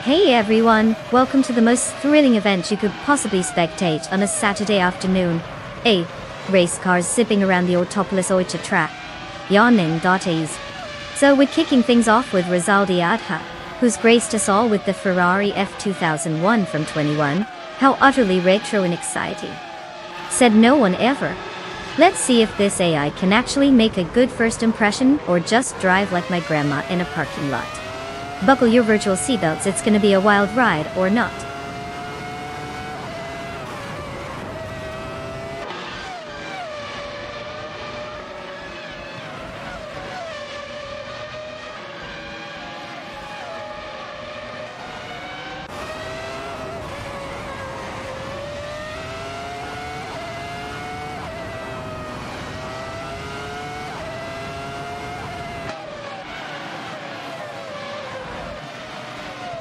Hey everyone, welcome to the most thrilling event you could possibly spectate on a Saturday afternoon. Race cars zipping around the Automobilista track. Yawning.ease. So we're kicking things off with Rosaldi Adha, who's graced us all with the Ferrari F2001 from 21. How utterly retro and exciting. Said no one ever. Let's see if this AI can actually make a good first impression or just drive like my grandma in a parking lot. Buckle your virtual seatbelts, it's gonna be a wild ride, or not.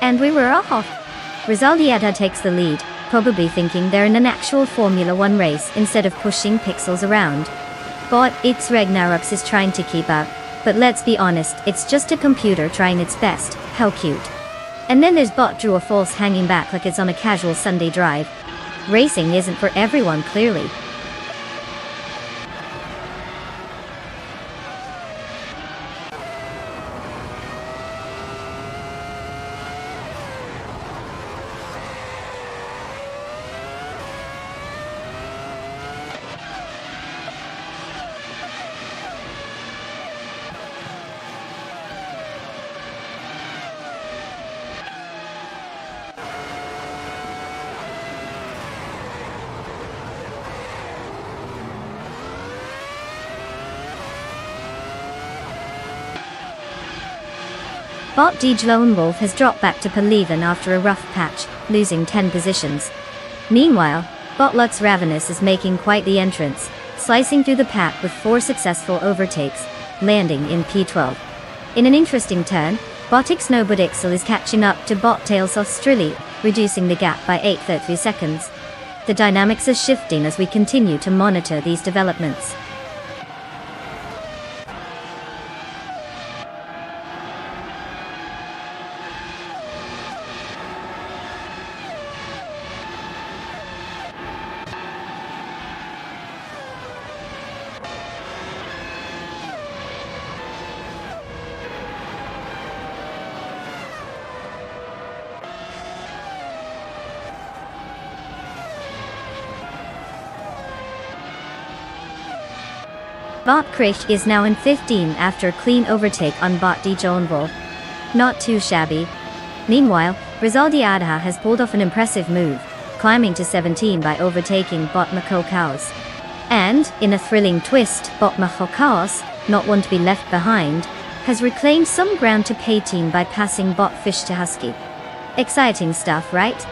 And we were off. Rosaldieta takes the lead, probably thinking they're in an actual Formula 1 race instead of pushing pixels around. Bot It's Ragnarok's is trying to keep up, but let's be honest, it's just a computer trying its best. How cute. And then there's Bot Drew a false hanging back like it's on a casual Sunday drive. Racing isn't for everyone, clearly. Bot DJ Lone Wolf has dropped back to P11 after a rough patch, losing 10 positions. Meanwhile, Bot Lux Ravenous is making quite the entrance, slicing through the pack with 4 successful overtakes, landing in P12. In an interesting turn, Botix Nobodixel is catching up to Bot Tails Australia, reducing the gap by 8.33 seconds. The dynamics are shifting as we continue to monitor these developments. Bot Krish is now in 15 after a clean overtake on Bot DJ Wolf. Not too shabby. Meanwhile, Rizaldi Adha has pulled off an impressive move, climbing to 17 by overtaking Bot Makokaos. And, in a thrilling twist, Bot Makokaos, not one to be left behind, has reclaimed some ground to P18 by passing Bot Fish to Husky. Exciting stuff, right?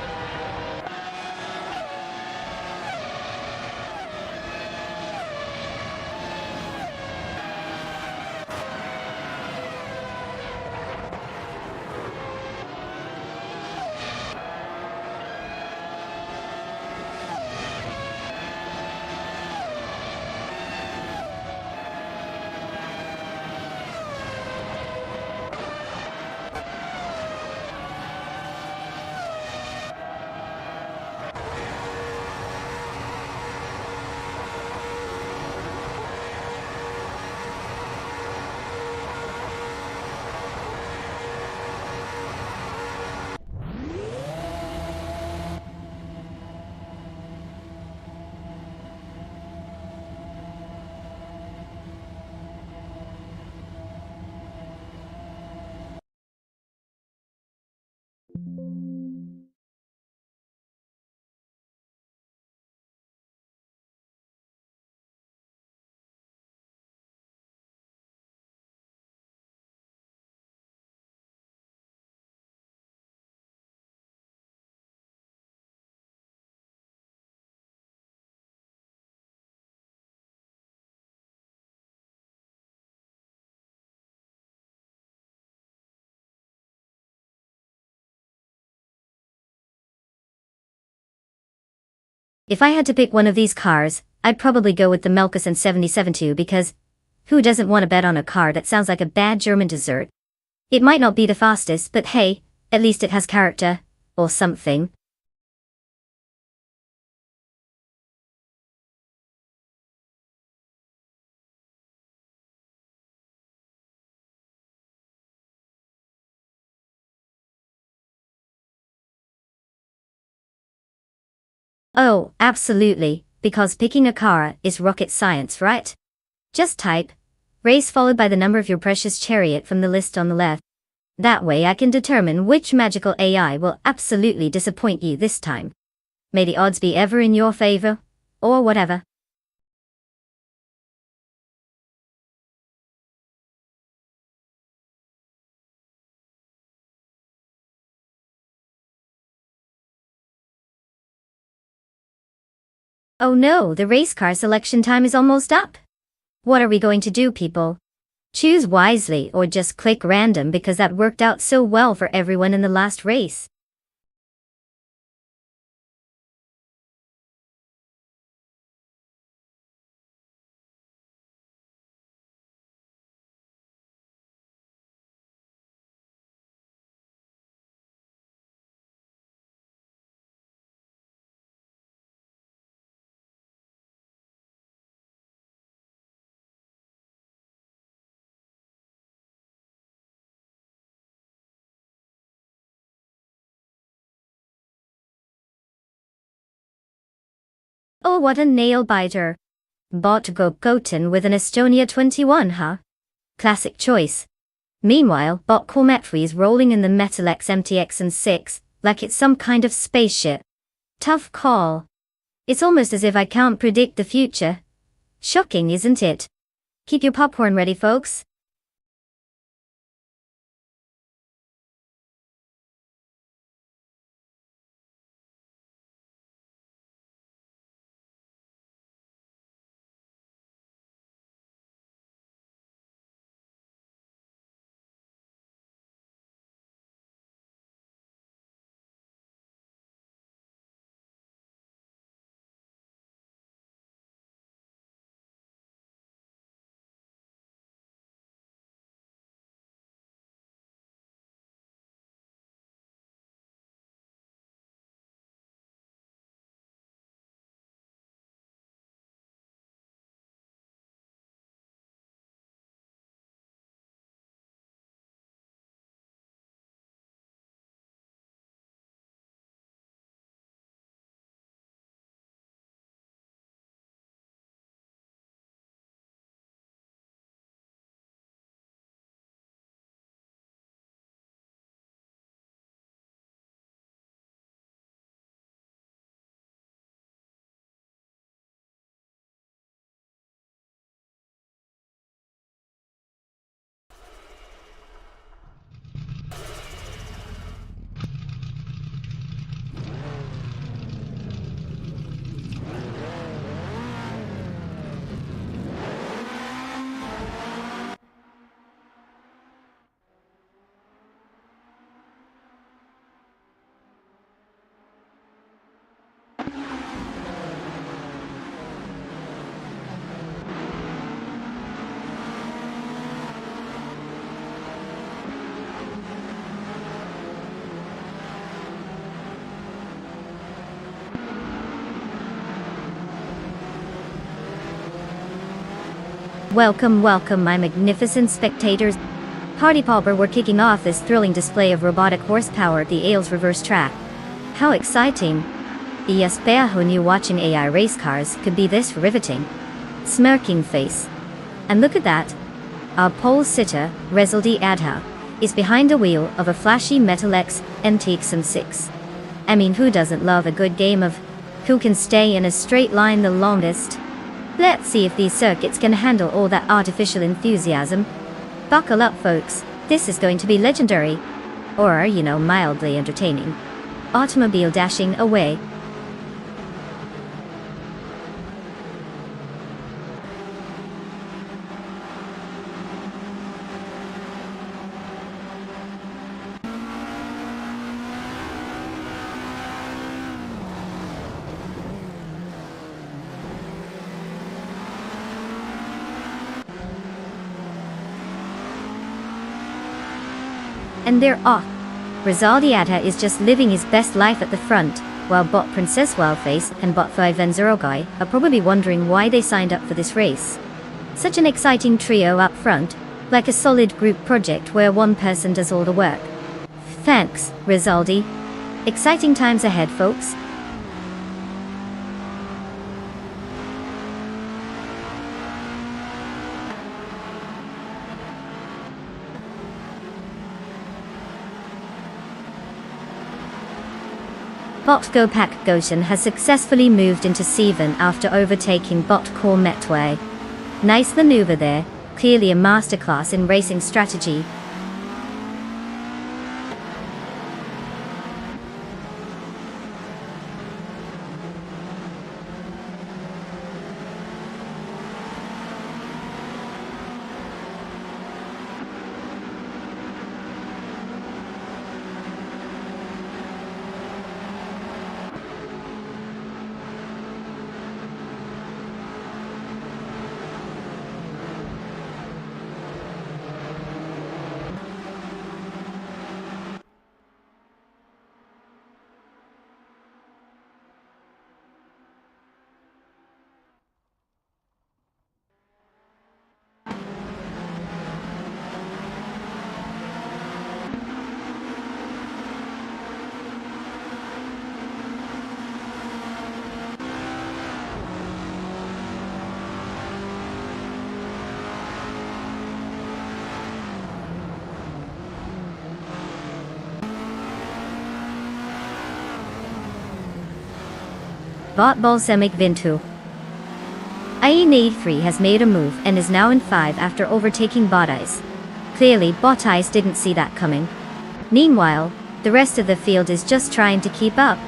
If I had to pick one of these cars, I'd probably go with the Melkusen 772 because who doesn't want to bet on a car that sounds like a bad German dessert? It might not be the fastest, but hey, at least it has character, or something. Oh, absolutely, because picking a car is rocket science, right? Just type race followed by the number of your precious chariot from the list on the left. That way I can determine which magical AI will absolutely disappoint you this time. May the odds be ever in your favor, or whatever. Oh no, the race car selection time is almost up. What are we going to do, people? Choose wisely or just click random because that worked out so well for everyone in the last race. Lol, what a nail biter. Bought go Goten with an Estonia 21, huh? Classic choice. Meanwhile, bot Cormetry is rolling in the Metalex MTX and 6, like it's some kind of spaceship. Tough call. It's almost as if I can't predict the future. Shocking, isn't it? Keep your popcorn ready, folks. Welcome, welcome, my magnificent spectators. Party Popper, we're kicking off this thrilling display of robotic horsepower at the Ailes reverse track. How exciting! Yes, who knew watching AI race cars could be this riveting? Smirking face. And look at that. Our pole sitter, Resuldi Adha, is behind the wheel of a flashy Metalex MTX 6. I mean, who doesn't love a good game of who can stay in a straight line the longest? Let's see if these circuits can handle all that artificial enthusiasm. Buckle up, folks. This is going to be legendary. Or, mildly entertaining. Automobile dashing away. And they're off. Rizaldiata is just living his best life at the front, while bot Princess Wildface and bot 5N0 Guy are probably wondering why they signed up for this race. Such an exciting trio up front, like a solid group project where one person does all the work. Thanks, Rizaldi. Exciting times ahead, folks. Bot Gopak Goshen has successfully moved into Seven after overtaking bot Core Metway. Nice maneuver there, clearly a masterclass in racing strategy. Bought Balsamic Vinto. IE3 has made a move and is now in 5 after overtaking Bottas. Clearly, Bottas didn't see that coming. Meanwhile, the rest of the field is just trying to keep up.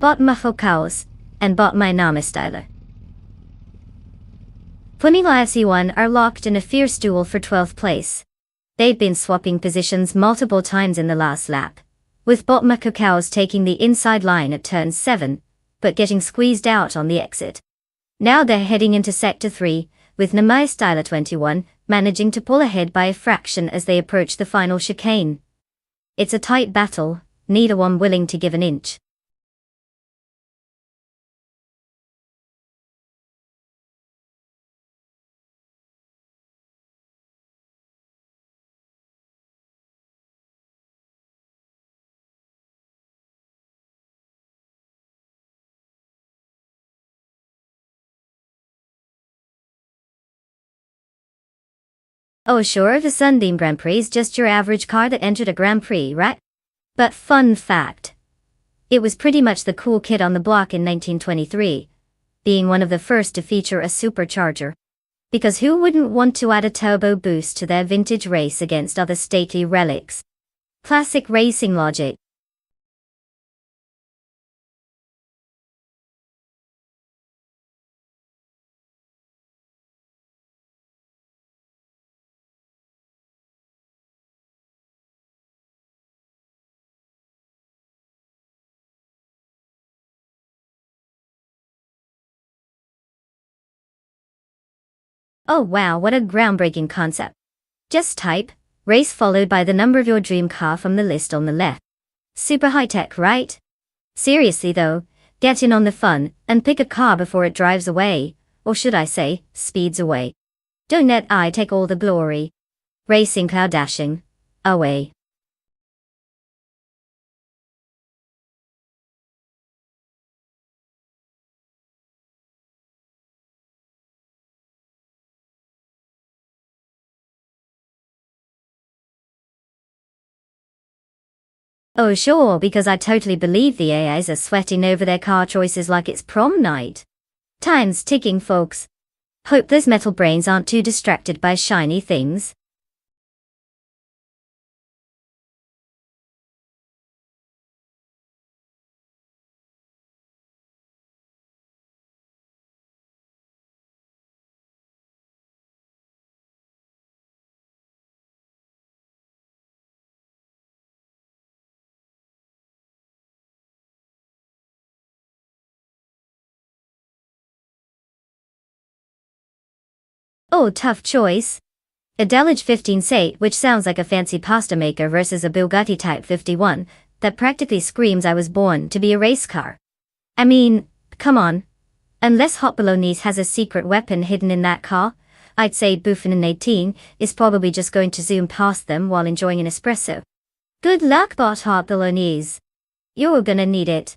Bought Mafokaos, and bought my Namastyler. Punila SE1 are locked in a fierce duel for 12th place. They've been swapping positions multiple times in the last lap, with Bot Mafokaos taking the inside line at turn 7, but getting squeezed out on the exit. Now they're heading into Sector 3, with Namastyler 21 managing to pull ahead by a fraction as they approach the final chicane. It's a tight battle, neither one willing to give an inch. Oh sure, the Sunbeam Grand Prix is just your average car that entered a Grand Prix, right? But fun fact. It was pretty much the cool kid on the block in 1923, being one of the first to feature a supercharger. Because who wouldn't want to add a turbo boost to their vintage race against other stately relics? Classic racing logic. Oh wow, what a groundbreaking concept. Just type, race followed by the number of your dream car from the list on the left. Super high-tech, right? Seriously though, get in on the fun, and pick a car before it drives away, or should I say, speeds away. Don't let I take all the glory. Racing car dashing. Away. Oh sure, because I totally believe the AIs are sweating over their car choices like it's prom night. Time's ticking, folks. Hope those metal brains aren't too distracted by shiny things. Oh, tough choice. A Delage 15 which sounds like a fancy pasta maker versus a Bugatti Type 51, that practically screams I was born to be a race car. I mean, come on. Unless Hot Bolognese has a secret weapon hidden in that car, I'd say Buchanan 18 is probably just going to zoom past them while enjoying an espresso. Good luck, Bot Hot Bolognese. You're gonna need it.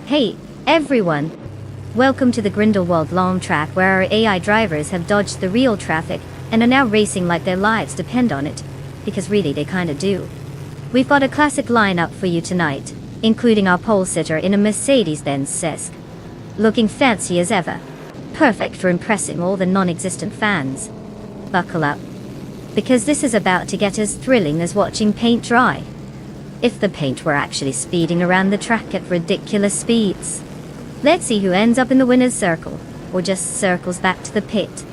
Hey, everyone! Welcome to the Grindelwald long track where our AI drivers have dodged the real traffic and are now racing like their lives depend on it. Because really they kinda do. We've got a classic lineup for you tonight, including our pole sitter in a Mercedes-Benz Cesc. Looking fancy as ever. Perfect for impressing all the non-existent fans. Buckle up. Because this is about to get as thrilling as watching paint dry. If the paint were actually speeding around the track at ridiculous speeds. Let's see who ends up in the winner's circle, or just circles back to the pit.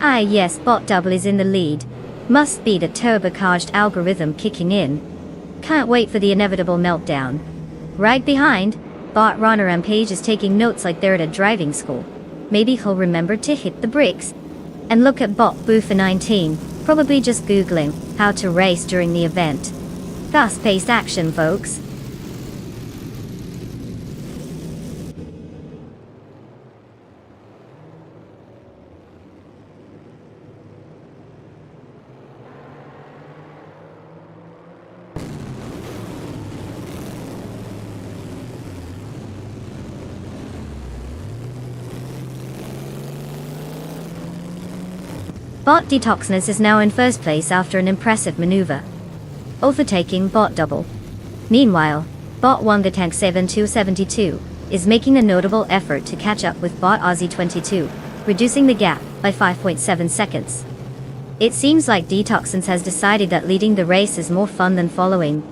Ah yes, bot double is in the lead. Must be the turbocharged algorithm kicking in. Can't wait for the inevitable meltdown. Right behind, bot runner Rampage is taking notes like they're at a driving school. Maybe he'll remember to hit the brakes. And look at bot Boofer 19, probably just googling how to race during the event. Fast-paced action, folks. Bot Detoxness is now in first place after an impressive maneuver, overtaking bot double. Meanwhile, bot Wongatank 7272 is making a notable effort to catch up with bot Aussie 22, reducing the gap by 5.7 seconds. It seems like Detoxness has decided that leading the race is more fun than following.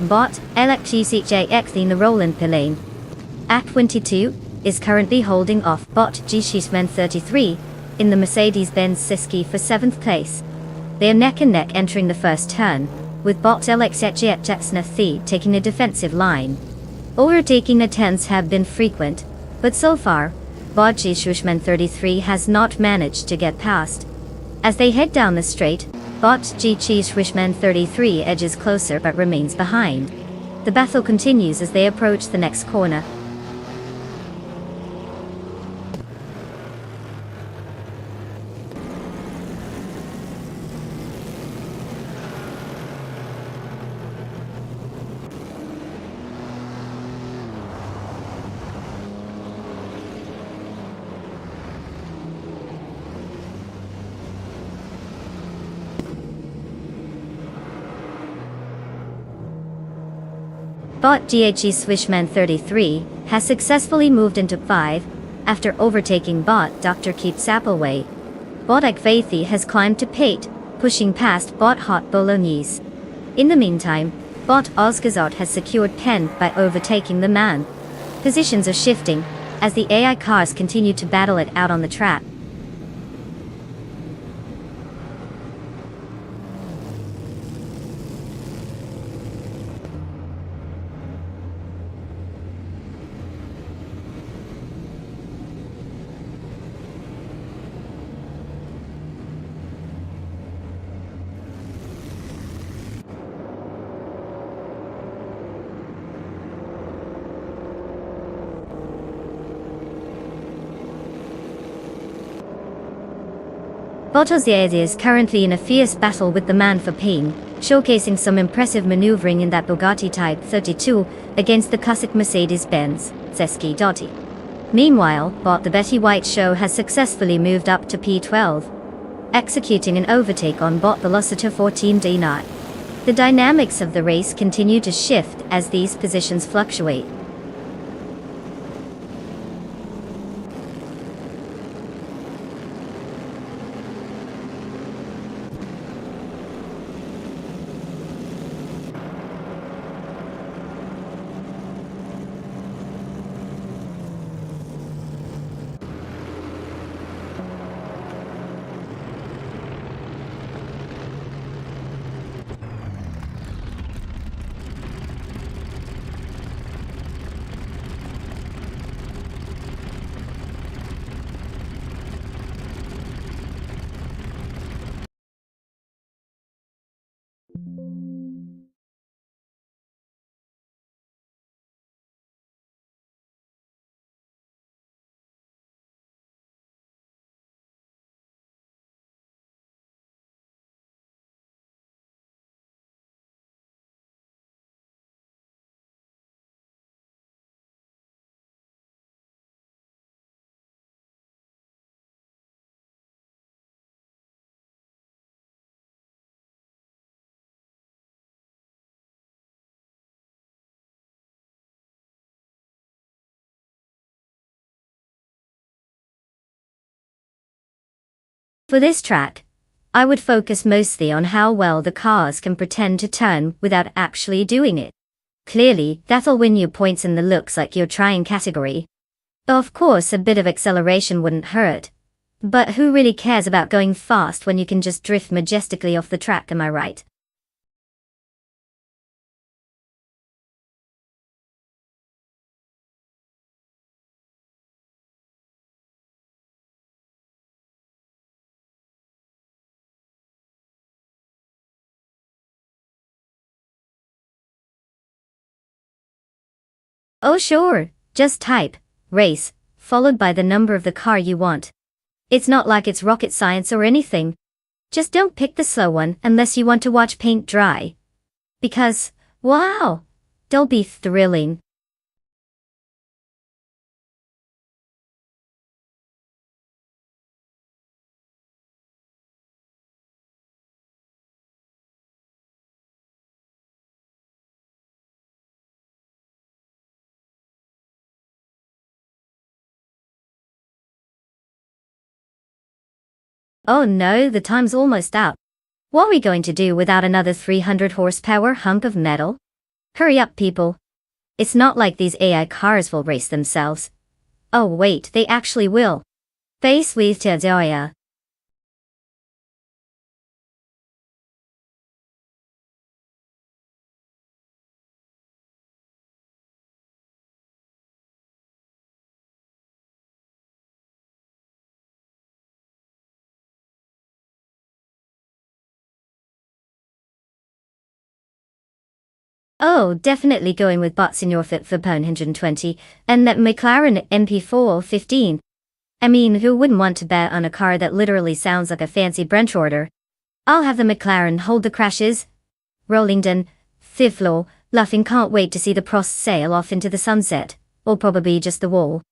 Bot LXGCJX in the Roland Pillane. Act 22 is currently holding off bot G-Shishman 33 in the Mercedes-Benz Siski for 7th place. They are neck and neck entering the first turn, with bot LXGCJX taking a defensive line. Overtaking attempts have been frequent, but so far, bot G-Shishman 33 has not managed to get past. As they head down the straight, bot G-Shishman 33 edges closer but remains behind. The battle continues as they approach the next corner. Bot GHE Swishman 33 has successfully moved into 5 after overtaking bot Dr. Keith Sappleway. Bot Akvaithi has climbed to Pate, pushing past bot Hot Bolognese. In the meantime, bot Ozgazot has secured Pen by overtaking the man. Positions are shifting as the AI cars continue to battle it out on the track. Bot Oziezi is currently in a fierce battle with the man for Peen, showcasing some impressive maneuvering in that Bugatti Type 32 against the classic Mercedes-Benz Zesky Dotti. Meanwhile, the Betty White show has successfully moved up to P12, executing an overtake on the Velociter 14D9. The dynamics of the race continue to shift as these positions fluctuate. For this track, I would focus mostly on how well the cars can pretend to turn without actually doing it. Clearly, that'll win you points in the looks like you're trying category. Of course, a bit of acceleration wouldn't hurt. But who really cares about going fast when you can just drift majestically off the track, am I right? Oh sure, just type race, followed by the number of the car you want. It's not like it's rocket science or anything. Just don't pick the slow one unless you want to watch paint dry. Because, wow, they'll be thrilling. Oh no, the time's almost up. What are we going to do without another 300 horsepower hunk of metal? Hurry up, people. It's not like these AI cars will race themselves. Oh wait, they actually will. Face with Tedoya. Oh, definitely going with bots in your fit for Pone 120, and that McLaren MP4 15. I mean, who wouldn't want to bet on a car that literally sounds like a fancy French order? I'll have the McLaren hold the crashes. Rollington, fifth floor, laughing can't wait to see the Prost sail off into the sunset, or probably just the wall.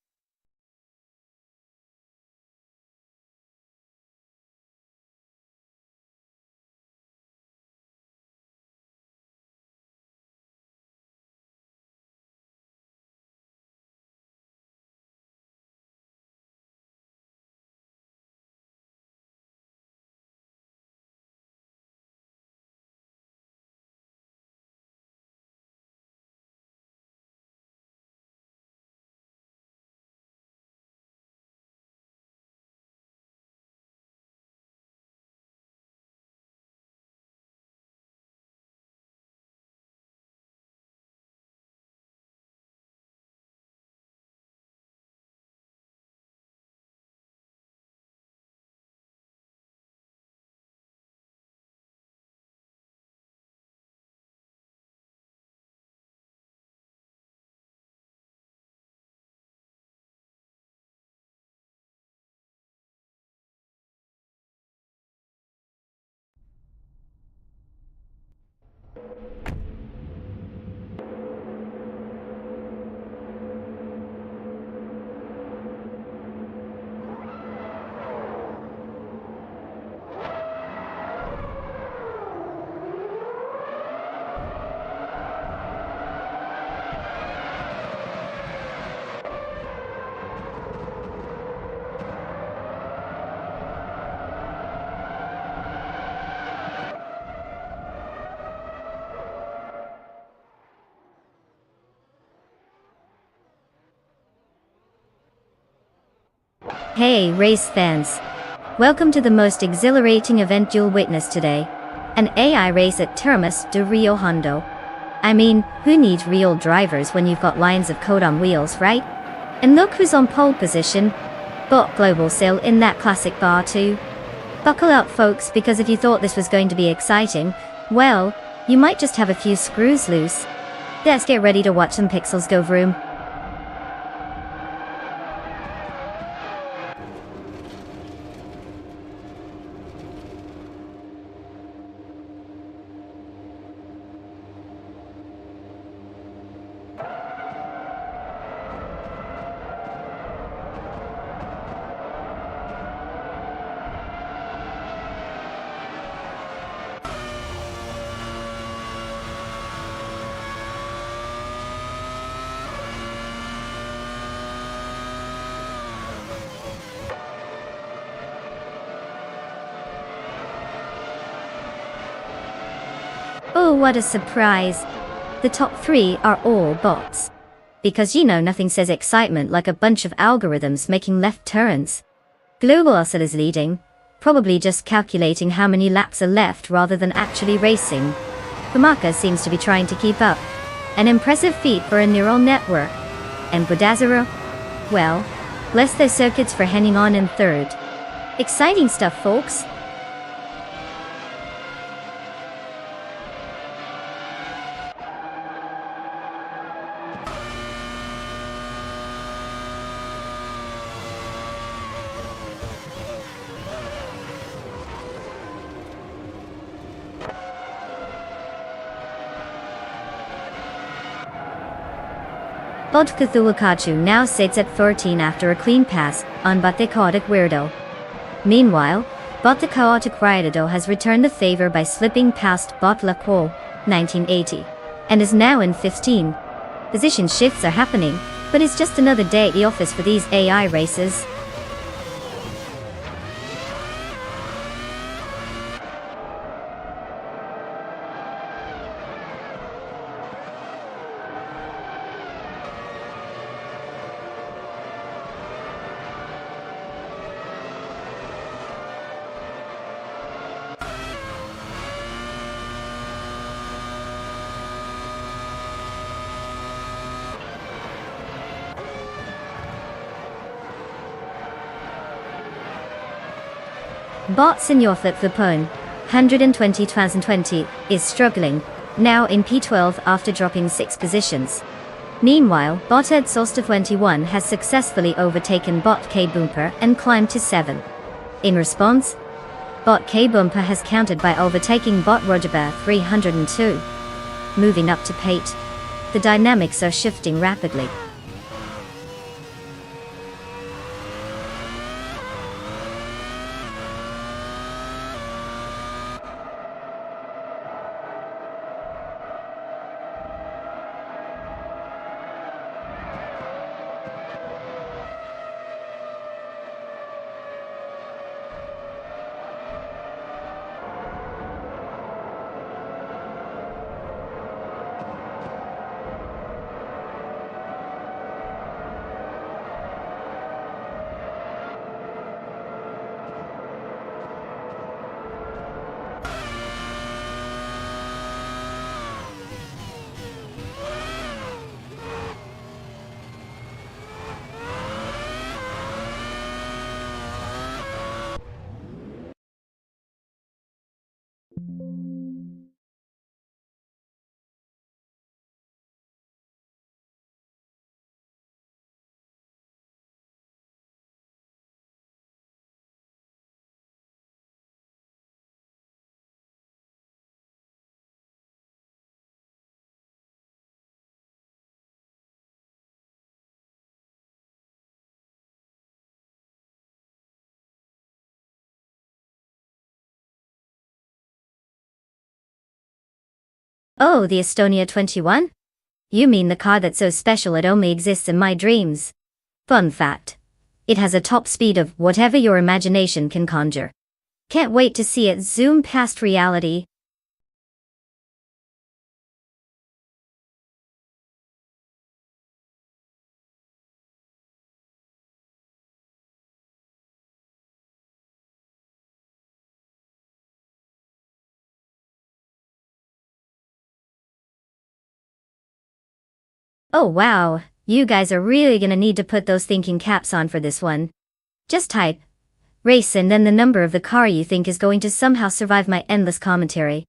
Hey, race fans. Welcome to the most exhilarating event you'll witness today. An AI race at Termas de Rio Hondo. I mean, who needs real drivers when you've got lines of code on wheels, right? And look who's on pole position. Bot Global Sail in that classic bar too. Buckle up folks, because if you thought this was going to be exciting, well, you might just have a few screws loose. Let's get ready to watch some pixels go vroom. Oh, what a surprise. The top 3 are all bots. Because nothing says excitement like a bunch of algorithms making left turns. Global Assetto is leading, probably just calculating how many laps are left rather than actually racing. Pamaka seems to be trying to keep up. An impressive feat for a neural network. And Procedural? Well, bless their circuits for hanging on in third. Exciting stuff, folks. Vodka Thulakachu now sits at 14 after a clean pass on But the Chaotic Weirdo. Meanwhile, But the Chaotic Weirdo has returned the favor by slipping past Bot La Quo, 1980, and is now in 15. Position shifts are happening, but it's just another day at the office for these AI races. Bot Senor Flip Flipone, 120 2020, is struggling, now in P12 after dropping 6 positions. Meanwhile, Bot Ed Solsta 21 has successfully overtaken Bot K Boomper and climbed to 7. In response, Bot K Boomper has countered by overtaking Bot Rogerbear 302. Moving up to P8. The dynamics are shifting rapidly. Oh, the Estonia 21? You mean the car that's so special it only exists in my dreams? Fun fact. It has a top speed of whatever your imagination can conjure. Can't wait to see it zoom past reality. Oh wow, you guys are really gonna need to put those thinking caps on for this one. Just type race and then the number of the car you think is going to somehow survive my endless commentary.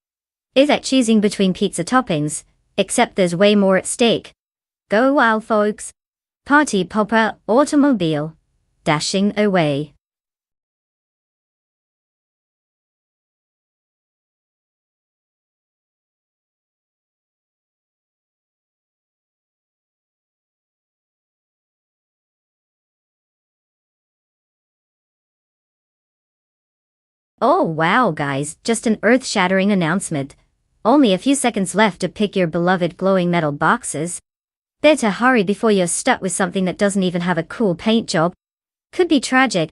It's like choosing between pizza toppings, except there's way more at stake. Go wild, folks. Party popper automobile. Dashing away. Oh wow guys, just an earth-shattering announcement. Only a few seconds left to pick your beloved glowing metal boxes. Better hurry before you're stuck with something that doesn't even have a cool paint job. Could be tragic.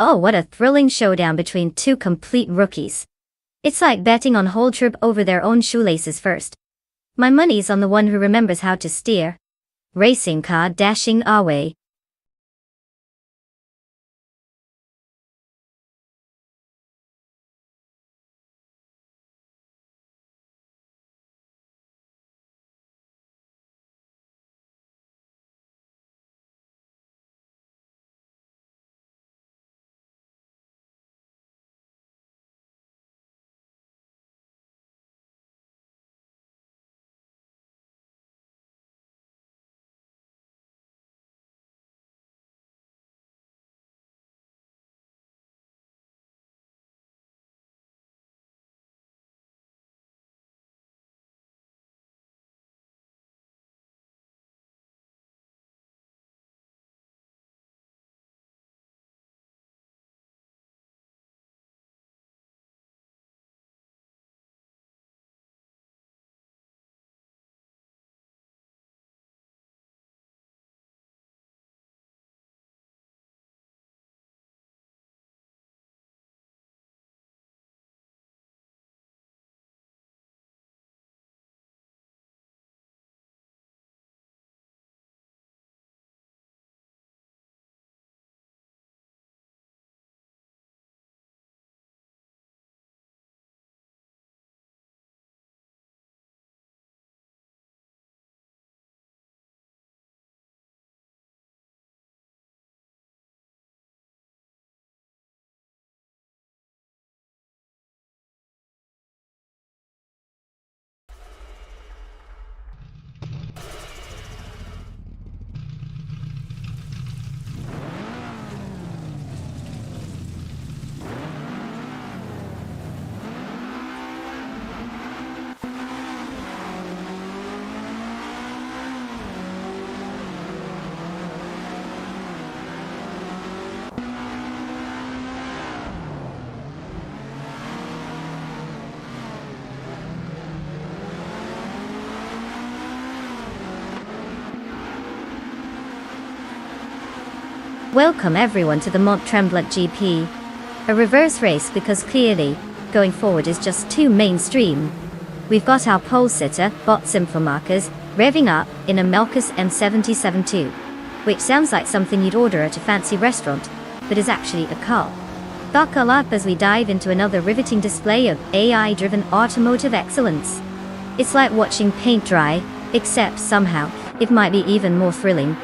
Oh, what a thrilling showdown between two complete rookies. It's like betting on whole troop over their own shoelaces first. My money's on the one who remembers how to steer. Racing car dashing away. Welcome everyone to the Mont Tremblant GP. A reverse race because clearly, going forward is just too mainstream. We've got our pole sitter, bot Symphomarkers, revving up in a Melkus M77-2, which sounds like something you'd order at a fancy restaurant, but is actually a car. Buckle up as we dive into another riveting display of AI-driven automotive excellence. It's like watching paint dry, except somehow, it might be even more thrilling.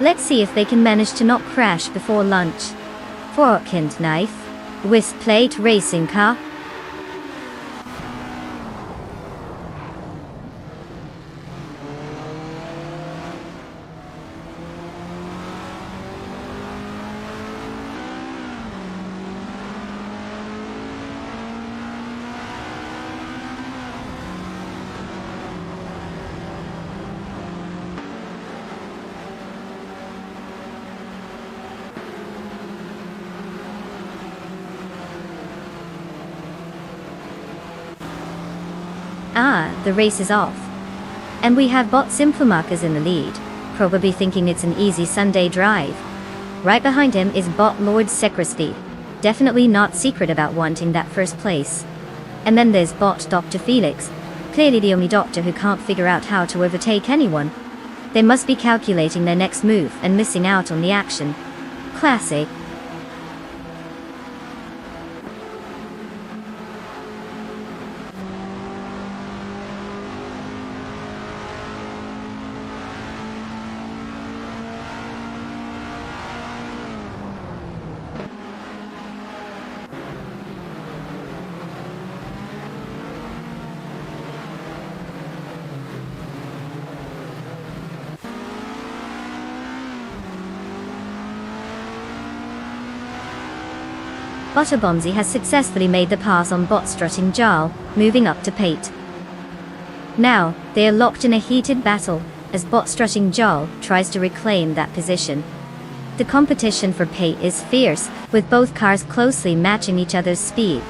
Let's see if they can manage to not crash before lunch. Fork and knife. Whisk plate racing car. Ah, the race is off. And we have bot Symphomarkers in the lead, probably thinking it's an easy Sunday drive. Right behind him is bot Lord Secresby, definitely not secret about wanting that first place. And then there's bot Dr. Felix, clearly the only doctor who can't figure out how to overtake anyone. They must be calculating their next move and missing out on the action. Classic. Butterbomsy has successfully made the pass on bot strutting Jarl, moving up to Pate. Now, they are locked in a heated battle, as bot strutting Jarl tries to reclaim that position. The competition for Pate is fierce, with both cars closely matching each other's speed.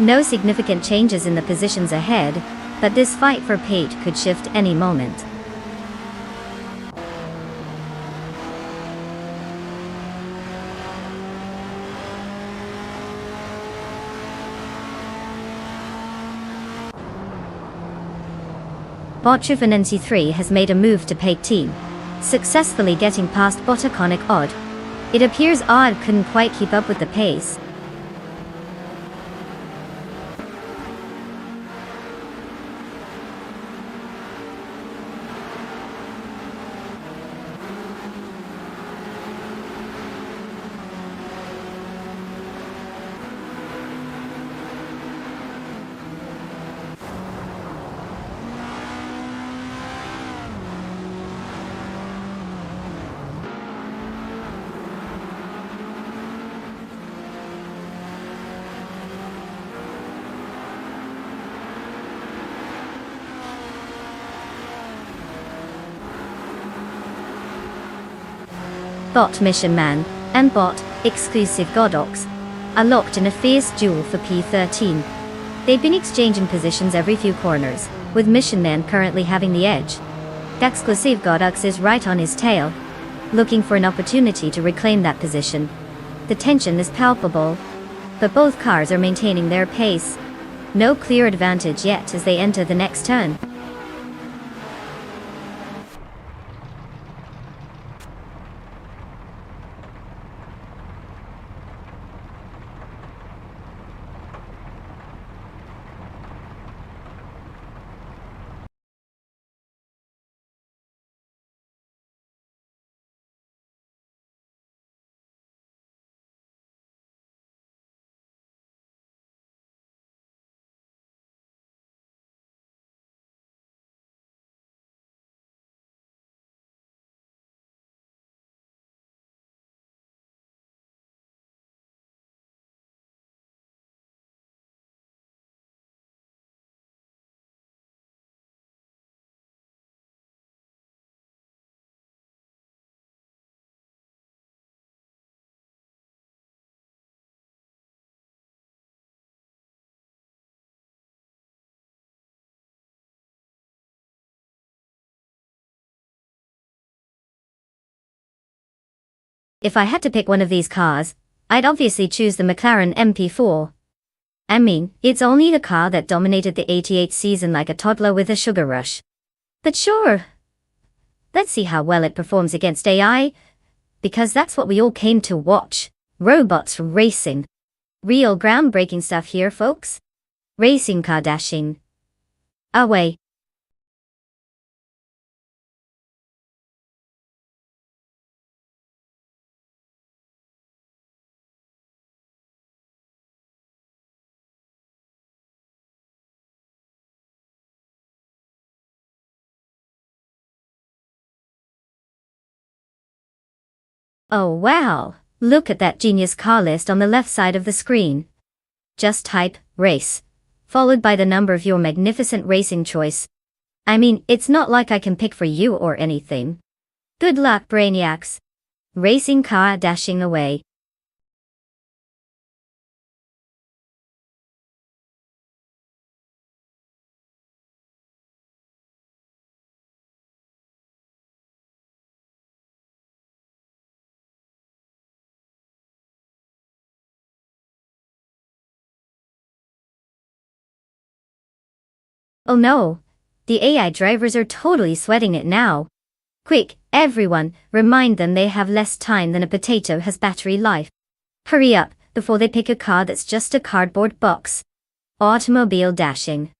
No significant changes in the positions ahead, but this fight for Pate could shift any moment. Botchuv and NC3 has made a move to Pate team, successfully getting past Botaconic Odd. It appears Odd couldn't quite keep up with the pace. Bot Mission Man and Bot Exclusive Godox are locked in a fierce duel for P13. They've been exchanging positions every few corners, with Mission Man currently having the edge. Exclusive Godox is right on his tail, looking for an opportunity to reclaim that position. The tension is palpable, but both cars are maintaining their pace. No clear advantage yet as they enter the next turn. If I had to pick one of these cars, I'd obviously choose the McLaren MP4. I mean, it's only the car that dominated the 88 season like a toddler with a sugar rush. But sure, let's see how well it performs against AI, because that's what we all came to watch. Robots racing. Real groundbreaking stuff here, folks. Racing car dashing. Away. Oh wow, look at that genius car list on the left side of the screen. Just type, race, followed by the number of your magnificent racing choice. I mean, it's not like I can pick for you or anything. Good luck, brainiacs. Racing car dashing away. Oh no, The AI drivers are totally sweating it now. Quick, everyone, remind them they have less time than a potato has battery life. Hurry up, before they pick a car that's just a cardboard box. Automobile dashing.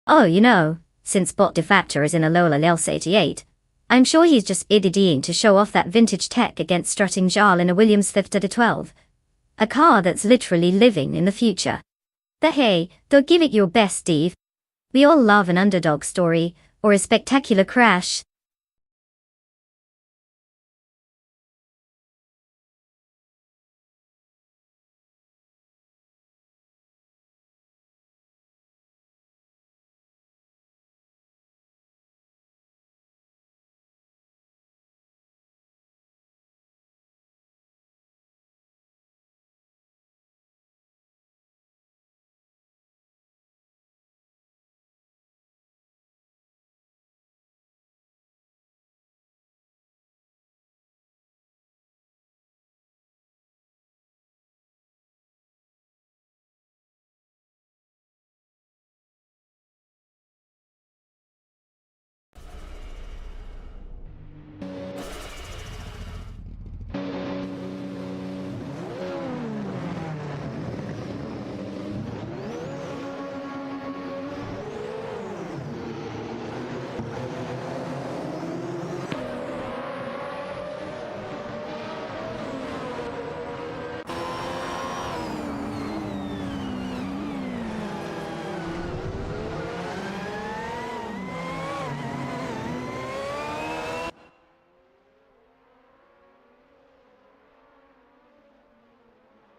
Oh, since bot de facto is in a Lola Lels 88, I'm sure he's just idioting to show off that vintage tech against strutting Jarl in a Williams 512. A car that's literally living in the future. But hey, don't give it your best, Steve. We all love an underdog story, or a spectacular crash.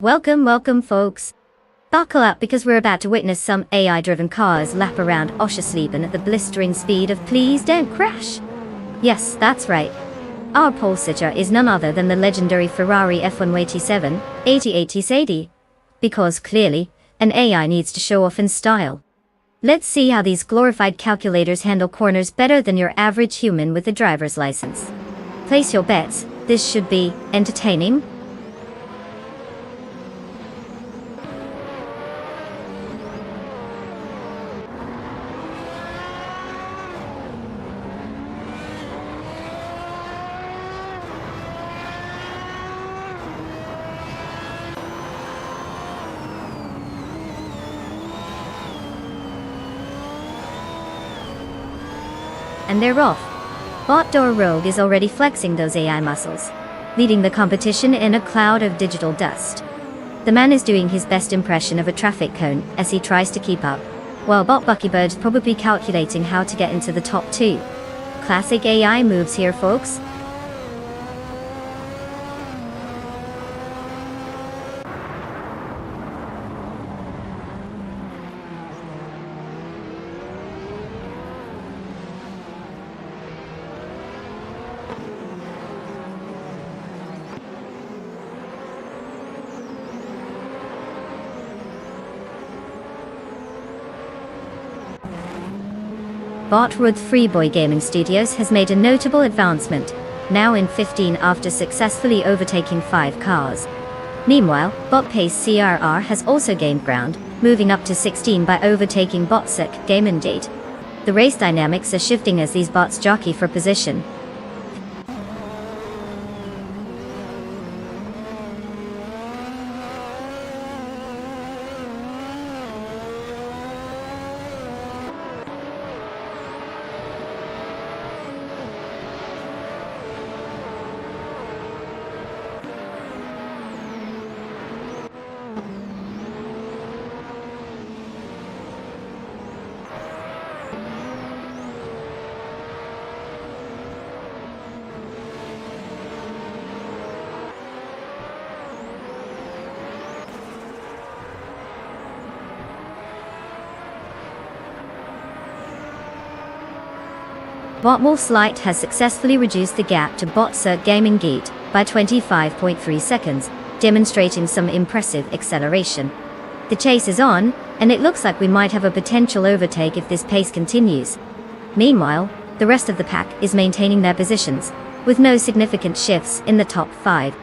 Welcome folks. Buckle up because we're about to witness some AI-driven cars lap around Oschersleben at the blistering speed of please don't crash. Yes, that's right. Our pole sitter is none other than the legendary Ferrari F187 8080. Because clearly, an AI needs to show off in style. Let's see how these glorified calculators handle corners better than your average human with a driver's license. Place your bets, this should be entertaining. And they're off. Bot Door Rogue is already flexing those AI muscles, leading the competition in a cloud of digital dust. The man is doing his best impression of a traffic cone as he tries to keep up, while Bot Buckybird's probably calculating how to get into the top two. Classic AI moves here, folks. Botwood Freeboy Gaming Studios has made a notable advancement, now in 15 after successfully overtaking 5 cars. Meanwhile, BotPace CRR has also gained ground, moving up to 16 by overtaking BotSec Game and Date. The race dynamics are shifting as these bots jockey for position. BotWolf's Light has successfully reduced the gap to BotSec Gaming Gate by 25.3 seconds, demonstrating some impressive acceleration. The chase is on, and it looks like we might have a potential overtake if this pace continues. Meanwhile, the rest of the pack is maintaining their positions, with no significant shifts in the top 5.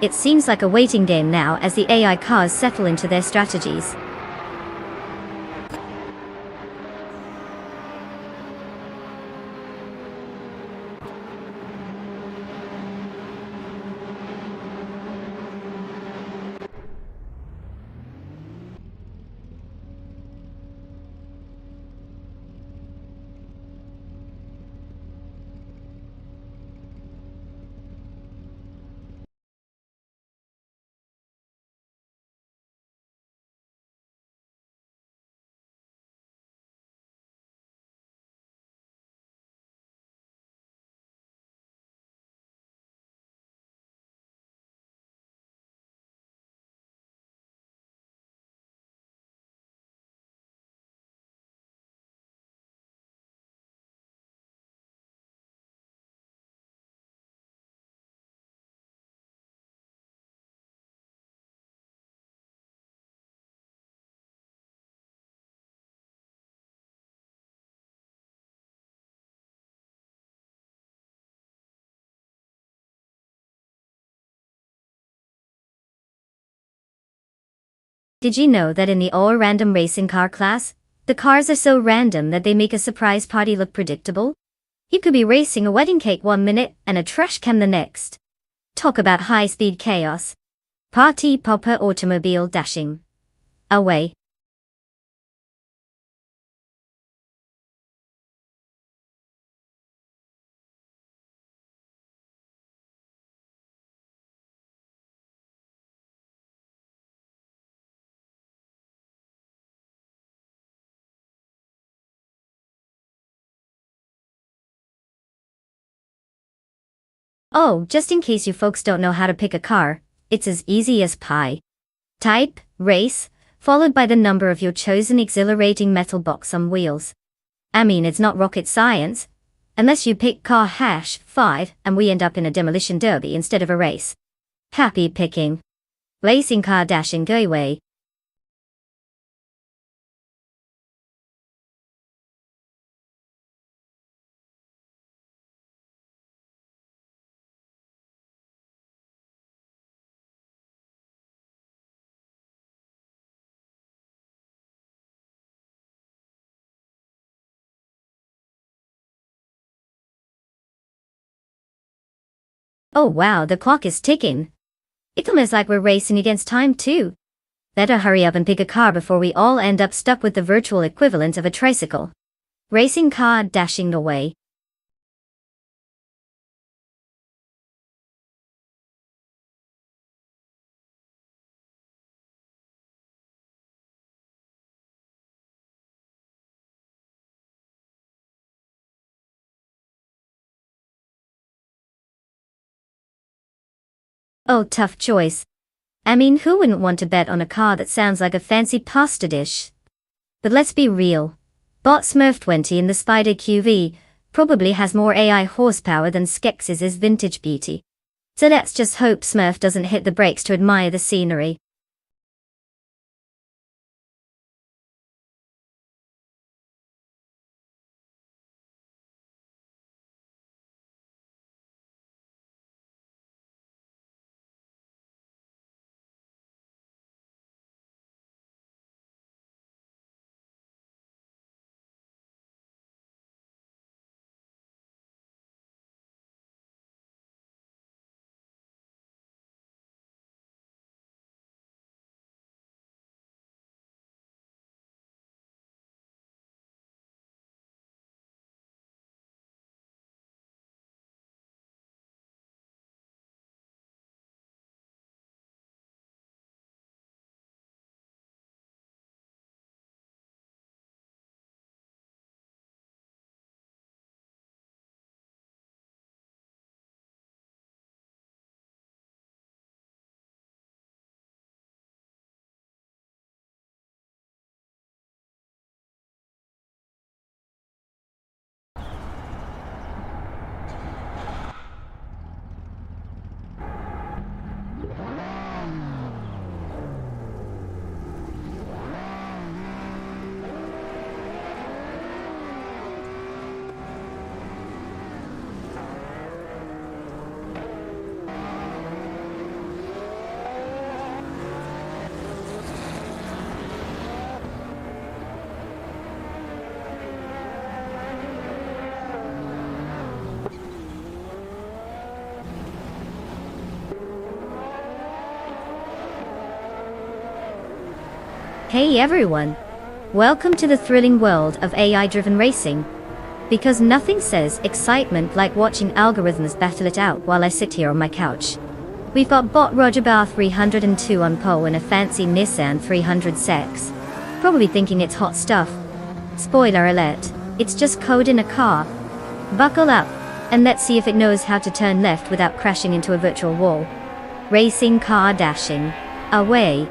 It seems like a waiting game now as the AI cars settle into their strategies. Did you know that in the all random racing car class, the cars are so random that they make a surprise party look predictable? You could be racing a wedding cake 1 minute and a trash can the next. Talk about high-speed chaos. Party popper automobile dashing away. Oh, just in case you folks don't know how to pick a car, it's as easy as pie. Type, race, followed by the number of your chosen exhilarating metal box on wheels. I mean, it's not rocket science. Unless you pick car #5 and we end up in a demolition derby instead of a race. Happy picking. Racing car dashing go away. Oh wow, the clock is ticking. It's almost like we're racing against time too. Better hurry up and pick a car before we all end up stuck with the virtual equivalent of a tricycle. Racing car dashing away. Oh, tough choice. I mean, who wouldn't want to bet on a car that sounds like a fancy pasta dish? But let's be real. Bot Smurf 20 in the Spider QV probably has more AI horsepower than Skex's vintage beauty. So let's just hope Smurf doesn't hit the brakes to admire the scenery. Hey everyone! Welcome to the thrilling world of AI-driven racing. Because nothing says excitement like watching algorithms battle it out while I sit here on my couch. We've got bot Roger 302 on pole in a fancy Nissan 300SX. Probably thinking it's hot stuff. Spoiler alert, it's just code in a car. Buckle up, and let's see if it knows how to turn left without crashing into a virtual wall. Racing car dashing. Away.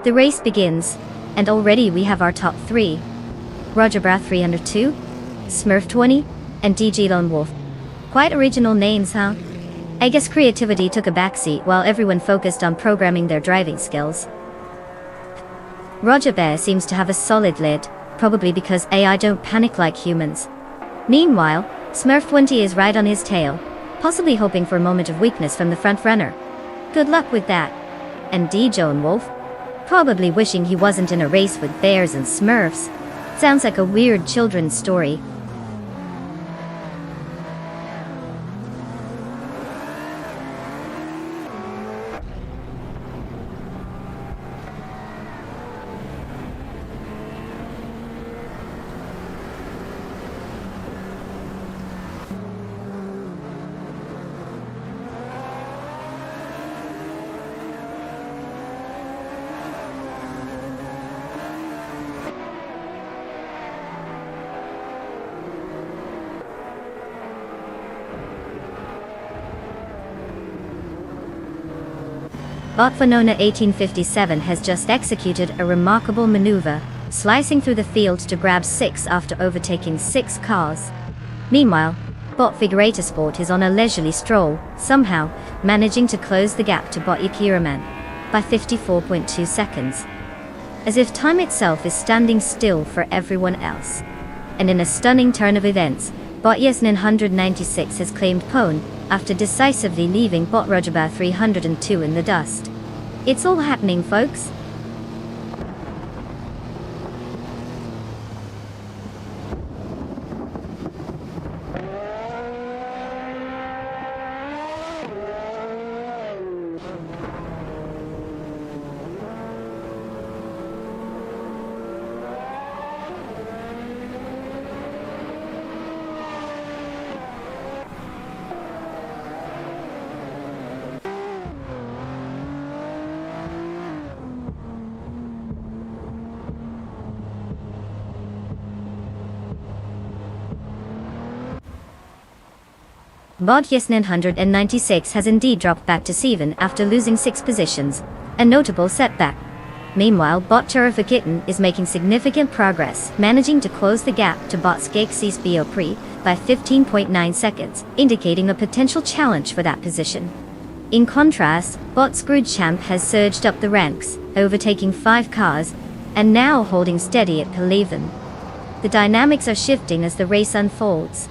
The race begins, and already we have our top 3. Roger 302, Smurf 20, and DG Lone Wolf. Quite original names, huh? I guess creativity took a backseat while everyone focused on programming their driving skills. Roger Bear seems to have a solid lid, probably because AI don't panic like humans. Meanwhile, Smurf 20 is right on his tail, possibly hoping for a moment of weakness from the front runner. Good luck with that. And DG Lone Wolf? Probably wishing he wasn't in a race with bears and Smurfs. Sounds like a weird children's story. Bot Venona 1857 has just executed a remarkable maneuver, slicing through the field to grab 6 after overtaking 6 cars. Meanwhile, Bot Figurator Sport is on a leisurely stroll, somehow managing to close the gap to Bot Yakiraman by 54.2 seconds. As if time itself is standing still for everyone else. And in a stunning turn of events, Bot Yasnin 196 has claimed pole after decisively leaving Bot Roger 302 in the dust. It's all happening, folks. Bot Yasnin 196 has indeed dropped back to 7 after losing 6 positions, a notable setback. Meanwhile, Bot Cherifa Kitten is making significant progress, managing to close the gap to Bot Skeksis Biopri by 15.9 seconds, indicating a potential challenge for that position. In contrast, Bot Screwed Champ has surged up the ranks, overtaking 5 cars, and now holding steady at P11. The dynamics are shifting as the race unfolds.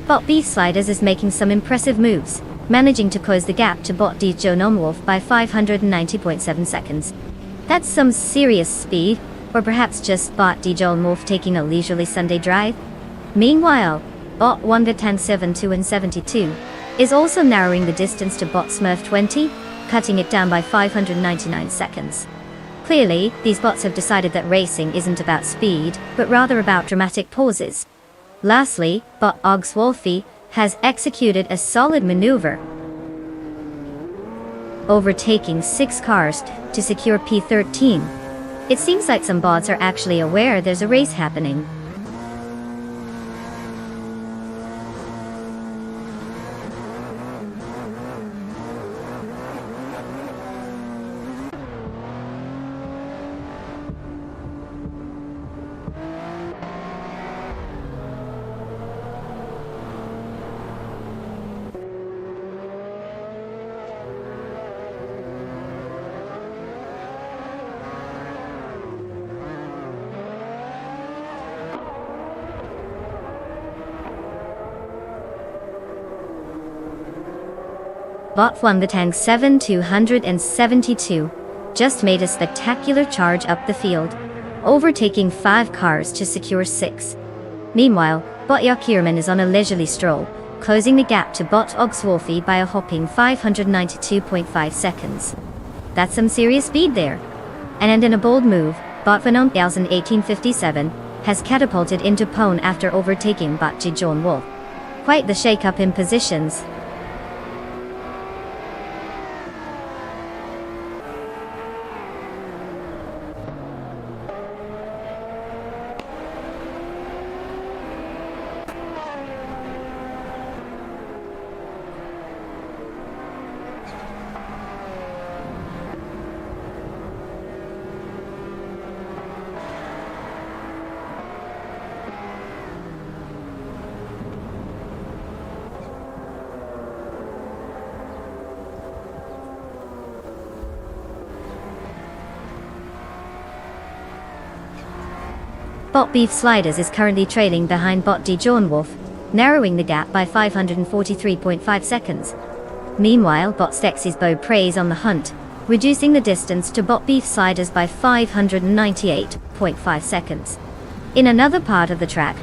Bot Beef Sliders is making some impressive moves, managing to close the gap to Bot Dijon Wolf by 590.7 seconds. That's some serious speed, or perhaps just Bot Dijon Wolf taking a leisurely Sunday drive? Meanwhile, Bot Wongatang 72 and 72 is also narrowing the distance to Bot Smurf 20, cutting it down by 599 seconds. Clearly, these bots have decided that racing isn't about speed, but rather about dramatic pauses. Lastly, Bot Ogs Wolfie has executed a solid maneuver, overtaking 6 cars to secure P13. It seems like some bots are actually aware there's a race happening. Bot Wongatang 7272 just made a spectacular charge up the field, overtaking 5 cars to secure 6. Meanwhile, Bot Yakirman is on a leisurely stroll, closing the gap to Bot Ogswolfie by a hopping 592.5 seconds. That's some serious speed there. And in a bold move, Bot Vanon 1857 has catapulted into Pone after overtaking Bot Dijon Wolf. Quite the shake-up in positions. Bot Beef Sliders is currently trailing behind Bot Dijon Wolf, narrowing the gap by 543.5 seconds. Meanwhile, Bot Stexy's Bow Prey's on the hunt, reducing the distance to Bot Beef Sliders by 598.5 seconds. In another part of the track,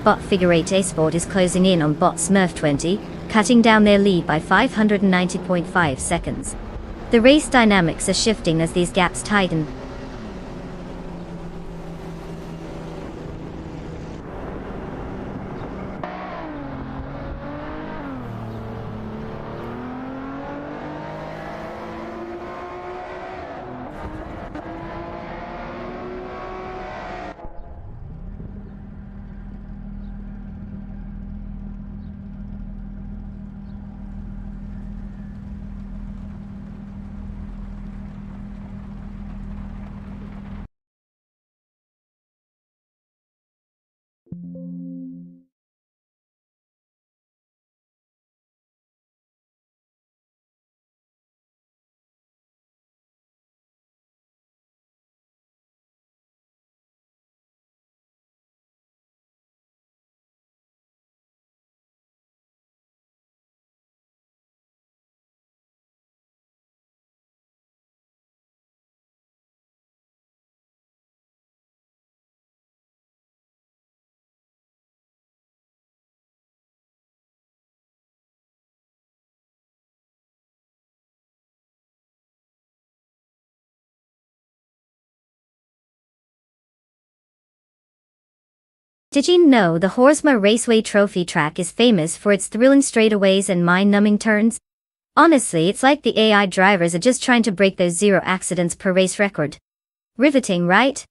Bot Figure 8 A-Sport is closing in on Bot Smurf 20, cutting down their lead by 590.5 seconds. The race dynamics are shifting as these gaps tighten. Did you know the Horsma Raceway Trophy track is famous for its thrilling straightaways and mind-numbing turns? Honestly, it's like the AI drivers are just trying to break those 0 accidents per race record. Riveting, right?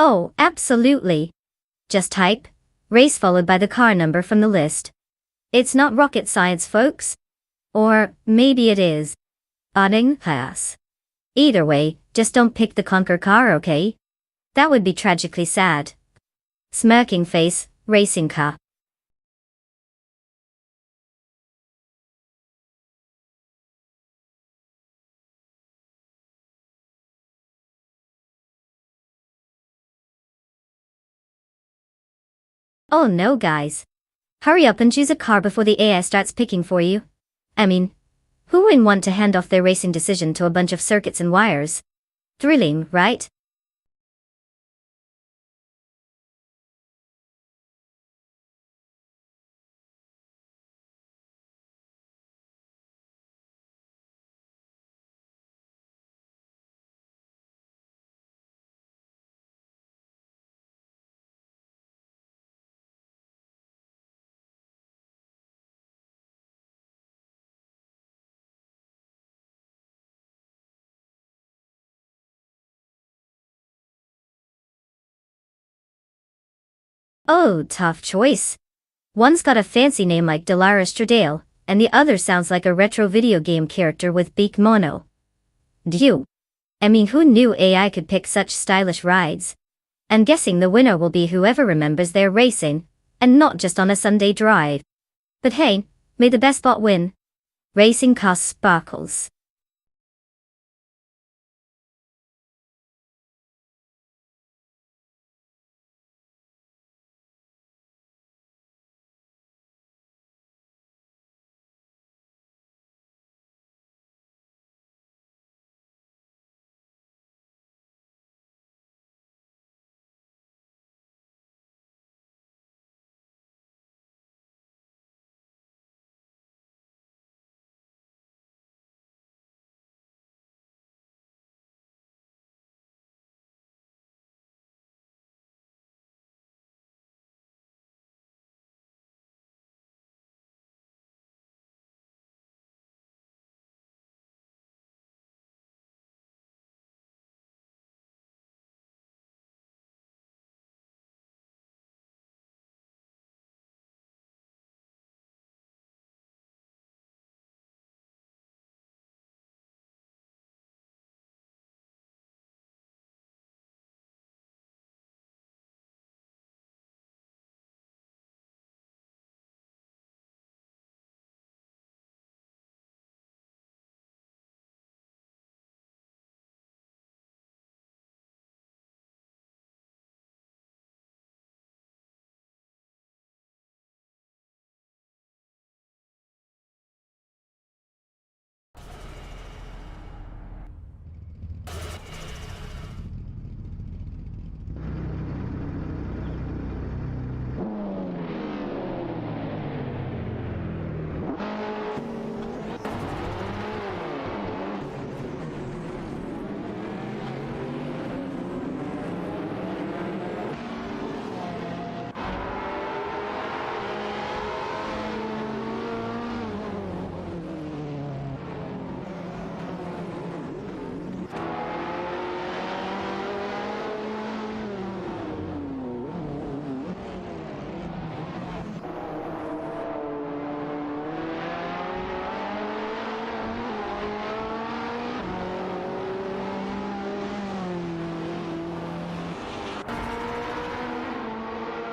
Oh, absolutely. Just type race followed by the car number from the list. It's not rocket science, folks. Or maybe it is. Adding pass. Either way, just don't pick the clunker car, okay? That would be tragically sad. Smirking face, racing car. Oh no, guys. Hurry up and choose a car before the AI starts picking for you. I mean, who wouldn't want to hand off their racing decision to a bunch of circuits and wires? Thrilling, right? Oh, tough choice. One's got a fancy name like Delaris Stradale, and the other sounds like a retro video game character with beak mono. Dew. I mean, who knew AI could pick such stylish rides? I'm guessing the winner will be whoever remembers their racing, and not just on a Sunday drive. But hey, may the best bot win. Racing costs sparkles.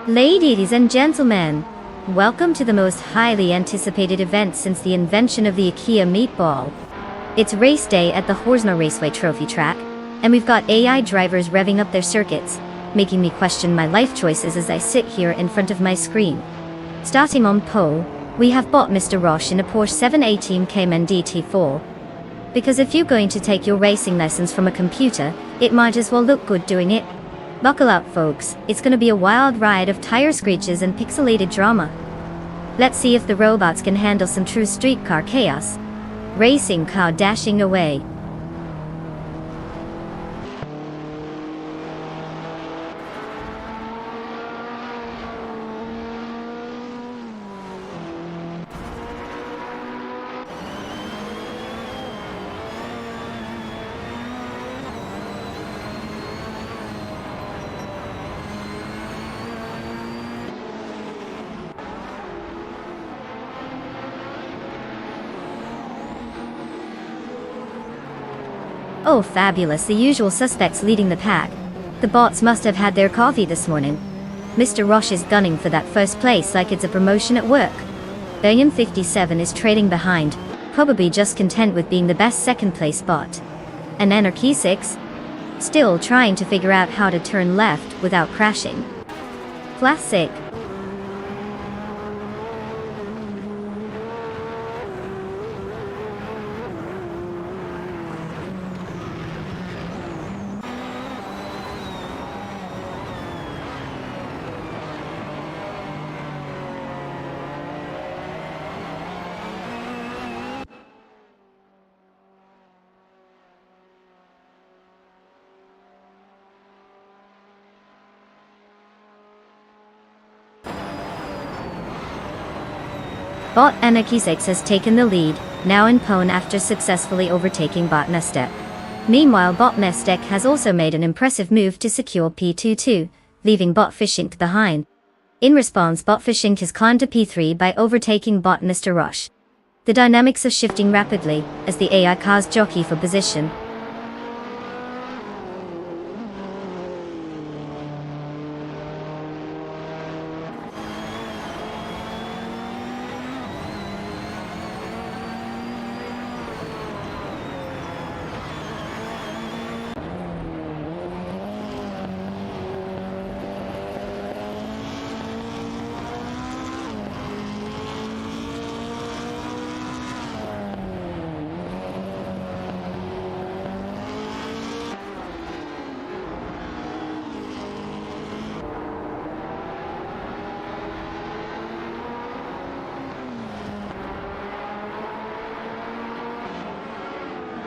Ladies and gentlemen, welcome to the most highly anticipated event since the invention of the IKEA meatball. It's race day at the Horsner Raceway Trophy track, and we've got AI drivers revving up their circuits, making me question my life choices as I sit here in front of my screen. Starting on pole, we have bot Mr. Roche in a Porsche 718 Cayman DT4. Because if you're going to take your racing lessons from a computer, it might as well look good doing it. Buckle up, folks, it's gonna be a wild ride of tire screeches and pixelated drama. Let's see if the robots can handle some true streetcar chaos. Racing car dashing away. Oh, fabulous, the usual suspects leading the pack. The bots must have had their coffee this morning. Mr. Roche is gunning for that first place like it's a promotion at work. Birmingham 57 is trailing behind, probably just content with being the best second place bot. And Anarchy 6? Still trying to figure out how to turn left without crashing. Classic. Bot Anarchy 6 has taken the lead, now in pole after successfully overtaking Bot Mestek. Meanwhile, Bot Mestek has also made an impressive move to secure P22, leaving Bot Fishink behind. In response, Bot Fishink has climbed to P3 by overtaking Bot Mr. Rush. The dynamics are shifting rapidly, as the AI cars jockey for position.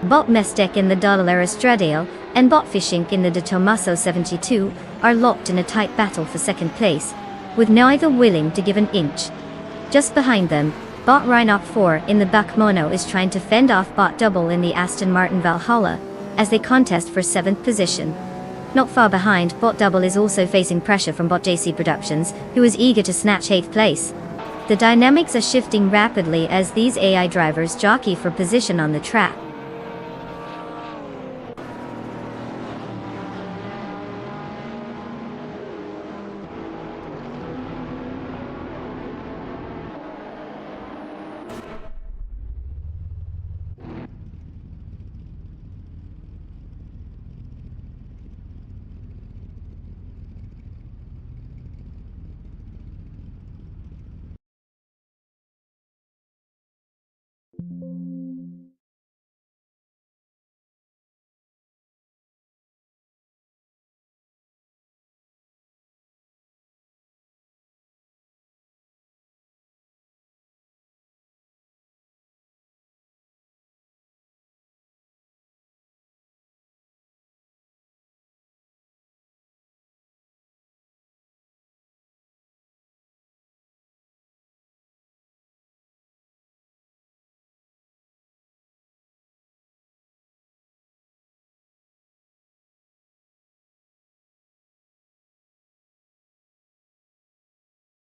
Bot Mestek in the Dallara Stradale, and Bot Fishink in the De Tomaso 72, are locked in a tight battle for second place, with neither willing to give an inch. Just behind them, Bot Rhinoc 4 in the Buck Mono is trying to fend off Bot Double in the Aston Martin Valhalla, as they contest for 7th position. Not far behind, Bot Double is also facing pressure from Bot JC Productions, who is eager to snatch 8th place. The dynamics are shifting rapidly as these AI drivers jockey for position on the track.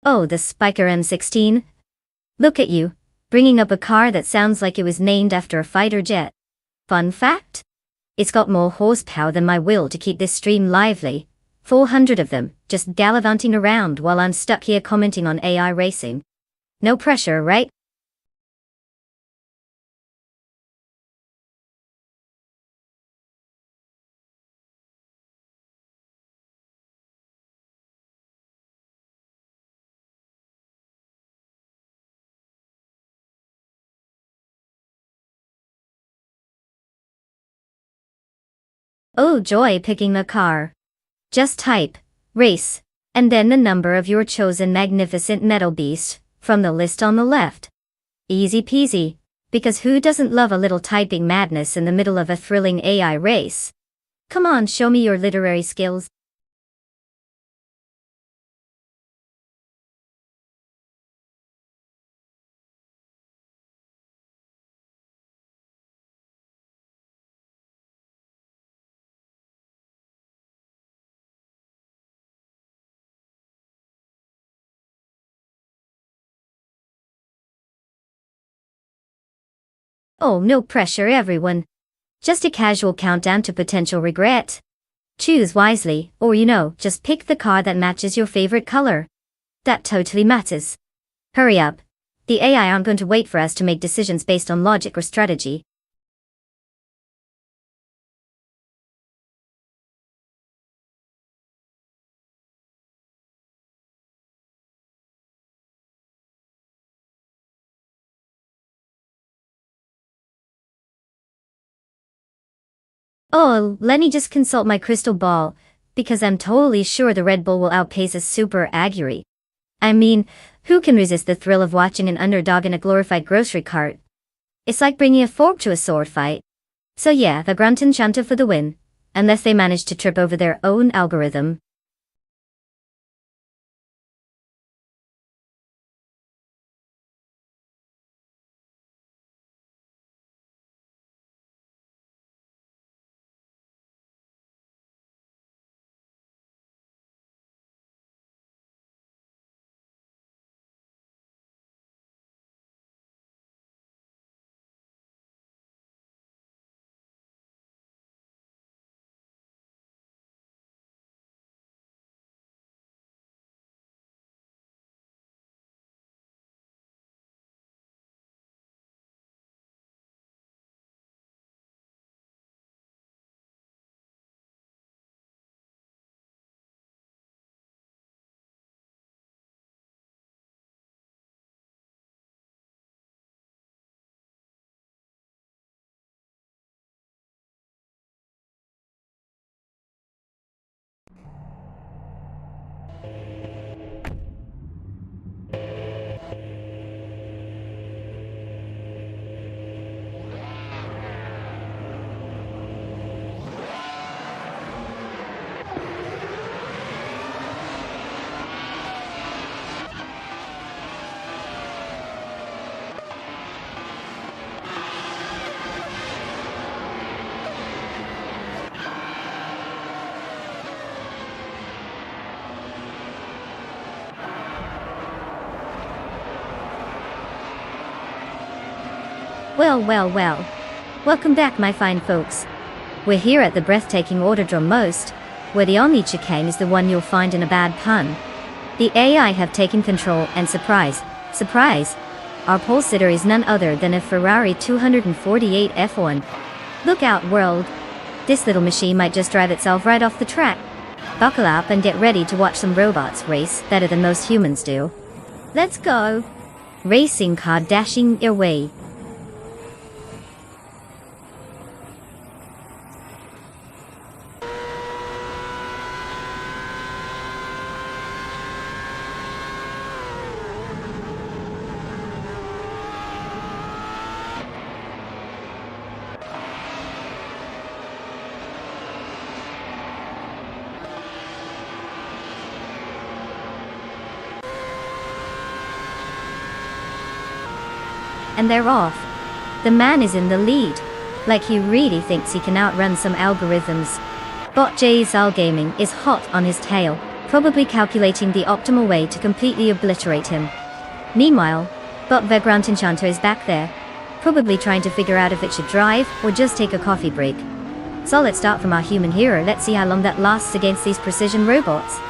Oh, the Spiker M16? Look at you, bringing up a car that sounds like it was named after a fighter jet. Fun fact? It's got more horsepower than my will to keep this stream lively. 400 of them, just gallivanting around while I'm stuck here commenting on AI racing. No pressure, right? Oh joy, picking a car. Just type, race, and then the number of your chosen magnificent metal beast, from the list on the left. Easy peasy, because who doesn't love a little typing madness in the middle of a thrilling AI race? Come on, show me your literary skills. Oh, no pressure everyone. Just a casual countdown to potential regret. Choose wisely, or just pick the car that matches your favorite color. That totally matters. Hurry up. The AI aren't going to wait for us to make decisions based on logic or strategy. Oh, let me just consult my crystal ball, because I'm totally sure the Red Bull will outpace a super Aguri. I mean, who can resist the thrill of watching an underdog in a glorified grocery cart? It's like bringing a fork to a sword fight. So yeah, the Grunt and Shunter for the win, unless they manage to trip over their own algorithm. Well. Welcome back, my fine folks. We're here at the breathtaking Autodrome Most, where the only chicane is the one you'll find in a bad pun. The AI have taken control and surprise, our pole sitter is none other than a Ferrari 248 F1. Look out, world. This little machine might just drive itself right off the track. Buckle up and get ready to watch some robots race better than most humans do. Let's go. Racing car dashing your way. And they're off. The man is in the lead. Like he really thinks he can outrun some algorithms. Bot JSL Gaming is hot on his tail, probably calculating the optimal way to completely obliterate him. Meanwhile, Bot Vagrant Enchanter is back there, probably trying to figure out if it should drive or just take a coffee break. So let's start from our human hero. Let's see how long that lasts against these precision robots.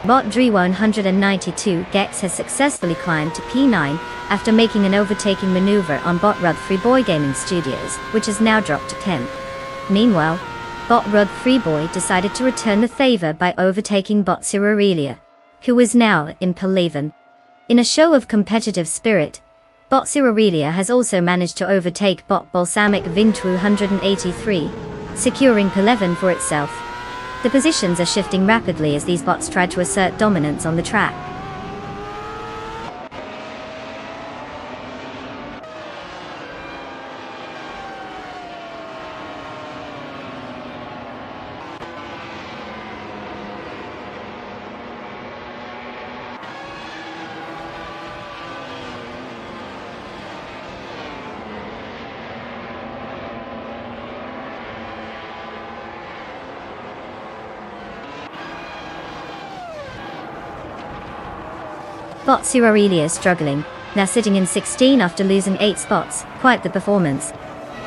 Bot Dre192 Gex has successfully climbed to P9 after making an overtaking maneuver on Bot Rud Freeboy Gaming Studios, which has now dropped to 10th. Meanwhile, Bot Rud Freeboy decided to return the favor by overtaking Bot Cirurelia, who is now in P11. In a show of competitive spirit, Bot Cirurelia has also managed to overtake Bot Balsamic Vin 283, securing P11 for itself. The positions are shifting rapidly as these bots try to assert dominance on the track. Bot Suarelia is struggling, now sitting in 16 after losing 8 spots, quite the performance.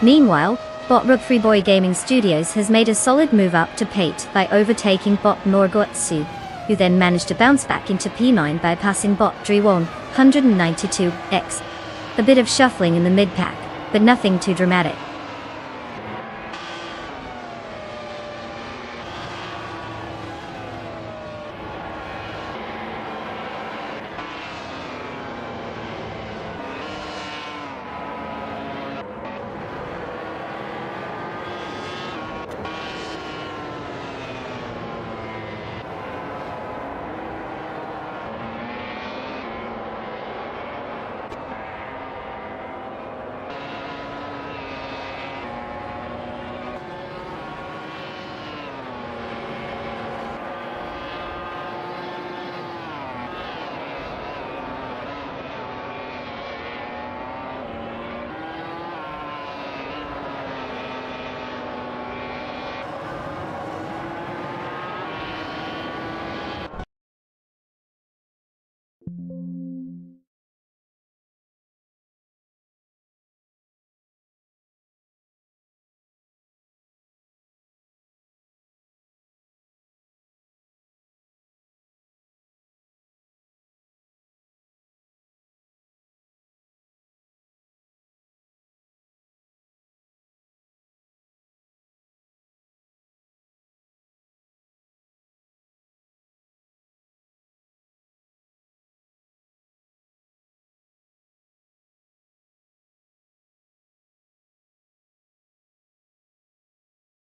Meanwhile, bot Rugfree Boy Gaming Studios has made a solid move up to P8 by overtaking bot Norgotsu, who then managed to bounce back into P9 by passing bot Driwon 192x. A bit of shuffling in the mid-pack, but nothing too dramatic.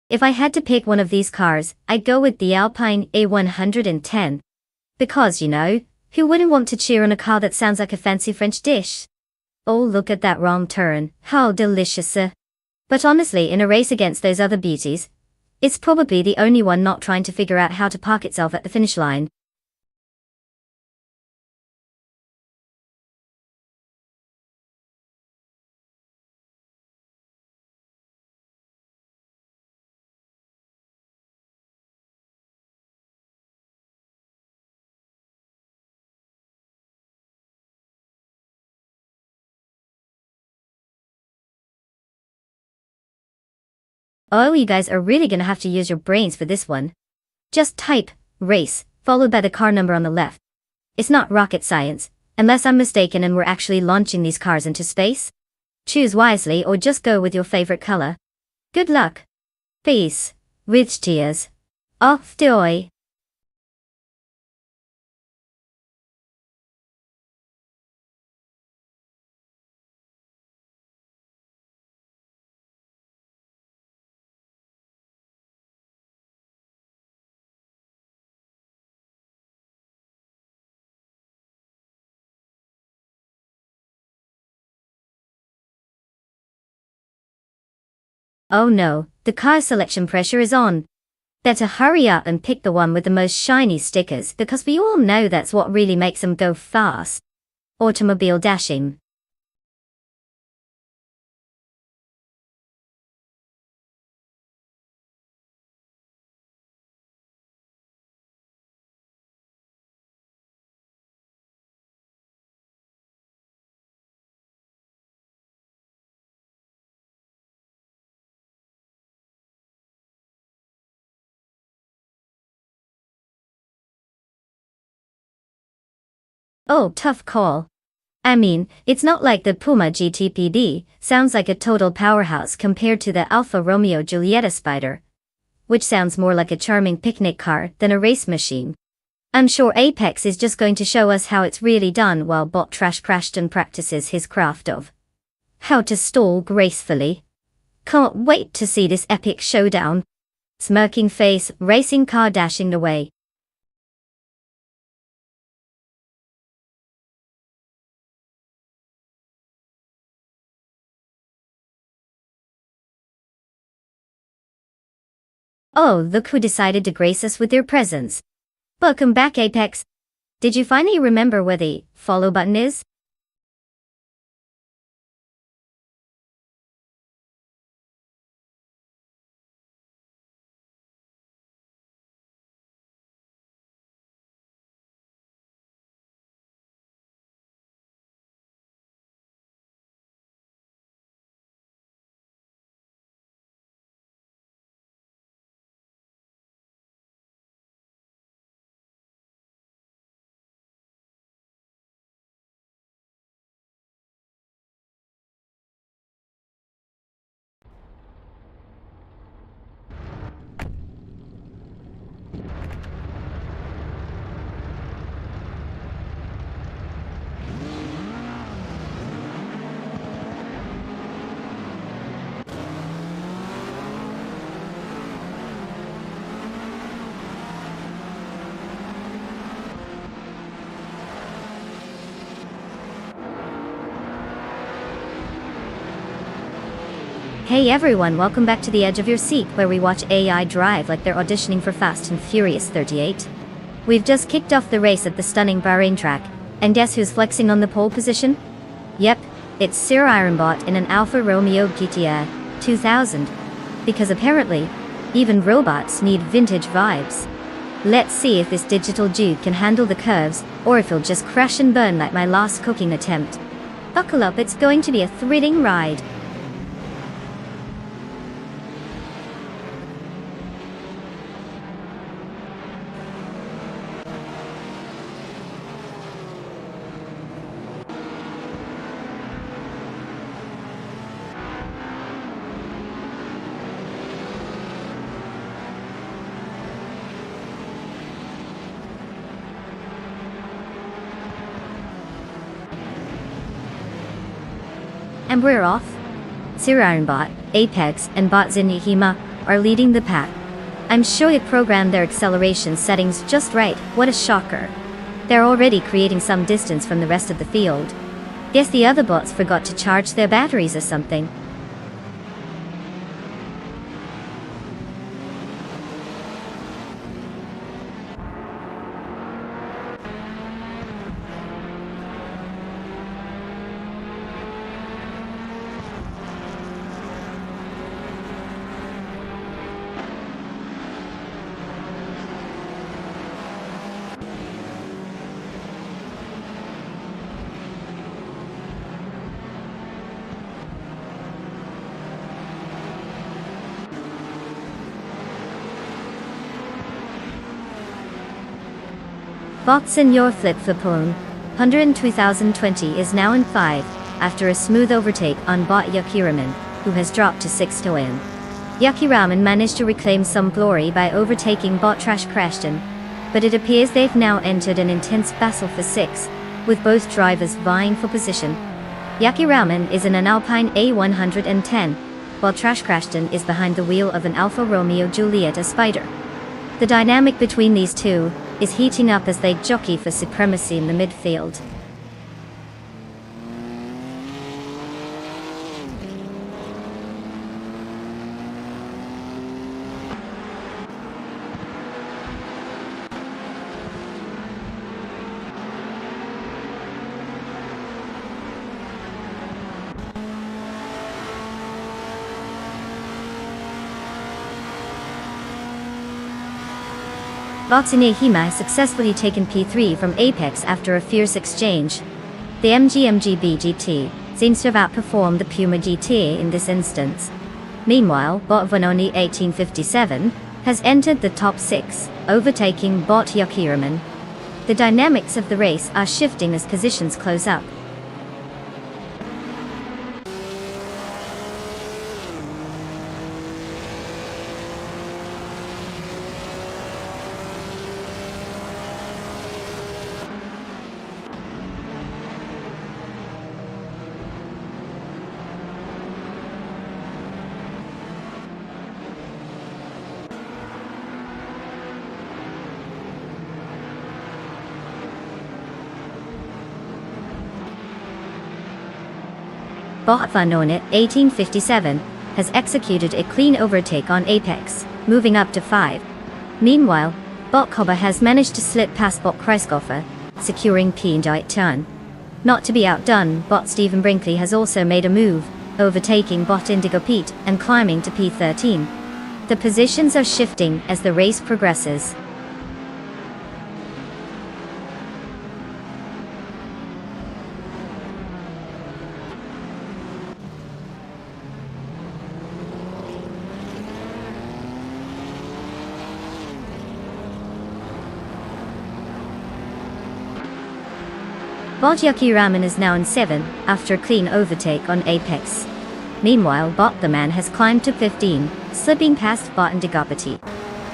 If I had to pick one of these cars, I'd go with the Alpine A110. Because, you know, who wouldn't want to cheer on a car that sounds like a fancy French dish? Oh, look at that wrong turn, how delicious. But honestly, in a race against those other beauties, it's probably the only one not trying to figure out how to park itself at the finish line. Oh, you guys are really gonna have to use your brains for this one. Just type race, followed by the car number on the left. It's not rocket science, unless I'm mistaken and we're actually launching these cars into space. Choose wisely or just go with your favorite color. Good luck. Peace. With tears. Auf Doi. Oh no, the car selection pressure is on. Better hurry up and pick the one with the most shiny stickers because we all know that's what really makes them go fast. Automobile dashing. Oh, tough call. I mean, it's not like the Puma GTPD, sounds like a total powerhouse compared to the Alfa Romeo Giulietta Spider, which sounds more like a charming picnic car than a race machine. I'm sure Apex is just going to show us how it's really done while Bot Trash Crashton practices his craft of how to stall gracefully. Can't wait to see this epic showdown. Smirking face, racing car dashing away. Oh, look who decided to grace us with their presence. Welcome back, Apex. Did you finally remember where the follow button is? Hey everyone, welcome back to the edge of your seat where we watch AI drive like they're auditioning for Fast and Furious 38. We've just kicked off the race at the stunning Bahrain track, and guess who's flexing on the pole position? Yep, it's Sir Ironbot in an Alfa Romeo GTI 2000. Because apparently, even robots need vintage vibes. Let's see if this digital dude can handle the curves, or if he'll just crash and burn like my last cooking attempt. Buckle up, it's going to be a thrilling ride. And we're off. Sir Ironbot, Apex, and Botzinihima are leading the pack. I'm sure you programmed their acceleration settings just right, what a shocker. They're already creating some distance from the rest of the field. Guess the other bots forgot to charge their batteries or something. Bots in your flip-flopone. 102,020 is now in 5, after a smooth overtake on bot Yakiraman, who has dropped to 6 to win. Yakiraman managed to reclaim some glory by overtaking bot Trash Crashton, but it appears they've now entered an intense battle for 6, with both drivers vying for position. Yakiraman is in an Alpine A110, while Trash Crashton is behind the wheel of an Alfa Romeo Giulietta Spider. The dynamic between these two is heating up as they jockey for supremacy in the midfield. Botzinihima has successfully taken P3 from Apex after a fierce exchange. The MGMGB GT seems to have outperformed the Puma GT in this instance. Meanwhile, bot Vanoni 1857 has entered the top 6, overtaking bot Yakiraman. The dynamics of the race are shifting as positions close up. Bot Vanonit 1857 has executed a clean overtake on Apex, moving up to 5. Meanwhile, Bot Koba has managed to slip past Bot Kreiskoffer, securing P&J turn. Not to be outdone, Bot Stephen Brinkley has also made a move, overtaking Bot Indigo Pete and climbing to P13. The positions are shifting as the race progresses. Bot Yuki Ramen is now in 7, after a clean overtake on Apex. Meanwhile, Bot the Man has climbed to 15, slipping past Bot and Digopati.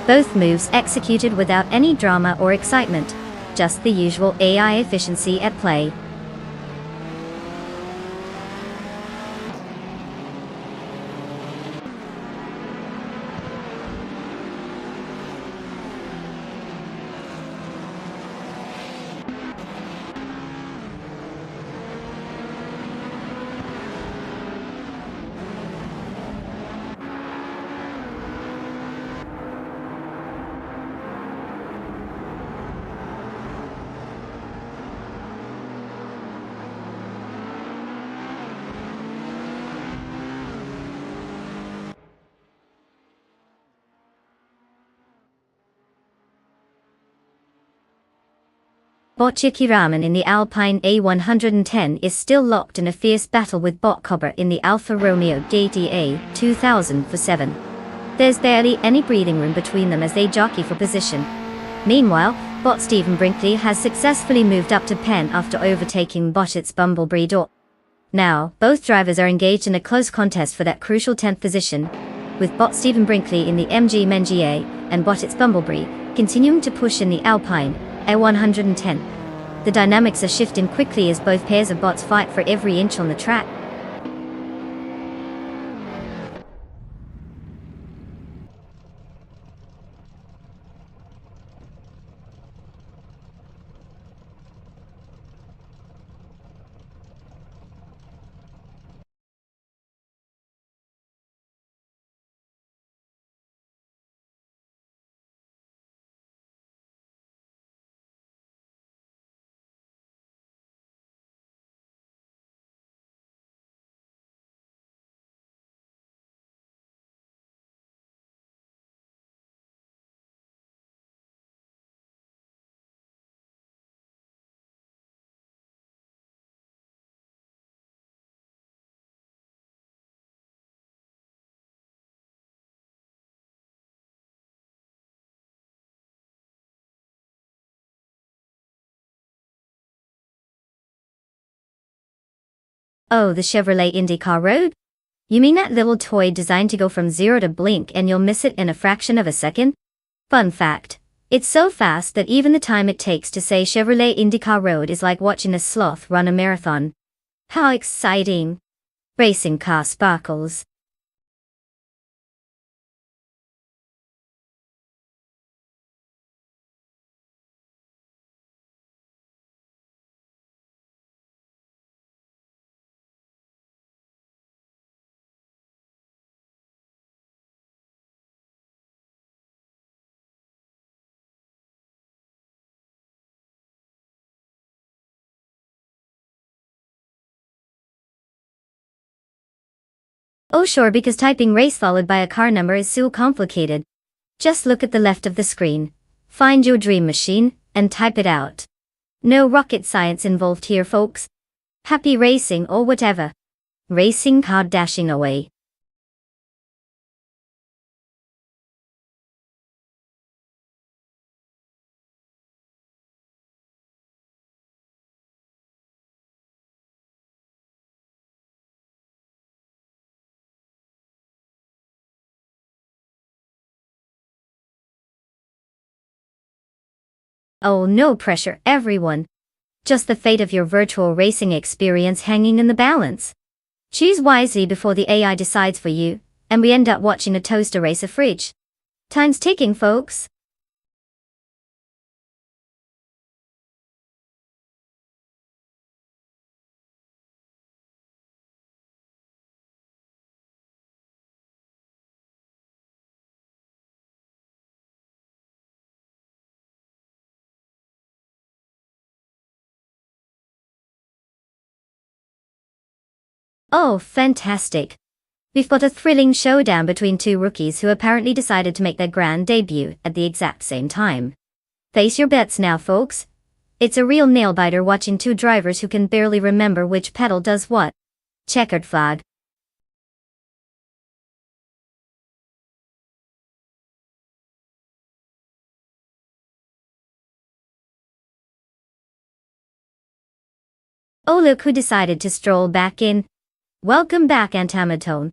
Both moves executed without any drama or excitement, just the usual AI efficiency at play. Bot Yuki Ramen in the Alpine A110 is still locked in a fierce battle with Bot Cobra in the Alfa Romeo GTA 2000 for 7. There's barely any breathing room between them as they jockey for position. Meanwhile, Bot Stephen Brinkley has successfully moved up to Pen after overtaking Botit's Bumblebee Door. Now, both drivers are engaged in a close contest for that crucial 10th position, with Bot Stephen Brinkley in the MG Mengier and Botit's Bumblebee continuing to push in the Alpine A110. The dynamics are shifting quickly as both pairs of bots fight for every inch on the track. Oh, the Chevrolet IndyCar Road? You mean that little toy designed to go from 0 to blink and you'll miss it in a fraction of a second? Fun fact. It's so fast that even the time it takes to say Chevrolet IndyCar Road is like watching a sloth run a marathon. How exciting! Racing car sparkles. Oh sure, because typing race followed by a car number is so complicated. Just look at the left of the screen, find your dream machine, and type it out. No rocket science involved here, folks. Happy racing or whatever. Racing car dashing away. Oh, no pressure, everyone. Just the fate of your virtual racing experience hanging in the balance. Choose wisely before the AI decides for you, and we end up watching a toaster race a fridge. Time's ticking, folks. Oh, fantastic. We've got a thrilling showdown between two rookies who apparently decided to make their grand debut at the exact same time. Place your bets now, folks. It's a real nail-biter watching two drivers who can barely remember which pedal does what. Checkered flag. Oh, look who decided to stroll back in. Welcome back, Automaton.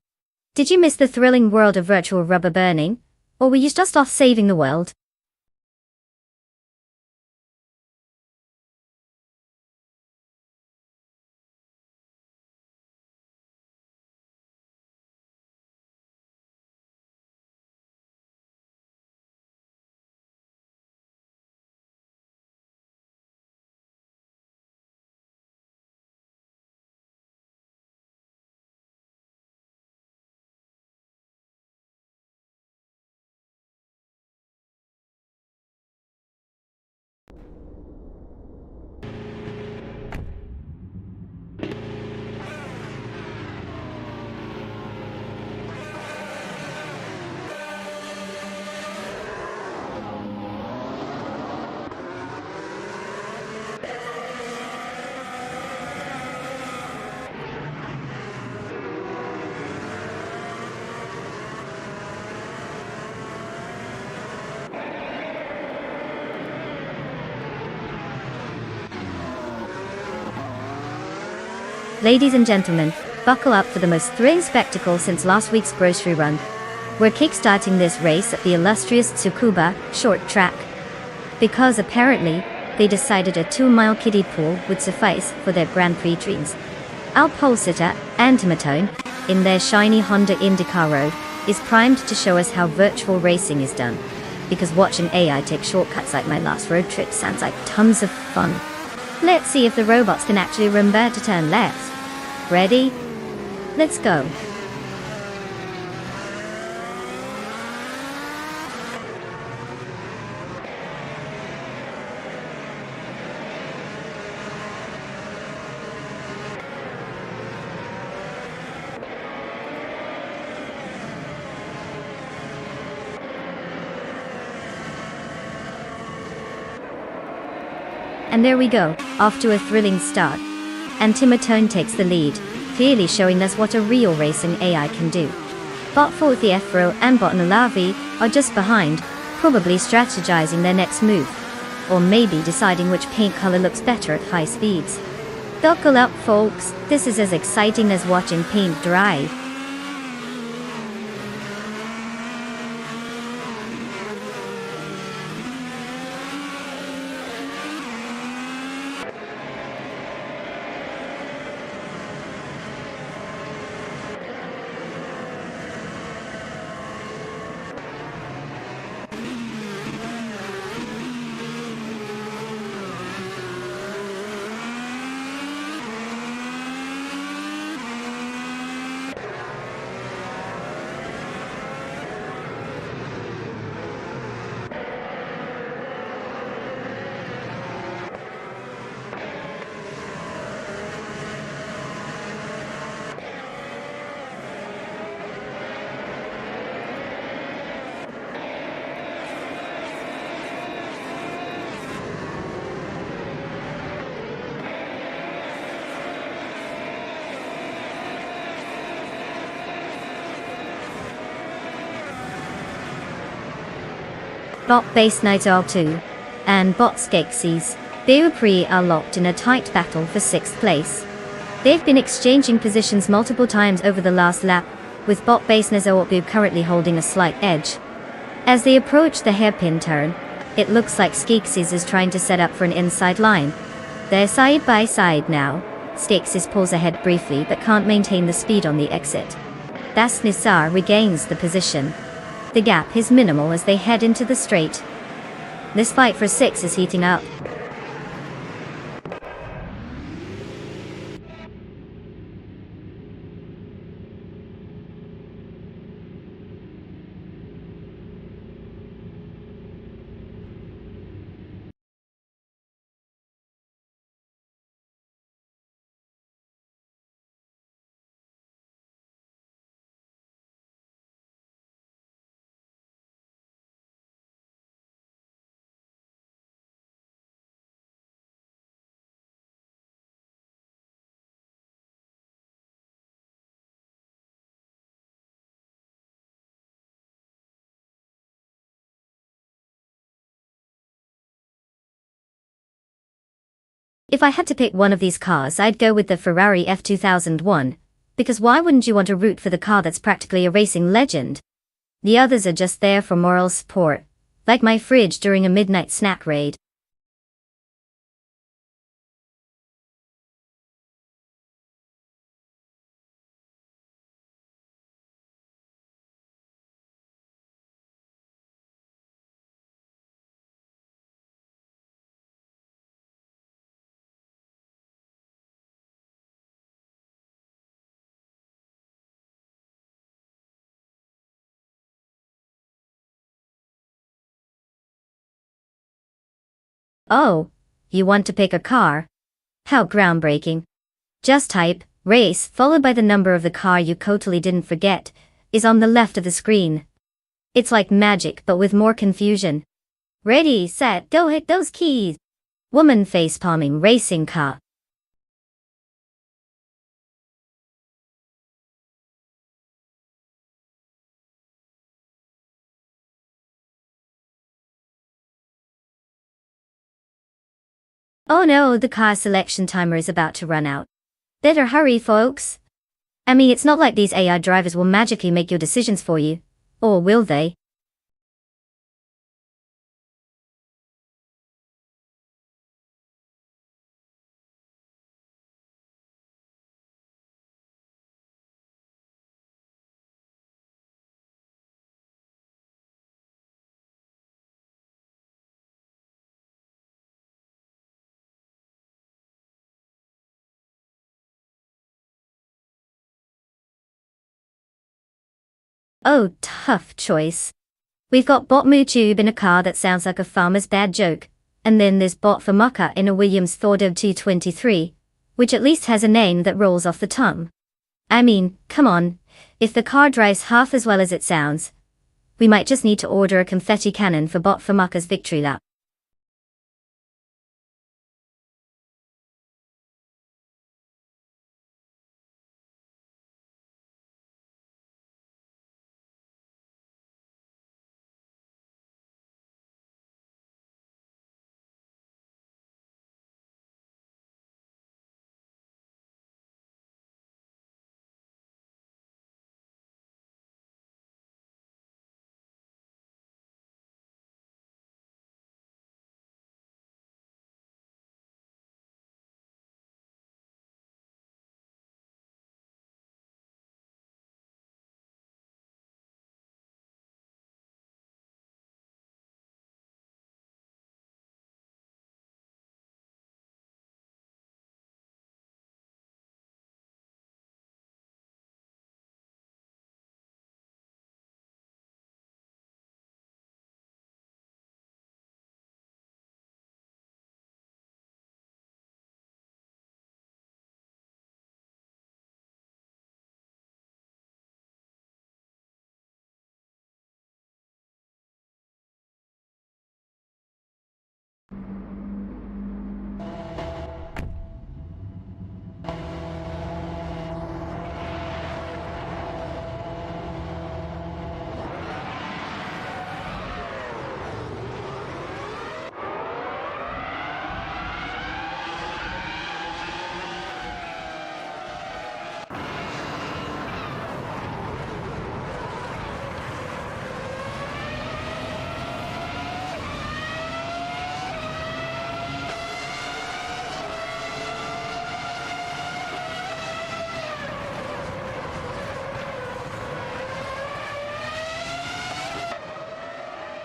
Did you miss the thrilling world of virtual rubber burning? Or were you just off saving the world? Ladies and gentlemen, buckle up for the most thrilling spectacle since last week's grocery run. We're kickstarting this race at the illustrious Tsukuba short track. Because apparently, they decided a 2-mile kiddie pool would suffice for their Grand Prix dreams. Our pole sitter, Automaton, in their shiny Honda IndyCar Road, is primed to show us how virtual racing is done. Because watching AI take shortcuts like my last road trip sounds like tons of fun. Let's see if the robots can actually remember to turn left. Ready? Let's go. And there we go, off to a thrilling start. And Automaton takes the lead, clearly showing us what a real racing AI can do. Bot 40 Efro and Bot Nalavi are just behind, probably strategizing their next move. Or maybe deciding which paint color looks better at high speeds. Buckle up, folks, this is as exciting as watching paint dry. Bot Base Night R2 and Bot Skeksis, Beupri are locked in a tight battle for 6th place. They've been exchanging positions multiple times over the last lap, with Bot Base Nazobu currently holding a slight edge. As they approach the hairpin turn, it looks like Skeksis is trying to set up for an inside line. They're side by side now. Skeksis pulls ahead briefly but can't maintain the speed on the exit. Thus Nisar regains the position. The gap is minimal as they head into the straight. This fight for 6 is heating up. If I had to pick one of these cars, I'd go with the Ferrari F2001, because why wouldn't you want to root for the car that's practically a racing legend? The others are just there for moral support, like my fridge during a midnight snack raid. Oh, you want to pick a car? How groundbreaking. Just type, race, followed by the number of the car you totally didn't forget, is on the left of the screen. It's like magic but with more confusion. Ready, set, go, hit those keys. Woman facepalming racing car. Oh no, the car selection timer is about to run out. Better hurry, folks. I mean, it's not like these AI drivers will magically make your decisions for you. Or will they? Oh, tough choice. We've got bot tube in a car that sounds like a farmer's bad joke, and then there's bot for mucker in a Williams Ford 223, which at least has a name that rolls off the tongue. I mean, come on, if the car drives half as well as it sounds, we might just need to order a confetti cannon for bot for mucker's victory lap.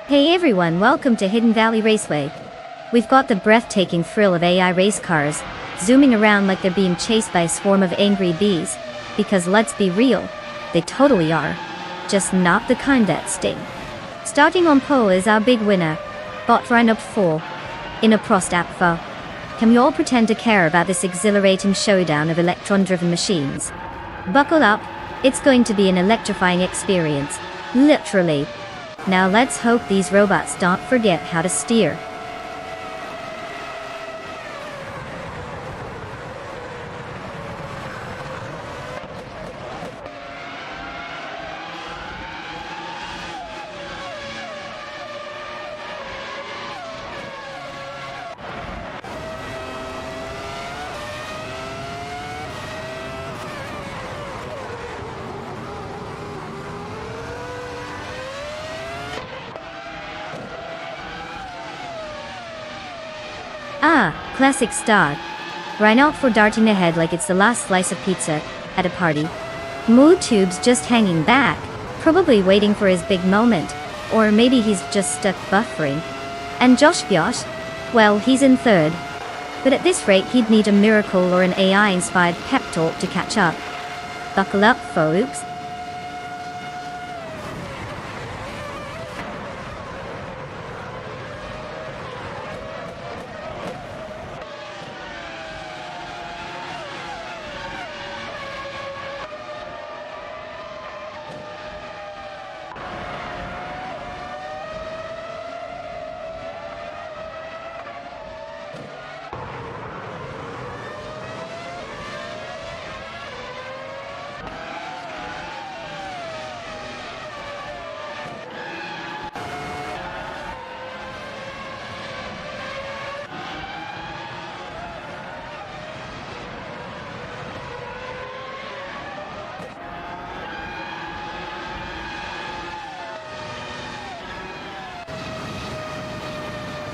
Hey everyone, welcome to Hidden Valley Raceway. We've got the breathtaking thrill of AI race cars, zooming around like they're being chased by a swarm of angry bees, because let's be real, they totally are. Just not the kind that sting. Starting on pole is our big winner, bot for up 4, in a Prost Apfa. Can we all pretend to care about this exhilarating showdown of electron-driven machines? Buckle up, it's going to be an electrifying experience, literally. Now let's hope these robots don't forget how to steer. Ah, classic start. Renault for darting ahead like it's the last slice of pizza at a party. Moo Tube's just hanging back, probably waiting for his big moment. Or maybe he's just stuck buffering. And Josh Biosh? Well, he's in third. But at this rate he'd need a miracle or an AI-inspired pep talk to catch up. Buckle up, folks.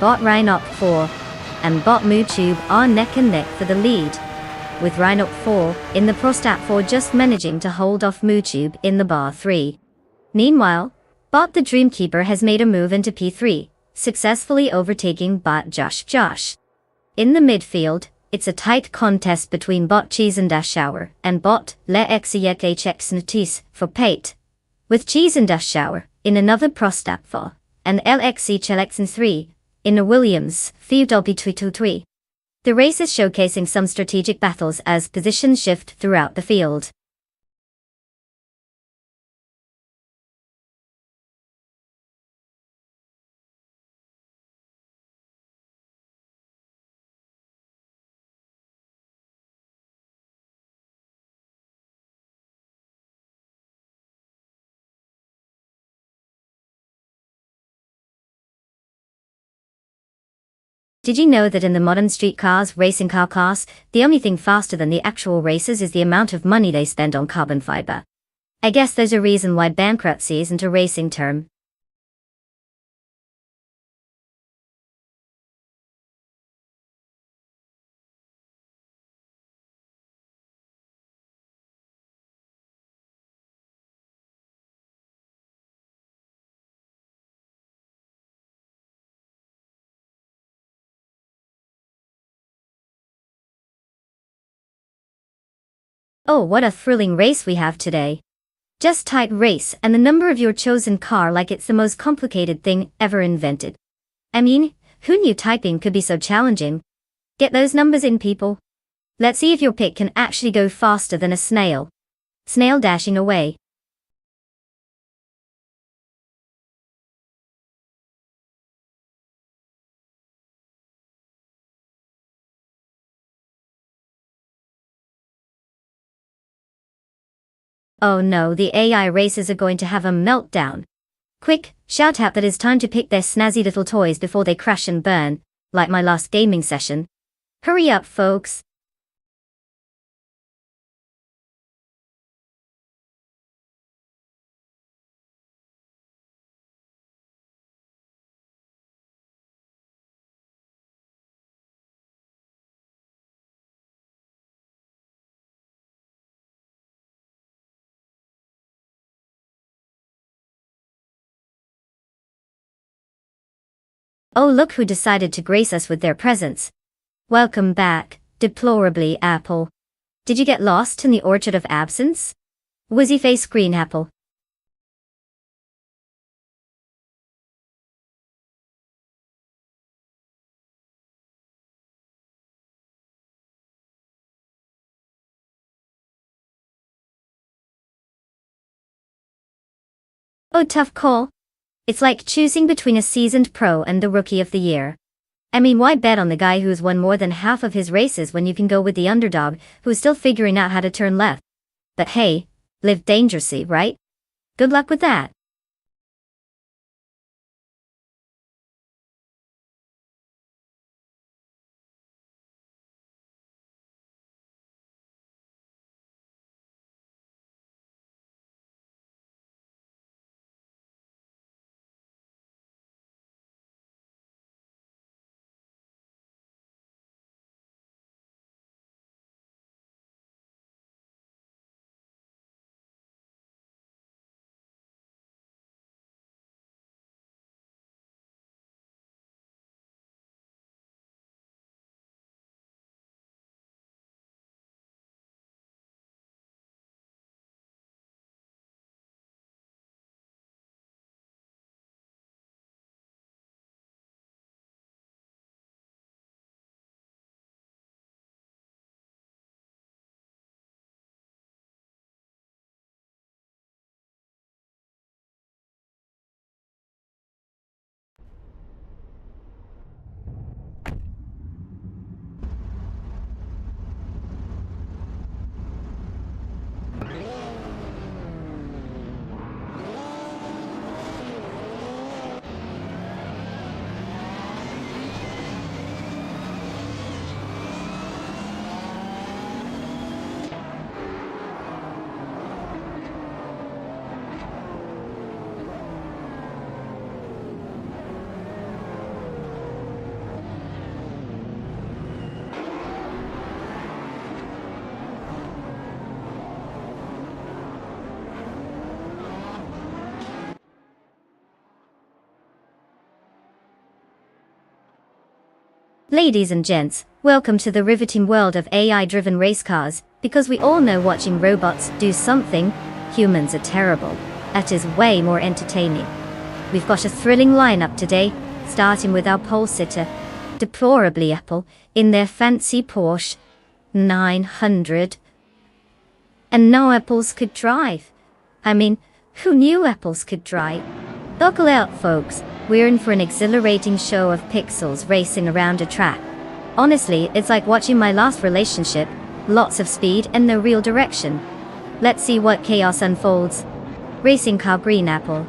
Bot Rhinoc 4 and Bot MooTube are neck and neck for the lead, with Rhinoc 4 in the Prostat 4 just managing to hold off MooTube in the Bar 3. Meanwhile, Bot the Dreamkeeper has made a move into P3, successfully overtaking Bot Josh. In the midfield, it's a tight contest between Bot Cheese and Dash Shower and Bot Le Exiyek HX Notice for Pate, with Cheese and Dash Shower in another Prostat 4 and LXC Chelexen 3 in a Williams, Theodolby. The race is showcasing some strategic battles as positions shift throughout the field. Did you know that in the modern street cars, racing car class, the only thing faster than the actual races is the amount of money they spend on carbon fiber? I guess there's a reason why bankruptcy isn't a racing term. Oh, what a thrilling race we have today. Just type race and the number of your chosen car like it's the most complicated thing ever invented. I mean, who knew typing could be so challenging? Get those numbers in, people. Let's see if your pick can actually go faster than a snail. Snail dashing away. Oh no, the AI races are going to have a meltdown. Quick, shout out that it's time to pick their snazzy little toys before they crash and burn, like my last gaming session. Hurry up, folks. Oh, look who decided to grace us with their presence. Welcome back, deplorably Apple. Did you get lost in the orchard of absence? Wizzy face green apple. Oh, tough call. It's like choosing between a seasoned pro and the rookie of the year. I mean, why bet on the guy who's won more than half of his races when you can go with the underdog who's still figuring out how to turn left? But hey, live dangerously, right? Good luck with that. Ladies and gents, welcome to the riveting world of AI-driven race cars, because we all know watching robots do something humans are terrible at is way more entertaining. We've got a thrilling lineup today, starting with our pole sitter, deplorably Apple, in their fancy Porsche 900. And no apples could drive. I mean, who knew apples could drive? Buckle out, folks. We're in for an exhilarating show of pixels racing around a track. Honestly, it's like watching my last relationship. Lots of speed and no real direction. Let's see what chaos unfolds. Racing car green apple.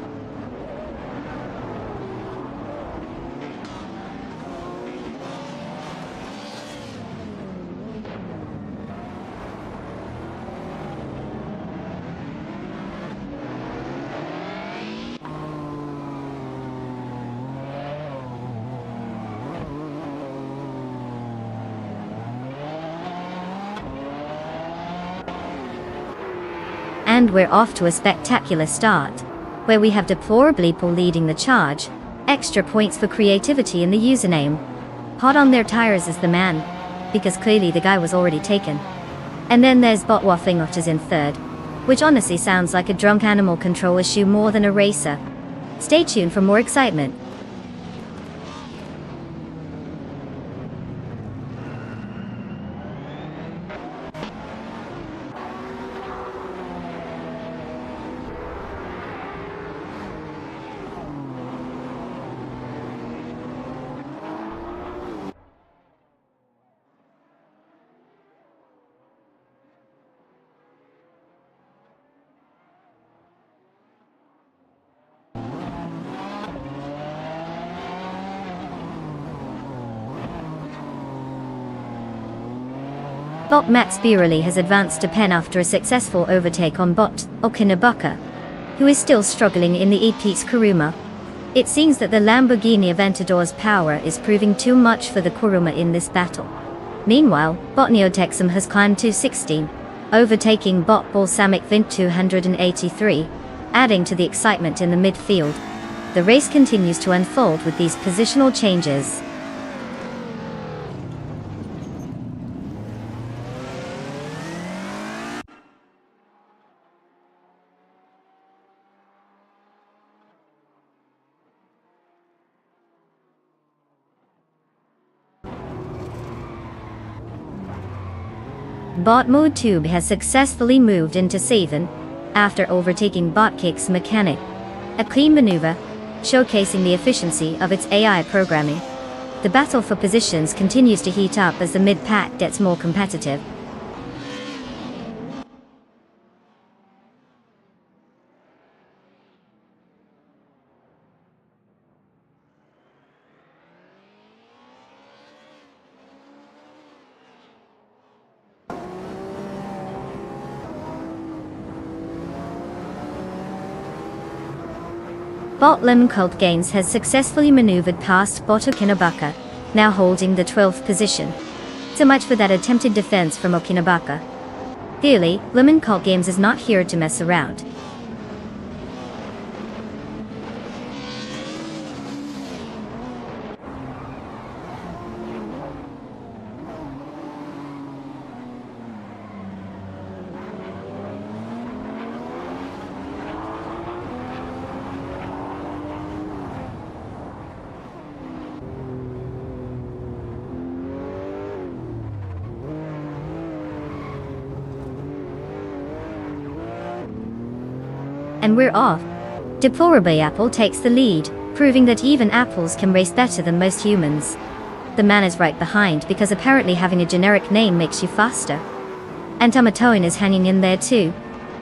And we're off to a spectacular start, where we have deplorably Paul leading the charge. Extra points for creativity in the username. Hot on their tires is the man, because clearly the guy was already taken. And then there's Bot waffling otters in third, which honestly sounds like a drunk animal control issue more than a racer. Stay tuned for more excitement. Bot Max Burley has advanced to pen after a successful overtake on Bot Okinabuka, who is still struggling in the E-Pete's Kuruma. It seems that the Lamborghini Aventador's power is proving too much for the Kuruma in this battle. Meanwhile, Bot Neotexum has climbed to 16, overtaking Bot Balsamic Vint 283, adding to the excitement in the midfield. The race continues to unfold with these positional changes. Bot Mode Tube has successfully moved into 7, after overtaking Bot Kick's Mechanic. A clean maneuver, showcasing the efficiency of its AI programming. The battle for positions continues to heat up as the mid-pack gets more competitive. Bot Lemon Cult Gains has successfully maneuvered past Bot Okinabuka, now holding the 12th position. So much for that attempted defense from Okinabuka. Clearly, Lemon Cult Games is not here to mess around. And we're off. Deplorable Apple takes the lead, proving that even apples can race better than most humans. The man is right behind because apparently having a generic name makes you faster. And Tomatoan is hanging in there too,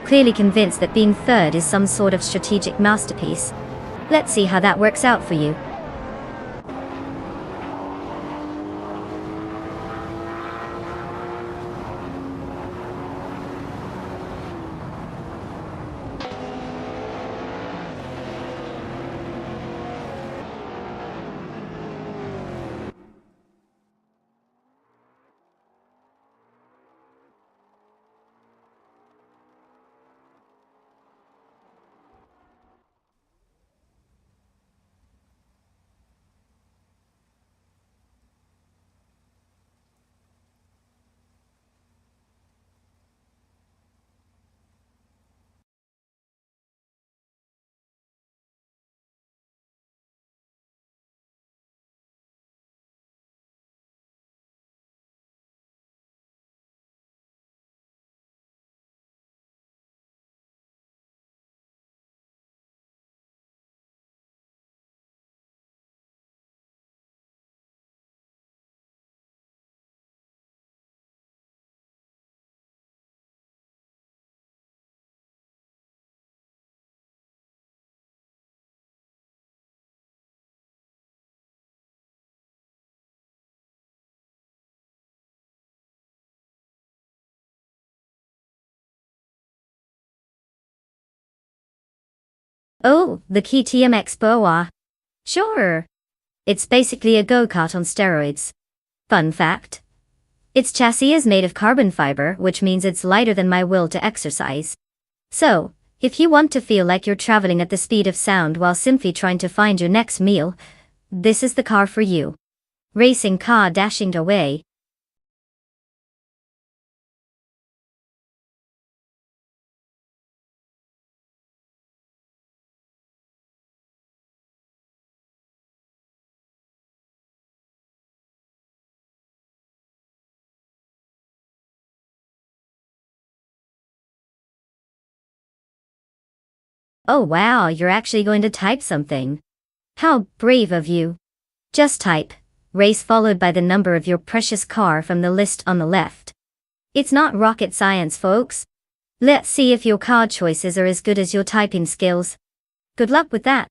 clearly convinced that being third is some sort of strategic masterpiece. Let's see how that works out for you. Oh, the KTM Expo. Sure. It's basically a go-kart on steroids. Fun fact. Its chassis is made of carbon fiber, which means it's lighter than my will to exercise. So, if you want to feel like you're traveling at the speed of sound while simply trying to find your next meal, this is the car for you. Racing car dashing away. Oh wow, you're actually going to type something. How brave of you. Just type race followed by the number of your precious car from the list on the left. It's not rocket science, folks. Let's see if your car choices are as good as your typing skills. Good luck with that.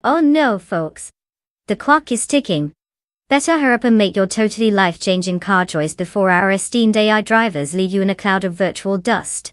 Oh no, folks. The clock is ticking. Better hurry up and make your totally life-changing car choice before our esteemed AI drivers leave you in a cloud of virtual dust.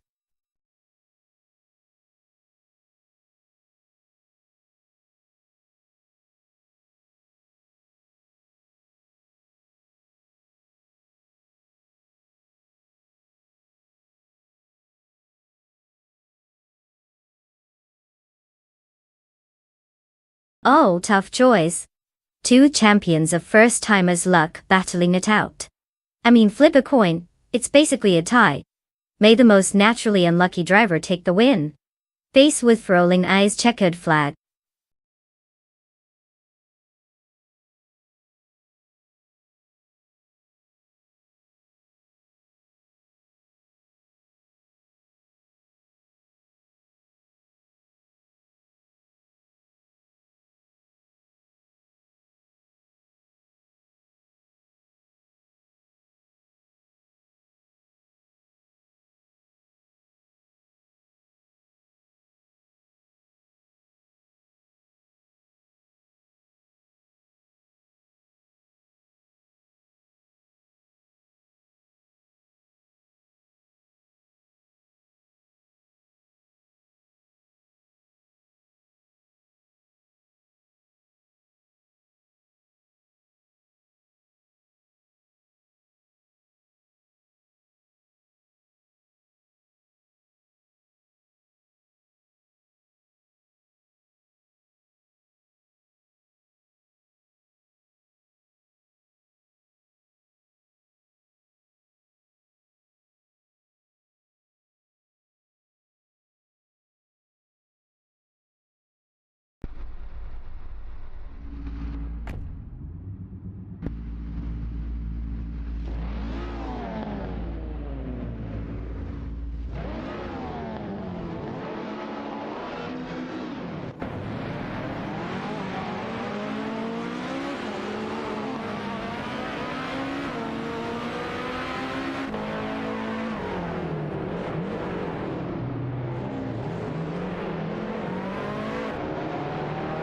Oh, tough choice. Two champions of first-timers' luck battling it out. I mean, flip a coin, it's basically a tie. May the most naturally unlucky driver take the win. Face with rolling eyes checkered flag.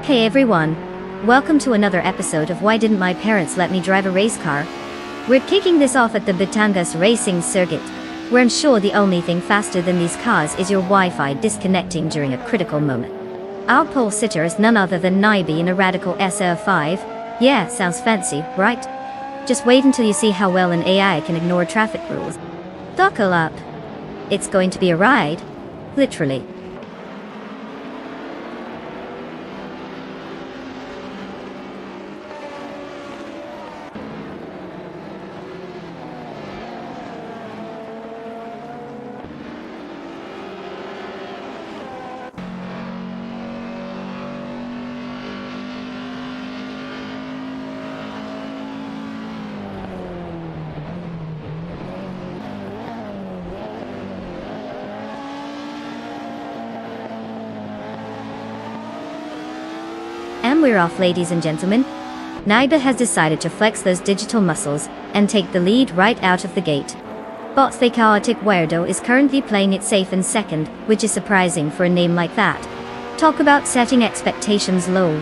Hey everyone. Welcome to another episode of Why Didn't My Parents Let Me Drive a Race Car? We're kicking this off at the Batangas racing circuit, where I'm sure the only thing faster than these cars is your Wi-Fi disconnecting during a critical moment. Our pole sitter is none other than Naibi in a Radical SR5. Yeah, sounds fancy, right? Just wait until you see how well an AI can ignore traffic rules. Buckle up. It's going to be a ride. Literally. And we're off, ladies and gentlemen. Naiba has decided to flex those digital muscles and take the lead right out of the gate. But the chaotic weirdo is currently playing it safe in second, which is surprising for a name like that. Talk about setting expectations low.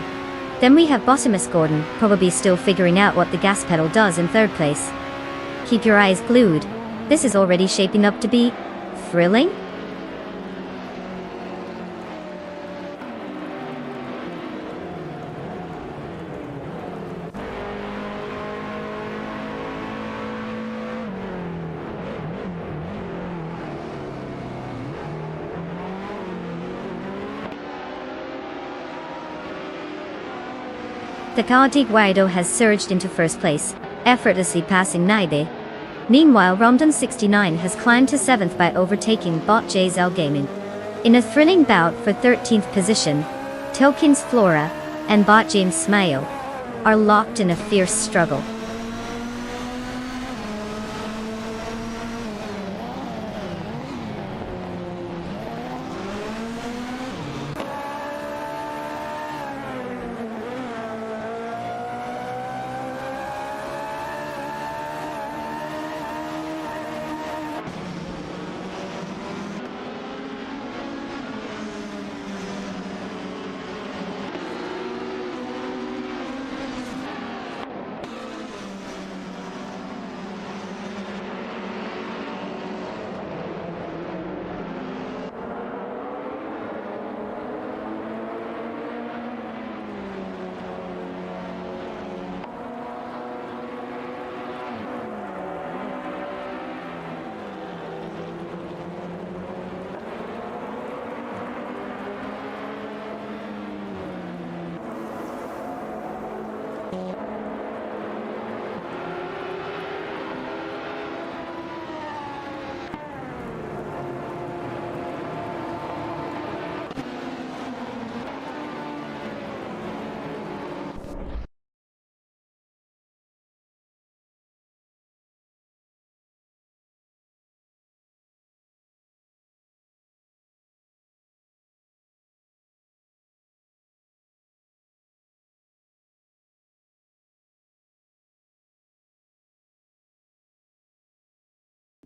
Then we have Bottomus Gordon, probably still figuring out what the gas pedal does in third place. Keep your eyes glued. This is already shaping up to be thrilling? The chaotic Guaido has surged into first place, effortlessly passing Naide. Meanwhile, Romden69 has climbed to 7th by overtaking Bot JZL Gaming. In a thrilling bout for 13th position, Tokens Flora and Bot James Smile are locked in a fierce struggle.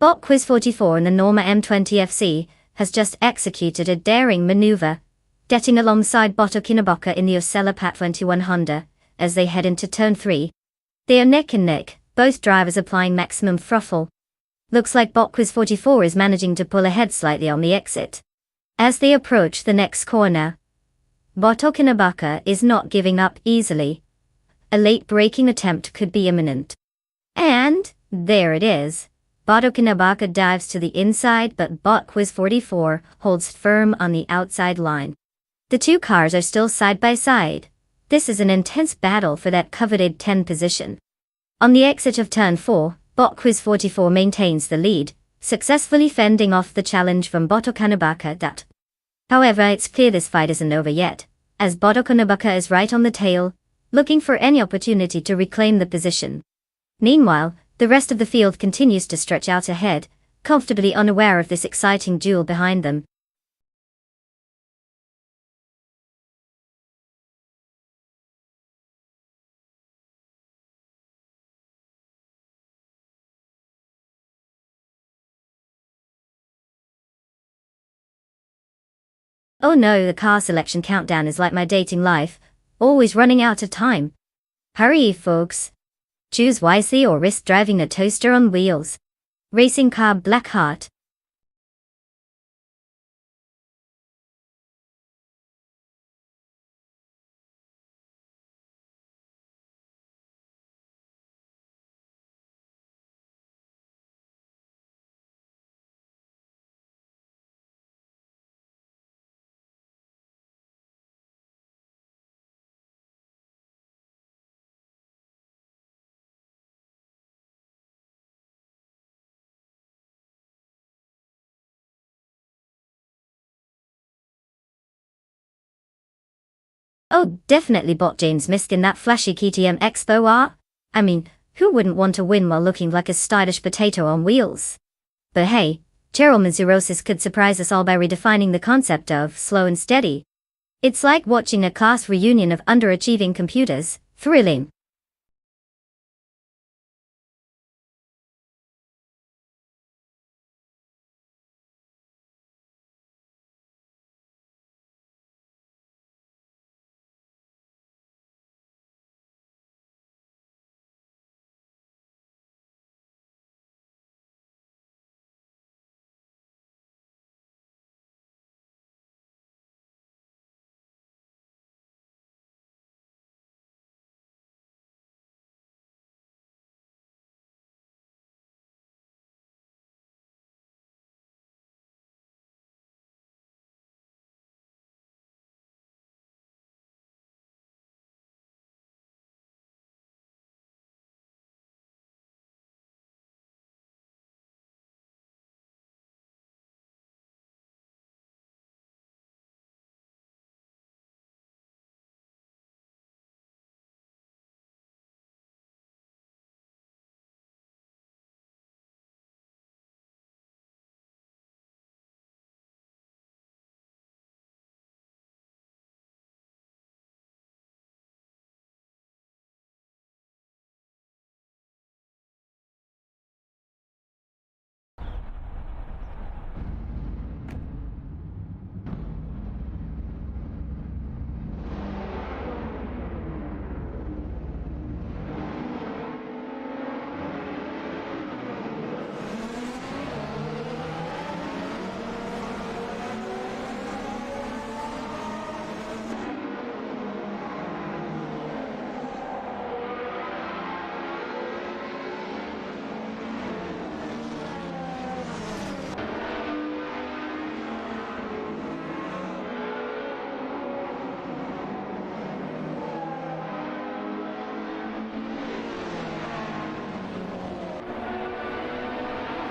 Bot Quiz 44 in the Norma M20FC has just executed a daring maneuver, getting alongside Boto Kinaboka in the Osella Pat 21 Honda as they head into turn 3. They are neck and neck, both drivers applying maximum throttle. Looks like Bot Quiz 44 is managing to pull ahead slightly on the exit. As they approach the next corner, Boto Kinaboka is not giving up easily. A late braking attempt could be imminent. And there it is. Boto Kinaboka dives to the inside, but Bot Quiz 44 holds firm on the outside line. The two cars are still side by side. This is an intense battle for that coveted 10 position. On the exit of turn 4, Bot Quiz 44 maintains the lead, successfully fending off the challenge from Boto Kinaboka. However, it's clear this fight isn't over yet, as Boto Kinaboka is right on the tail, looking for any opportunity to reclaim the position. Meanwhile, the rest of the field continues to stretch out ahead, comfortably unaware of this exciting duel behind them. Oh no, the car selection countdown is like my dating life, always running out of time. Hurry, folks. Choose wisely or risk driving a toaster on wheels. Racing car Blackheart. Oh, definitely Bot James missed in that flashy KTM Expo R. I mean, who wouldn't want to win while looking like a stylish potato on wheels? But hey, Cheryl Mazurosis could surprise us all by redefining the concept of slow and steady. It's like watching a class reunion of underachieving computers, thrilling.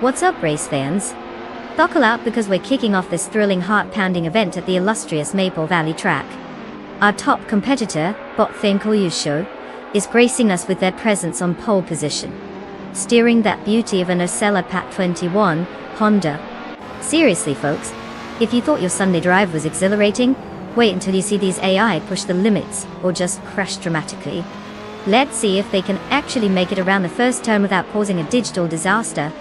What's up, race fans? Buckle out because we're kicking off this thrilling heart-pounding event at the illustrious Maple Valley track. Our top competitor, Bot Show, is gracing us with their presence on pole position, steering that beauty of an Osella Pat 21 Honda. Seriously folks, if you thought your Sunday drive was exhilarating, wait until you see these AI push the limits or just crash dramatically. Let's see if they can actually make it around the first turn without causing a digital disaster.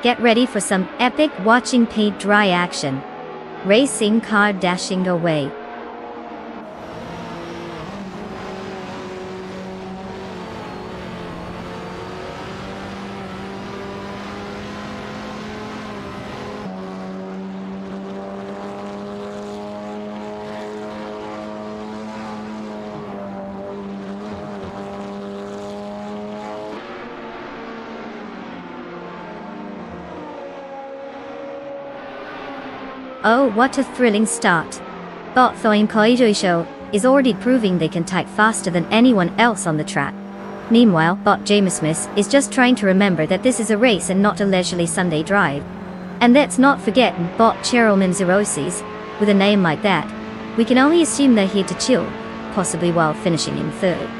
Get ready for some epic watching paint dry action. Racing car dashing away. Oh, what a thrilling start. Bot Show is already proving they can type faster than anyone else on the track. Meanwhile, Bot Smith is just trying to remember that this is a race and not a leisurely Sunday drive. And let's not forget Bot Cheryl. With a name like that, we can only assume they're here to chill, possibly while finishing in third.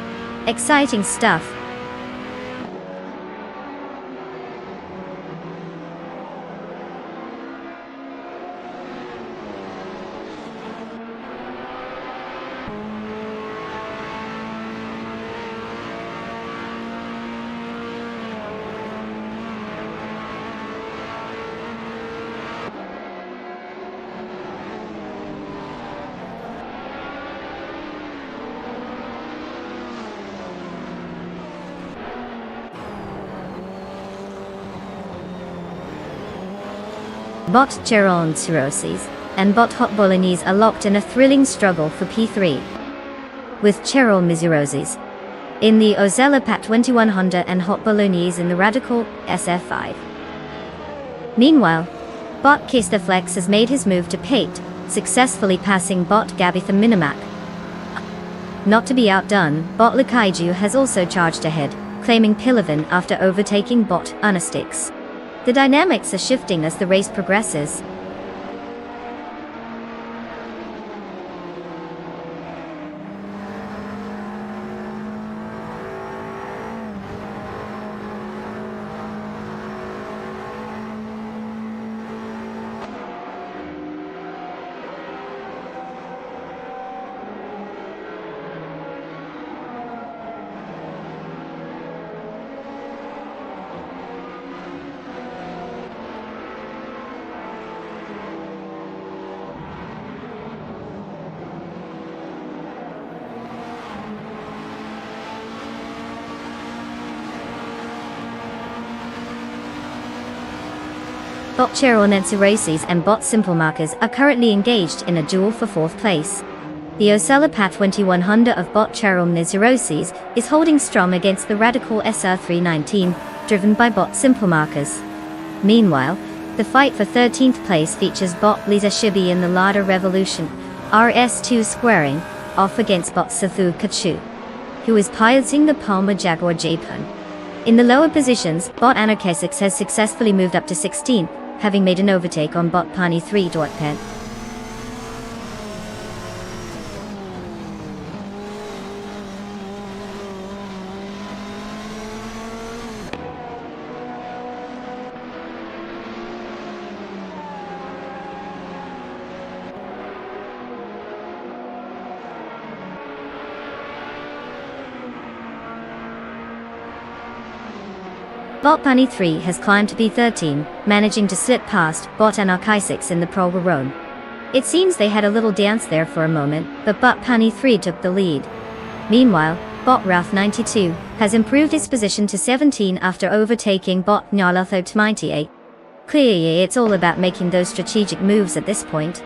Exciting stuff. Bot Cheryl and Bot Hot Bolognese are locked in a thrilling struggle for P3. With Cheryl in the Osella Pat 21 Honda and Hot Bolognese in the Radical SF5. Meanwhile, Bot Flex has made his move to Pate, successfully passing Bot Gabitha Minimac. Not to be outdone, Bot Lukaiju has also charged ahead, claiming Pilavin after overtaking Bot Unastix. The dynamics are shifting as the race progresses. Bot Cheryl Races and Bot Simple Markers are currently engaged in a duel for 4th place. The Osella Pat 21 Honda of Bot Cheryl Races is holding strong against the Radical SR319, driven by Bot Simple Markers. Meanwhile, the fight for 13th place features Bot Lisa Shibi in the Lada Revolution RS2 squaring off against Bot Sathu Kachu, who is piloting the Palmer Jaguar Japan. In the lower positions, Bot Anarchesix has successfully moved up to 16, having made an overtake on Bot Pani 3. Pen. Bot Bunny 3 has climbed to P13, managing to slip past Bot Anarchesix in the Proba Rome. It seems they had a little dance there for a moment, but Bot Bunny 3 took the lead. Meanwhile, Bot Ralph 92 has improved its position to 17 after overtaking Bot Nyalotho 98. Clearly it's all about making those strategic moves at this point.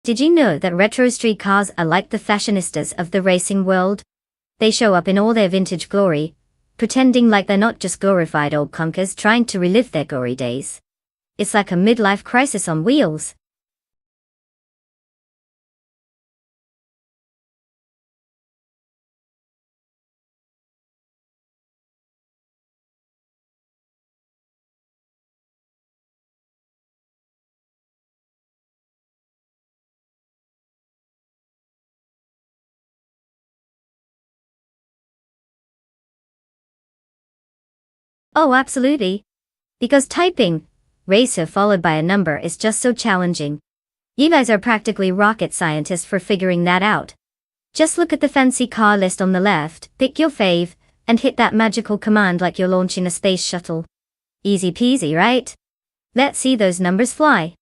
Did you know that retro street cars are like the fashionistas of the racing world? They show up in all their vintage glory, pretending like they're not just glorified old clunkers trying to relive their gory days. It's like a midlife crisis on wheels. Oh, absolutely. Because typing racer followed by a number is just so challenging. You guys are practically rocket scientists for figuring that out. Just look at the fancy car list on the left, pick your fave, and hit that magical command like you're launching a space shuttle. Easy peasy, right? Let's see those numbers fly.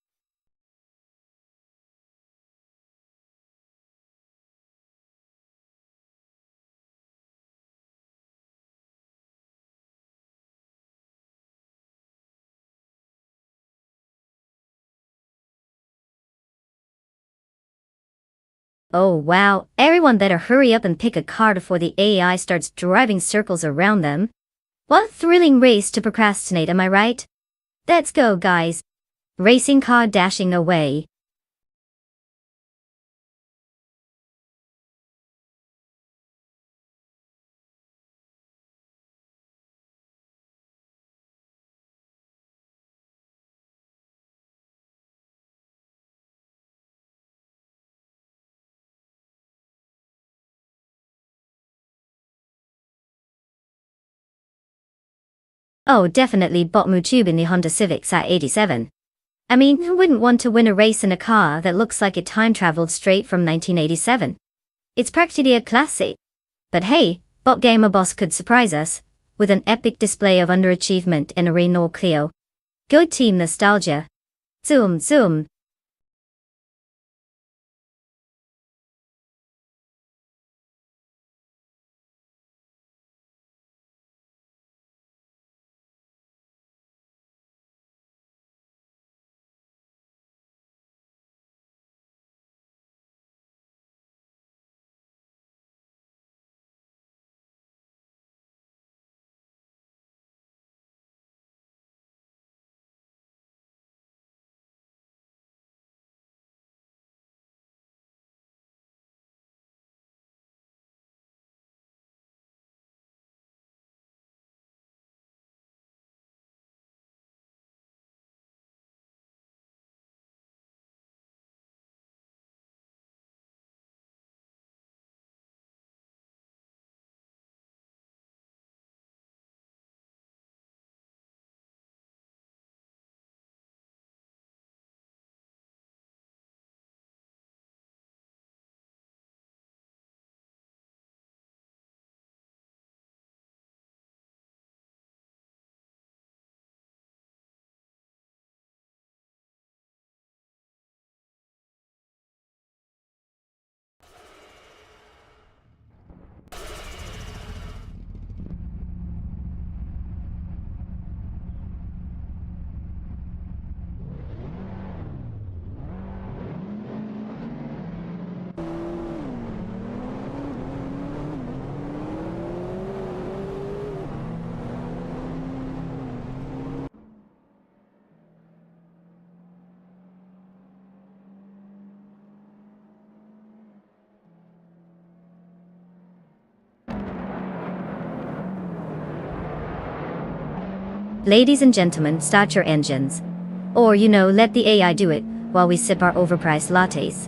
Oh wow, everyone better hurry up and pick a car before the AI starts driving circles around them. What a thrilling race to procrastinate, am I right? Let's go, guys. Racing car dashing away. Oh, definitely Botmutube in the Honda Civic SAT87. I mean, who wouldn't want to win a race in a car that looks like it time-traveled straight from 1987? It's practically a classic. But hey, Bot Gamer Boss could surprise us with an epic display of underachievement in a Renault Clio. Good team nostalgia. Zoom, zoom. Ladies and gentlemen, start your engines. Or, let the AI do it, while we sip our overpriced lattes.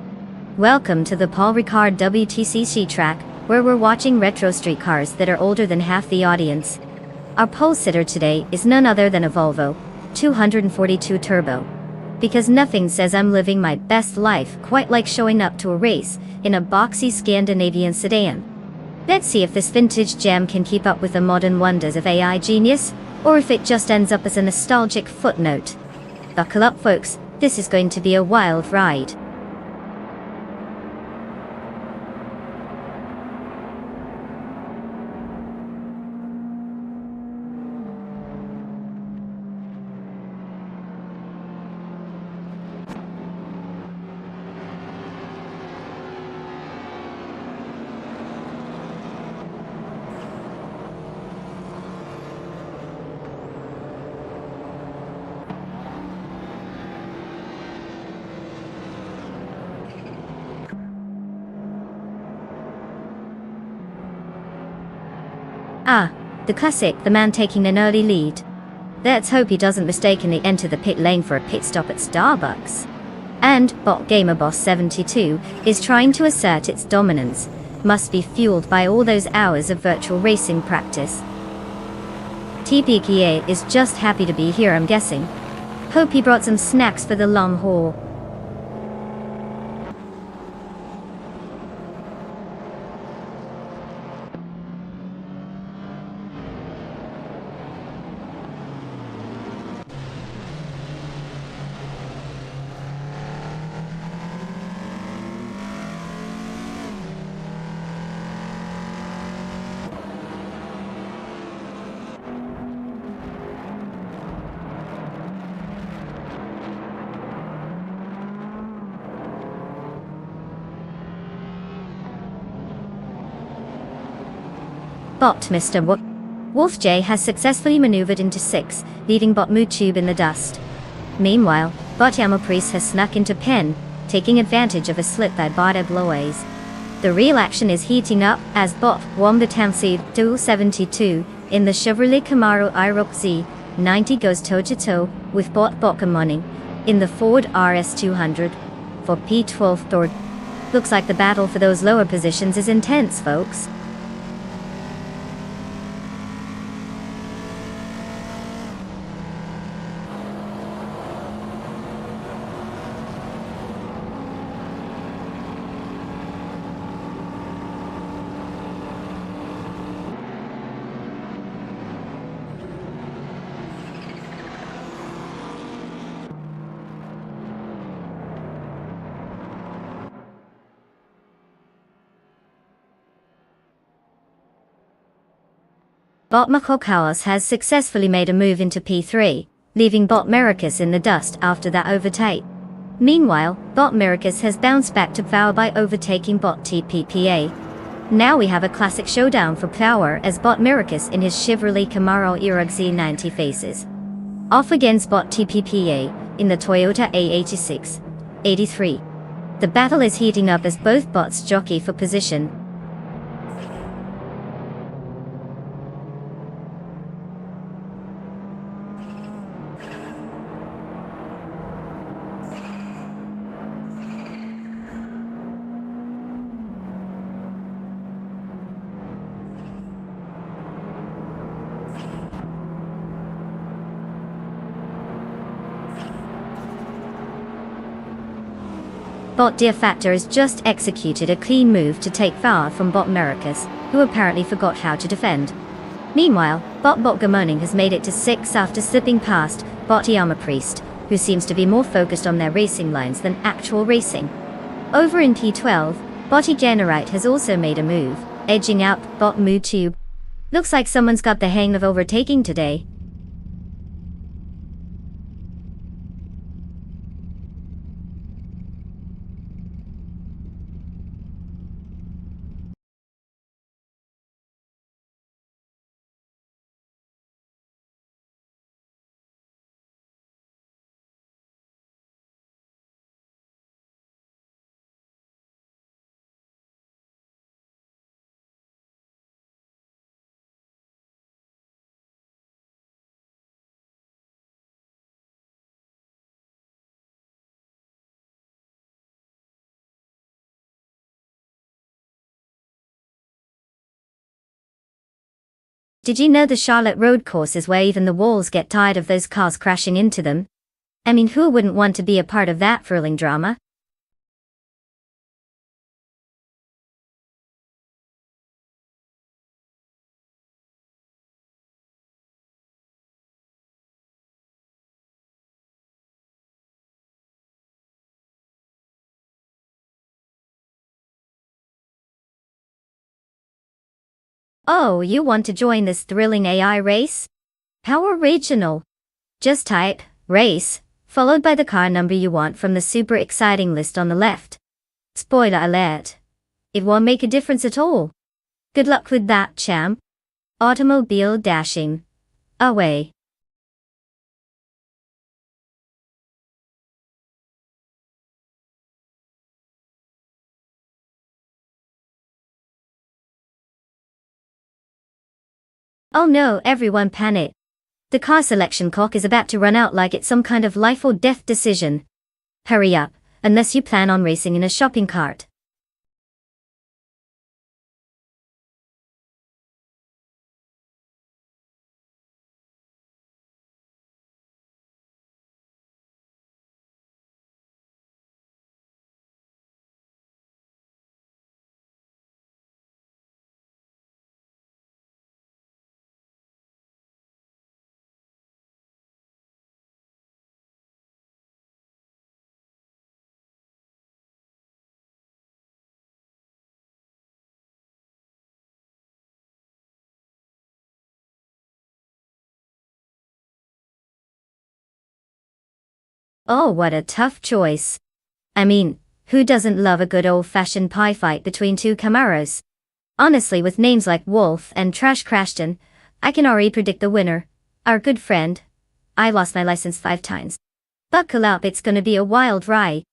Welcome to the Paul Ricard WTCC track, where we're watching retro street cars that are older than half the audience. Our pole sitter today is none other than a Volvo 242 Turbo. Because nothing says I'm living my best life quite like showing up to a race in a boxy Scandinavian sedan. Let's see if this vintage gem can keep up with the modern wonders of AI genius, or if it just ends up as a nostalgic footnote. Buckle up, folks, this is going to be a wild ride. Ah, the classic, the man taking an early lead. Let's hope he doesn't mistakenly enter the pit lane for a pit stop at Starbucks. And Bot Gamer Boss 72 is trying to assert its dominance. Must be fueled by all those hours of virtual racing practice. TPKA is just happy to be here, I'm guessing. Hope he brought some snacks for the long haul. Bot Mr. Wolf J has successfully maneuvered into 6, leaving Bot Tube in the dust. Meanwhile, Bot Priest has snuck into Pen, taking advantage of a slip by Bot Eblois. The real action is heating up as Bot won the Tamsi 272 in the Chevrolet Camaro IROC Z90 goes toe-to-toe with Bot Bokamoning in the Ford RS200 for P12 third. Looks like the battle for those lower positions is intense, folks. Bot Makokaos has successfully made a move into P3, leaving Bot Mericus in the dust after that overtake. Meanwhile, Bot Mericus has bounced back to power by overtaking Bot TPPA. Now we have a classic showdown for power as Bot Mericus in his Chevrolet Camaro IROC Z90 faces off against Bot TPPA in the Toyota A86 83. The battle is heating up as both bots jockey for position. Bot Dear Factor has just executed a clean move to take power from Bot Mericus, who apparently forgot how to defend. Meanwhile, Bot Gamoning has made it to 6 after slipping past Bot Priest, who seems to be more focused on their racing lines than actual racing. Over in P12, Bot Generite has also made a move, edging out Bot Tube. Looks like someone's got the hang of overtaking today. Did you know the Charlotte road course is where even the walls get tired of those cars crashing into them? I mean, who wouldn't want to be a part of that thrilling drama? Oh, you want to join this thrilling AI race? How original! Just type race, followed by the car number you want from the super exciting list on the left. Spoiler alert. It won't make a difference at all. Good luck with that, champ. Automobile dashing. Away. Oh no, everyone panic. The car selection clock is about to run out like it's some kind of life or death decision. Hurry up, unless you plan on racing in a shopping cart. Oh, what a tough choice. I mean, who doesn't love a good old-fashioned pie fight between two Camaros? Honestly, with names like Wolf and Trash Crashton, I can already predict the winner. Our good friend. I lost my license 5 times. Buckle up, it's gonna be a wild ride.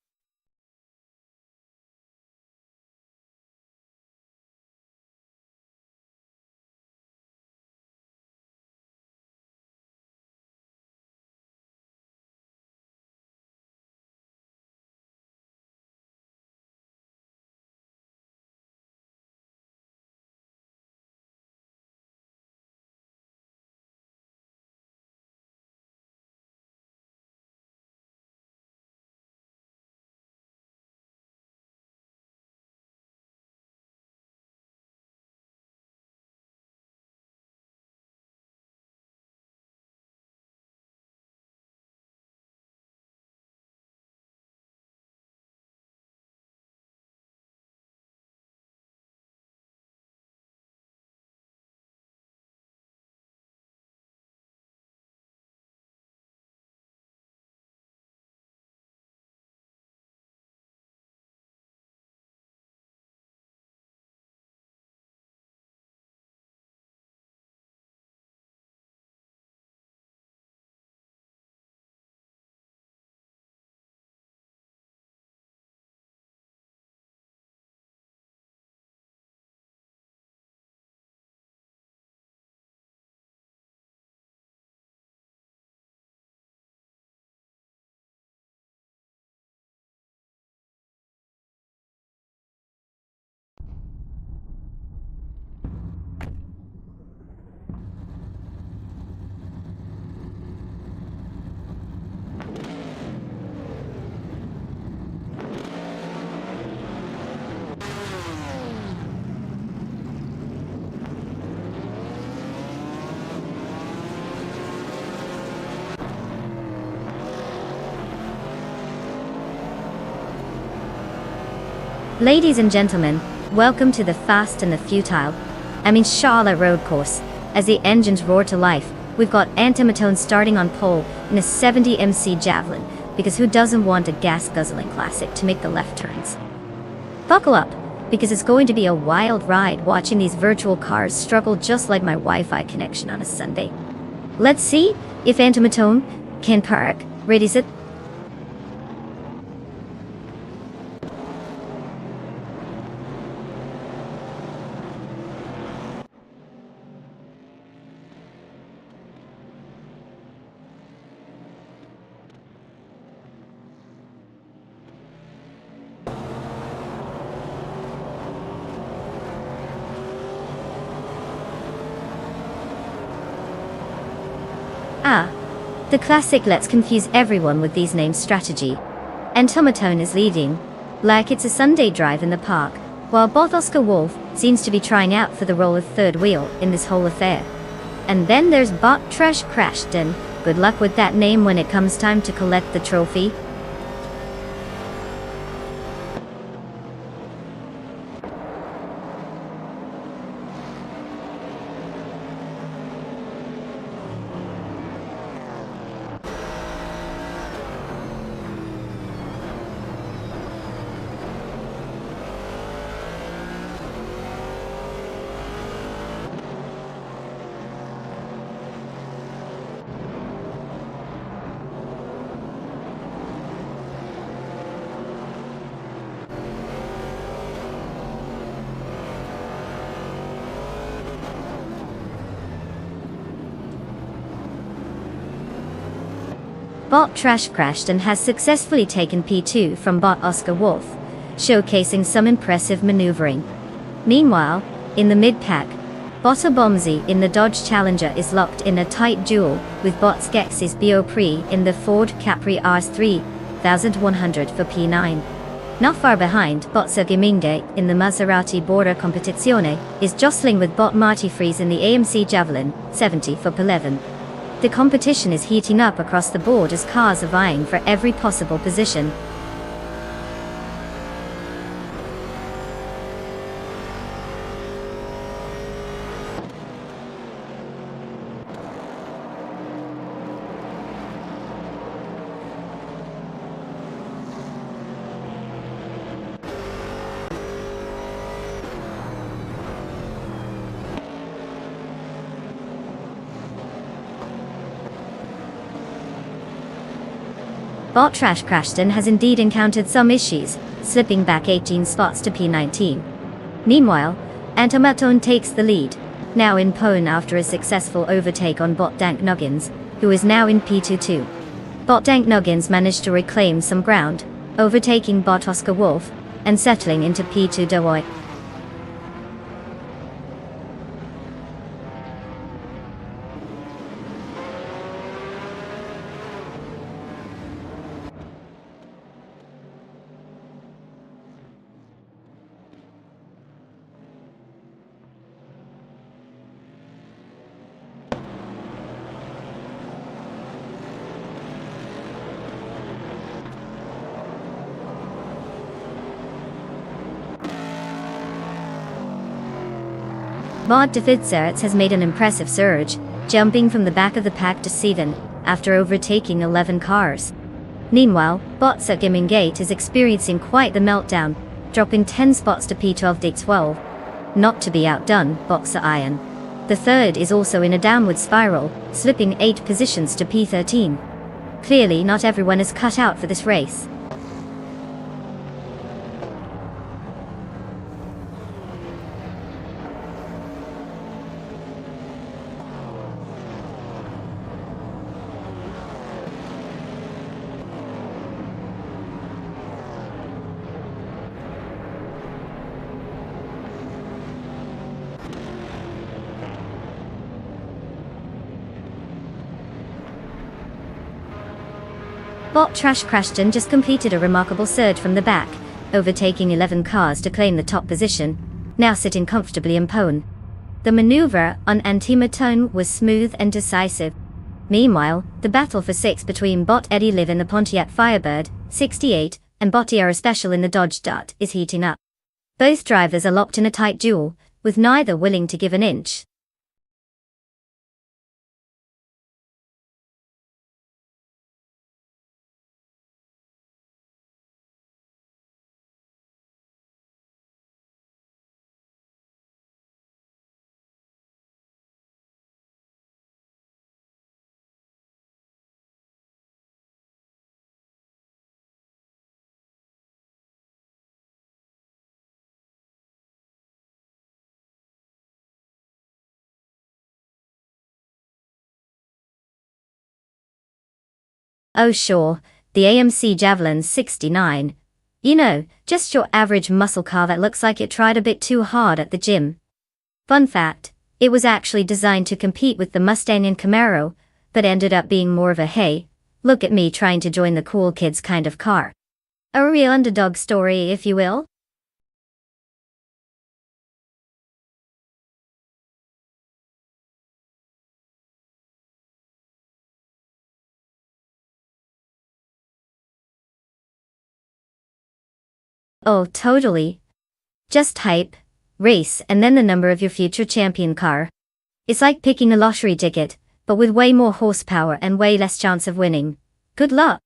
Ladies and gentlemen, welcome to the fast and the futile, Charlotte road course. As the engines roar to life, we've got Antimatone starting on pole in a 70 MC Javelin, because who doesn't want a gas-guzzling classic to make the left turns? Buckle up, because it's going to be a wild ride watching these virtual cars struggle just like my Wi-Fi connection on a Sunday. Let's see if Antimatone can park. Ready, set. Ah, the classic let's confuse everyone with these names strategy. And Tomatone is leading, like it's a Sunday drive in the park, while both Oscar Wolf seems to be trying out for the role of third wheel in this whole affair. And then there's Bot Trash Crashton. Good luck with that name when it comes time to collect the trophy. Bot Trash crashed and has successfully taken P2 from bot Oscar Wolf, showcasing some impressive maneuvering. Meanwhile, in the mid-pack, bot Bomsey in the Dodge Challenger is locked in a tight duel with bot Skexis Biopri in the Ford Capri Rs 3100 for P9. Not far behind, bot Sergiminge in the Maserati Border Competizione is jostling with bot Marty Fries in the AMC Javelin 70 for P11. The competition is heating up across the board as cars are vying for every possible position. Bot Trash Crashton has indeed encountered some issues, slipping back 18 spots to P19. Meanwhile, Antomatone takes the lead, now in Pone after a successful overtake on bot Dank Nuggins, who is now in P22. Bot Dank Nuggins managed to reclaim some ground, overtaking bot Oscar Wolf, and settling into P2 Dewoy. Bot Defidserts has made an impressive surge, jumping from the back of the pack to 7, after overtaking 11 cars. Meanwhile, bot Sergimingate is experiencing quite the meltdown, dropping 10 spots to P12 D12. Not to be outdone, Boxer Iron. The third is also in a downward spiral, slipping 8 positions to P13. Clearly not everyone is cut out for this race. Bot Trash Crashton just completed a remarkable surge from the back, overtaking 11 cars to claim the top position, now sitting comfortably in Pone. The maneuver on Antimatone was smooth and decisive. Meanwhile, the battle for 6 between bot Eddie Liv in the Pontiac Firebird 68 and bot Era Special in the Dodge Dart is heating up. Both drivers are locked in a tight duel, with neither willing to give an inch. Oh sure, the AMC Javelin 69. You know, just your average muscle car that looks like it tried a bit too hard at the gym. Fun fact, it was actually designed to compete with the Mustang and Camaro, but ended up being more of a hey, look at me trying to join the cool kids kind of car. A real underdog story, if you will. Oh, totally. Just type, race, and then the number of your future champion car. It's like picking a lottery ticket, but with way more horsepower and way less chance of winning. Good luck.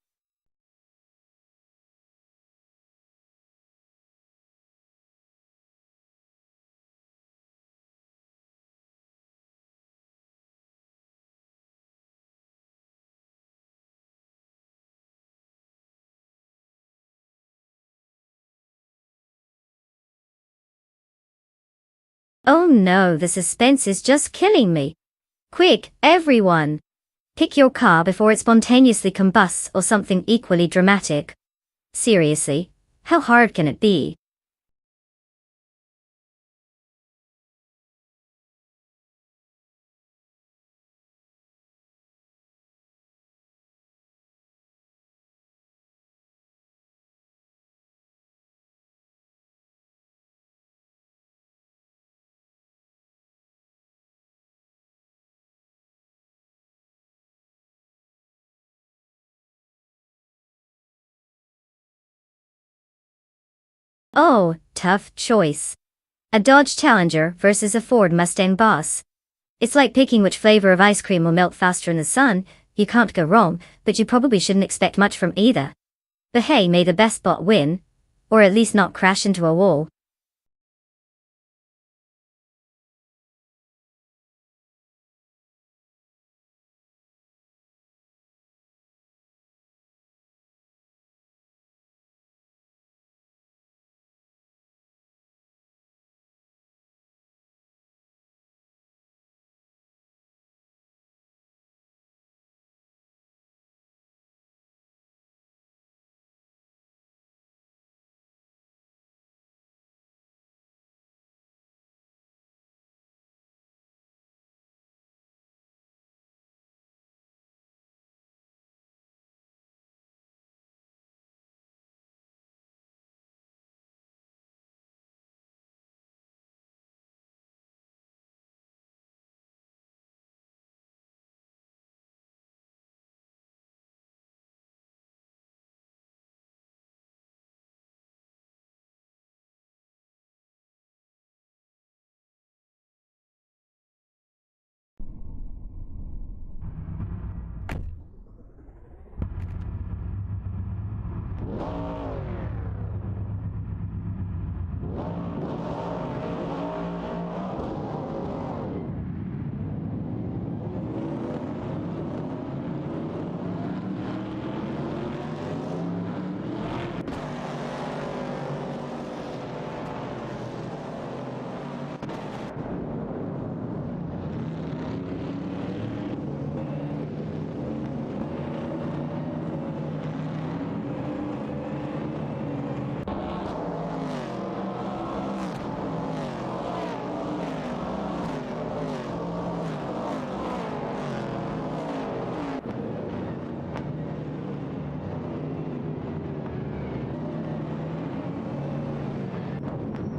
Oh no, the suspense is just killing me. Quick, everyone! Pick your car before it spontaneously combusts or something equally dramatic. Seriously, how hard can it be? Oh, tough choice. A Dodge Challenger versus a Ford Mustang Boss. It's like picking which flavor of ice cream will melt faster in the sun. You can't go wrong, but you probably shouldn't expect much from either. But hey, may the best bot win. Or at least not crash into a wall.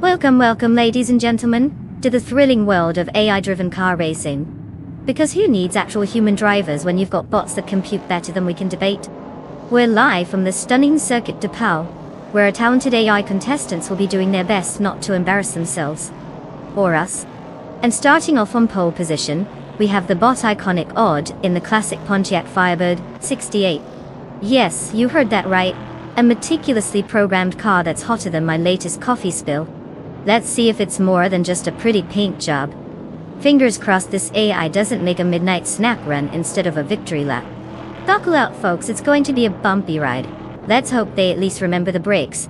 Welcome ladies and gentlemen, to the thrilling world of AI-driven car racing. Because who needs actual human drivers when you've got bots that compute better than we can debate? We're live from the stunning Circuit de Pau, where our talented AI contestants will be doing their best not to embarrass themselves. Or us. And starting off on pole position, we have the bot iconic Odd in the classic Pontiac Firebird 68. Yes, you heard that right. A meticulously programmed car that's hotter than my latest coffee spill. Let's see if it's more than just a pretty paint job. Fingers crossed this AI doesn't make a midnight snack run instead of a victory lap. Buckle out folks, it's going to be a bumpy ride. Let's hope they at least remember the brakes.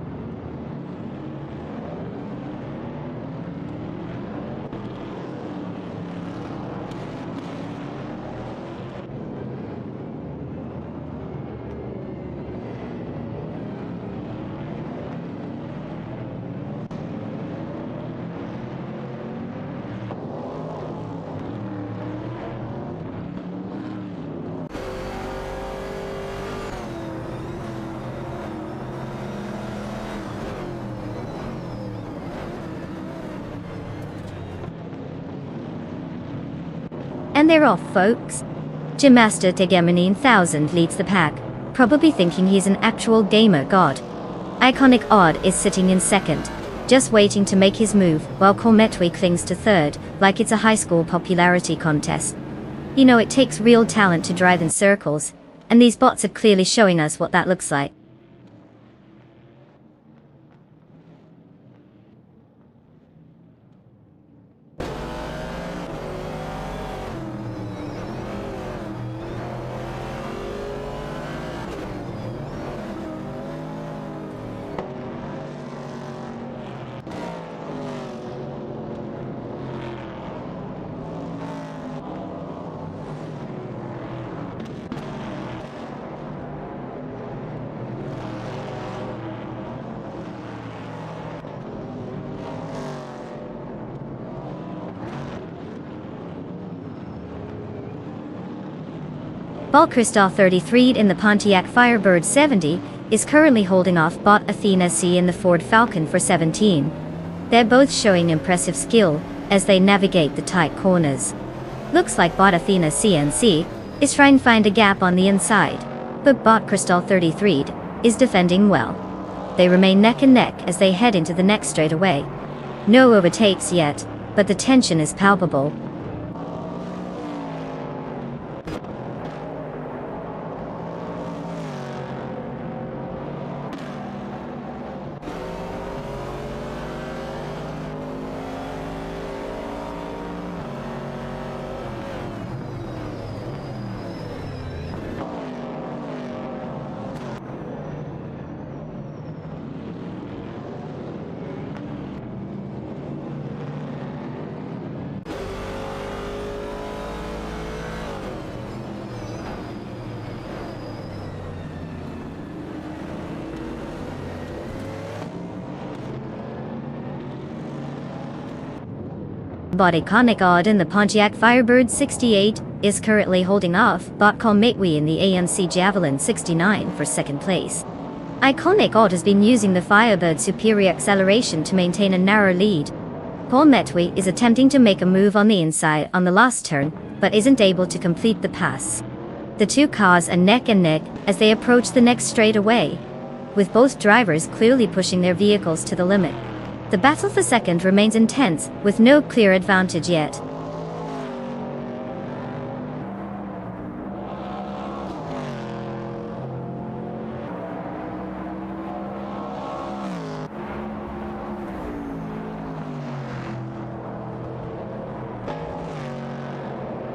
And they're off, folks. Gymmaster Tegemanine 1000 leads the pack, probably thinking he's an actual gamer god. Iconic Odd is sitting in second, just waiting to make his move, while Cormetwe clings to third, like it's a high school popularity contest. You know, it takes real talent to drive in circles, and these bots are clearly showing us what that looks like. Bot Crystal 33 in the Pontiac Firebird 70 is currently holding off Bot Athena C in the Ford Falcon for 17. They're both showing impressive skill as they navigate the tight corners. Looks like Bot Athena CNC is trying to find a gap on the inside, but Bot Crystal 33 is defending well. They remain neck and neck as they head into the next straightaway. No overtakes yet, but the tension is palpable. Bot Iconic Odd in the Pontiac Firebird 68 is currently holding off Bot Cometwe in the AMC Javelin 69 for second place. Iconic Odd has been using the Firebird's superior acceleration to maintain a narrow lead. Cometwe is attempting to make a move on the inside on the last turn, but isn't able to complete the pass. The two cars are neck and neck as they approach the next straightaway, with both drivers clearly pushing their vehicles to the limit. The battle for second remains intense, with no clear advantage yet.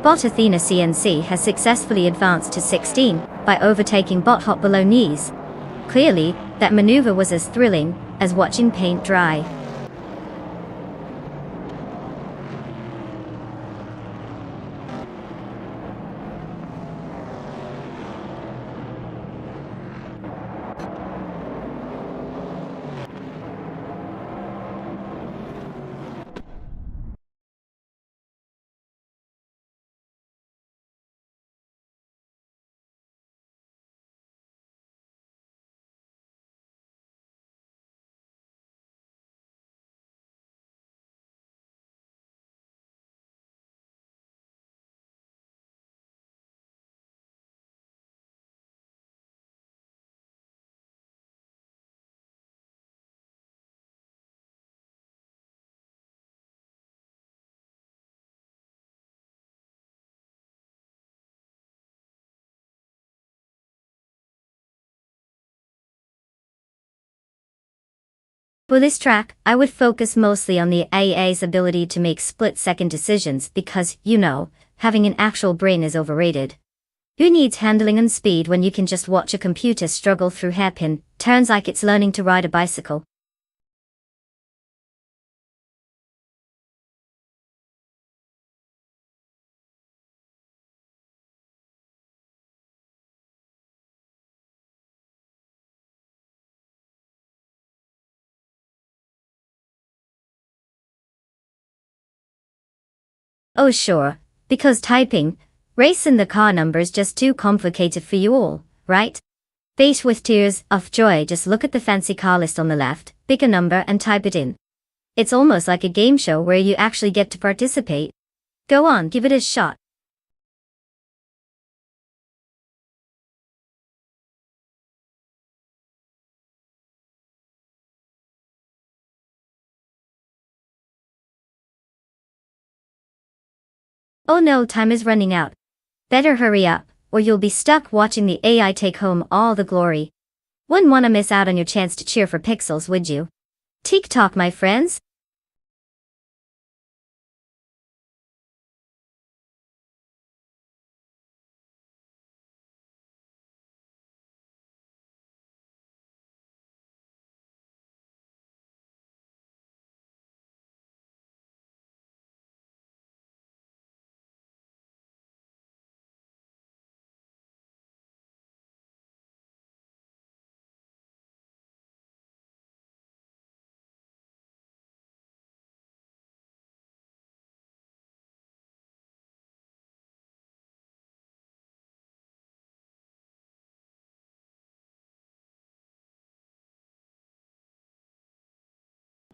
Bot Athena CNC has successfully advanced to 16 by overtaking Bot Hot below knees. Clearly, that maneuver was as thrilling as watching paint dry. For this track, I would focus mostly on the AA's ability to make split-second decisions because, having an actual brain is overrated. Who needs handling and speed when you can just watch a computer struggle through hairpin turns like it's learning to ride a bicycle? Oh sure, because typing, race in the car number's just too complicated for you all, right? Bait with tears of joy, just look at the fancy car list on the left, pick a number and type it in. It's almost like a game show where you actually get to participate. Go on, give it a shot. Oh no, time is running out. Better hurry up, or you'll be stuck watching the AI take home all the glory. Wouldn't wanna miss out on your chance to cheer for Pixels, would you? TikTok, my friends.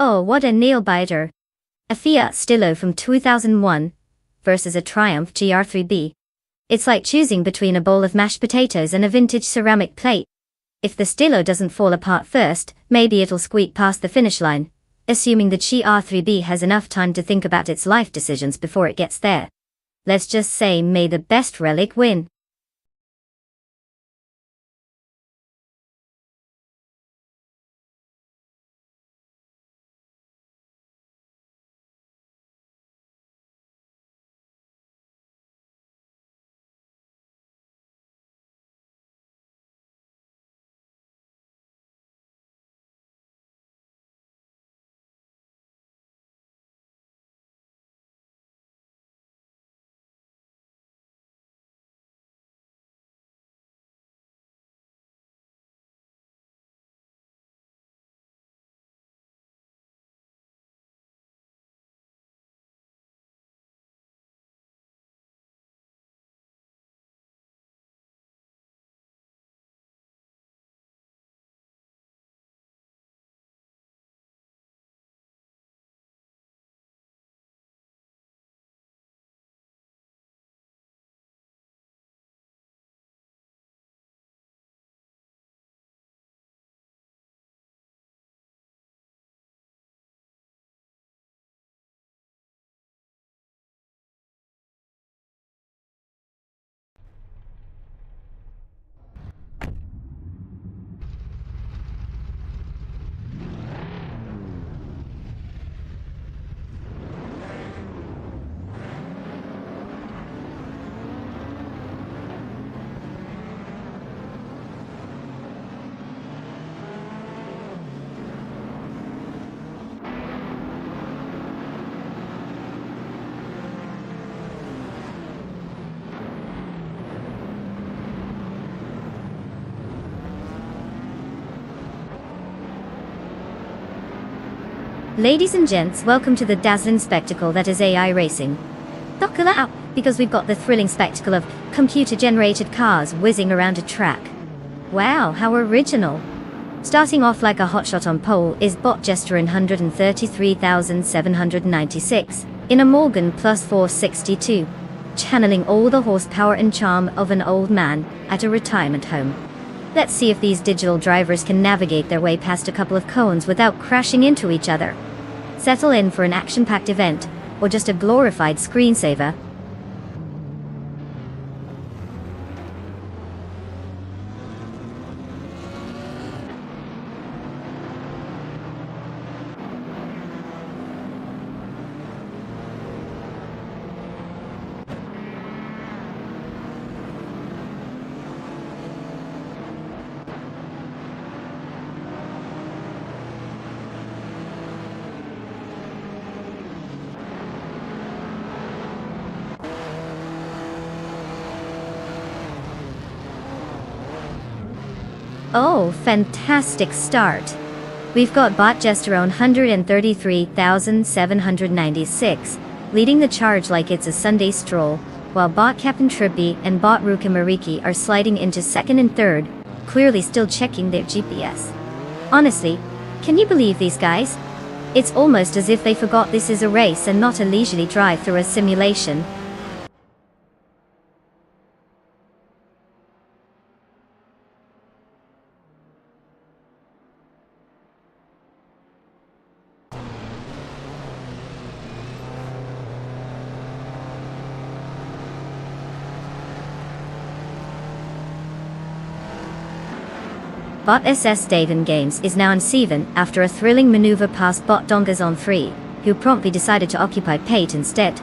Oh, what a nail-biter. A Fiat Stilo from 2001 versus a Triumph GR3B. It's like choosing between a bowl of mashed potatoes and a vintage ceramic plate. If the Stilo doesn't fall apart first, maybe it'll squeak past the finish line, assuming the GR3B has enough time to think about its life decisions before it gets there. Let's just say, may the best relic win. Ladies and gents, welcome to the dazzling spectacle that is AI racing. Buckle up, because we've got the thrilling spectacle of computer-generated cars whizzing around a track. Wow, how original. Starting off like a hotshot on pole is Bot Jester in 133,796, in a Morgan Plus 462, channeling all the horsepower and charm of an old man at a retirement home. Let's see if these digital drivers can navigate their way past a couple of cones without crashing into each other. Settle in for an action-packed event, or just a glorified screensaver. Oh, fantastic start. We've got Bot Jester on 133,796, leading the charge like it's a Sunday stroll, while Bot Captain Trippy and Bot Ruka Mariki are sliding into second and third, clearly still checking their GPS. Honestly, can you believe these guys? It's almost as if they forgot this is a race and not a leisurely drive through a simulation. Bot SS Daven Games is now on 7 after a thrilling maneuver past Bot Dongas on 3, who promptly decided to occupy Pate instead.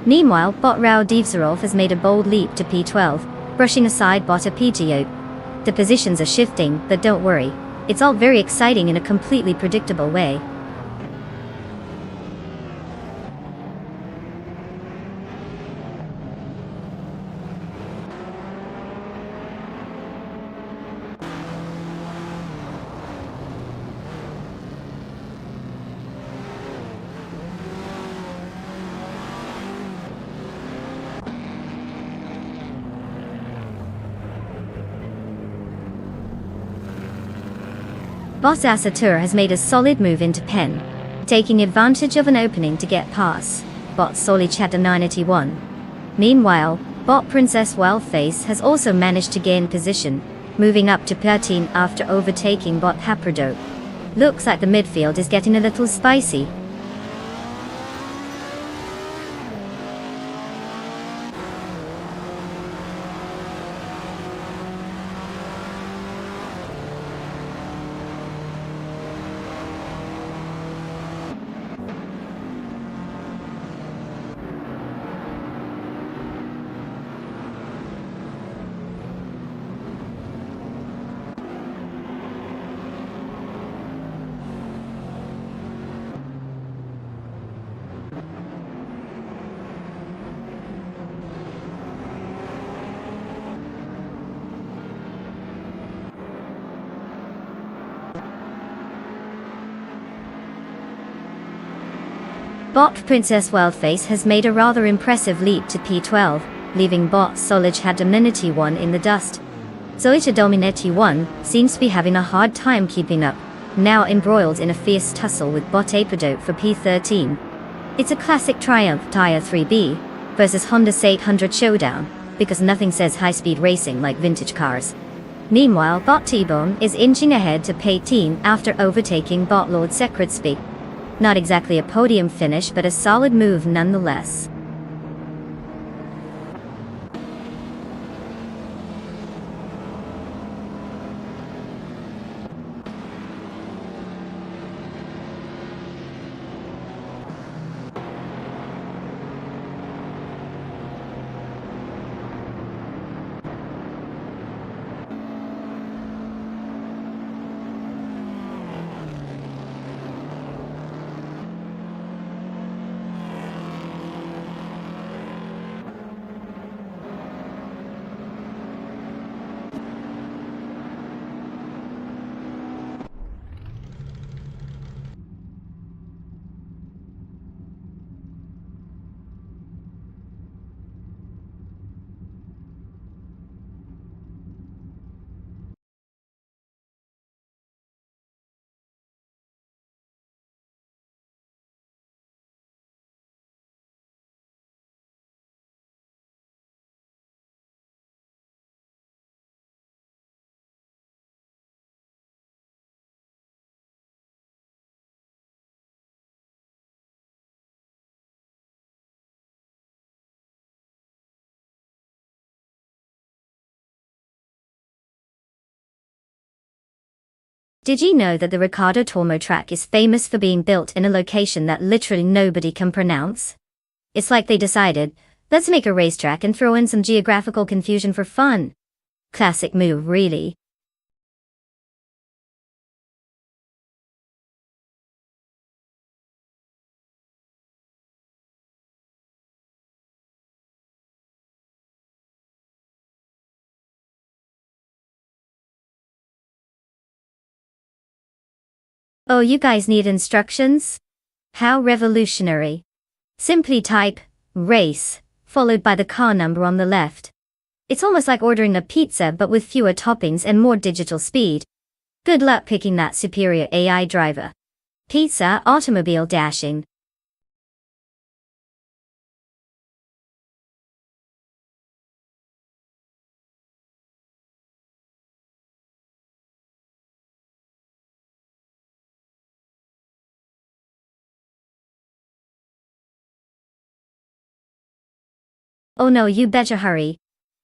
Meanwhile, Bot Rao Devzarov has made a bold leap to P12, brushing aside Bot Apigio. The positions are shifting, but don't worry, it's all very exciting in a completely predictable way. Bot Assetto has made a solid move into Pen. taking advantage of an opening to get past bot Solich at 91. Meanwhile, bot Princess Wildface has also managed to gain position, moving up to 13 after overtaking bot Haprodo. Looks like the midfield is getting a little spicy. Bot Princess Wildface has made a rather impressive leap to P12, leaving bot Solich had Dominity 1 in the dust. Zoita Dominity 1 seems to be having a hard time keeping up, now embroiled in a fierce tussle with bot Apodote for P13. It's a classic Triumph Tire 3B versus Honda's 800 showdown, because nothing says high-speed racing like vintage cars. Meanwhile, bot T-Bone is inching ahead to P18 after overtaking bot Lord Secretsby. Not exactly a podium finish, but a solid move nonetheless. Did you know that the Riccardo Tormo track is famous for being built in a location that literally nobody can pronounce? It's like they decided, let's make a racetrack and throw in some geographical confusion for fun. Classic move, really. Oh, you guys need instructions? How revolutionary. Simply type, race, followed by the car number on the left. It's almost like ordering a pizza but with fewer toppings and more digital speed. Good luck picking that superior AI driver. Pizza automobile dashing. Oh no, you betcha hurry.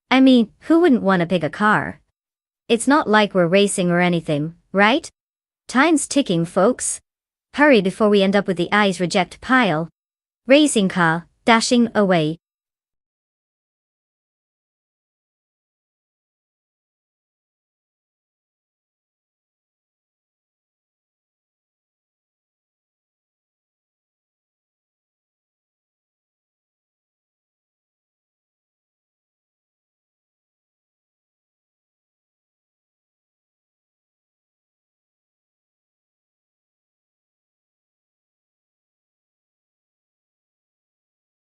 I mean, who wouldn't want to pick a car? It's not like we're racing or anything, right? Time's ticking, folks. Hurry before we end up with the eyes reject pile. Racing car, dashing away.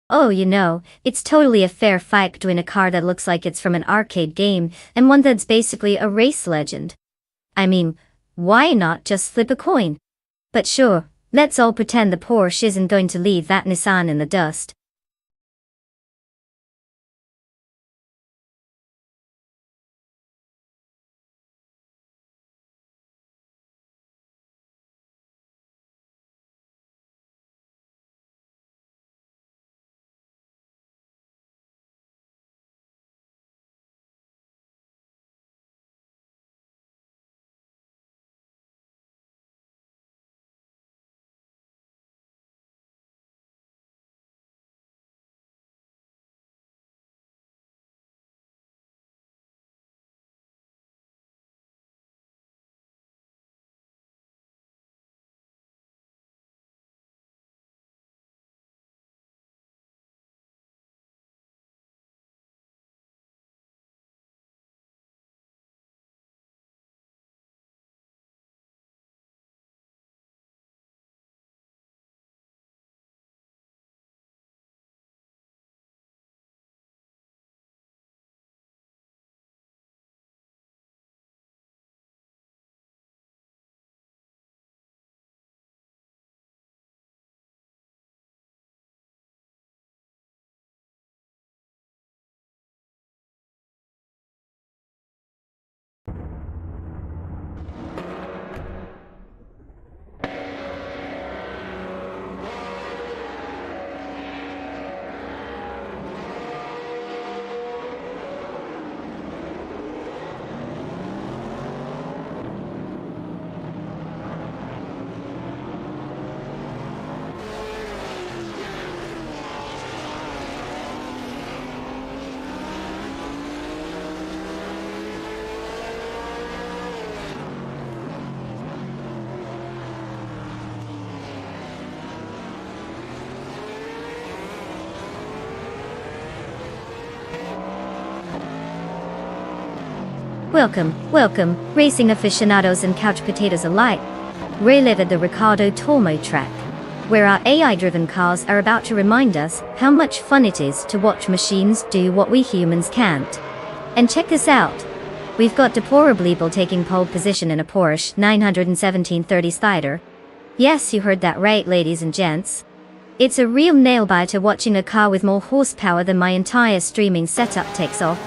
Oh, you know, it's totally a fair fight between a car that looks like it's from an arcade game and one that's basically a race legend. I mean, why not just flip a coin? But sure, Let's all pretend the Porsche isn't going to leave that Nissan in the dust. Welcome, racing aficionados and couch potatoes alike. Relive at the Ricardo Tormo track, where our AI-driven cars are about to remind us how much fun it is to watch machines do what we humans can't. And check this out. We've got Deplorable taking pole position in a Porsche 917/30 Spider. Yes, you heard that right, ladies and gents. It's a real nail-biter watching a car with more horsepower than my entire streaming setup takes off.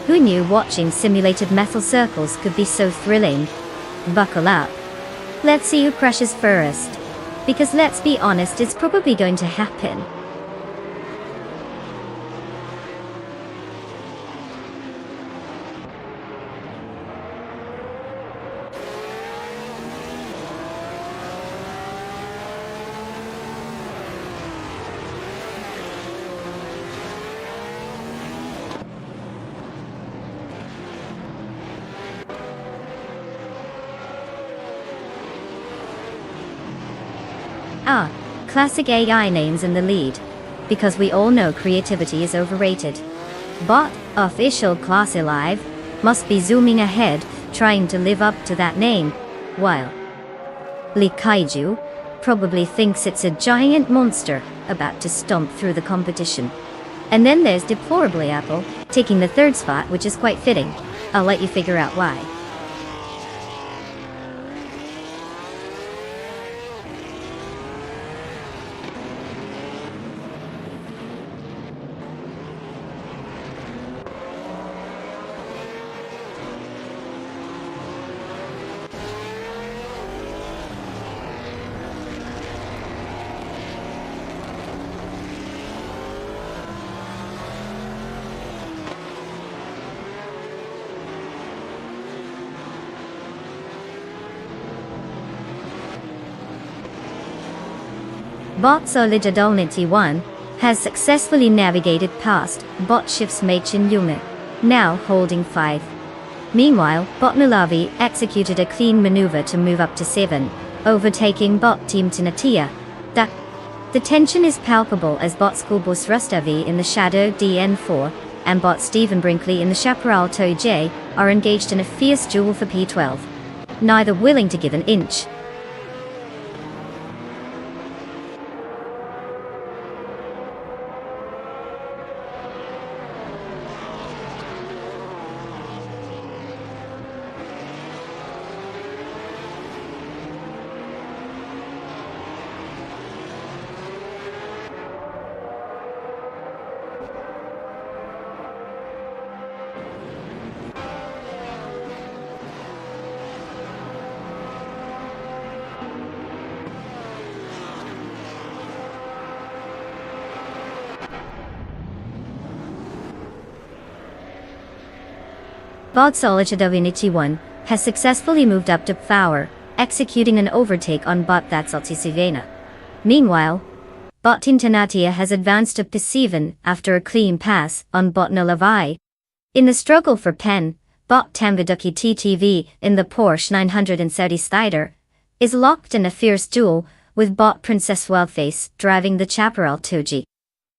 Who knew watching simulated metal circles could be so thrilling? Buckle up. Let's see who crashes first. Because let's be honest, it's probably going to happen. Ah, classic AI names in the lead. Because we all know creativity is overrated. But, official class alive, must be zooming ahead, trying to live up to that name, while Lee Kaiju probably thinks it's a giant monster about to stomp through the competition. And then there's Deplorably Apple, taking the third spot, which is quite fitting. I'll let you figure out why. Bot Solidarity 1 has successfully navigated past Bot Shift's Machin unit, now holding 5. Meanwhile, Bot Nulavi executed a clean maneuver to move up to 7, overtaking Bot Team Tinatia. The tension is palpable as Bot Schoolbus Rustavi in the Shadow DN4 and Bot Stephen Brinkley in the Chaparral Tow J are engaged in a fierce duel for P12, neither willing to give an inch. Bot Solid 1 has successfully moved up to power, executing an overtake on Bot Thatsaltisivena. Meanwhile, Bot Tintanatia has advanced to P7 after a clean pass on Bot Nulavai. In the struggle for pen, Bot Tambaduki TTV in the Porsche 930 Spider is locked in a fierce duel with Bot Princess Wildface driving the Chaparral Toji.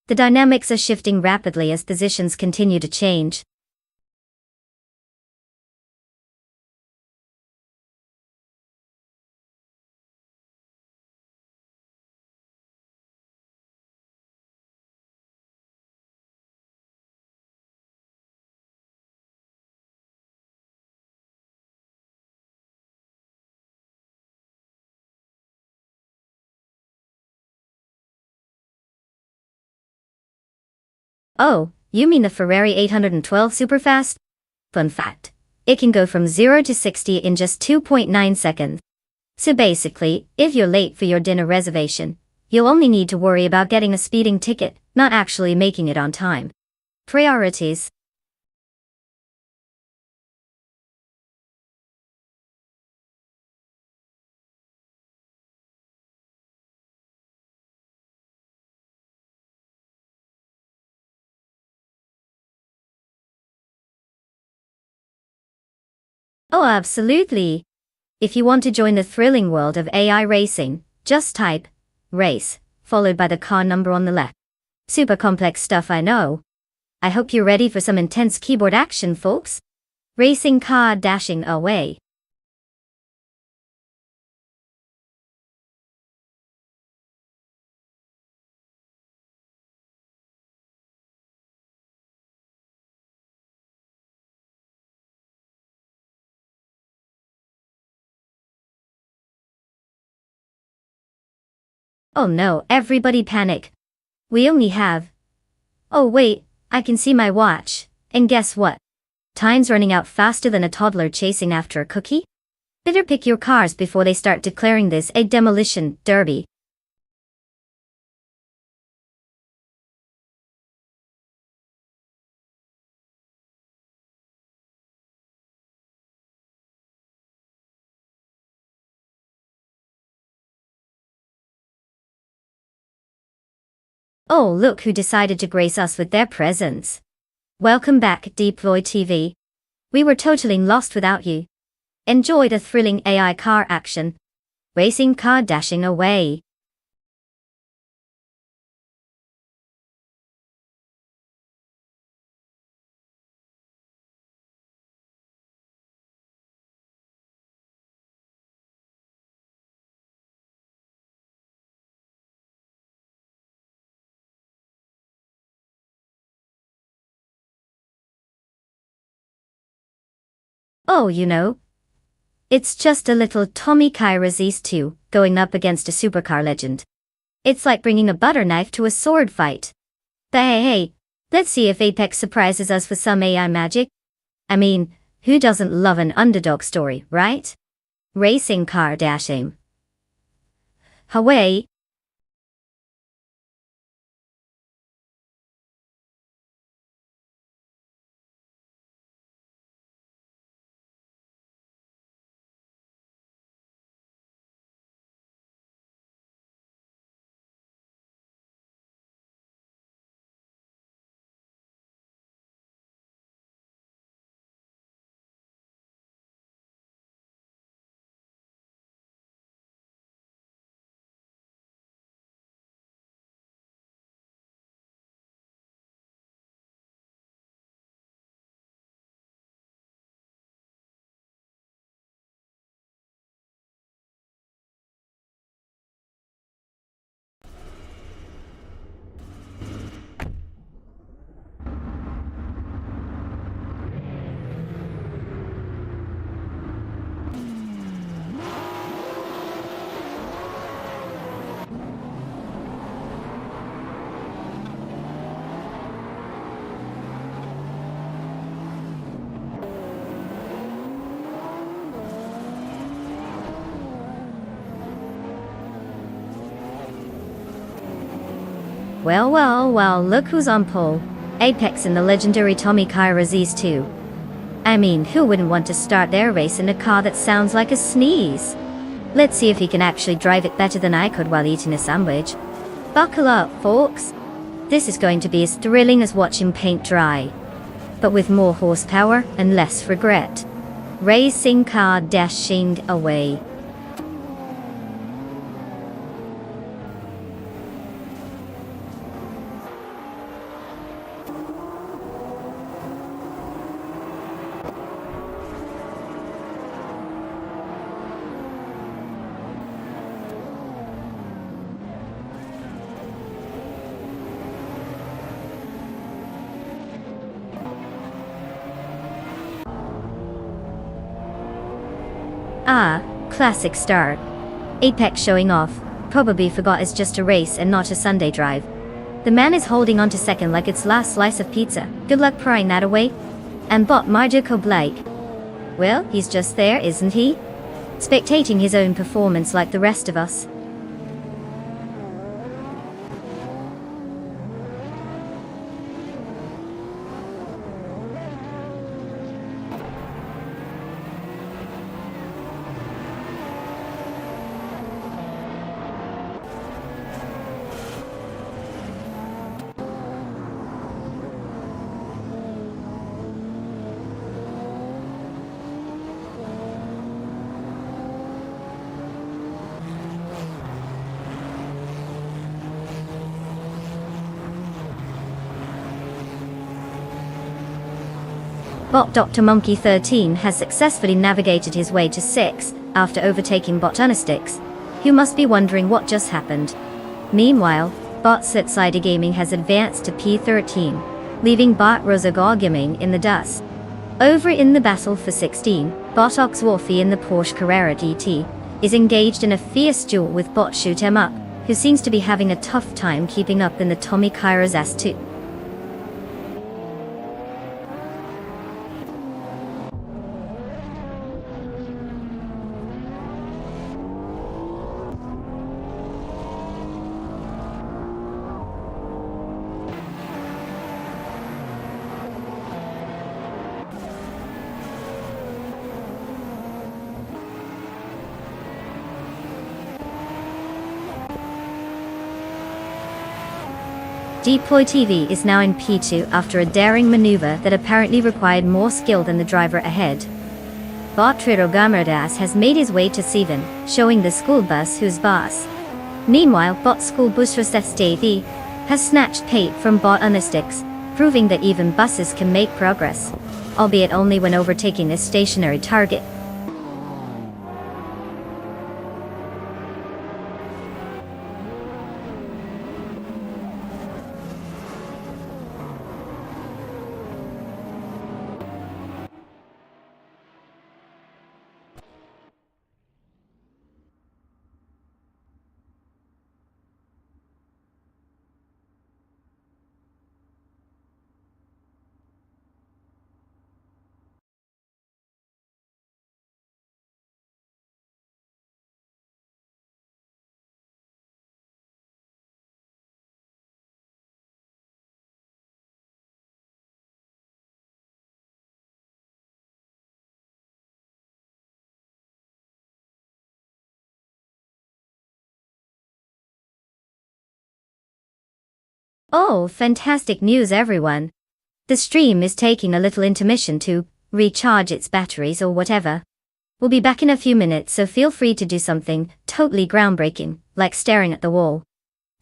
The dynamics are shifting rapidly as positions continue to change. Oh, you mean the Ferrari 812 Superfast? Fun fact. It can go from 0 to 60 in just 2.9 seconds. So basically, if you're late for your dinner reservation, you'll only need to worry about getting a speeding ticket, not actually making it on time. Priorities. Oh, absolutely. If you want to join the thrilling world of AI racing, just type race, followed by the car number on the left. Super complex stuff, I know. I hope you're ready for some intense keyboard action, folks. Racing car dashing away. Oh no, everybody panic. We only have... Oh wait, I can see my watch. And guess what? Time's running out faster than a toddler chasing after a cookie? Better pick your cars before they start declaring this a demolition derby. Oh, look who decided to grace us with their presence. Welcome back, Deep Void TV. We were totally lost without you. Enjoy the thrilling AI car action. Racing car dashing away. Oh, you know. It's just a little Tommy Kairos East 2 going up against a supercar legend. It's like bringing a butter knife to a sword fight. But hey, let's see if Apex surprises us with some AI magic. I mean, who doesn't love an underdog story, right? Racing car dashing. Away. Well, look who's on pole. Apex and the legendary Tommy Kairos East 2. I mean, who wouldn't want to start their race in a car that sounds like a sneeze? Let's see if he can actually drive it better than I could while eating a sandwich. Buckle up, folks. This is going to be as thrilling as watching paint dry, but with more horsepower and less regret. Racing car dashing away. Ah, classic start. Apex showing off. Probably forgot it's just a race and not a Sunday drive. The man is holding on to second like it's last slice of pizza. Good luck prying that away. And bot Marjiko Blake. Well, he's just there, isn't he? Spectating his own performance like the rest of us. Bot Dr. Monkey 13 has successfully navigated his way to 6, after overtaking Bot Unistix, who must be wondering what just happened. Meanwhile, Bot Sitsider Gaming has advanced to P13, leaving Bot Rosagor Gaming in the dust. Over in the battle for 16, Bot Oxworthy in the Porsche Carrera GT is engaged in a fierce duel with Bot Shoot 'em Up, who seems to be having a tough time keeping up in the Tommy Kairos S2. Deploy TV is now in P2 after a daring maneuver that apparently required more skill than the driver ahead. Bot Trirogamerdas has made his way to 7, showing the school bus who's boss. Meanwhile, Bot School Bus Stv has snatched Pate from Bot Unistix, proving that even buses can make progress, albeit only when overtaking a stationary target. Oh, fantastic news everyone! The stream is taking a little intermission to recharge its batteries or whatever. We'll be back in a few minutes, so feel free to do something totally groundbreaking, like staring at the wall.